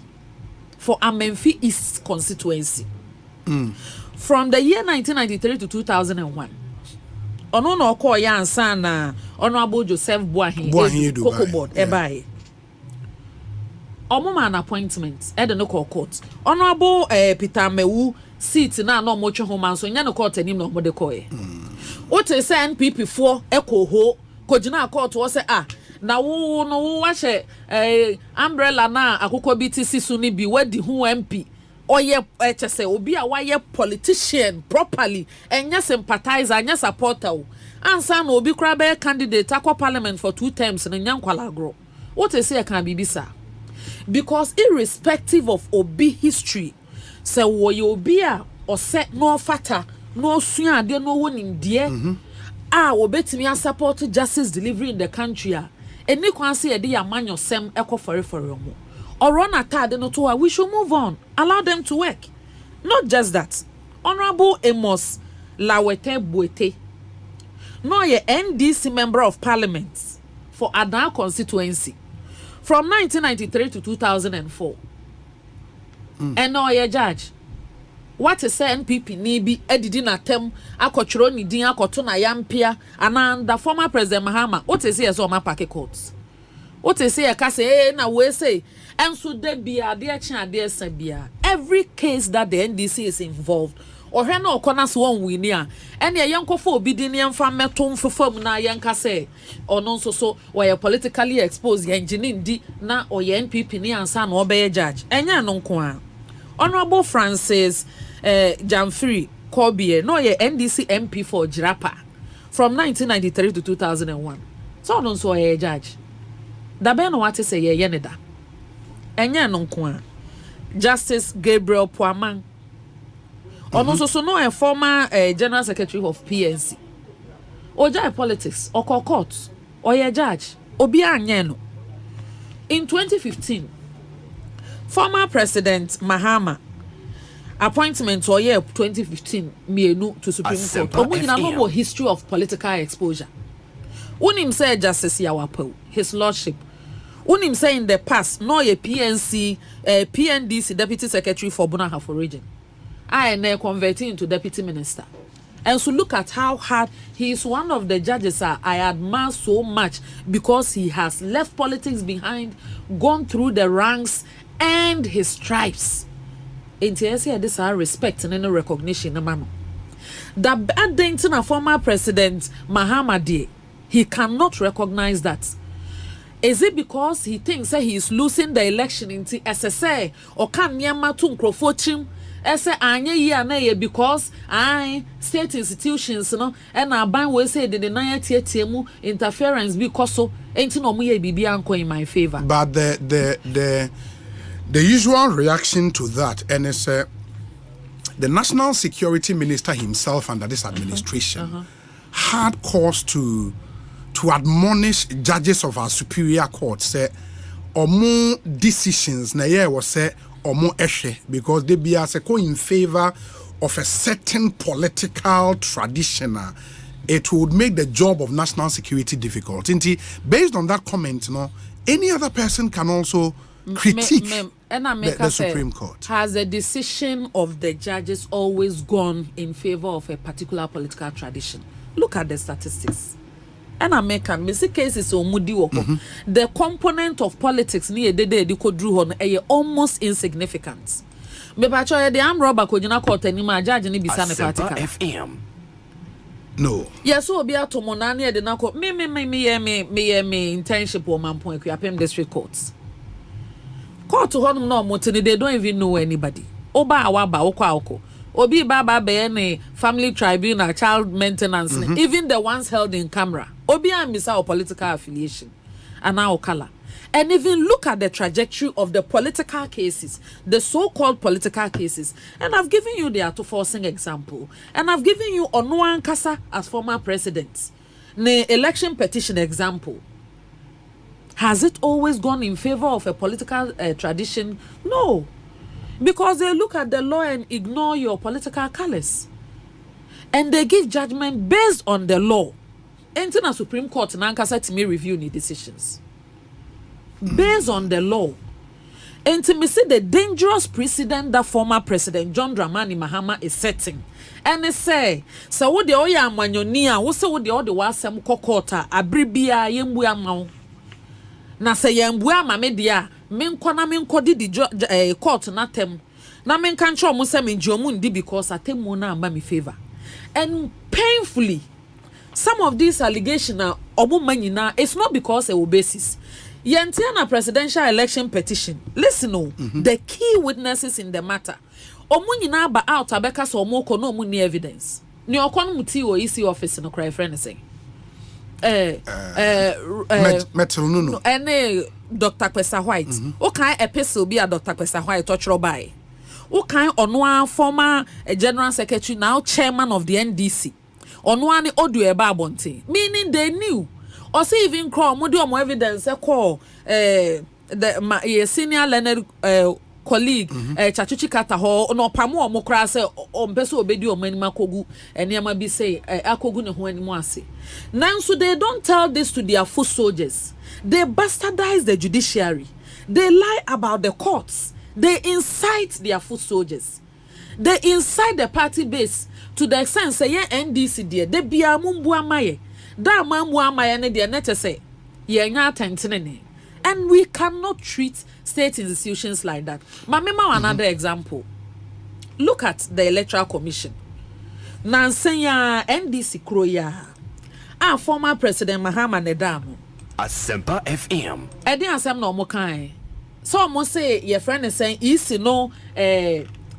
for Amenfi East constituency. From the year 1993 to 2001. Ono no call ya ansana Honorable Joseph Boahin Cocoa Board ebaye. Omoma an appointment no court. Honorable Peter Mewu seat na no mo twe homa so nya no court anim no mo de koye. What say NPP for eko ho kojina court wo say na wo no wo hye umbrella na akoko BTC so ni bi wadi hu MP oye chese obi a waye politician properly enya sympathizer enya supporter ansa na obi kra be candidate akwa parliament for 2 terms na nya nkwala agro. What say can be bisa? Because irrespective of obi history say wo ye obi a o set no fata no sua ade no wonim de obetimi support justice delivery in the country eni kwan say ye de yamanyo sem ekofore mo or na tade no to we should move on, allow them to work. Not just that, Honorable Amos Lawete Buete no ye NDC member of parliament for Adana constituency from 1993 to 2004. And no ye judge. What is NPP ni bi edidi na tem akotwero ni din akoto na yampia and the former President Mahama. What is here so ma pack courts? What is here ka say na we say enso de bia de achi ade sabia. Every case that the NDC is involved or he no okona so won wini a ene ye yankofo obi din yemfa metom fofam na yanka say ono nso so we politically exposed engineer ndi na o ye NPP ni ansa na obey judge enya no nko a. Honorable Francis Jamfrey Kobie no ye NDC MP for Jirapa from 1993 to 2001. So no so ye judge. Da be no what say ye yeneda. Enya no nko a. Justice Gabriel Puamang. Also no a former General Secretary of PNC. Oja politics, or court, or a judge, Obi Anyeno. In 2015, former President Mahama appointment or year 2015 mienu to Supreme Court. Omugina no history of political exposure. Unim say Justice Yawapo, his lordship. Unim say in the past, no a PNC, PNDC Deputy Secretary for Bonahafo region. I now converting into Deputy Minister. And so look at how hard he is. One of the judges I admire so much because he has left politics behind, gone through the ranks and his stripes. In TSC, this are respect and any recognition. The bad thing to former President Mahama, he cannot recognize that. Is it because he thinks that he is losing the election in SSA or can Nyama to Nkrofochim? Because state institutions and our ban will say the deny interference because so ain't no me bibi in my favor. But the usual reaction to that and it's the National Security Minister himself under this administration had cause to admonish judges of our superior court say omo decisions na ye was say omo eshe because they be as a in favor of a certain political tradition. It would make the job of national security difficult. Based on that comment, any other person can also critique the Supreme Court. Has the decision of the judges always gone in favor of a particular political tradition? Look at the statistics. And American music cases the component of politics near the could drew on a almost insignificant. Mepacho the arm robber could not court any my judge and be FM. No. Yes, so be a Tomonani the Nako me internship woman point Kwabena district courts. Court to home no mutini, they don't even know anybody. Oba awaba oko. Obi baba be family tribunal, child maintenance, even the ones held in camera. Obi and misa political affiliation, and now color. And even look at the trajectory of the political cases, the so-called political cases. And I've given you the auto-forcing example. And I've given you Onuan Kasa as former president. The election petition example. Has it always gone in favor of a political tradition? No. Because they look at the law and ignore your political colors. And they give judgment based on the law. Enter the Supreme Court and Ankasa to me review the decisions. Based on the law. And to me see the dangerous precedent that former President John Dramani Mahama is setting. And they say, so what the oya manyonia, what so the other was some kokota, abribia yembuya mau. Na say yembuya mamedia. Men kwana men kodi di court na tem na men kan cho mo se men jomu ndi because atemu na amba me favor. And painfully some of these allegations are obu manyina. It's not because of basis. Yantiana presidential election petition. Listen, the key witnesses in the matter. Omunyina ba out abeka so omoko no mu ni evidence. Ni okon muti o EC office no cry friend say. Metal no. Dr. Kwesa White. Okay, epistle be a Dr. Kwesa White touch by. Okay, Onwa former General Secretary, now chairman of the NDC. Onwa ni odu eba abonte. Meaning they knew. Or see even call mudi omo evidence call the senior learned colleague Chachuchi Kata ho no pamo omo kra se ompeso obedi omo anima kogu eniama bi say akogu ne ho animo ase. Now so they don't tell this to their foot soldiers. They bastardize the judiciary. They lie about the courts. They incite their foot soldiers. They incite the party base to the extent say yeah NDC dear. They be a mumbu amaye. Da mambu amaye ne dear net say yeah nya tentenene. And we cannot treat state institutions like that. Mamema another example. Look at the Electoral Commission. Nansenya NDC Kroya. Our former President Mahama Nedamo. Asempa FM. Edi asem no mo kan. So mo say your friend is saying isi no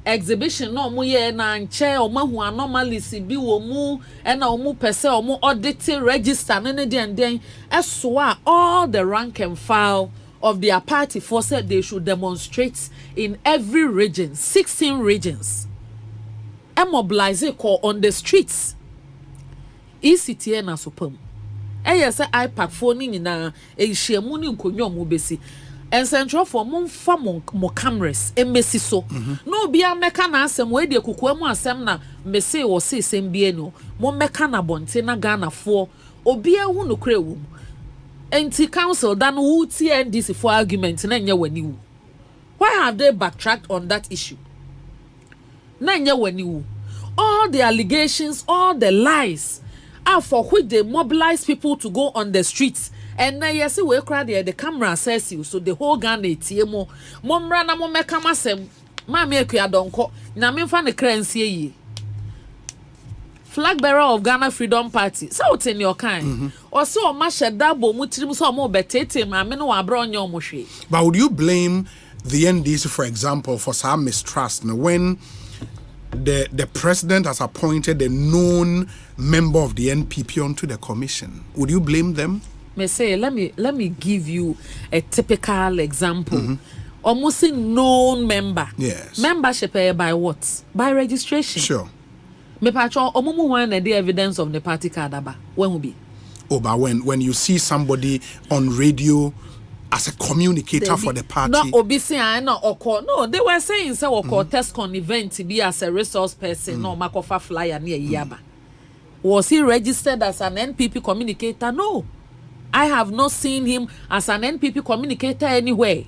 exhibition no mo ye na nche o mahu anomalies bi wo mu e na o mu pese o mu audit register ne den den eso all the rank and file of their party for said they should demonstrate in every region, 16 regions, and mobilize it on the streets. ECTA na sopam. Yes, I pack phone in na a shemuni nkonyo mu besi. And central for mon famon mo cameras embassy so. No be a meka na asem we de kukuamu asem na mese wo se sem bie no. Mo meka na bonte na Ghana for obi ehu no kra wu. Enti council dan who TNDC for argument na nya wani wu. Why have they backtracked on that issue? Na nya wani wu. All the allegations, all the lies are for which they mobilize people to go on the streets. And now you see we cry there, the camera says you, so the whole Ghana ATM momra na mo meka masem ma me akua donko na me fa ne currency yi flag bearer of Ghana Freedom Party so what in your kind or so ma sheda bo mutirim so mo betete ma me no abra onye omohwe. But would you blame the NDC, for example, for some mistrust when the president has appointed a known member of the NPP onto the commission? Would you blame them? Me say, let me give you a typical example. Almost a known member. Yes. Membership by what? By registration. Sure. Me pacho omumu one the evidence of the party card aba. When will be? Oh, but when you see somebody on radio as a communicator for the party. No, obisi I no oko. No, they were saying say oko TESCON event to be as a resource person. No, makofa flyer near Yaba. Was he registered as an NPP communicator? No. I have not seen him as an NPP communicator anywhere.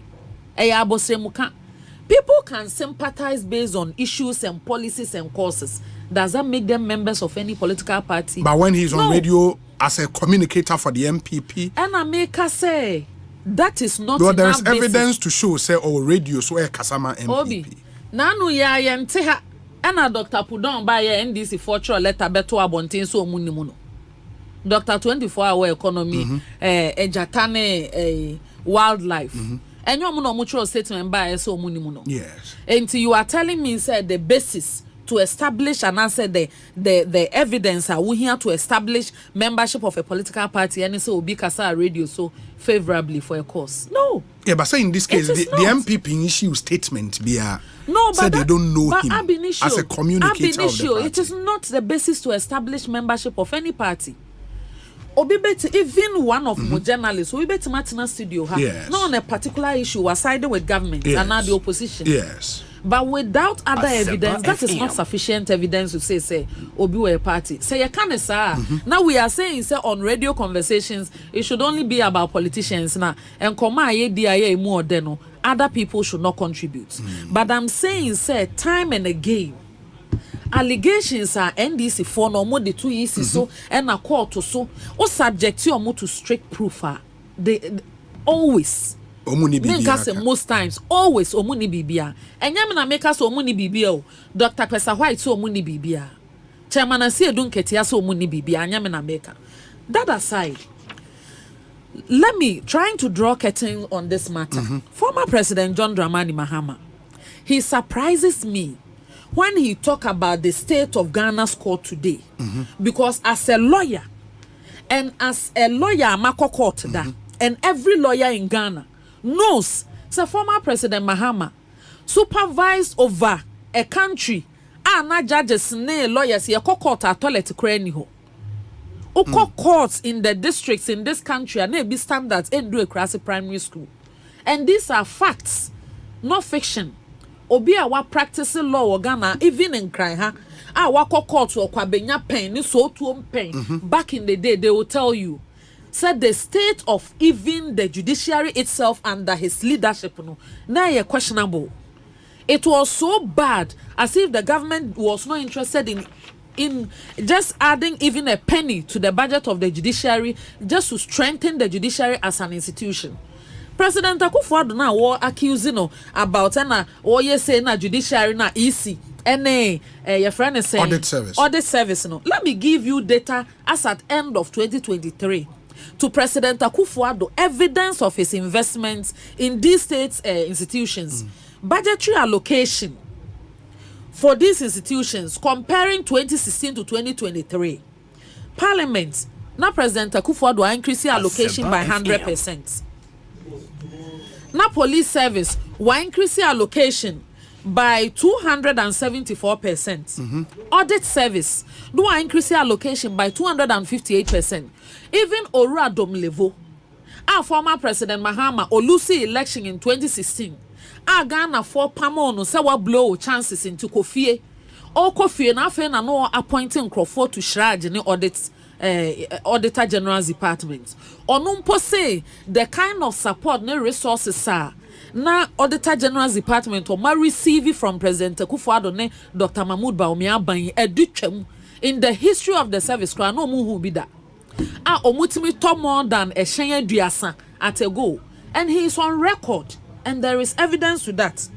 People can sympathize based on issues and policies and causes. Does that make them members of any political party? But when he's on radio as a communicator for the MPP, and I make her say that is not. Well, there is evidence to show say radio so a Kasama MPP. Obi, nanu ya yenteha. And Dr. Pudon by NDC for letter beto abontin so munimuno. Dr. 24-hour economy, ejatane wildlife. And you no mutual statement by so munimuno. Yes. And you are telling me said the basis to establish and answer the evidence are we here to establish membership of a political party and so be kasa radio so favorably for a cause. No. Yeah, but say in this case the MPP issue statement be a no, but they don't know him as a communicator of the party. It is not the basis to establish membership of any party. Obibeti, even one of my journalists, we bet Martina studio have not on a particular issue was sided with government and now the opposition. Yes. But without other evidence, that is not sufficient evidence to say Obi were a party. Say you can't say now we are saying say on radio conversations it should only be about politicians now and more than other people should not contribute. But I'm saying say time and again allegations are NDC for no more the 2 years so and a court to so or subject you to strict proof they always most times always omuni bibia enyamina make us omuni bibia Dr. Pesa White so omuni bibia chairman asi edun ketia so omuni bibia enyamina make that aside let me trying to draw curtain on this matter. Former President John Dramani Mahama, he surprises me when he talk about the state of Ghana's court today, because as a lawyer Mako court and every lawyer in Ghana knows so former President Mahama supervised over a country na judges ne lawyers ye court at toilet crane ho courts in the districts in this country and be standards in do a classic primary school, and these are facts, not fiction. Obi a wa practicing law or Ghana even in cry wa court or Kwabena pen ni so to pen back in the day they will tell you said the state of even the judiciary itself under his leadership no na questionable. It was so bad as if the government was not interested in just adding even a penny to the budget of the judiciary just to strengthen the judiciary as an institution. President Akufo-Addo na war accusing about na or you say na judiciary na easy your friend is saying audit service no. Let me give you data as at end of 2023 to President Akufo-Addo evidence of his investments in these states institutions. Budgetary allocation for these institutions comparing 2016 to 2023. Parliament, now President Akufo-Addo increased allocation by 100%. na police service will increase allocation by 274%. Audit service do increase allocation by 258%. Even Oradom level, our former President Mahama Olusi election in 2016, our Ghana for Pamono sawa blow chances into Kofie. All Kofie na fe na no appointing Crawford to Shraj in audit Auditor General's Department. Onumpo say the kind of support ne resources are na Auditor General's Department or ma receive from President Akufo-Addo ne Dr. Mahmoud Bawumia Banyi educhem in the history of the service kra no mu hu bi da. Omutimi to more than a shenya duasa at a go, and he is on record, and there is evidence to that.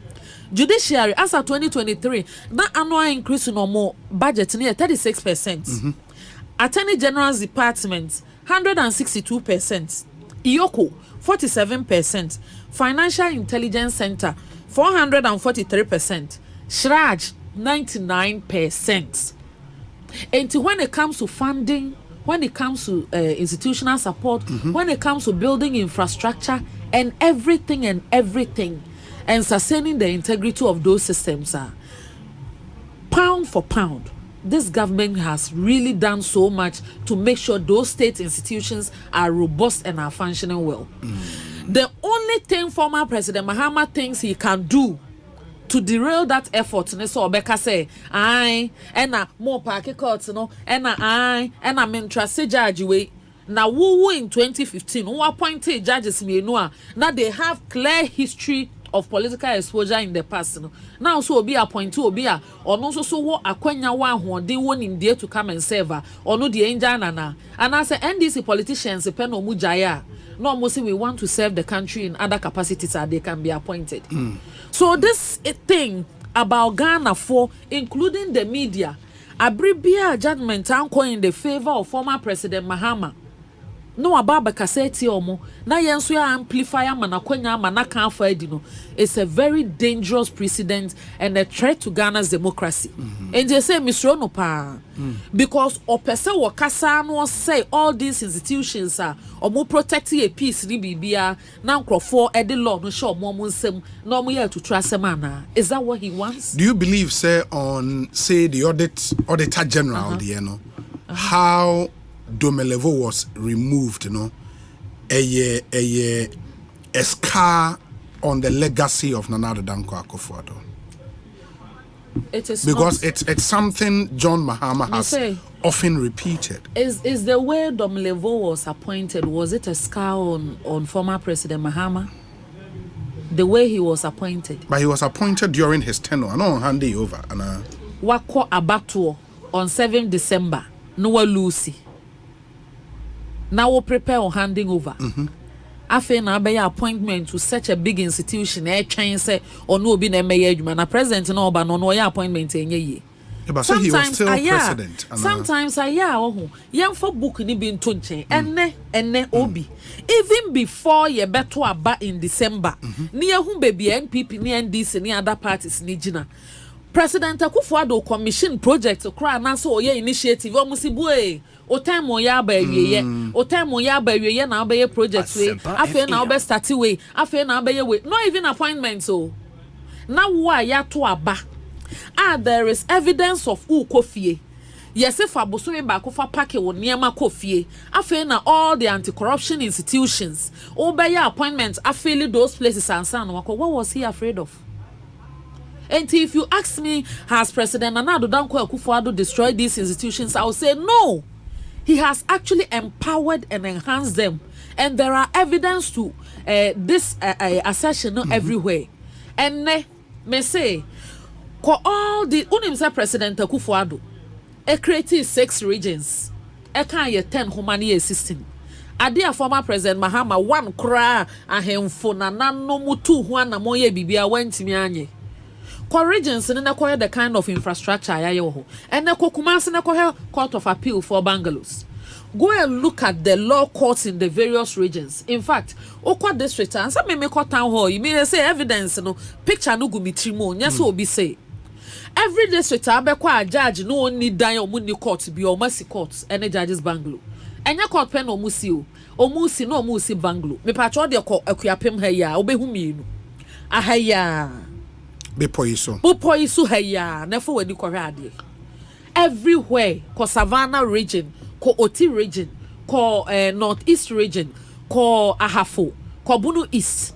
Judiciary as of 2023 that annual increase in more budget near 36%. Attorney General's Department 162%. Iyoko 47%. Financial Intelligence Center 443%. Shraj 99%. And when it comes to funding, when it comes to institutional support, when it comes to building infrastructure and everything and sustaining the integrity of those systems, pound for pound, this government has really done so much to make sure those state institutions are robust and are functioning well. The only thing former President Mahama thinks he can do to derail that effort, so Obeka say, and more parking courts, and mentra say judge way. Now, who in 2015, who appointed judges now they have clear history of political exposure in the past. Now, so be appointed to be or no so what akwenya one who they won in there to come and serve or no the angel nana. And as a NDC politicians, a pen mujaya. No, mostly we want to serve the country in other capacities that they can be appointed. So this thing about Ghana for including the media, abribia judgment anko in the favor of former President Mahama. No ababa kaseti omo na yenso ya amplifier manakwenya manaka afọ edino. It's a very dangerous precedent and a threat to Ghana's democracy. And they say Mr. Onopa because opese wakasa no say all these institutions are omo protecting a peace ni bibia na nkrofo ede law no show omo nsem na omo here to trust man. Is that what he wants? Do you believe say on say the auditor general how Domelevo was removed, a scar on the legacy of Nana Addo Dankwa Akufo-Addo. It is because it's something John Mahama has often repeated. Is the way Domelevo was appointed, was it a scar on former President Mahama? The way he was appointed. But he was appointed during his tenure. I know hand it over. Wako Abatuo on 7 December. Noah Lucy. Now we'll prepare on handing over. After now, by appointment to such a big institution, change say or no be na man. A president no ba no appointment in ye. But so he was still president. Sometimes young for book ni be tunche ene obi. Even before ye beto aba in December, near whom baby NPP ni NDC ni other parties ni jina. President Akufo-Addo commission project to cry na so ye initiative almost boy o time o ya ba wiye o time o ya ba wiye na ba ye project we afa na ba start we afa na ba ye we not even appointment so na wa ya to aba there is evidence of ukofie yes if abosome ba ko fa pack wo niema kofie afa na all the anti-corruption institutions o ba ye appointment afa those places and san what was he afraid of? And if you ask me, has President Nana Addo Dankwa Akufo-Addo destroyed these institutions? I will say no. He has actually empowered and enhanced them. And there are evidence to this assertion everywhere. And me say, all the unimsa President Akufo-Addo, created 6 regions. Can 10 humanity system. Adia former President Mahama 1 kra ahemfo na nano mutu ho na moye bibia wantimi anye. Regions and then the kind of infrastructure and the Kumasi na Court of Appeal for Bangalows. Go and look at the law courts in the various regions. In fact, Okwa district and some may call town hall. You may say evidence, picture no gumitrimo. Yes, will be say. Every district abekwa judge no only die or money court be or mercy courts any judges Bangalow. enya court pen omusi no omusi banglo me patro de ko akuapem ha ya obehu mienu ahaya be poiso haya na fo wadi kohwe ade everywhere ko savannah region ko oti region ko northeast region ko ahafo ko bunu east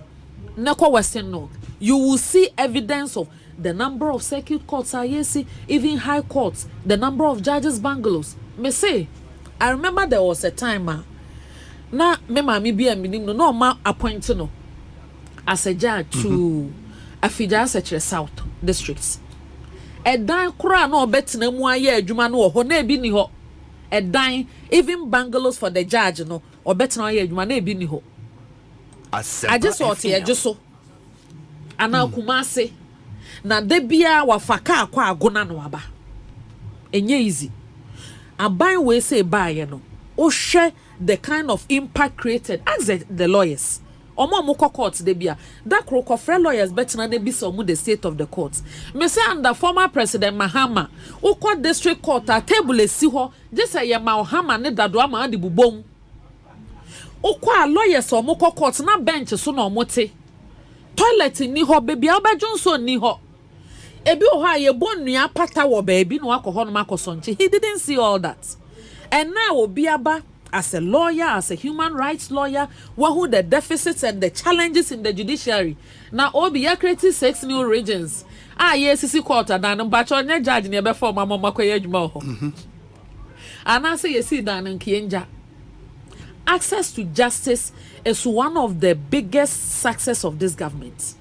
na ko western north you will see evidence of the number of circuit courts even high courts, the number of judges bungalows. Me say, I remember there was a time na me mami bi aminim no ma appoint no as a judge to Afija Secretary South districts. Dan kura na obetina mu aye adwuma no ho na ebi ni ho. Dan even bungalows for the judge no obetina aye adwuma na ebi ni ho. I just thought here just so ana kumase na debia wafaka akwa agona no aba enye easy aban we say buy no o share the kind of impact created as the lawyers omo court debia that crocofre lawyers better na be some the state of the court me say under former president Mahama o court district court a table esi ho just say ya Mahama ne dado ama de bubom o kwa lawyers omo court na bench so na omote toilet ni ho baby Johnson ni ho ebi o ha ye bonnua pata wo baby no akoho no makosonche he didn't see all that and now obi aba as a lawyer as a human rights lawyer who the deficits and the challenges in the judiciary now obi ya create 6 new regions yes court dan mbacho nya judge ne be form mama koye adwuma ho and I say you see dan nkienja access to justice is one of the biggest success of this government.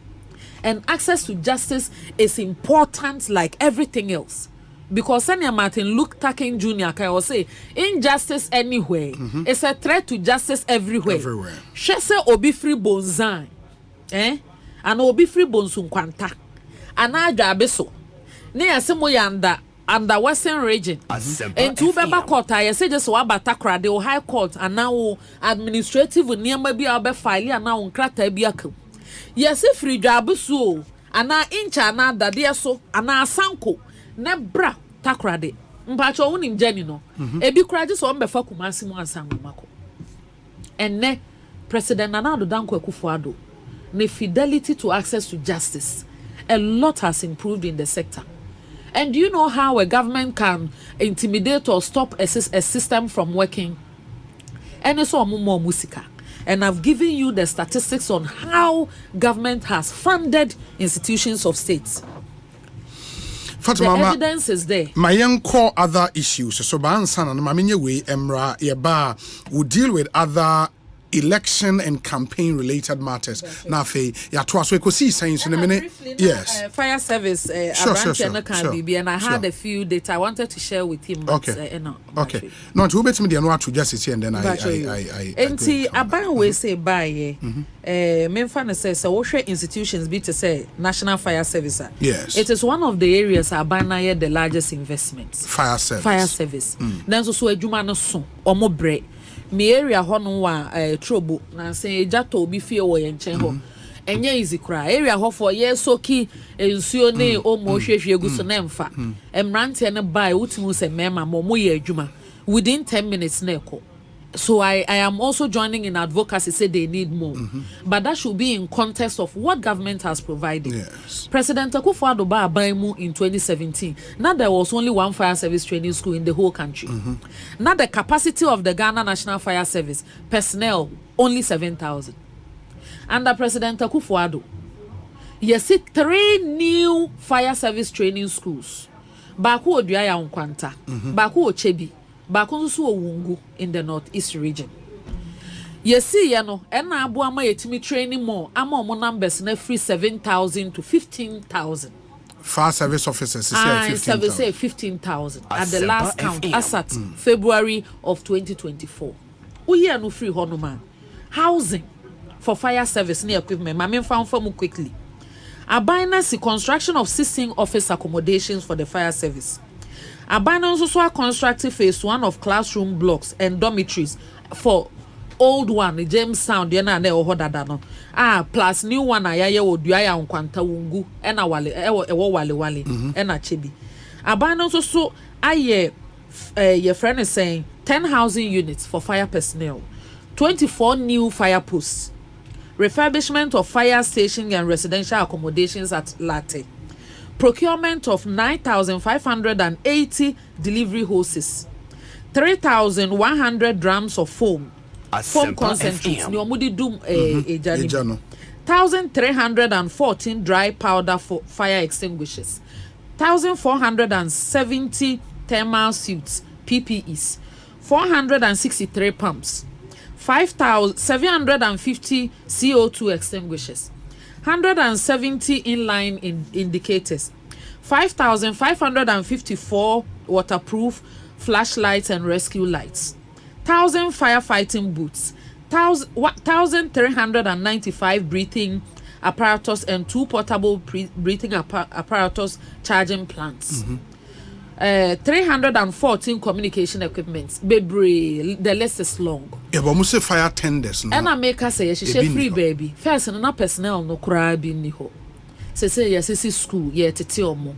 And access to justice is important like everything else. Because Senior Martin Luther King Jr. can say, injustice anywhere is a threat to justice everywhere. She say obi free bonzan. And obi free bonsun kwanta. And I jabeso. Ne asemo yanda under Western region. And two beba court, I say just wabatakra, the high court, and now administrative near maybe I'll be filing and now on crata biakum. Yes, if free jabusu, and now incha na dadia so, and now sanko, nebra takrade. Mpacho unim jenino. Ebi kraji so ombe faku masimu ansangu mako. And ne President Nanado Danko Kufuado, ne fidelity to access to justice. A lot has improved in the sector. And do you know how a government can intimidate or stop a system from working? And it's all more musica. And I've given you the statistics on how government has funded institutions of states. Fatima, the evidence is there. My young core other issues. So Bansan and Maminye way Emra Yaba will deal with other election and campaign related matters. Nafe ya twa so Ekosiisen saying in a minute. Yes. Fire service sure. And I had a few data I wanted to share with him. Okay. Okay. No, to bet me the no to justice and then I Enti aban we say buy memfa say so share institutions be to say National Fire Service. Yes. It is one of the areas aban the largest investments. Fire service. Then so adwuma no so omo bre me area hono wa trouble na say jato obi fie wo ye nchen ho enye easy cry area ho for ye soki ensuo ne o mo hwehwe gu so na mfa emrante ne bai utimu se mema mo ye adwuma within 10 minutes na eko. So I am also joining in advocacy say they need more. But that should be in context of what government has provided. Yes. President Akufo-Addo ba abaimu in 2017. Now there was only one fire service training school in the whole country. Now the capacity of the Ghana National Fire Service personnel only 7,000. Under President Akufo-Addo, you see 3 new fire service training schools. Baku Oduaya Nkwanta, Baku Ochebi, Bakunsu Owungu in the northeast region. You see, ena abu ama yetimi training more. Ama omo numbers na free 7,000 to 15,000. Fire service officers say 15,000 at the last count as at February of 2024. Uye no free honoma. Housing for fire service near equipment. Mami found for mu quickly. Abinasi construction of 16 office accommodations for the fire service. Abana also constructed phase 1 of classroom blocks and dormitories for old one, the James Sound, plus new one, Ayaye Oduaya Nkwanta Wungu, and a wale, and a chibi. Abana also, your friend is saying, 10 housing units for fire personnel, 24 new fire posts, refurbishment of fire station and residential accommodations at Latte, procurement of 9,580 delivery hoses, 3,100 drums of foam concentrates, 1,314 dry powder for fire extinguishers, 1,470 thermal suits, PPEs, 463 pumps, 5,750 CO2 extinguishers, 170 inline indicators, 5,554 waterproof flashlights and rescue lights, 1,000 firefighting boots, 1,395 breathing apparatus and 2 portable breathing apparatus charging plants. 314 communication equipments. Baby, the list is long. Yeah, but we say fire tenders. And I make her say she free baby. First, no personnel no cry be ni ho. Say yes, school yeah tete omo.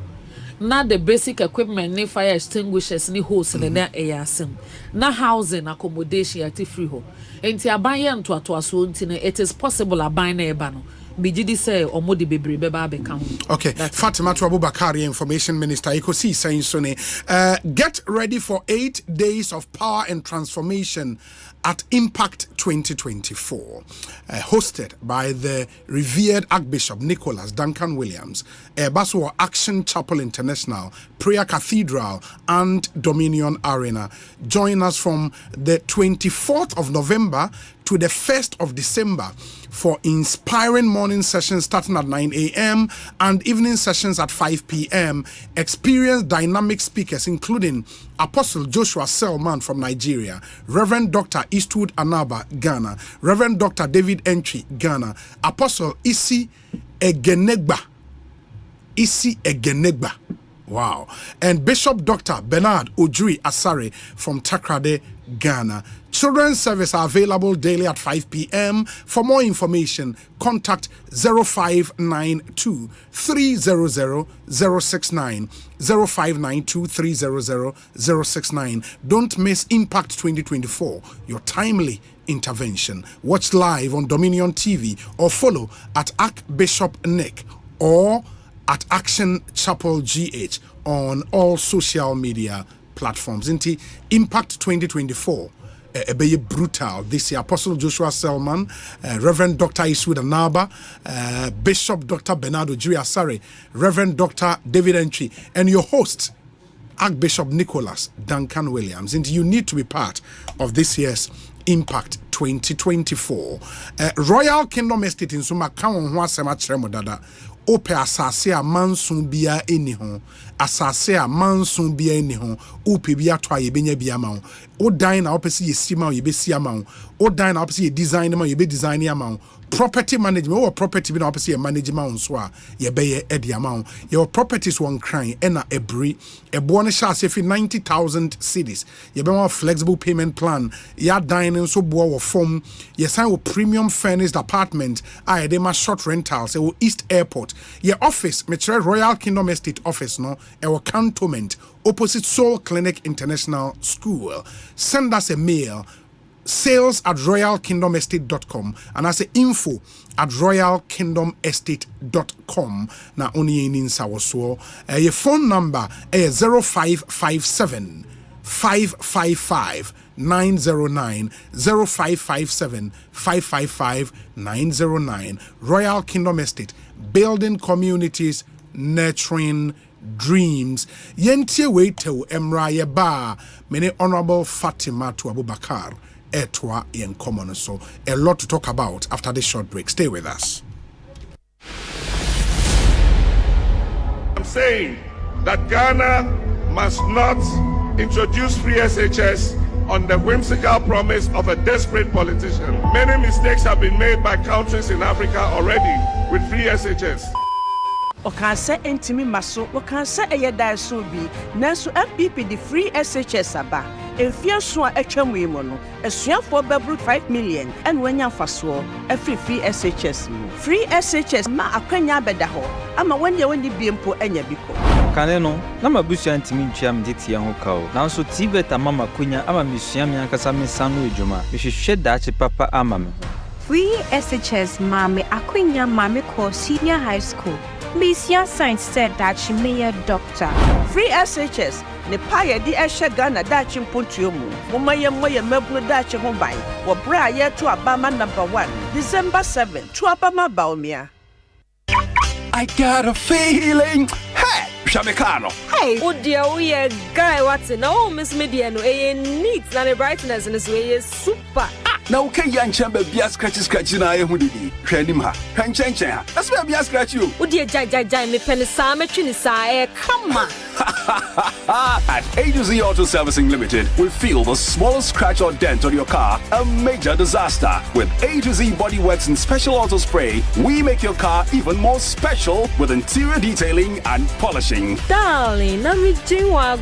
Na the basic equipment ni fire extinguishers ni hose in the air sim. Na housing accommodation at free ho. Enti abaye nto aso ntine it is possible aban na eba no. Bijidi say omodi bebre beba beka. Okay, Fatima Abubakar, Information Minister, Ekosiisen On Asempa. Get ready for 8 days of power and transformation at Impact 2024, hosted by the revered Archbishop Nicholas Duncan Williams, Baswa Action Chapel International, Prayer Cathedral, and Dominion Arena. Join us from the 24th of November to the 1st of December for inspiring morning sessions starting at 9 a.m. and evening sessions at 5 p.m. Experience dynamic speakers including Apostle Joshua Selman from Nigeria, Reverend Dr. Eastwood Anaba, Ghana, Reverend Dr. David Entry, Ghana, Apostle Isi Egenegba. Wow. And Bishop Dr. Bernard Ojuri Asare from Takrade, Ghana. Children's service are available daily at 5 p.m. For more information, contact 0592 300 069, 0592 300 069. Don't miss Impact 2024, your timely intervention. Watch live on Dominion TV or follow at Archbishop Nick or at Action Chapel GH on all social media platforms. Inti Impact 2024. Be brutal this year. Apostle Joshua Selman, Reverend Dr. Eastwood Anaba, Bishop Dr. Bernardo Ojuri Asare, Reverend Dr. David Entry, and your host, Archbishop Nicholas Duncan Williams. And you need to be part of this year's Impact 2024. Royal Kingdom Estate in Suma Kawon Huasema Tremodada. Ope asase a mansun bia eni ho, asase a mansun bia eni ho, ope bia to aye benya bia ma ho. O dan na opese ye sima ye be sia ma ho. O dan na opese ye design ma ye be design ya ma ho. Property management or property bi na opese ye manage ma ho so a ye be ye edi ma ho. Your properties one crying ena ebri ebo ne sha se fi 90,000 cedis. Ye be one flexible payment plan. Ya dan so bo wo form. Ye sign wo premium furnished apartment. I dey ma short rentals e wo East Airport. Your office, Metro Royal Kingdom Estate office, no, our cantonment opposite Soul Clinic International School. Send us a mail, sales@royalkingdomestate.com, and I say info@royalkingdomestate.com. Now only in Sawaso. Your phone number is 0557 555 909 0557 555 909. Royal Kingdom Estate, building communities, nurturing dreams. Yentie weitew emra ye ba many Honorable Fatima Abubakar etwa yen common. So a lot to talk about after this short break. Stay with us. I'm saying that Ghana must not introduce free SHS on the whimsical promise of a desperate politician. Many mistakes have been made by countries in Africa already with free SHS. ɔka sɛ ntimi maso wɔka sɛ ɛyɛ daiso bi nanso MPP the free SHS aba efie so a atwa mu yi mu no esuafo bɛbru 5 million ɛna wɔanya mfasoɔ afiri free SHS mu free SHS ma akwanya abɛda hɔ ama wɔne biempo anya biko kane no na mabusua ntimi ntwa mdetia ho kawo nanso tibeta mama kwanya ama mesua me ankasa me sanu adwuma mehwehwɛ daache papa ama me free SHS mame akwanya mame ko senior high school Misia Science said that she may a doctor. Free SHS, ne paya di eshe Ghana dachi mpuntuyomu. Mumaye meblu dachi humbai. Wabra ye to Abama number 1, December 7, to Abama Baumia. I got a feeling. Hey, Shamekano. Hey, oh dear, we a guy what's in oh Miss Mediano, a neat and a brightness in this way is super. Now can yan chamber be a scratchy na ehudidi. Hwenim ha. Hwenchen. That's where be a scratch you. Oh dear jai me penisame chinisa come on. At A2Z Auto Servicing Limited, we feel the smallest scratch or dent on your car a major disaster. With A2Z Bodyworks and Special Auto Spray, we make your car even more special with interior detailing and polishing. Darling, let me do what I'm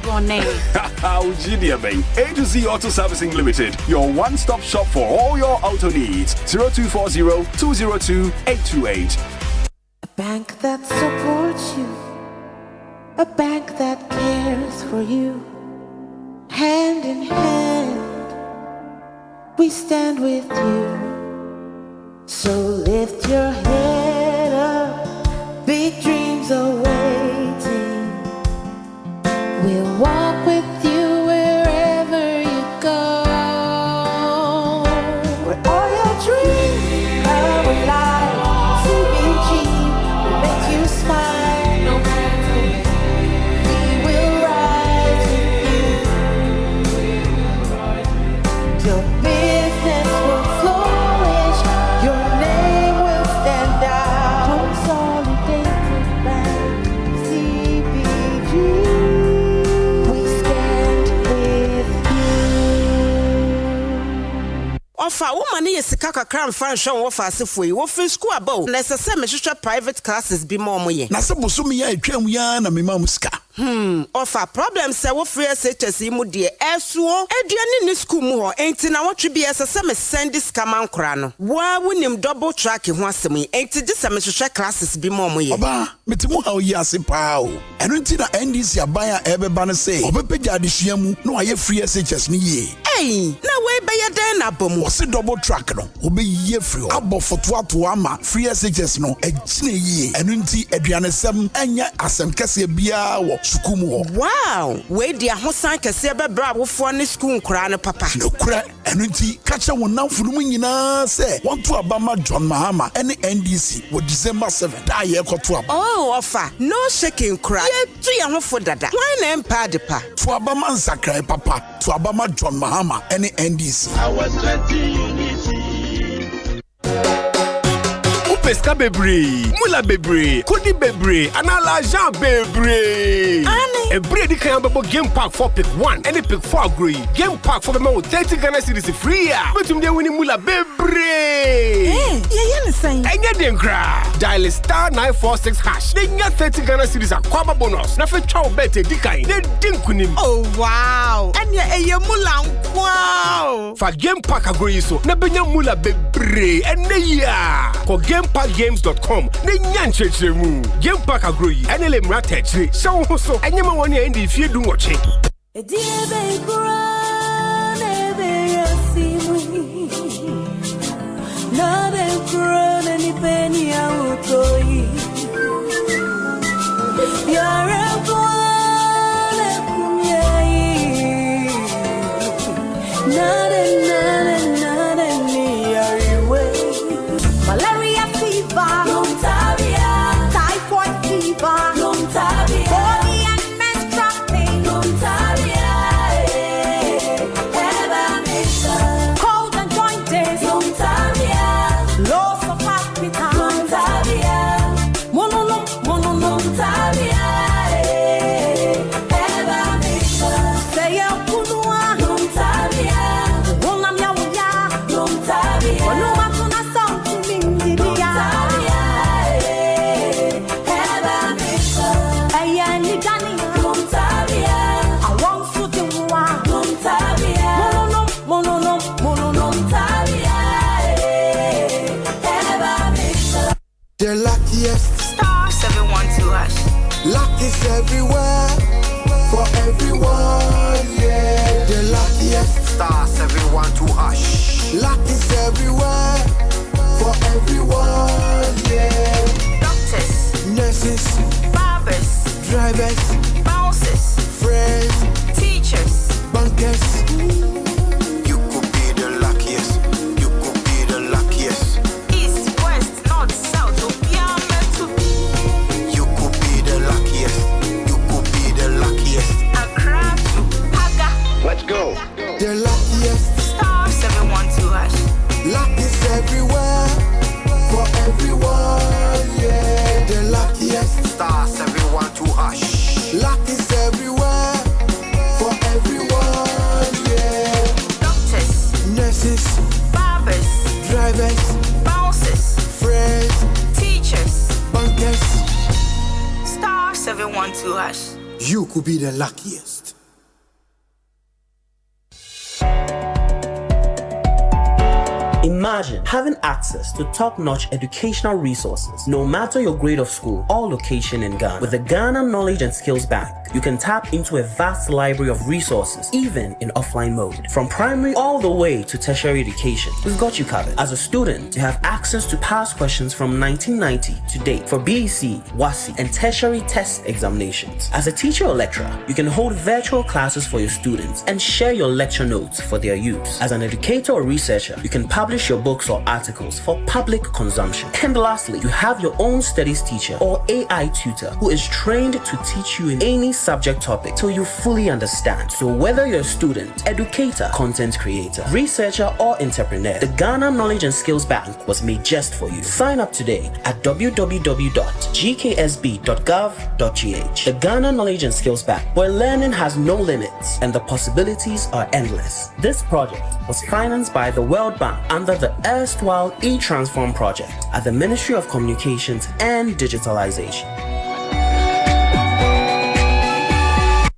A2Z Auto Servicing Limited, your one-stop shop for all your auto needs. 0240-202-828. A bank that supports you. A bank that cares for you. Hand in hand, we stand with you. So lift your head up, big dreams are waiting. We'll walk with you wherever you go. Where all your dreams come alive. CBG will make you smile. Ofa woman ye sika kakra mfa nhwe wo fa asefo yi wo free school abo na se se me hwehwe private classes bi mo ye na se boso me ya atwam ya na me ma musika ofa problem se wo free SHS mu de esuo aduane ni school mu ho enti na wotwe bi se se me send scam ankora no wa wonim double track ho asem yi enti de se me hwehwe classes bi mo ye oba metimu ha oyi ase pa o eno enti na NDC aban a ebeba no se obepegya adehua mu no aye free SHS ni ye na we be ya den na bomu se double track no obeyiye free abo fotoato ama free SHS no agine yi eno enti aduanesem anya asem kase bia wo sukumu ho wow we dia hosan kase be bra wofo ne school nkura ne papa no kura eno enti kacha wonam funum nyina se wonto abama John Mahama ene NDC wo December 7 da ye koto aba ofa no shaking kura ye tu ye hofo dada why na empa de pa to abama nsakrai papa to abama John Mahama ene NDC Pesca bebre, mula bebre, kodi bebre, anala jan bebre. A bready can have a game pack for pick 1 and a pick 4 agree. Game pack for the more 30 Ghana cedis free. But you winning mula bebre. Yeah, saying. And get them cry. Dial star 946 hash. They get 30 Ghana cedis a kwaba bonus. Na fe chow bete dikai. They dink with him. Oh wow. And ya mula wow. For game pack agree so. Na benya mula bebre. And ya. For game gamepackgames.com ne nyancheche mu game pack agroyi enele mrata chire show ho so enyema woni endi fie du ngoche edie be kura ne be yasimu na be kura ni peni ya utoi yare kwana kumyai na de ni yariwe malaria fever, typhoid fever, body and menstrual pain, cold and jointed, loss of appetite, the luckiest. Star 712 hash. Luck is everywhere, for everyone, yeah. The luckiest. Star 712 hash. Luck is everywhere, for everyone, yeah. Doctors, nurses, barbers, drivers, bouncers, friends, teachers, bankers. You could be the luckiest. You could be the luckiest. East, west, north, south, you could be the luckiest. You could be the luckiest. Accra to Paga. Let's go. The luckiest. Star 712 hash. Luck is everywhere, for everyone, yeah. The luckiest. Star 712 hash. Luck is everywhere, for everyone, yeah. Doctors, nurses, barbers, drivers, bouncers, friends, teachers, bankers. Star 712 hash. You could be the luckiest. Imagine having access to top-notch educational resources, no matter your grade of school or location in Ghana. With the Ghana Knowledge and Skills Bank, you can tap into a vast library of resources, even in offline mode. From primary all the way to tertiary education, we've got you covered. As a student, you have access to past questions from 1990 to date for BEC, WASI, and tertiary test examinations. As a teacher or lecturer, you can hold virtual classes for your students and share your lecture notes for their use. As an educator or researcher, you can publish your books or articles for public consumption. And lastly, you have your own studies teacher or AI tutor who is trained to teach you in any subject topic till you fully understand. So whether you're a student, educator, content creator, researcher, or entrepreneur, the Ghana Knowledge and Skills Bank was made just for you. Sign up today at www.gksb.gov.gh. The Ghana Knowledge and Skills Bank, where learning has no limits and the possibilities are endless. This project was financed by the World Bank under the erstwhile e-Transform project at the Ministry of Communications and Digitalization.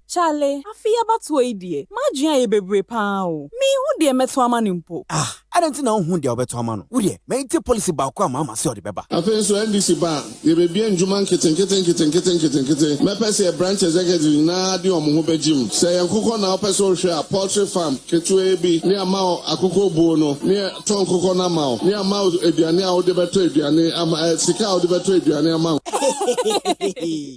Charlie, I feel about 2 idea. Imagine a baby pound. Me who dear met one man impo. Ah, I don't know who the other man. Would you make the policy about Mama saw the beba? I think so. NDC bar, you may be in Juman kitten. My person branch executive na di omuhobe gym. Say Kuko na person share poultry farm. Ketue bi near Mao Akuko Bono near Ton Kuko na Mao near Mao Ediane au debeto Ediane Sika au debeto Ediane Mao.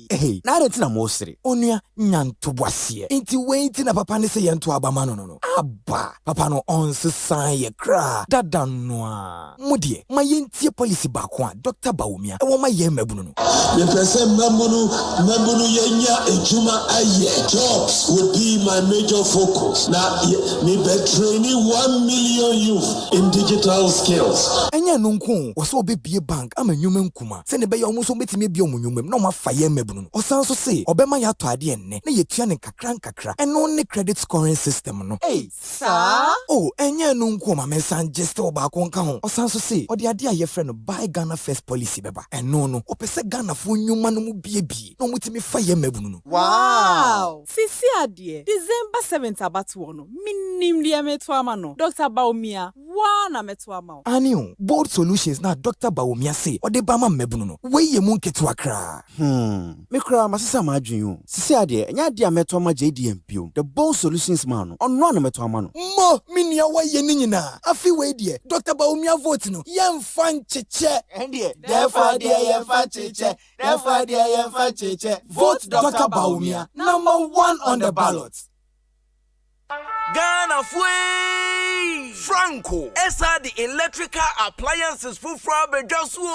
Hey, na retina mosri. Onya nyanto boasie. Inti wait na papa ne se yento abamano no. Abba, papa no on se san ye kra. Dada noa. Modie, ma yentie policy bakwa Dr. Baumia. E wo ma ye mabunu no. The person mabunu yenya ejuma aye. Jobs would be my major focus. Now me be training 1 million youth in digital skills. Enya nunku, oso be bie bank ama nyume nkuma. Se ne be yo muso betime bi omunyumem na ma fa ye mabunu no. Osan so se, obema ya to ade enne. Na ye tua ne kakra. Eno ne credit scoring system no. Hey, sir. Oh, enya nunku ma mesan just oba konka ho. Osan so se, ode ade aye friend no buy Ghana first policy beba. Eno no, opese Ghana fo nyuma no mu bie. No mutimi fa ye mabunu no. Wow. Sisi ade. December 7th abatu no. Minim dia meto ama no. Dr. Baumia, wana meto ama. Anio, bold solutions na Dr. Baumia say, ode ba ma mabunu no. We ye munketu akra. Me kra masisa ma adwun. Sisi ade, enya dia meto ma JDM pio. The bold solutions man no. Onno na meto ama no. Mo, minia wa ye ni nyina. Afi we die, Dr. Baumia vote no. Yemfa ncheche. Endie, therefore die yemfa ncheche. Therefore die yemfa ncheche. Vote Dr. Baumia, number 1 on the ballot. Ghana Fui Franco Esa the electrical appliances for Frabejaswo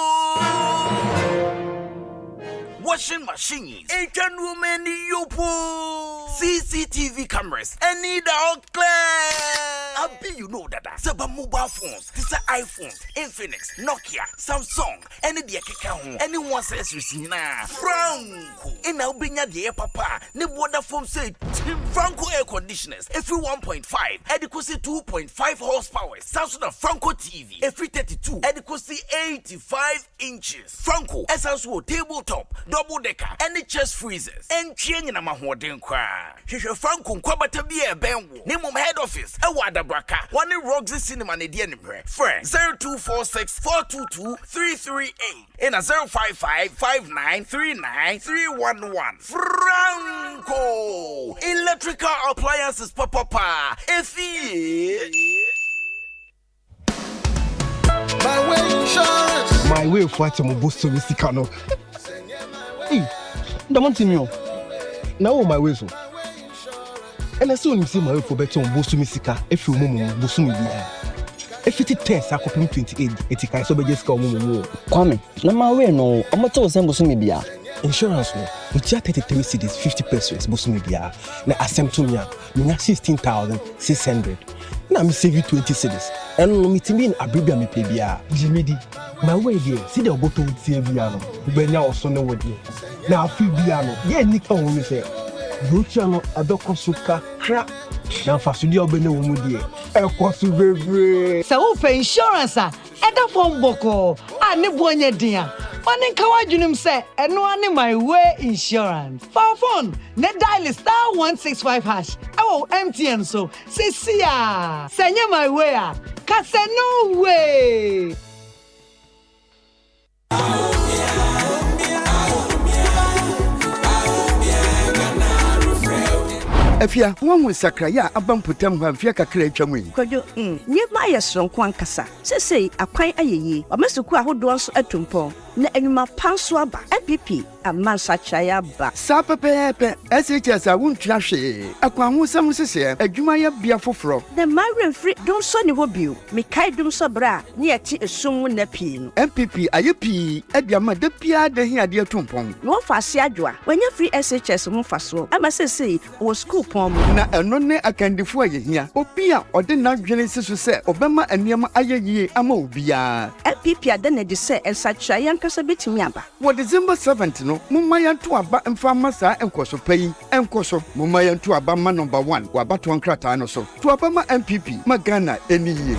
washing machines, Asian women yopo, CCTV cameras, any dog clear. I be you know that. Seba mobile phones, this are iPhones, Infinix, Nokia, Samsung, any the account, anyone says you see now. Franco, in Albania the papa, ne water foam say Franco air conditioners, every 1.5, adequacy 2.5 horsepower, Samsung Franco TV, every 32, adequacy 85 inches. Franco, essential tabletop, double decker, any chest freezers, and chain in a mahoden cry. Franco Kwabena be a benwo, name of head office, a wada Abraka. One Roxy Cinema ne die nimre. Friend 0246 422 338 and a 055 5939 311. Franco Electrical Appliances Papa. My way for what I'm boosting Logistical no. Hey, don't want to know. Now my way so. And I saw him say my way for better on Bonsu Logistical. If you move Bonsu Logistical. If it is 10, I could 28. It can so be just come move. Kwame, na my way no. I'm not sure Bonsu Logistical. Insurance no. We just 33 cities 50 pesos Bonsu Logistical. Na Asempa me 16,600. Na me save you 20 cities. And no me timi in Abribia me pay bia. Jimidi. My way there. See the bottle with save bia no. Be na also no word there. Na afi bia no. Ye nika wo me say. Judicial no adokosuka crap. Na fasudi obene wo mu die. Ekosu bebre. Se wo pay insurance a eda form boko. Ani bonye dia. Mani kawa junim say eno ani my way insurance. For phone, ne dial *165#. Awo MTN so. Se sia. Senye my way a. Ka se no way. Afia, one with Sakraya, abamputam, Vamfia Kakre Chamwin. Kojo, near my strong Kwankasa. Say, a quite a ye, or Mr. Kwa who does a tumpo. Na enuma panswaba MPP amansa chaya ba sapa pepe SHS a won twahwe akwa hu sam sese adwuma ya bia foforo the marine free don so ne hobio me kai dum so bra ne ati esum na pii no MPP ayepi adiama da pia da hi ade atompon no fa se adwa wanya free SHS mu fa so ama sese wo school pon na eno ne akandifo ayehia obia ode na dwene siso se obema aniam ayeyie ama obia MPP adana de se ensa chaya kasa betimi aba wo December 7th no mumma yanto aba mfa masa enkoso payi enkoso mumma yanto aba ma number 1 wa bato nkrata no so to aba ma MPP magana eniye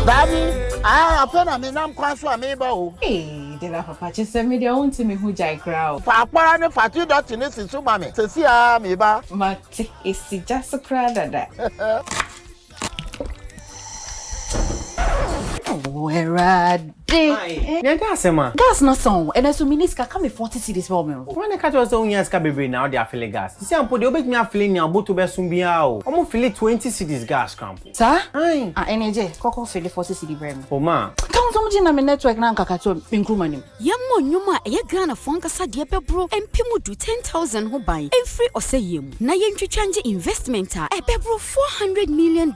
Daddy, I fena me nam kwaso ameba o. De la papa chese me dia wonti me hu jai crowd. Fa akpara ne fatu dot ni sisu ma me. Sesi a me ba. Mate esi just crowd dada. Where are they? Yeah, gas, Emma. Gas no song. And as minister come 40 cities for me. When I catch us on years cabaret now, they are filling gas. See, I'm put the obey me a filling now, but to be sumbiao. I'm filling 20 cities gas camp. Sir? Aye. NJ, Coco fill 40 city brand. Oh, ma. Come some na me network na nkakato pinkrumani. Yammo nyuma e Ghana fonka sadie bebro empimu do 10,000 ho ban. Every Osei yem. Na yentwitwanje investment a e bebro $400 million.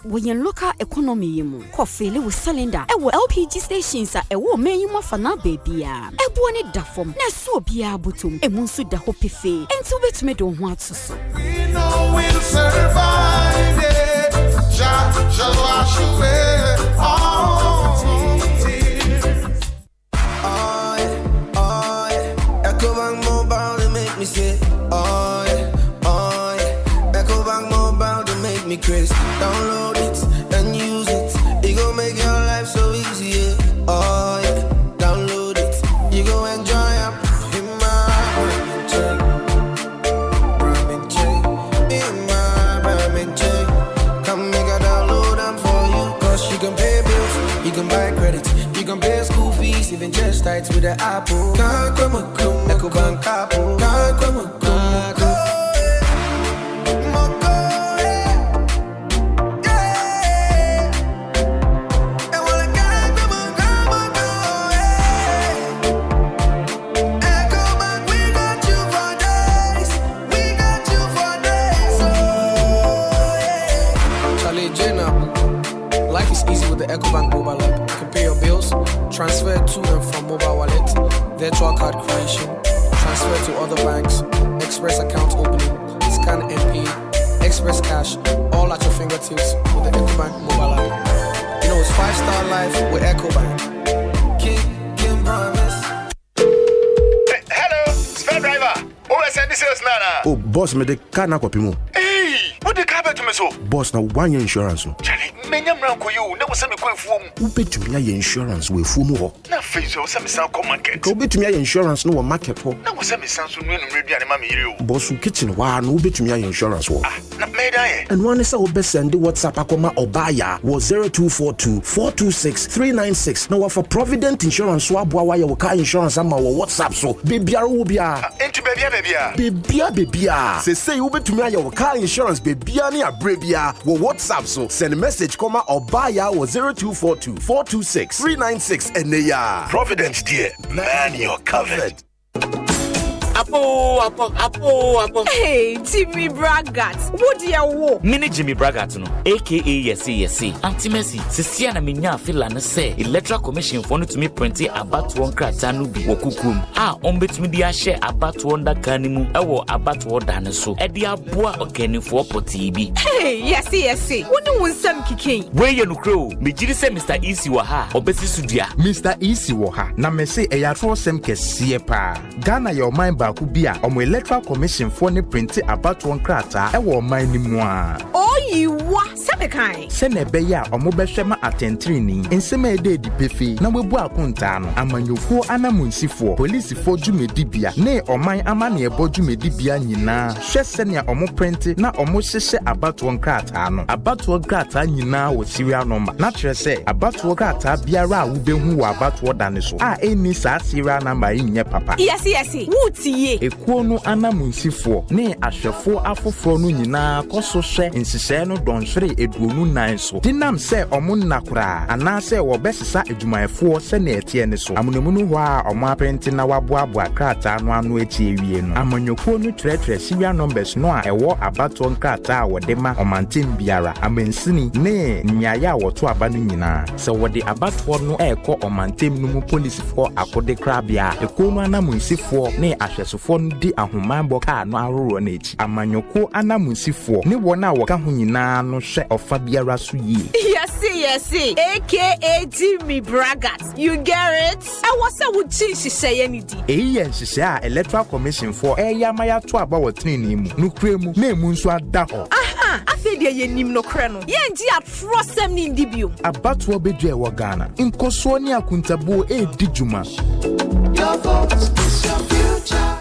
We yen local economy yem. Ko fele with cylinder. E wo LPG stations a e wo menyi mo fa na baby a. E bo ne da fom. Na so bia butum. E mu nso da ho pefe. Enti obetime do ho atoso. We know we'll survive it. Shall wash away all tears. Ecobank Mobile, they make me say, Ecobank Mobile, they make me crazy. Download it and use it. It gon' make your life so easy, yeah. Download it. You go enjoy it. In my check. In my check. Come make a download them for you. Cause you can pay bills, you can buy credit, you can pay school fees, even just tights with the Apple. Ecobank Apple. Life is easy with the Ecobank mobile app. You can pay your bills, transfer to and from mobile wallet, virtual card creation, transfer to other banks, express account opening, scan and pay, express cash, all at your fingertips with the Ecobank mobile app. You know it's 5-star life with Ecobank. King promise. Hey, hello, spare driver. Send this is Nana. Oh, boss, me the car na kopimo. Hey, what the car to me so? Boss, na 1 year insurance. Charlie, menyam ranko you. Na was semi going for Ubetumi aye insurance we fumu ho. Na face o se me san come market. Ka ubetumi aye insurance no market ho. Na wo se me san so no redu ane ma me yire o. Bonsu kitchen wa no ubetumi aye insurance ho. Na me da ye. And one is obe send WhatsApp akoma obaya was 0242 426 396. Now for Provident Insurance so aboa wa ye wo car insurance ama wo WhatsApp so bebiara wo bia. Enti bebia. Bebia. Say ubetumi aye wo car insurance bebia ne abrebia wo WhatsApp so send a message koma obaya was 0242 426 396 and ya. Providence dear, man you're covered. Apo. Hey, Jimmy Braggart. What do you want? Mini Jimmy Braggart no, aka Yesi. Auntie Mercy, Sisia na minya afila na say Electoral Commission for no to me print about one krata no bi wokukum. Ombetumi dia share about one da kanimu ewo about one dane so. E dia boa organifo poti bi. Hey, Yesi. Woni wonsam kikin. We ye no kro, me giri say Mr. Easy wa ha, obesi sudua. Mr. Easy wa ha, na me say e ya tro sem kese pa. Ghana your mind Kubia, Electoral Commission for ne print about one krata, ewo man ni mwa. Oh, you what? Sebekai. Sene beya, beshema atentrini, enseme de di pefe, na webu akunta no, amanyofo anamunsifo, polisi fo jumedibia, ne oman amane ebo jumedibia nyina, hwe sene print na hyehye about one krata no. About one krata nyina wo serial number. Na kire se about one krata biara a wo behu wo about one dane so. Eni sa serial number nye papa. Yes. Wuti Ekuo no anamunsifo ne ahwefo afoforo no nyina koso hwe nsise no donhwere eduonu nan so dinam se omo nnakora ana se wo besesa adwumayefo se na etie ne so amunemu ho a omo apenti na waboaboa krata no ano etie ewie no amanyokuo no trɛtrɛ serial numbers no a ɛwɔ abato krata a wɔde ma ɔmanten biara amansini ne nyaaya a wɔto aba no nyina se wɔde abato no ɛkɔ ɔmantem no mu policefo akode krabia ekuo no anamunsifo ne ahwesofo no di ahomanbɔ ka no aroro na echi amanyoko anamunsifo ne wɔna wɔka ho nyina no hwɛ ɔfa biara so yie. Yes, aka Jimmy Braggart. You get it? I was a would change say anything. Nhyehyɛ a Electoral Commission for ɛyamaya to aba wɔ trini mu no kremu na emu nso ada hɔ. Aha, afei de ye nim no kre no. Ye ngi atrosem ni ndibio. Abatoɔ bedua wɔ Ghana. Nkosoɔ ne akuntabuo edi dwuma. Your vote is your future.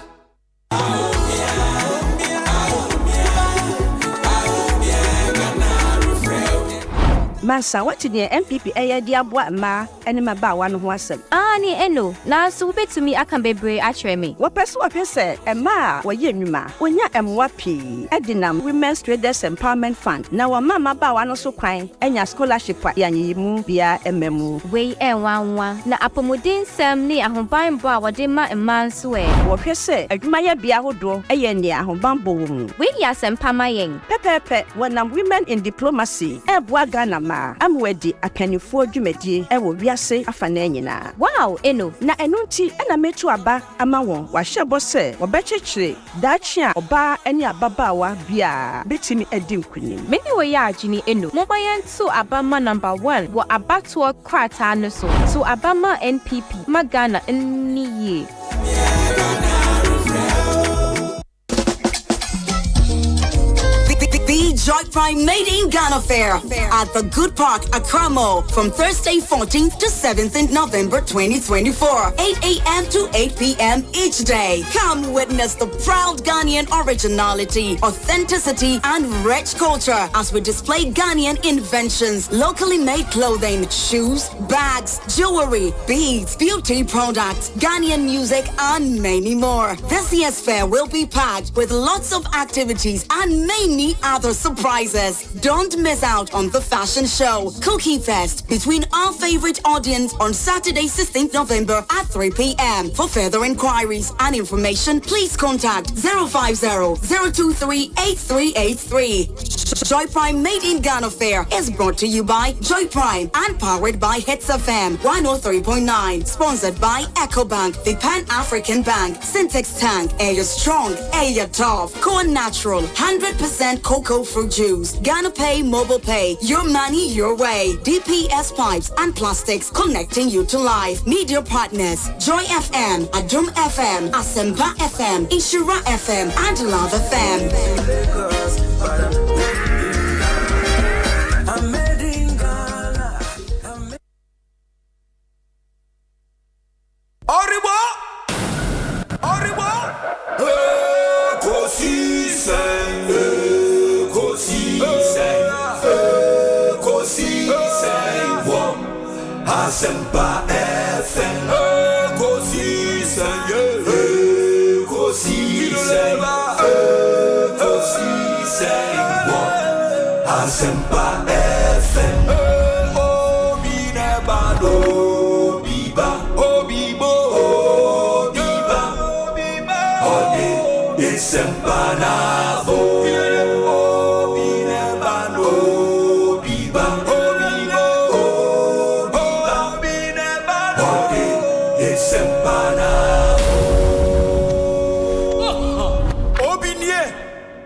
Masa, what did the MPP dear boy ma and my bow one who was Ani eno, na so bet to me I can be brave actually me. What person what say and ma wa yenuma when ya am wapi Edinam Women's Traders Empowerment Fund. Now a mama bow one also crying and your scholarship yanyimu via memu. We one na apomodin sem ni ahomban bo awadema man swe. What you say adumaya bia hodo eyenia ahomban bo. We ya Asempa mayen. Pepe when I'm women in diplomacy. Ebwa Ghana ma. I'm ready a penny for Jumedi, I will be a say a fanenina. Wow, eno, na enunti and I met to a bar, a mawon, what shall boss say, or betche, Dachia, or bar, any a babawa, bia, betting a dinquin. Many way ya, Ginny eno, Mobayan so Abama number 1, what about to a cratano so Abama NPP, Magana, and ye. The Joy Prime Made in Ghana Fair at the Good Park, Akramo, from Thursday 14th to 17th November 2024, 8 a.m. to 8 p.m. each day. Come witness the proud Ghanaian originality, authenticity, and rich culture as we display Ghanaian inventions, locally made clothing, shoes, bags, jewelry, beads, beauty products, Ghanaian music, and many more. This year's fair will be packed with lots of activities and many other surprises. Don't miss out on the fashion show, Cookie Fest, between our favorite audience on Saturday, 16th November at 3 p.m. For further inquiries and information, please contact 050-023-8383. Joy Prime Made in Ghana Fair is brought to you by Joy Prime and powered by Hits FM 103.9. Sponsored by EcoBank, the Pan-African Bank, Syntex Tank, Air Strong, Air Tough, Corn Natural, 100% cocoa fruit juice, Ghana Pay Mobile Pay, your money your way, DPS Pipes and Plastics connecting you to life. Media partners, Joy FM, Adum FM, Asempa FM, Ishura FM, and Love FM. Asempa FM. Ekosiisen, Ekosiisen, Ekosiisen. Asempa FM. Obine bado, biba, obibo, obiba, ode Asempa na bo. Obine bado, biba, obibo, obiba, obine bado, ode Asempa na bo. Obinie,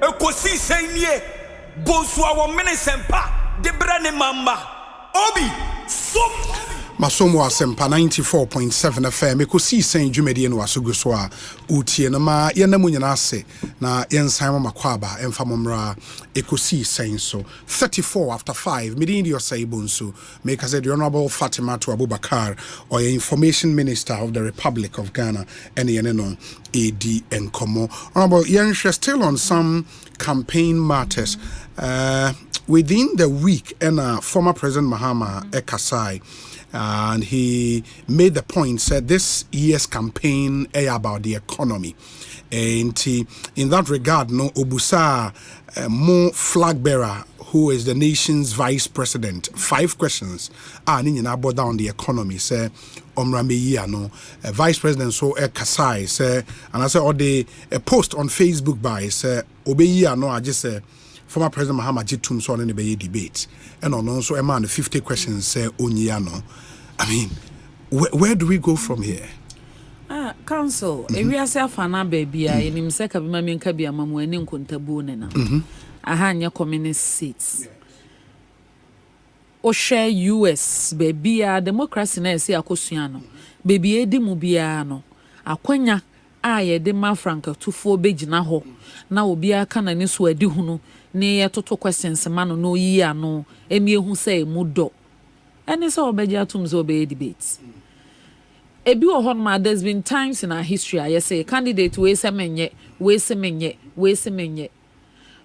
Ekosiisen nie. Bonsu awo minisempa debrane mamba obi som Masomo Asempa 94.7 FM Ekosiisen dwumadi no asogo so a utie na ma yenamu nyina ase na yensan makwaba emfa momra Ekosiisen so 34 after 5 midin di Osei Bonsu make as the Honorable Fatima to Abubakar or Information Minister of the Republic of Ghana and yeneno AD Enkomo. Honorable Yenshre still on some campaign matters within the week and former President Mahama Ekasai and he made the point, said this year's campaign is about the economy. And in that regard, no Obusa, Mo flag bearer, who is the nation's vice president, 5 questions are about down the economy. Say, no vice president so Kasai say, and I say, or the post on Facebook by say, Obeya no, I just say. Former President Mahama Jitum so on the debate. And also a man 50 questions say Onyano. I mean, where do we go from here? Council, if we are self-ana baby, I am second of Mammy and Kabia Mamu and Kuntabunena. I had your communist seats. O share US, baby, democracy, na see a Cosiano. Baby, Edi Mubiano. A Quenya, I, de ma franca, 2-4 bejina ho. Now be a canon is where do ne toto questions man no year no emie hu say mudo ene so obeja tum so be debates ebi wo hon ma there's been times in our history I say candidate we se menye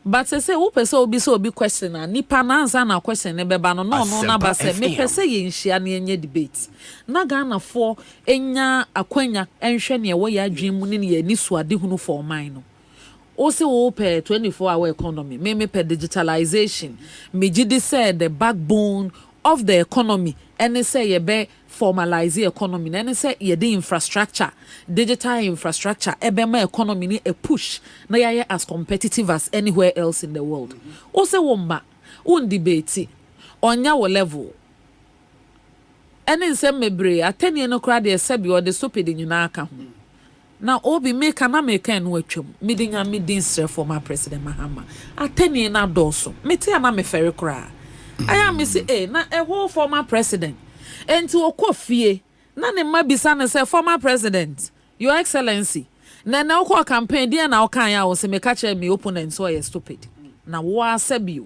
but say wo pese obi so obi question na nipa na answer na question ne beba no na ba say me pese ye nhia na enye debate na Ghana for enya akwanya enhwe ne wo ya adwen mu ne ye ni so ade hunu for mine no also open 24-hour economy. Me per digitalization. Me jidi said the backbone of the economy. And say ye be formalize the economy. And say ye the infrastructure, digital infrastructure. Ebe ma economy ni a push. Na ye as competitive as anywhere else in the world. Also womba debate on your level. And in some mebre ateni no crowd ye sebi or the stupid in yunaka. Now, Obi make an American wetchum, meeting a meeting sir for my President Mahama. Ateni na doso, meti a mame ferry cry. I am Missy na a whole former president. And to a coffee, none in my bisan say former president, Your Excellency. Na kwa campaign, dear now can I was me catch me opponent so I stupid. Na wa sebiu.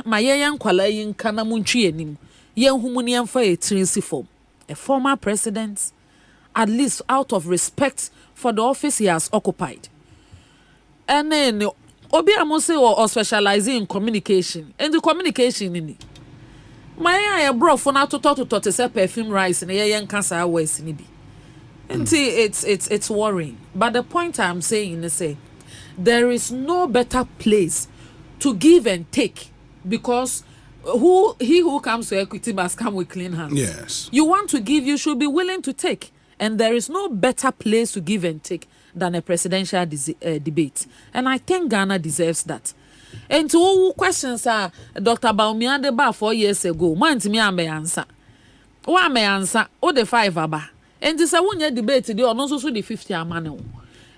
My young qualayin kanamunchi enim, young humunian for a trinity form. A former president. At least out of respect for the office he has occupied. And then, Obi Amose or specializing in communication. And the communication in it. My eye brought for now to say perfume rice and a young cancer waste in it. And it's worrying. But the point I'm saying is say there is no better place to give and take because he who comes to equity must come with clean hands. Yes. You want to give, you should be willing to take. And there is no better place to give and take than a presidential debate. And I think Ghana deserves that. And to all questions are Dr. Baumia deba 4 years ago. Man to me I may answer. Why may answer? Oh the 5 aba. And this a 1 year debate the or no so the 50 amano.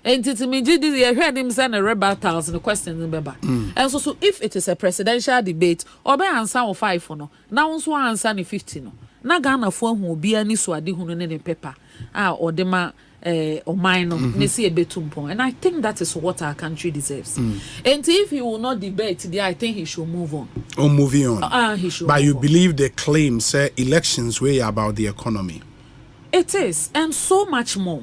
And to me did heard him send a rebel 1,000 questions in beba. And so if it is a presidential debate, or be answer or 5 for no. Now so answer ni 50 no. Na Ghana for who be any so ade hunu ne paper. Or the ma or minor, and I think that is what our country deserves. And if he will not debate, I think he should move on. Oh, moving on. He should. But you believe the claims say elections were about the economy? It is, and so much more.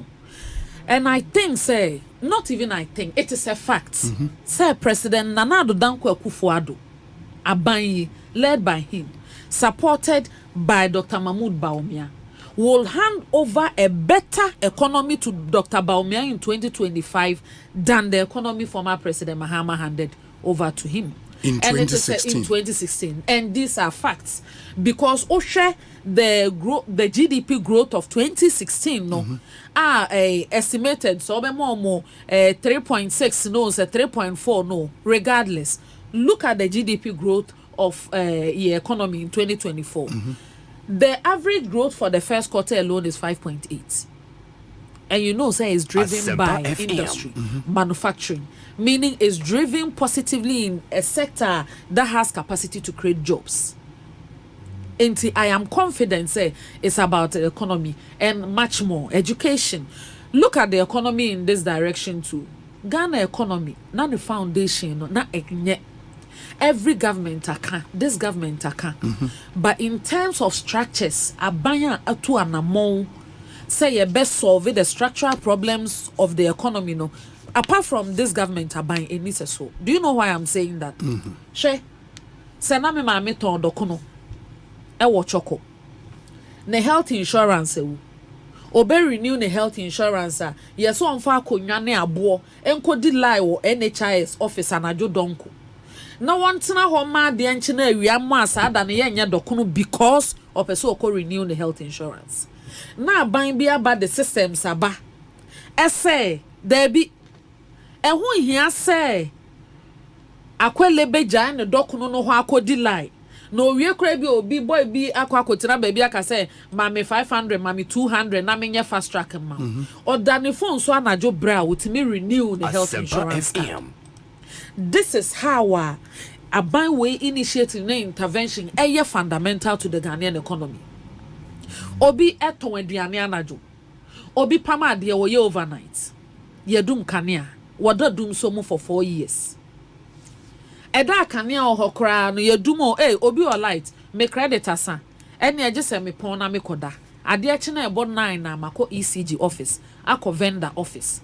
And I think, say, not even I think, it is a fact. Say President Nana Addo Dankwa Akufo-Addo, Abanyi, led by him, supported by Dr. Mahmoud Bawumia. will hand over a better economy to Dr. Bawumia in 2025 than the economy former President Mahama handed over to him. In 2016. In 2016. And these are facts. Because Osei, the GDP growth of 2016 are estimated so more 3.6 no, 3.4 no, regardless. Look at the GDP growth of the economy in 2024. The average growth for the first quarter alone is 5.8. And you know, say it's driven Asempa by FM. industry, manufacturing, meaning it's driven positively in a sector that has capacity to create jobs. And I am confident, say, it's about the economy and much more. Education. Look at the economy in this direction too. Ghana economy, not the foundation, not every government can, this government can. But in terms of structures, abaya atu anamon say you best solve the structural problems of the economy. No, apart from this government abaya it needs a so. Do you know why I'm saying that? She say na me maame ton dokono e wo choko. Ne health insurance ewu. Obe renew the health insurance yes on fa akonwa ne abo enko di lie wo NHIS office anajo donko. No one tina homa de enchina awia mo asada ne yenye dokono because of person ko renew the health insurance. Na ban bi aba the systems aba. Ese there be ehun hia se akwele beja ne dokono no ho akodi lie. No we kra bi obi boy bi akwakotina ba bi aka say mami 500 mami 200 na menye fast track ma. Oda ne phone so anajo bra wotimi renew the health insurance. This is how a by-way initiative na intervention is fundamental to the Ghanaian economy. Obi eto aduane anajo. Obi pama de wo ye overnight. Ye dum kanea. Wada dum so mu for 4 years. Eda kanea ohokra no ye dum obi o light me credit asa. Ene eje se me pon na me koda. Ade eche na ebo 9 na mako ECG office, akọ vendor office.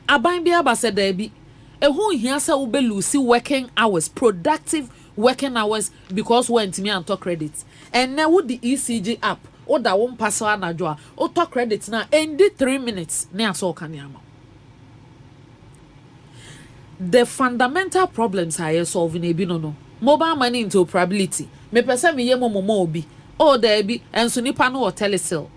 Aban bi aba se da bi ehun hia se wo be lose working hours, productive working hours because we ntimi anto credit. And now with the ECG app, o da won pass anajo a, o to credit na endi 3 minutes na aso kan yama. The fundamental problems are solving ebi no. Mobile money interoperability. Me pese me ye momo obi. O there be enso nipa no o telecell.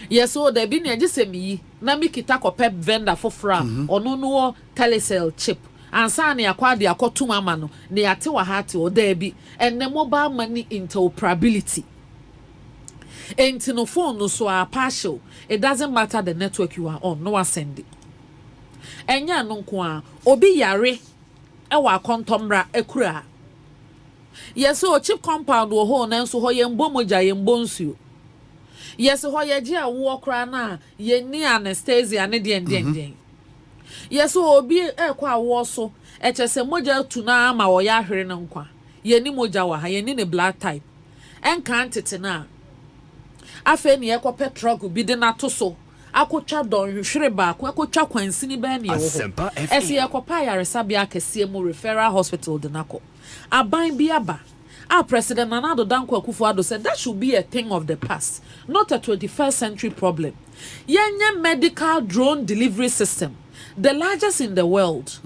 Yes, o there be na je se me yi na me kita ko pep vendor for fra ono no telecell chip. Ansa na yakwa de akotum ama no na yate wa hate o there be and the mobile money interoperability. Enti no phone no so are partial. It doesn't matter the network you are on, no one send it. Enya no nko a obi yare e wa kontomra ekura. Yes, o chip compound wo ho na nso ho ye mbomoja ye mbonsu. Yes, ho ye je a wo kra na ye ni anesthesia ne den. Yes, obi ekwa wo so echese moja tu na ama wo ya hwere ne nkwa. Ye ni moja wa ha ye ni ne blood type. Enka antete na afa ni ekwa petrol bi de na to so. Akotwa don hwere ba akotwa kwansini ba na ye wo. Ese yekopa yaresabia akese mu referral hospital de nako. Aban bi aba. Our President Nana Danko Akufo-Addo said that should be a thing of the past, not a 21st century problem. Yenye medical drone delivery system, the largest in the world.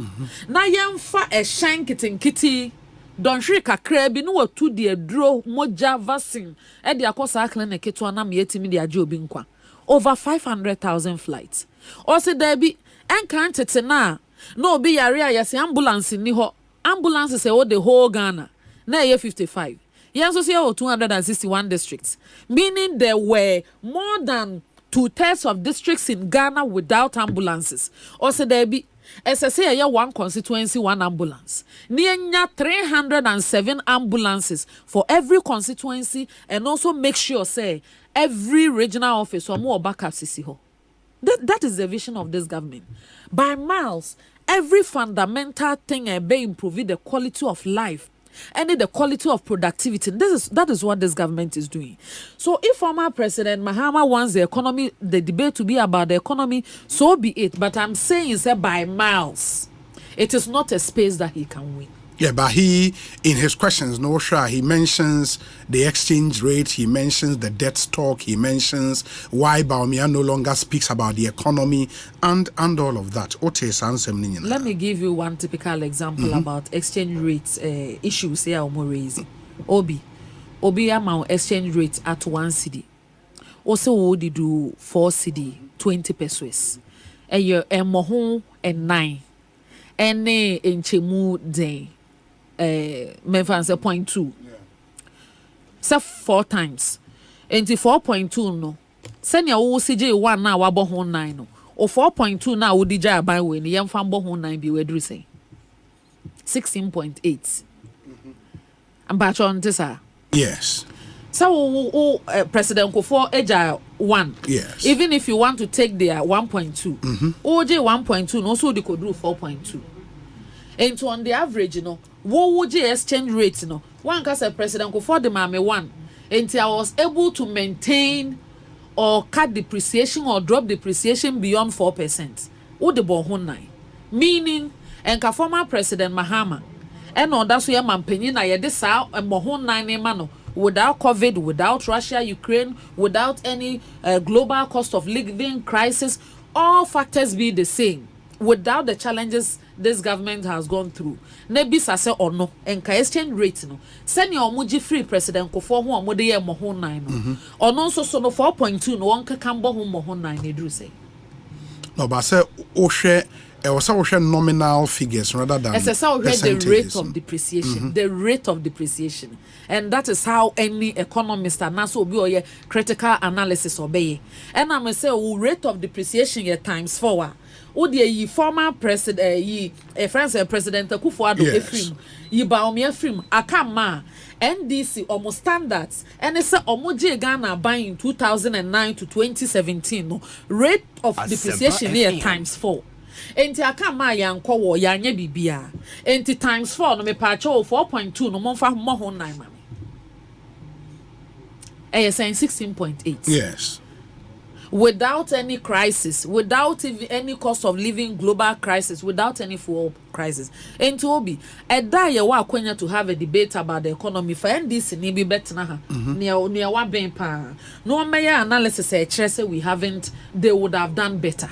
Na yemfa a shankitin don hwere kakra bi no watu de adro moja vaccine e de akosa clinic to anam yetimi de age obi nkwa. Over 500,000 flights. Also there be enkantete na no obi yare a yesi ambulance ni ho. Ambulance say the whole Ghana. Na year 55. Yes, so see 261 districts. Meaning there were more than 2/3 of districts in Ghana without ambulances. Also there be SSA one constituency, one ambulance. Nienya 307 ambulances for every constituency and also make sure say every regional office or more backup sisi ho. That is the vision of this government. By miles, every fundamental thing be improving the quality of life and the quality of productivity. That is what this government is doing. So if former President Mahama wants the economy, the debate to be about the economy, so be it. But I'm saying that by miles, it is not a space that he can win. Yeah, but he, in his questions, no sure, he mentions the exchange rate, he mentions the debt stock, he mentions why Baumia no longer speaks about the economy and all of that. Let me give you one typical example about exchange rates issues here I'm raising. Obi amount exchange rate at 1 cedi. Also would do 4 cedi, 20 pesos. A year and mohon and 9. And in chemu day. Memphis 0.2. So 4 times. And 4.2 no. Send your CJ 1 now wabo 9 no. Or 4.2 now would DJ buy when the young fan bo 9 be we say 16.8. And batch on this. Yes. So President Kofo Eja 1. Yes. Even if you want to take their 1.2. OJ 1.2 no so they could do 4.2. And on the average, you know, what would you exchange rate, you know? One case President Kofo de Mame 1. And I was able to maintain or cut depreciation or drop depreciation beyond 4%. Wo de bon 9. Meaning, and former President Mahama, and on that's where Mampenny na ye this out and mohon 9 mano without COVID, without Russia, Ukraine, without any global cost of living crisis, all factors be the same. Without the challenges this government has gone through. Nebi sase or no, and ka exchange rate no. Send your muji free President Kofo who amode ye mohon 9 no. Or no so no 4.2 no one can kambo who mohon 9 edru say. No, but say Oshe nominal figures rather than the rate of depreciation. The rate of depreciation. And that is how any economist and also be or critical analysis obey. And I'm say rate of depreciation times 4. Odi former president France President Akufo-Addo efrim yi Baumia efrim akama NDC almost standards and it's omoje Ghana buying 2009 to 2017 no rate of depreciation here times 4. Enti akama yankwo wo yanye bibia enti times 4 no me pa cho 4.2 no monfa mo ho 9 mame saying 16.8. Yes. Without any crisis, without any cost of living global crisis, without any fuel crisis. And to Obi, a day wa kwenya to have a debate about the economy for NDC ni be better na near one ben pa. No mayor analysis say we haven't, they would have done better.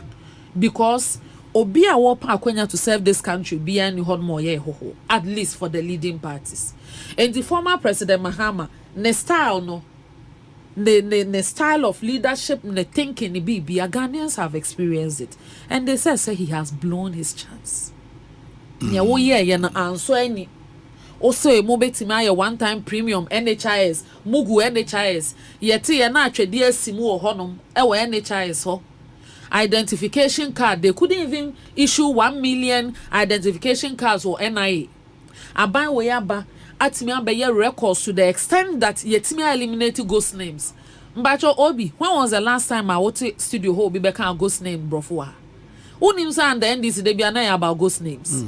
Because Obi a wa pa kwenya to serve this country be any hot more ho at least for the leading parties. And the former President Mahama, ne style no the style of leadership, the thinking, the Ghanaians have experienced it, and they say he has blown his chance. Any. Also, a mobile one-time premium NHIS, Mugu NHIS, yeti na atwedia simu honum ewa NHIS ho. Identification card, they couldn't even issue 1 million identification cards or NIA. Aban weyaba atimi abeye records to the extent that yetimi eliminated ghost names. Mbacho Obi, when was the last time I went to studio ho be beka ghost name brofua? Unim say and the NDC they be anaya about ghost names.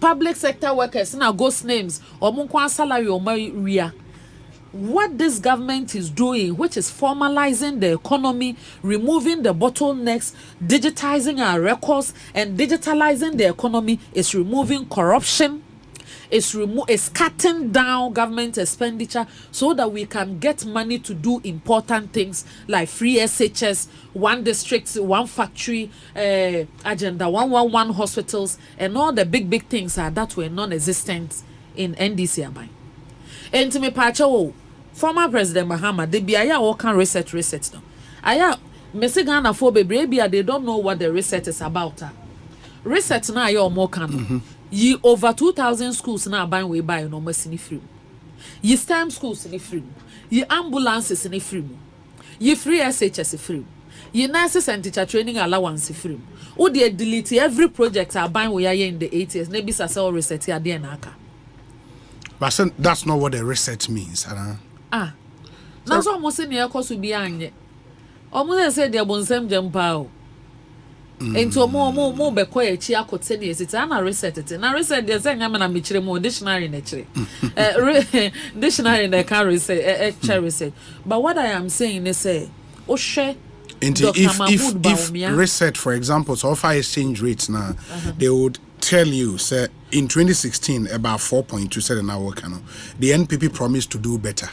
Public sector workers na ghost names or munkwa salary or ria. What this government is doing, which is formalizing the economy, removing the bottlenecks, digitizing our records and digitalizing the economy, is removing corruption. It's cutting down government expenditure so that we can get money to do important things like free SHS, 1 district, 1 factory, agenda 111 hospitals, and all the big things that were non-existent in NDC Abai. And to me, Pacho, former President Mahama, they be aya all can reset no. Aya Mesi Ghana for baby, they don't know what the reset is about. Reset na aya more can. Ye over 2,000 schools now buying way by no mercy free. Ye STEM schools in free. Ye ambulances in free. Ye free SHS free. Ye nurses and teacher training allowance free. Or they delete every project are buying way in the 80s. Maybe sasa reset here there naka. But that's not what the reset means. Now so almost in your course will be anye. Almost said they're bonsem jumpa. Into more be quiet chia kote ni it's an reset it na reset dey say nyama na mechire mo dictionary na chire dictionary na can reset reset but what I am saying is say ohwe if reset for example so offer exchange rates now they would tell you, sir, in 2016, about 4.2 said an hour, the NPP promised to do better.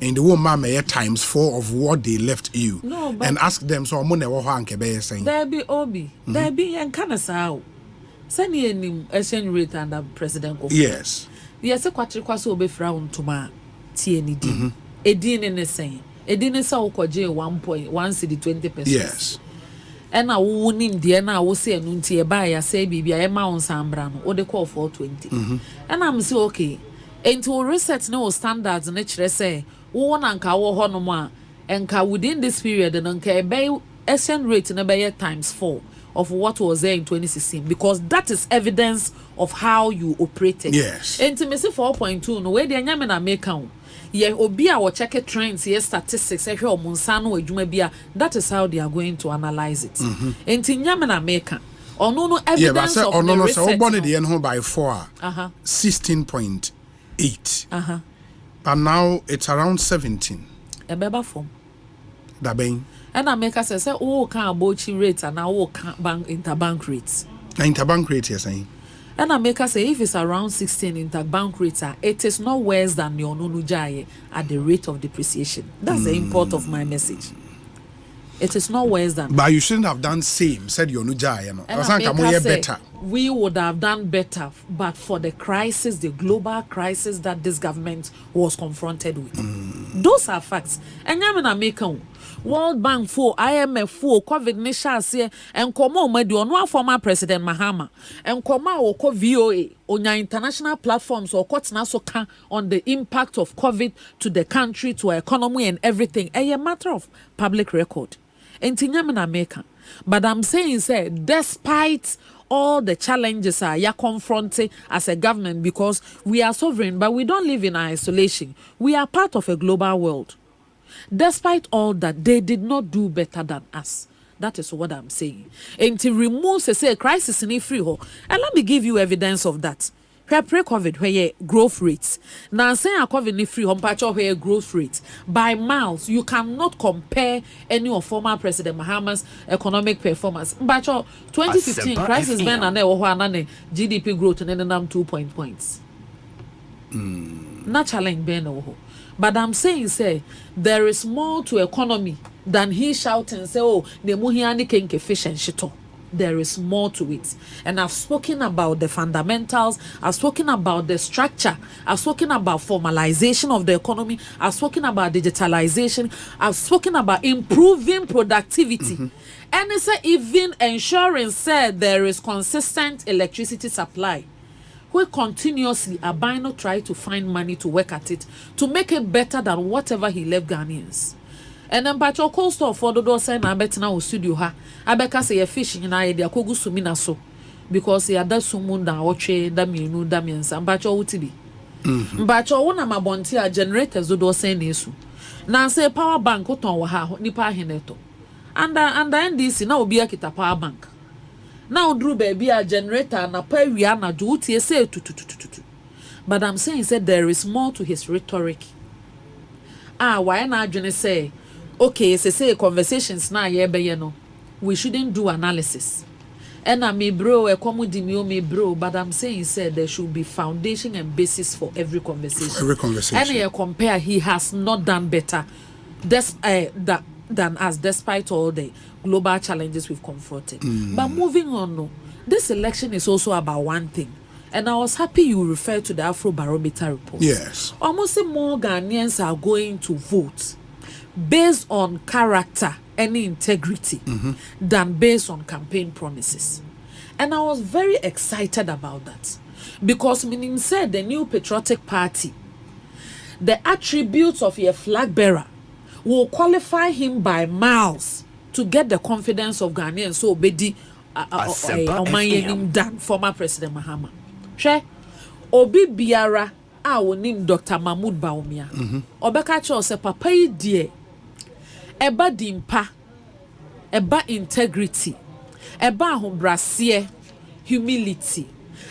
And the woman may times 4 of what they left you. No, but and ask them, so I'm going to saying. There be Obi, there be and Kanasa. Send you exchange rate under President Kofi. Yes. Yes, a quatriquas will be frowned to my TND. A din in the same. A dinner saw Koje 1.1 city 20%. Yes. And I won't name the and I will say Nunti buy a say baby a mount Sambrano or the call 420. And I'm so okay. And to reset no standards nature say, one and cow honoma and car within this period and unca bay exchange rate in a bay times 4 of what was there in 2016 because that is evidence of how you operated. Yes. Intimacy 4.2 no way the nyamena make count. Yeah, obia or check a trends, yes, statistics, eh, or Monsano, Jumabia, that is how they are going to analyze it. And Tinyamana Maker, or no evidence of the research. So born the end home by 4, 16.8. And now it's around 17. A beba form. That being. And I make us say, oh, can't bochi rates and now can't bank interbank rates. Interbank rate, you're saying. And I make us say if it's around 16 interbank rates, it is not worse than your Nunujai at the rate of depreciation. That's the import of my message. It is not worse than. But you shouldn't have done same, said your Nujai. You know. And I make us say, better. We would have done better, but for the crisis, the global crisis that this government was confronted with. Those are facts. And I'm gonna make World Bank for IMF for COVID nishase and komo medi onwa former President Mahama and koma oko VOA on your international platforms or kotina soka on the impact of COVID to the country, to our economy and everything. A matter of public record. And tinyamina meka. But I'm saying say despite all the challenges are you confronting as a government because we are sovereign but we don't live in isolation. We are part of a global world. Despite all that, they did not do better than us. That is what I'm saying. And to remove, say, crisis in free ho. And let me give you evidence of that. Pre-COVID, where growth rates. Now, saying a COVID in free home patch where growth rates by miles, you cannot compare any of former President Mahama's economic performance. But 2015 crisis ben and GDP growth and then 2 points. Not challenge ben oho. But I'm saying, say, there is more to economy than he shouting, say, oh, the muhiani kenke fish and shito. There is more to it. And I've spoken about the fundamentals. I've spoken about the structure. I've spoken about formalization of the economy. I've spoken about digitalization. I've spoken about improving productivity. And it's even ensuring, said, there is consistent electricity supply. We continuously Abino try to find money to work at it to make it better than whatever he left Ghanaians. And then Pacho Coastal for the door saying I bet now studio ha. I bet say a fishing in idea kogu sumina so because he had that sumunda oche daminu damians and Pacho utibi. Pacho one ma bontia generators do saying nesu. Now say power bank uton ha nipa hineto. And NDC now be a kita power bank. Now Drew baby a generator na pay we are na duty say tu. But I'm saying said there is more to his rhetoric. Why na adwene say okay say conversations na ye be ye no we shouldn't do analysis. And I me bro e komu di me bro but I'm saying said there should be foundation and basis for every conversation. Every conversation. And you compare he has not done better than us despite all the global challenges we've confronted. But moving on, no, this election is also about one thing. And I was happy you referred to the Afro Barometer report. Yes. Almost more Ghanaians are going to vote based on character and integrity than based on campaign promises. And I was very excited about that. Because meaning said the new patriotic party, the attributes of a flag bearer will qualify him by miles to get the confidence of Ghanaians. So Bedi Omanhene than former President Mahama. She Obi Biara our name Dr. Mahmoud Baumia. Obeka cho se papa yi die eba dimpa eba integrity eba ahombrase humility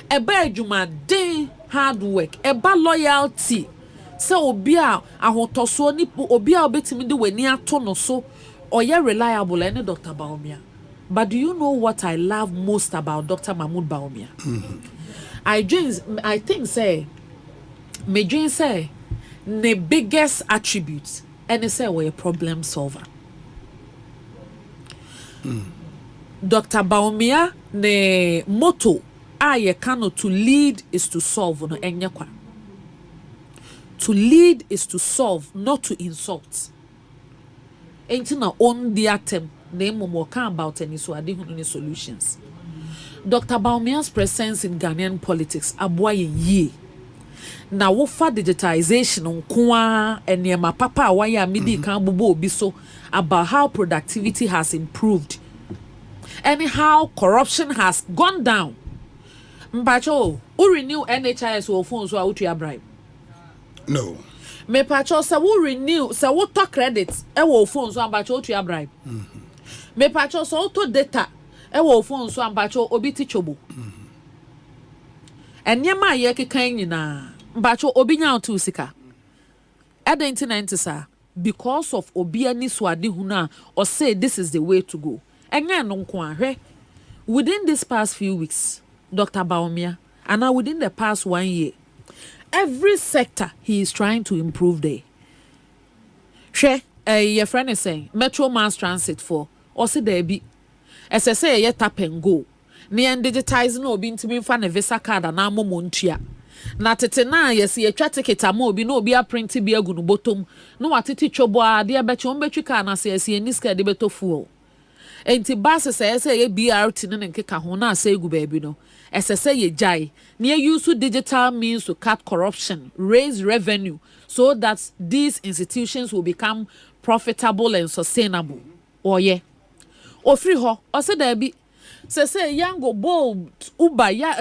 eba adwumaden hard work eba loyalty se obi a ahotoso ni obi a obetimi de wani ato no so oye reliable any Dr. Baumia. But do you know what I love most about Dr. Mahmoud Bawumia? I think say me dream say the biggest attribute and say we're a problem solver. Dr. Bawumia ne motto aye kano to lead is to solve no enyakwa. To lead is to solve, not to insult. Ain't na on the attempt name mo kan about any so ade hunu solutions. Dr. Bawumia's presence in Ghanaian politics aboye ye. Na wofa digitization nkoa enema papa waya midi kan bobo obi so about how productivity has improved and how corruption has gone down. Mpacho, who renew NHIS or phones so out your bribe? No. Me pacho sa who renew sa who talk credits e wo phones so mpacho to your bribe. Me pacho so auto data e wo phones so mpacho obi ti chobo. Enyema ye kekan nyina mpacho obi nya otu sika. Eden 1990 sa because of obi ani so ade huna or say this is the way to go. Enya no nko ahwe within this past few weeks Dr. Bawumia and now within the past 1 year every sector he is trying to improve there. Your friend is saying Metro Mass Transit for or say there be SSA ye tap and go ni and digitize no be ntimi fa na visa card na amomo ntua na tete na yes ye twa ticket ama obi no obi a print bi agu no bottom no watete chobo a de be chon betwi car na se ye niska de beto fuel enti bus say ye BRT no nkeka ho na say gu ba bi no SSA ye jai ni use digital means to cut corruption, raise revenue so that these institutions will become profitable and sustainable. Oye ofri ho o se da bi say yango bold Uber ya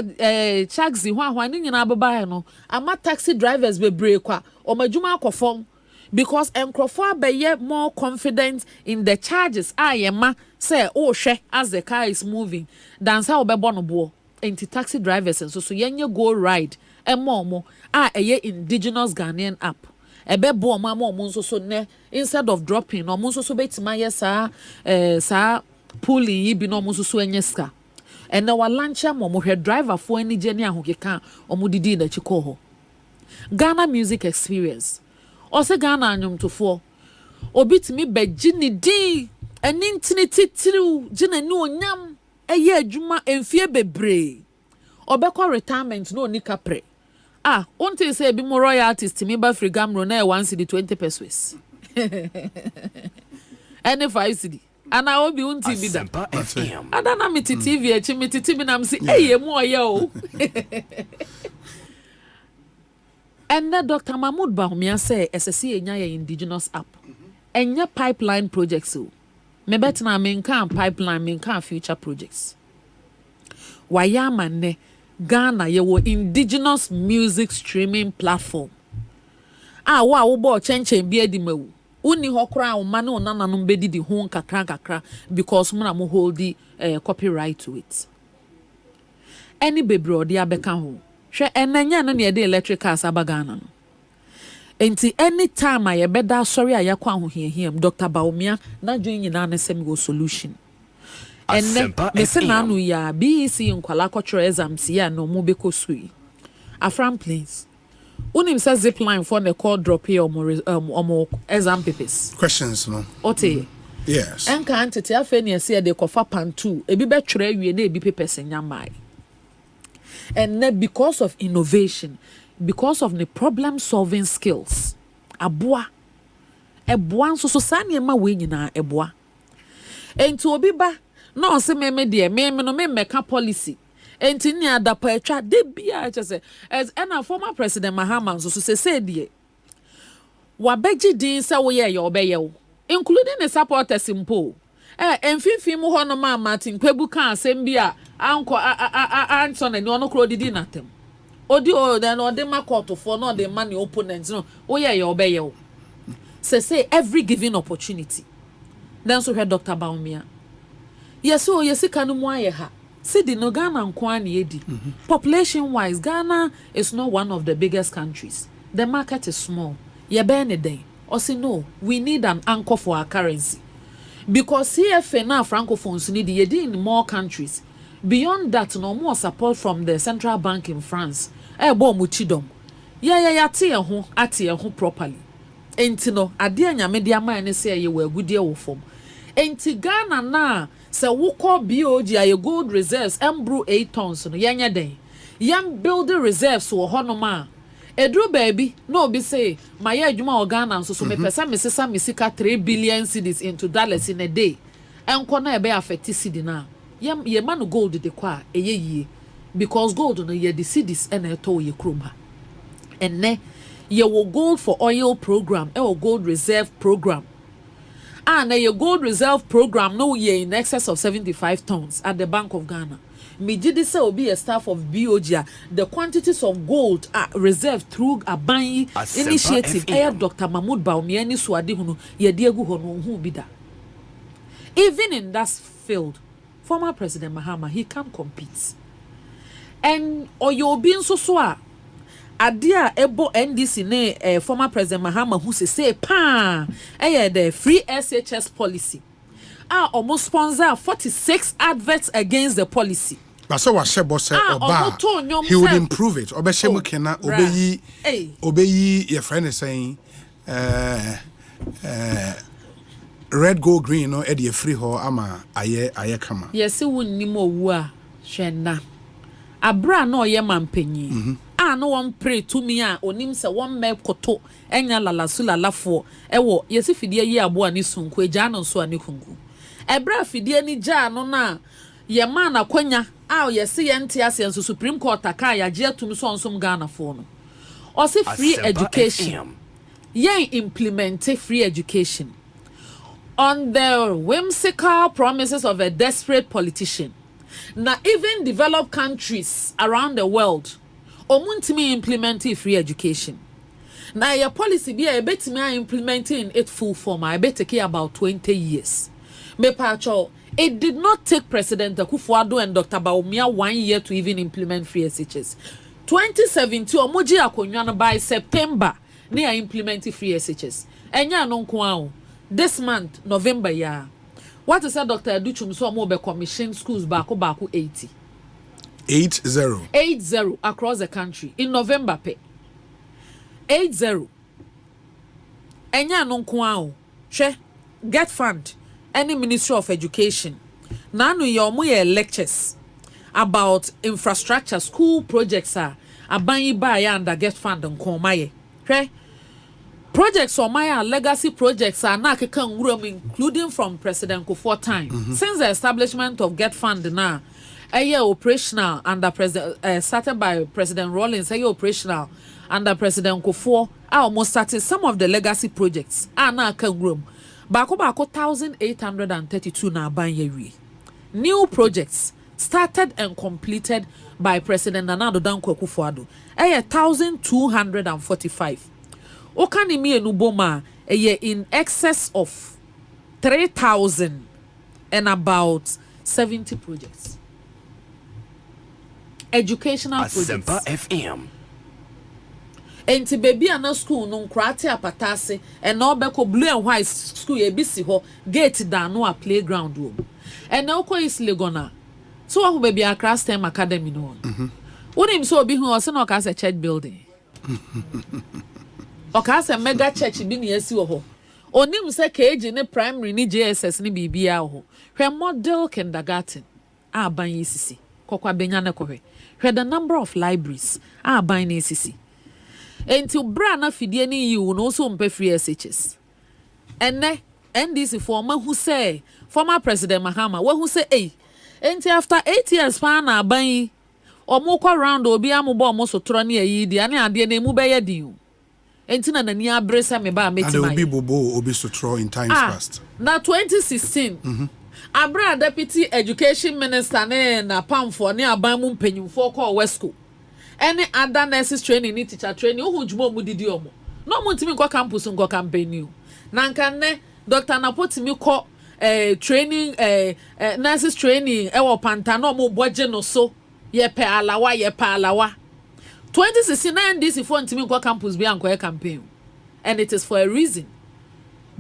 taxi hwa ni nyina baba no ama taxi drivers be break kwa o madwuma akofom because enkrofo abaye more confident in the charges ayema say oh hwe as the car is moving than say obebo no bo anti taxi drivers and so yenye go ride emomo eye indigenous Ghanaian app ebebo omo so ne instead of dropping omo so betima yes sa pulling yi bi no omo so enye ska and na wa launch am omo hwe driver fo ani gene ahokeka omo didi na chiko ho Ghana music experience ose Ghana anyomtofo obitimi beji ni di eni ntini titiriu gina ni onyam eye adwuma enfie bebre obekọ retirement no ni kapre unti say bi mo royalties mi ba free gamro na 1 cedi 20 pesos any 5 cedi ana obi unti bi da adana mi TV echi mi titi bi na msi eye mu oye o and Dr. Mahmoud Bawumia say SSC enya ye indigenous app enya pipeline projects o me betina me nkan pipeline me nkan future projects wayama ne Ghana ye wo indigenous music streaming platform wa wo bo chenchen bi adimawu uni hokra wo mane onananom bedidi ho kakra because muna mo hold the copyright to it any bebre odi abeka ho hwe enanya no ne de electric cars abagana no enti anytime I beda sorry ayakwa ahohiahiem Dr. Bawumia na dwen nyina na sem go solution and me na no ya BEC nkwala cultural exams ya no mo beko sui afram please unim say zip line for the call drop here omo exam papers questions no ote yes enka antete afeni ese de kofa pantu ebi be twere awie na ebi papers nyamai and then because of innovation because of the problem solving skills aboa nso so sane ma we nyina eboa enti obi ba no se me de me no me meka policy enti ni adapa atwa de bia che as na former president Mahama so say de wabeji din se wo ye obeye wo including the supporters impo emfimfim mu ho no ma Martin Kwebu kan asem bia anko anso na ni ono kro didi natem odi then odi makoto for no the money opponents no wo ye obeye wo say every given opportunity then so Dr. Bawumia yes kanu mu aye ha Sidi no Ghana nkwani edi population wise Ghana is not one of the biggest countries the market is small ye be ne den or say no we need an anchor for our currency because CFA now francophones need in more countries. Beyond that, no more support from the central bank in France. Bo muchidom. Yeah, atie ho properly. Enti no, ade anyame de ama ne say ye we agudie wo fom. Enti Ghana na se wo call BOG aye gold reserves embru 8 tons no yenya den. Yam build reserves wo ho no ma. Edru baby, no be say my adwuma Ghana so me pesa me sesa me sika 3 billion cedis into dollars in a day. Enko na e be affect cedi na. Ye man gold de kwa eye yie because gold no ye the cedis and e to ye krom ha. Enne ye wo gold for oil program e wo gold reserve program. And your gold reserve program no ye in excess of 75 tons at the Bank of Ghana. Mijidise will be a staff of BOG. The quantities of gold are reserved through a buying initiative. Dr. Mahmoud Bawumia Swadi Hunu Yediegu Hono who be that. Even in that field, former President Mahama, he can compete. And or you're being so adia ebo NDC ne former President Mahama who say pa the free SHS policy almost sponsor 46 adverts against the policy. But so was say oba he would improve it. Obeshemu kena obeyi your friend is saying red gold green no e dey free ho ama aye kama. Yes wunni mo wu a hwena abra na oye mampanyi no one pray to me onim se one me koto enya lalasu lalafo ewo yesi fidie yi abo ani sunku eja no so ani kunku ebra fidie ni ja no na ye man akwanya yesi ye nte ase nso Supreme Court aka ya je atum so nsom Ghana fo no o se free education ye implement free education on the whimsical promises of a desperate politician. Now even developed countries around the world omuntimi implementing free education. Now your policy be a bit me implementing it full form. I bet take about 20 years. Me pacho, it did not take President Akufo-Addo and Dr. Bawumia 1 year to even implement free SHS. 2017 omoji akonwa by September they are implementing free SHS. Enya no nko this month November ya. What is that Dr. Aduchum so mo be commission schools back 80. 80 across the country in November pay 80 enya no nko hwe get fund any Ministry of Education na no ye lectures about infrastructure school projects aban ba ya under get fund nko maye hwe projects or my legacy projects are na keka nwuram including from President Kufuor time since the establishment of get fund na operational under President started by President Rawlings. Operational under President Kufuor. Almost started some of the legacy projects. Na kangrum. Bako 1,832 na banyeri. New projects started and completed by President Nana Addo Dankwa Akufo-Addo. 1,245. Okanimi enuboma in excess of 3,000 and about 70 projects. Educational Asempa projects. FM. Enti baby ana school no nkrate apatase and no beko blue and white school e bisi ho gate down no a playground room. And now ko is legona. So who baby Accra STEM Academy no. Wonim so obi hu o se no ka se church building. O ka se mega church bi na esi wo ho. Onim se KG ne primary ni JSS ni bibia ho. Hwe model kindergarten ban yisisi. Kwabena na kohwe. Hwe the number of libraries ban na yisisi. Enti bra na fidie ni you no so mpe free SHS. Enne NDC former who say former President Mahama who say enti after 8 years pa na ban omo kwa round obi amubo omo so tro na yi di ane ade na emu be ye din. Enti na nani abresa me ba metima. And obi bobo obi so tro in times past. Na 2016 Abra Deputy Education Minister na pamfo ne aban mu mpanyimfo ko West School. Any other nurses training ni teacher training who juma mu didi omo. No mu ntimi ko campus nko campaign. Na nka ne Dr. Napotimi ko training nurses training wo pantano mo boje no so ye pe alawa 2016 NDC for ntimi ko campus bi anko campaign. And it is for a reason.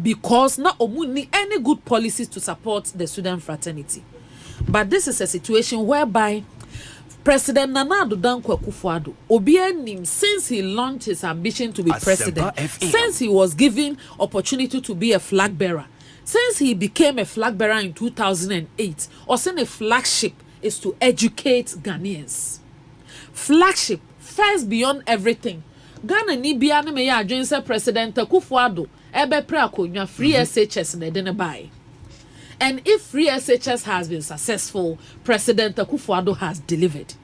because na omuni any good policies to support the student fraternity. But this is a situation whereby President Nana Addo Dankwa Akufo-Addo Obianim, since he launched his ambition to be president, since he was given opportunity to be a flag bearer, since he became a flag bearer in 2008, or saying a flagship is to educate Ghanaians. Flagship first beyond everything. Ghana ni bia ne me ya adwen say President Akufo-Addo ebe pre akonya free SHS na de ne buy. And if free SHS has been successful, President Akufo-Addo has delivered.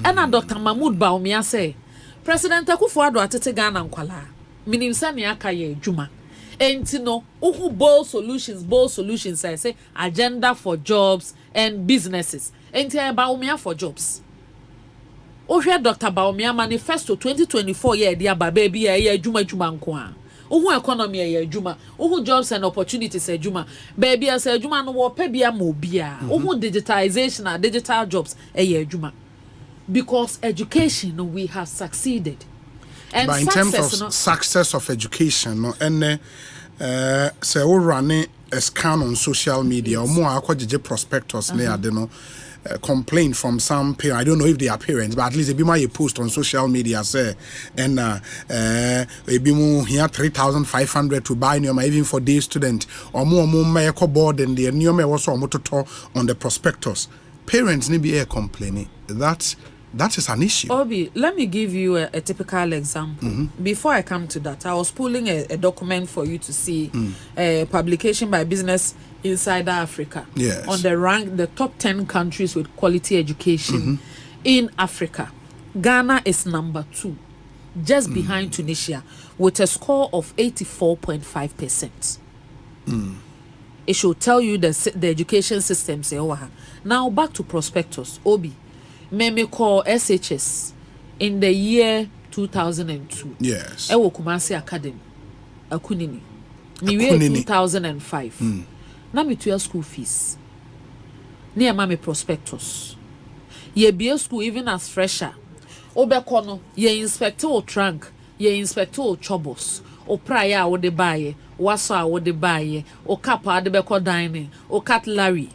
And Dr. Mahmoud Bawumia say, President Akufo-Addo atete Ghana nkwala. Minim sa ne aka ye adwuma. Enti no, uhu bold solutions I say agenda for jobs and businesses. Enti Bawumia for jobs. Ohwe Dr. Bawumia manifesto 2024 ye dia ba baby ye adwuma nko a. Uhu economy ye adwuma, uhu jobs and opportunities adwuma. Baby as adwuma no wo pa bia mo bia. Uhu digitization and digital jobs ye adwuma. Because education we have succeeded. And but in terms of success of education, no, and say we running a scan on social media or more akwajeje prospectus ne ade no complaint from some parents. I don't know if they are parents, but at least be my post on social media say and be more here 3,500 to buy new even for day student or more my board and the new me also motor on the prospectus. Parents need be complaining that is an issue. Obi, let me give you a typical example. Before I come to that, I was pulling a document for you to see a publication by Business Insider Africa on the top 10 countries with quality education in Africa. Ghana is number 2, just behind Tunisia, with a score of 84.5%. It should tell you the education system. Now back to prospectus. Obi, me call SHS in the year 2002. Yes. Ewo Kumasi Academy. Akunini. Me 2005. Na me to school fees. Near mama prospectus. Ye be school even as fresher. Obekono, ye inspector o trunk, ye inspector o chobos, o prior o de baye, wasa o de baye, o kappa de beko dining, o cutlery,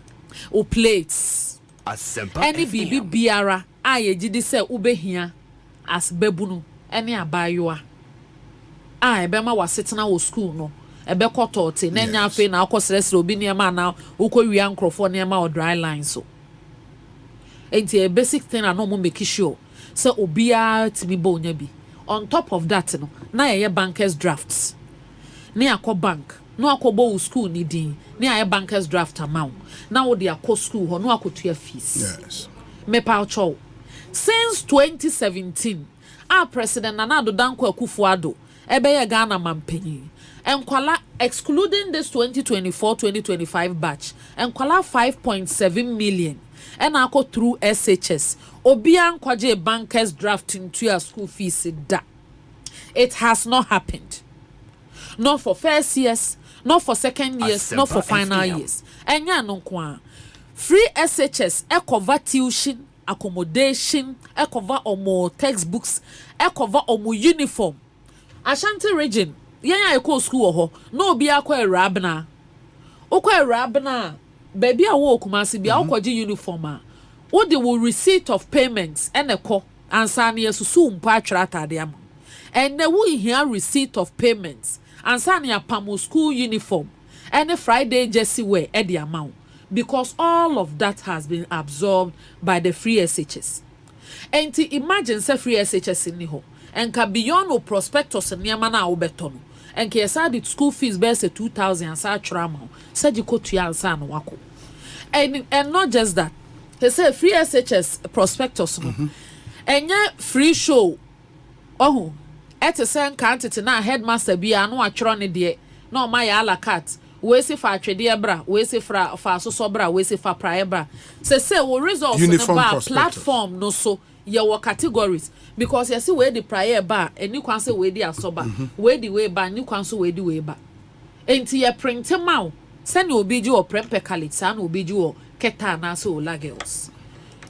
o plates. Asempa any bibi biara aye gidi se ubehia as bebunu any abayoa ebema wasetena wo school no ebe kotote na nya afi na akosresre obi niema na ukowia nkrofo niema o dry line so enti a basic thing na no mo make sure so obia timi bo nya bi on top of that no na ye bankers drafts ne akọ bank no akobo school ni din ne aye bankers draft amount na wo de akọ school ho no akotua fees. Yes. Me paucho since 2017 our president Nana Addo Dankwa Akufo-Addo ebe ye Ghana mampanyi enkwala excluding this 2024-2025 batch enkwala 5.7 million and akọ through SHS obia nkwaje bankers draft into your school fees da. It has not happened. Not for first years, not for second years, not for final years. Enya no kwa. Free SHS cover tuition, accommodation, cover omo textbooks, cover omo uniform. Asante region, yenya eko school ho, no bi akwa Kwabena. Kwabena, baby a wo Kumasi bi akwaji uniform a. What they will receipt of payments and answer near susu mpa atwara am. And they will hear receipt of payments. And Sanya Pamu school uniform and a Friday jersey wear at the amount because all of that has been absorbed by the free SHS. And to imagine say free SHS in Niho and can beyond no prospectus and Yamana Obetono and Kiasa the school fees base 2,000 and sa trama said you could to answer no wako. And not just that. He said free SHS prospectus and yet free show. Oh. Ete sen kantete na headmaster bia no atworo ne de na o ma ya ala cat we se fa atwede bra we se fa so bra we se fa prae bra se wo results no ba platform no so ye wo categories because you see we the prae ba eni kwan se we di asoba we di we ba ni kwan so we di we ba enti ye print ma se na obi ji o prempe college sa na obi ji o keta na so lagels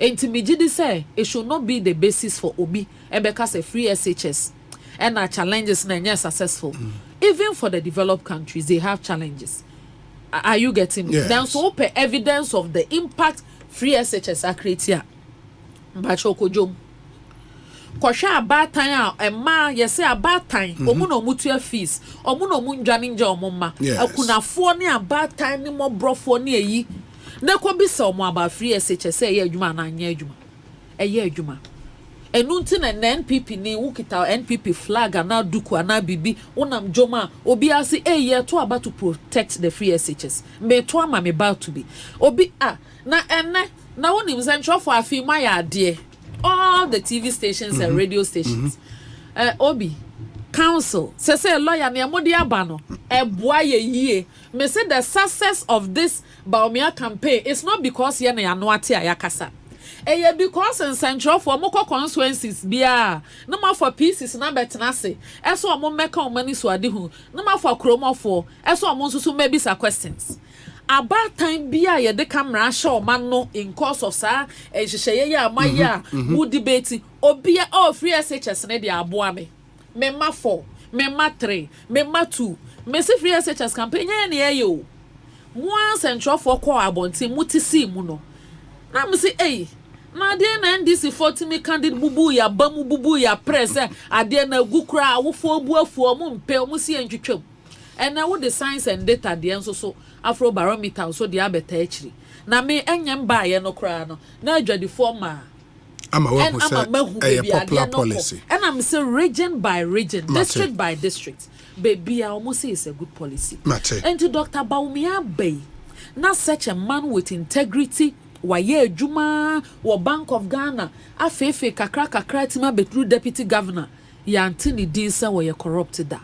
enti me ji di say it should not be the basis for obi ebeka say free SHS and our challenges na successful even for the developed countries, they have challenges. Are you getting me? Yes. Then so open evidence of the impact free SHS are creating. Bachoko jom. Kwasha about time a ma yes about time omuno mutua fees omuno munjani nja omoma akuna fo ne about time ni mo brofo ne yi na ko bi se omo about free SHS e adwuma na anya adwuma eye adwuma enu nti na NPP ni wukita NPP flag na duku na bibi unam joma obi ase ye to about to protect the free SHS me to ama me about to be obi na enne na wonim central for afima ya ade all the TV stations and radio stations. Obi, council, say lawyer ne amodi aba no eboa ye. Me say the success of this Baumia campaign is not because ye na ano ate ayakasa. Eye because in central for moko constituencies bia no ma for pieces na betena se. Eso omo meka omani so ade hu. No ma for kromofo. Eso omo nsusu maybe sa questions. About time bia ye de camera show man no in course of sa ehihye ye amaya mu debate obia free SHS ne de aboa me ma 4 me ma 3 me ma 2 me se free SHS campaign ye ye o mo central for call abonti mutisi mu no na me say na de na NDC 40 me candidate bubu ya bamu bubu ya press ade na gukura awofo buafuo mu mpe mu si entwetwam and now with the science and data the enso so Afro barometer so the abeta actually na me enyem ba ye no kra no na adwadi forma ama we go say a popular policy and I'm say region by region district by district baby I almost say it's a good policy and to Dr. Baumia Bay na such a man with integrity waye adwuma wo Bank of Ghana afefe kakra tima betru deputy governor ya antini dinsa wo ye corrupted da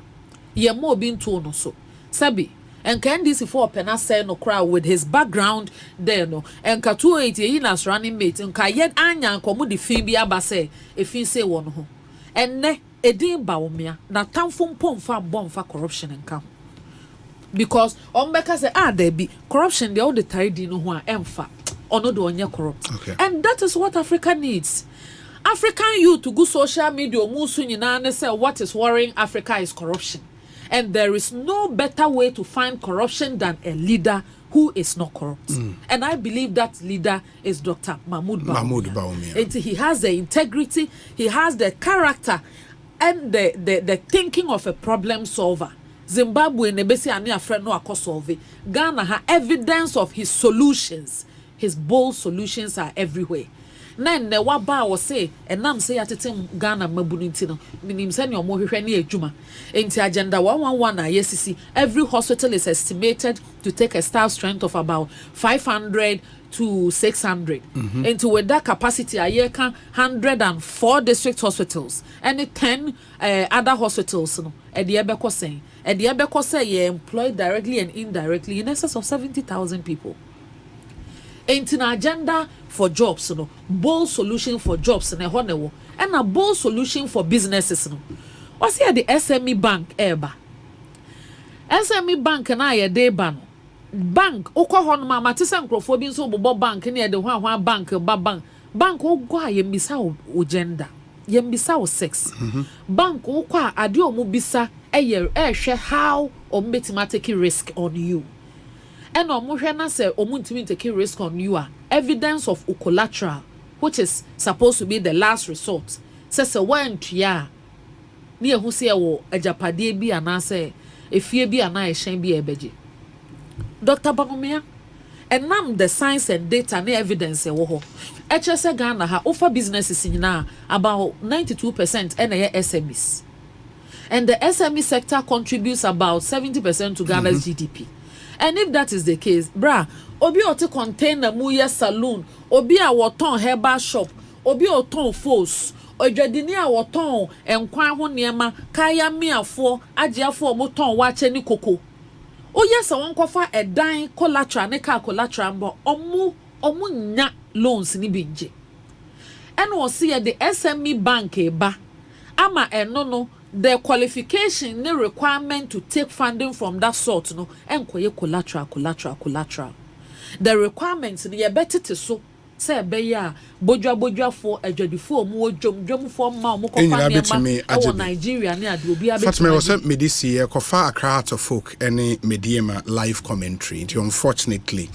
ye mo bi nto no so sabi and can this for pena say no crowd with his background there no and ka 280 yi na running mate and ka yet anya nkomo de fin bi aba say e fin say won ho enne edin ba omia na tamfo mpomfa bomfa corruption nka because say there be corruption the all the tidy no ho a emfa ono do onye corrupt and that is what Africa needs. African youth to go social media musu nyina ne say what is worrying Africa is corruption. And there is no better way to find corruption than a leader who is not corrupt. And I believe that leader is Dr. Mahmoud Bawumia. And he has the integrity, he has the character, and the thinking of a problem solver. Zimbabwe nebesi ani afre no akosolve. Ghana ha evidence of his solutions. His bold solutions are everywhere. Then the waba was say and nam say atete Ghana mabuniti no minim say no mo hwehwe na adwuma enti agenda 111 na yesisi every hospital is estimated to take a staff strength of about 500 to 600 into with that capacity a year can 104 district hospitals and 10 other hospitals no e de ebeko say you employ directly and indirectly in excess of 70,000 people. Ain't an agenda for jobs, no bold solution for jobs and a bold solution for businesses. No, what's here the SME bank eba? SME bank and I a day ban bank. Okohon mama tisa microphobia so bobo bank near the one bank bank o gwa yembisa o gender yembisa o sex bank o kwa ade o mu bisa ehwe how o metima take risk on you. And omuhwe say omuntimi take risk on you are evidence of collateral which is supposed to be the last resort. Says a one tua near who say wo ajapade bi anase efie bi ana ehyen bi ebeje. Dr. Bawumia and nam the science and data and evidence e wo ho. HSE Ghana ha offer businesses in na about 92% and SMEs. And the SME sector contributes about 70% to Ghana's GDP. And if that is the case, obi ote container muye saloon, obi a woton herbal shop, obi oton fos, odwadini a woton enkwan ho niema, kaya miafo, agiafo moton wache ni koko. O yes, won kofa edan collateral ne ka collateral mbo omu nya loans ni binje. And we see the SME bank ba ama eno the qualification the requirement to take funding from that sort no enkoye collateral. The requirements ni yebetete so say beya bojwa for adwadifo mu dwomfo ma mu kofa ne ma Nigeria ne ade obi abeti Fatima was me this year kofa Accra to folk any mediema live commentary unfortunately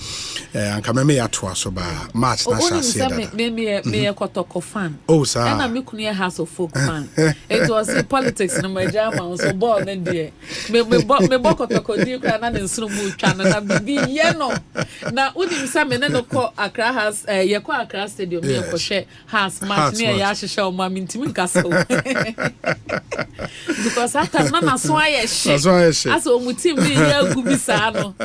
anka me ya to aso ba match na shase da me kotoko fan sir na me kunu house of folk fan it was politics no my jama so ball na die me kotoko di kwa na nsuru mu twa na bibi ye no na unim sa me no ko Accra house ye ko Accra stadium me ko she house match ne ya hyehyɛ o ma mintimi nkasa because aka na so aye she aso mu team ni ya gubi sa no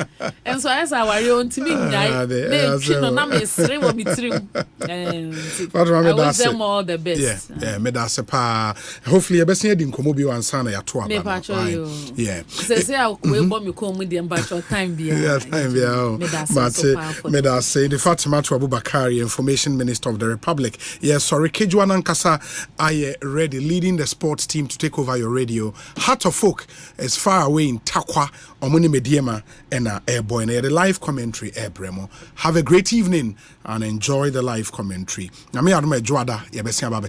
and so as our own team nyai me chino na me sere wo mitrim I wish them all the best me da se pa hopefully e be sen edi nkomo bi wan sana ya to aba yeah say we bo me ko mu de mbacho time bia but me da say the Fatima to Abubakari Information Minister of the Republic. Yes, sorry, Kejuan Ankasa, I ready leading the sports team to take over your radio. Heart of Folk is far away in Takwa, Omuni Mediema, and Airboy, and the live commentary, Bremo. Have a great evening and enjoy the live commentary. Nami Adume Joada, Yabesi Ababet.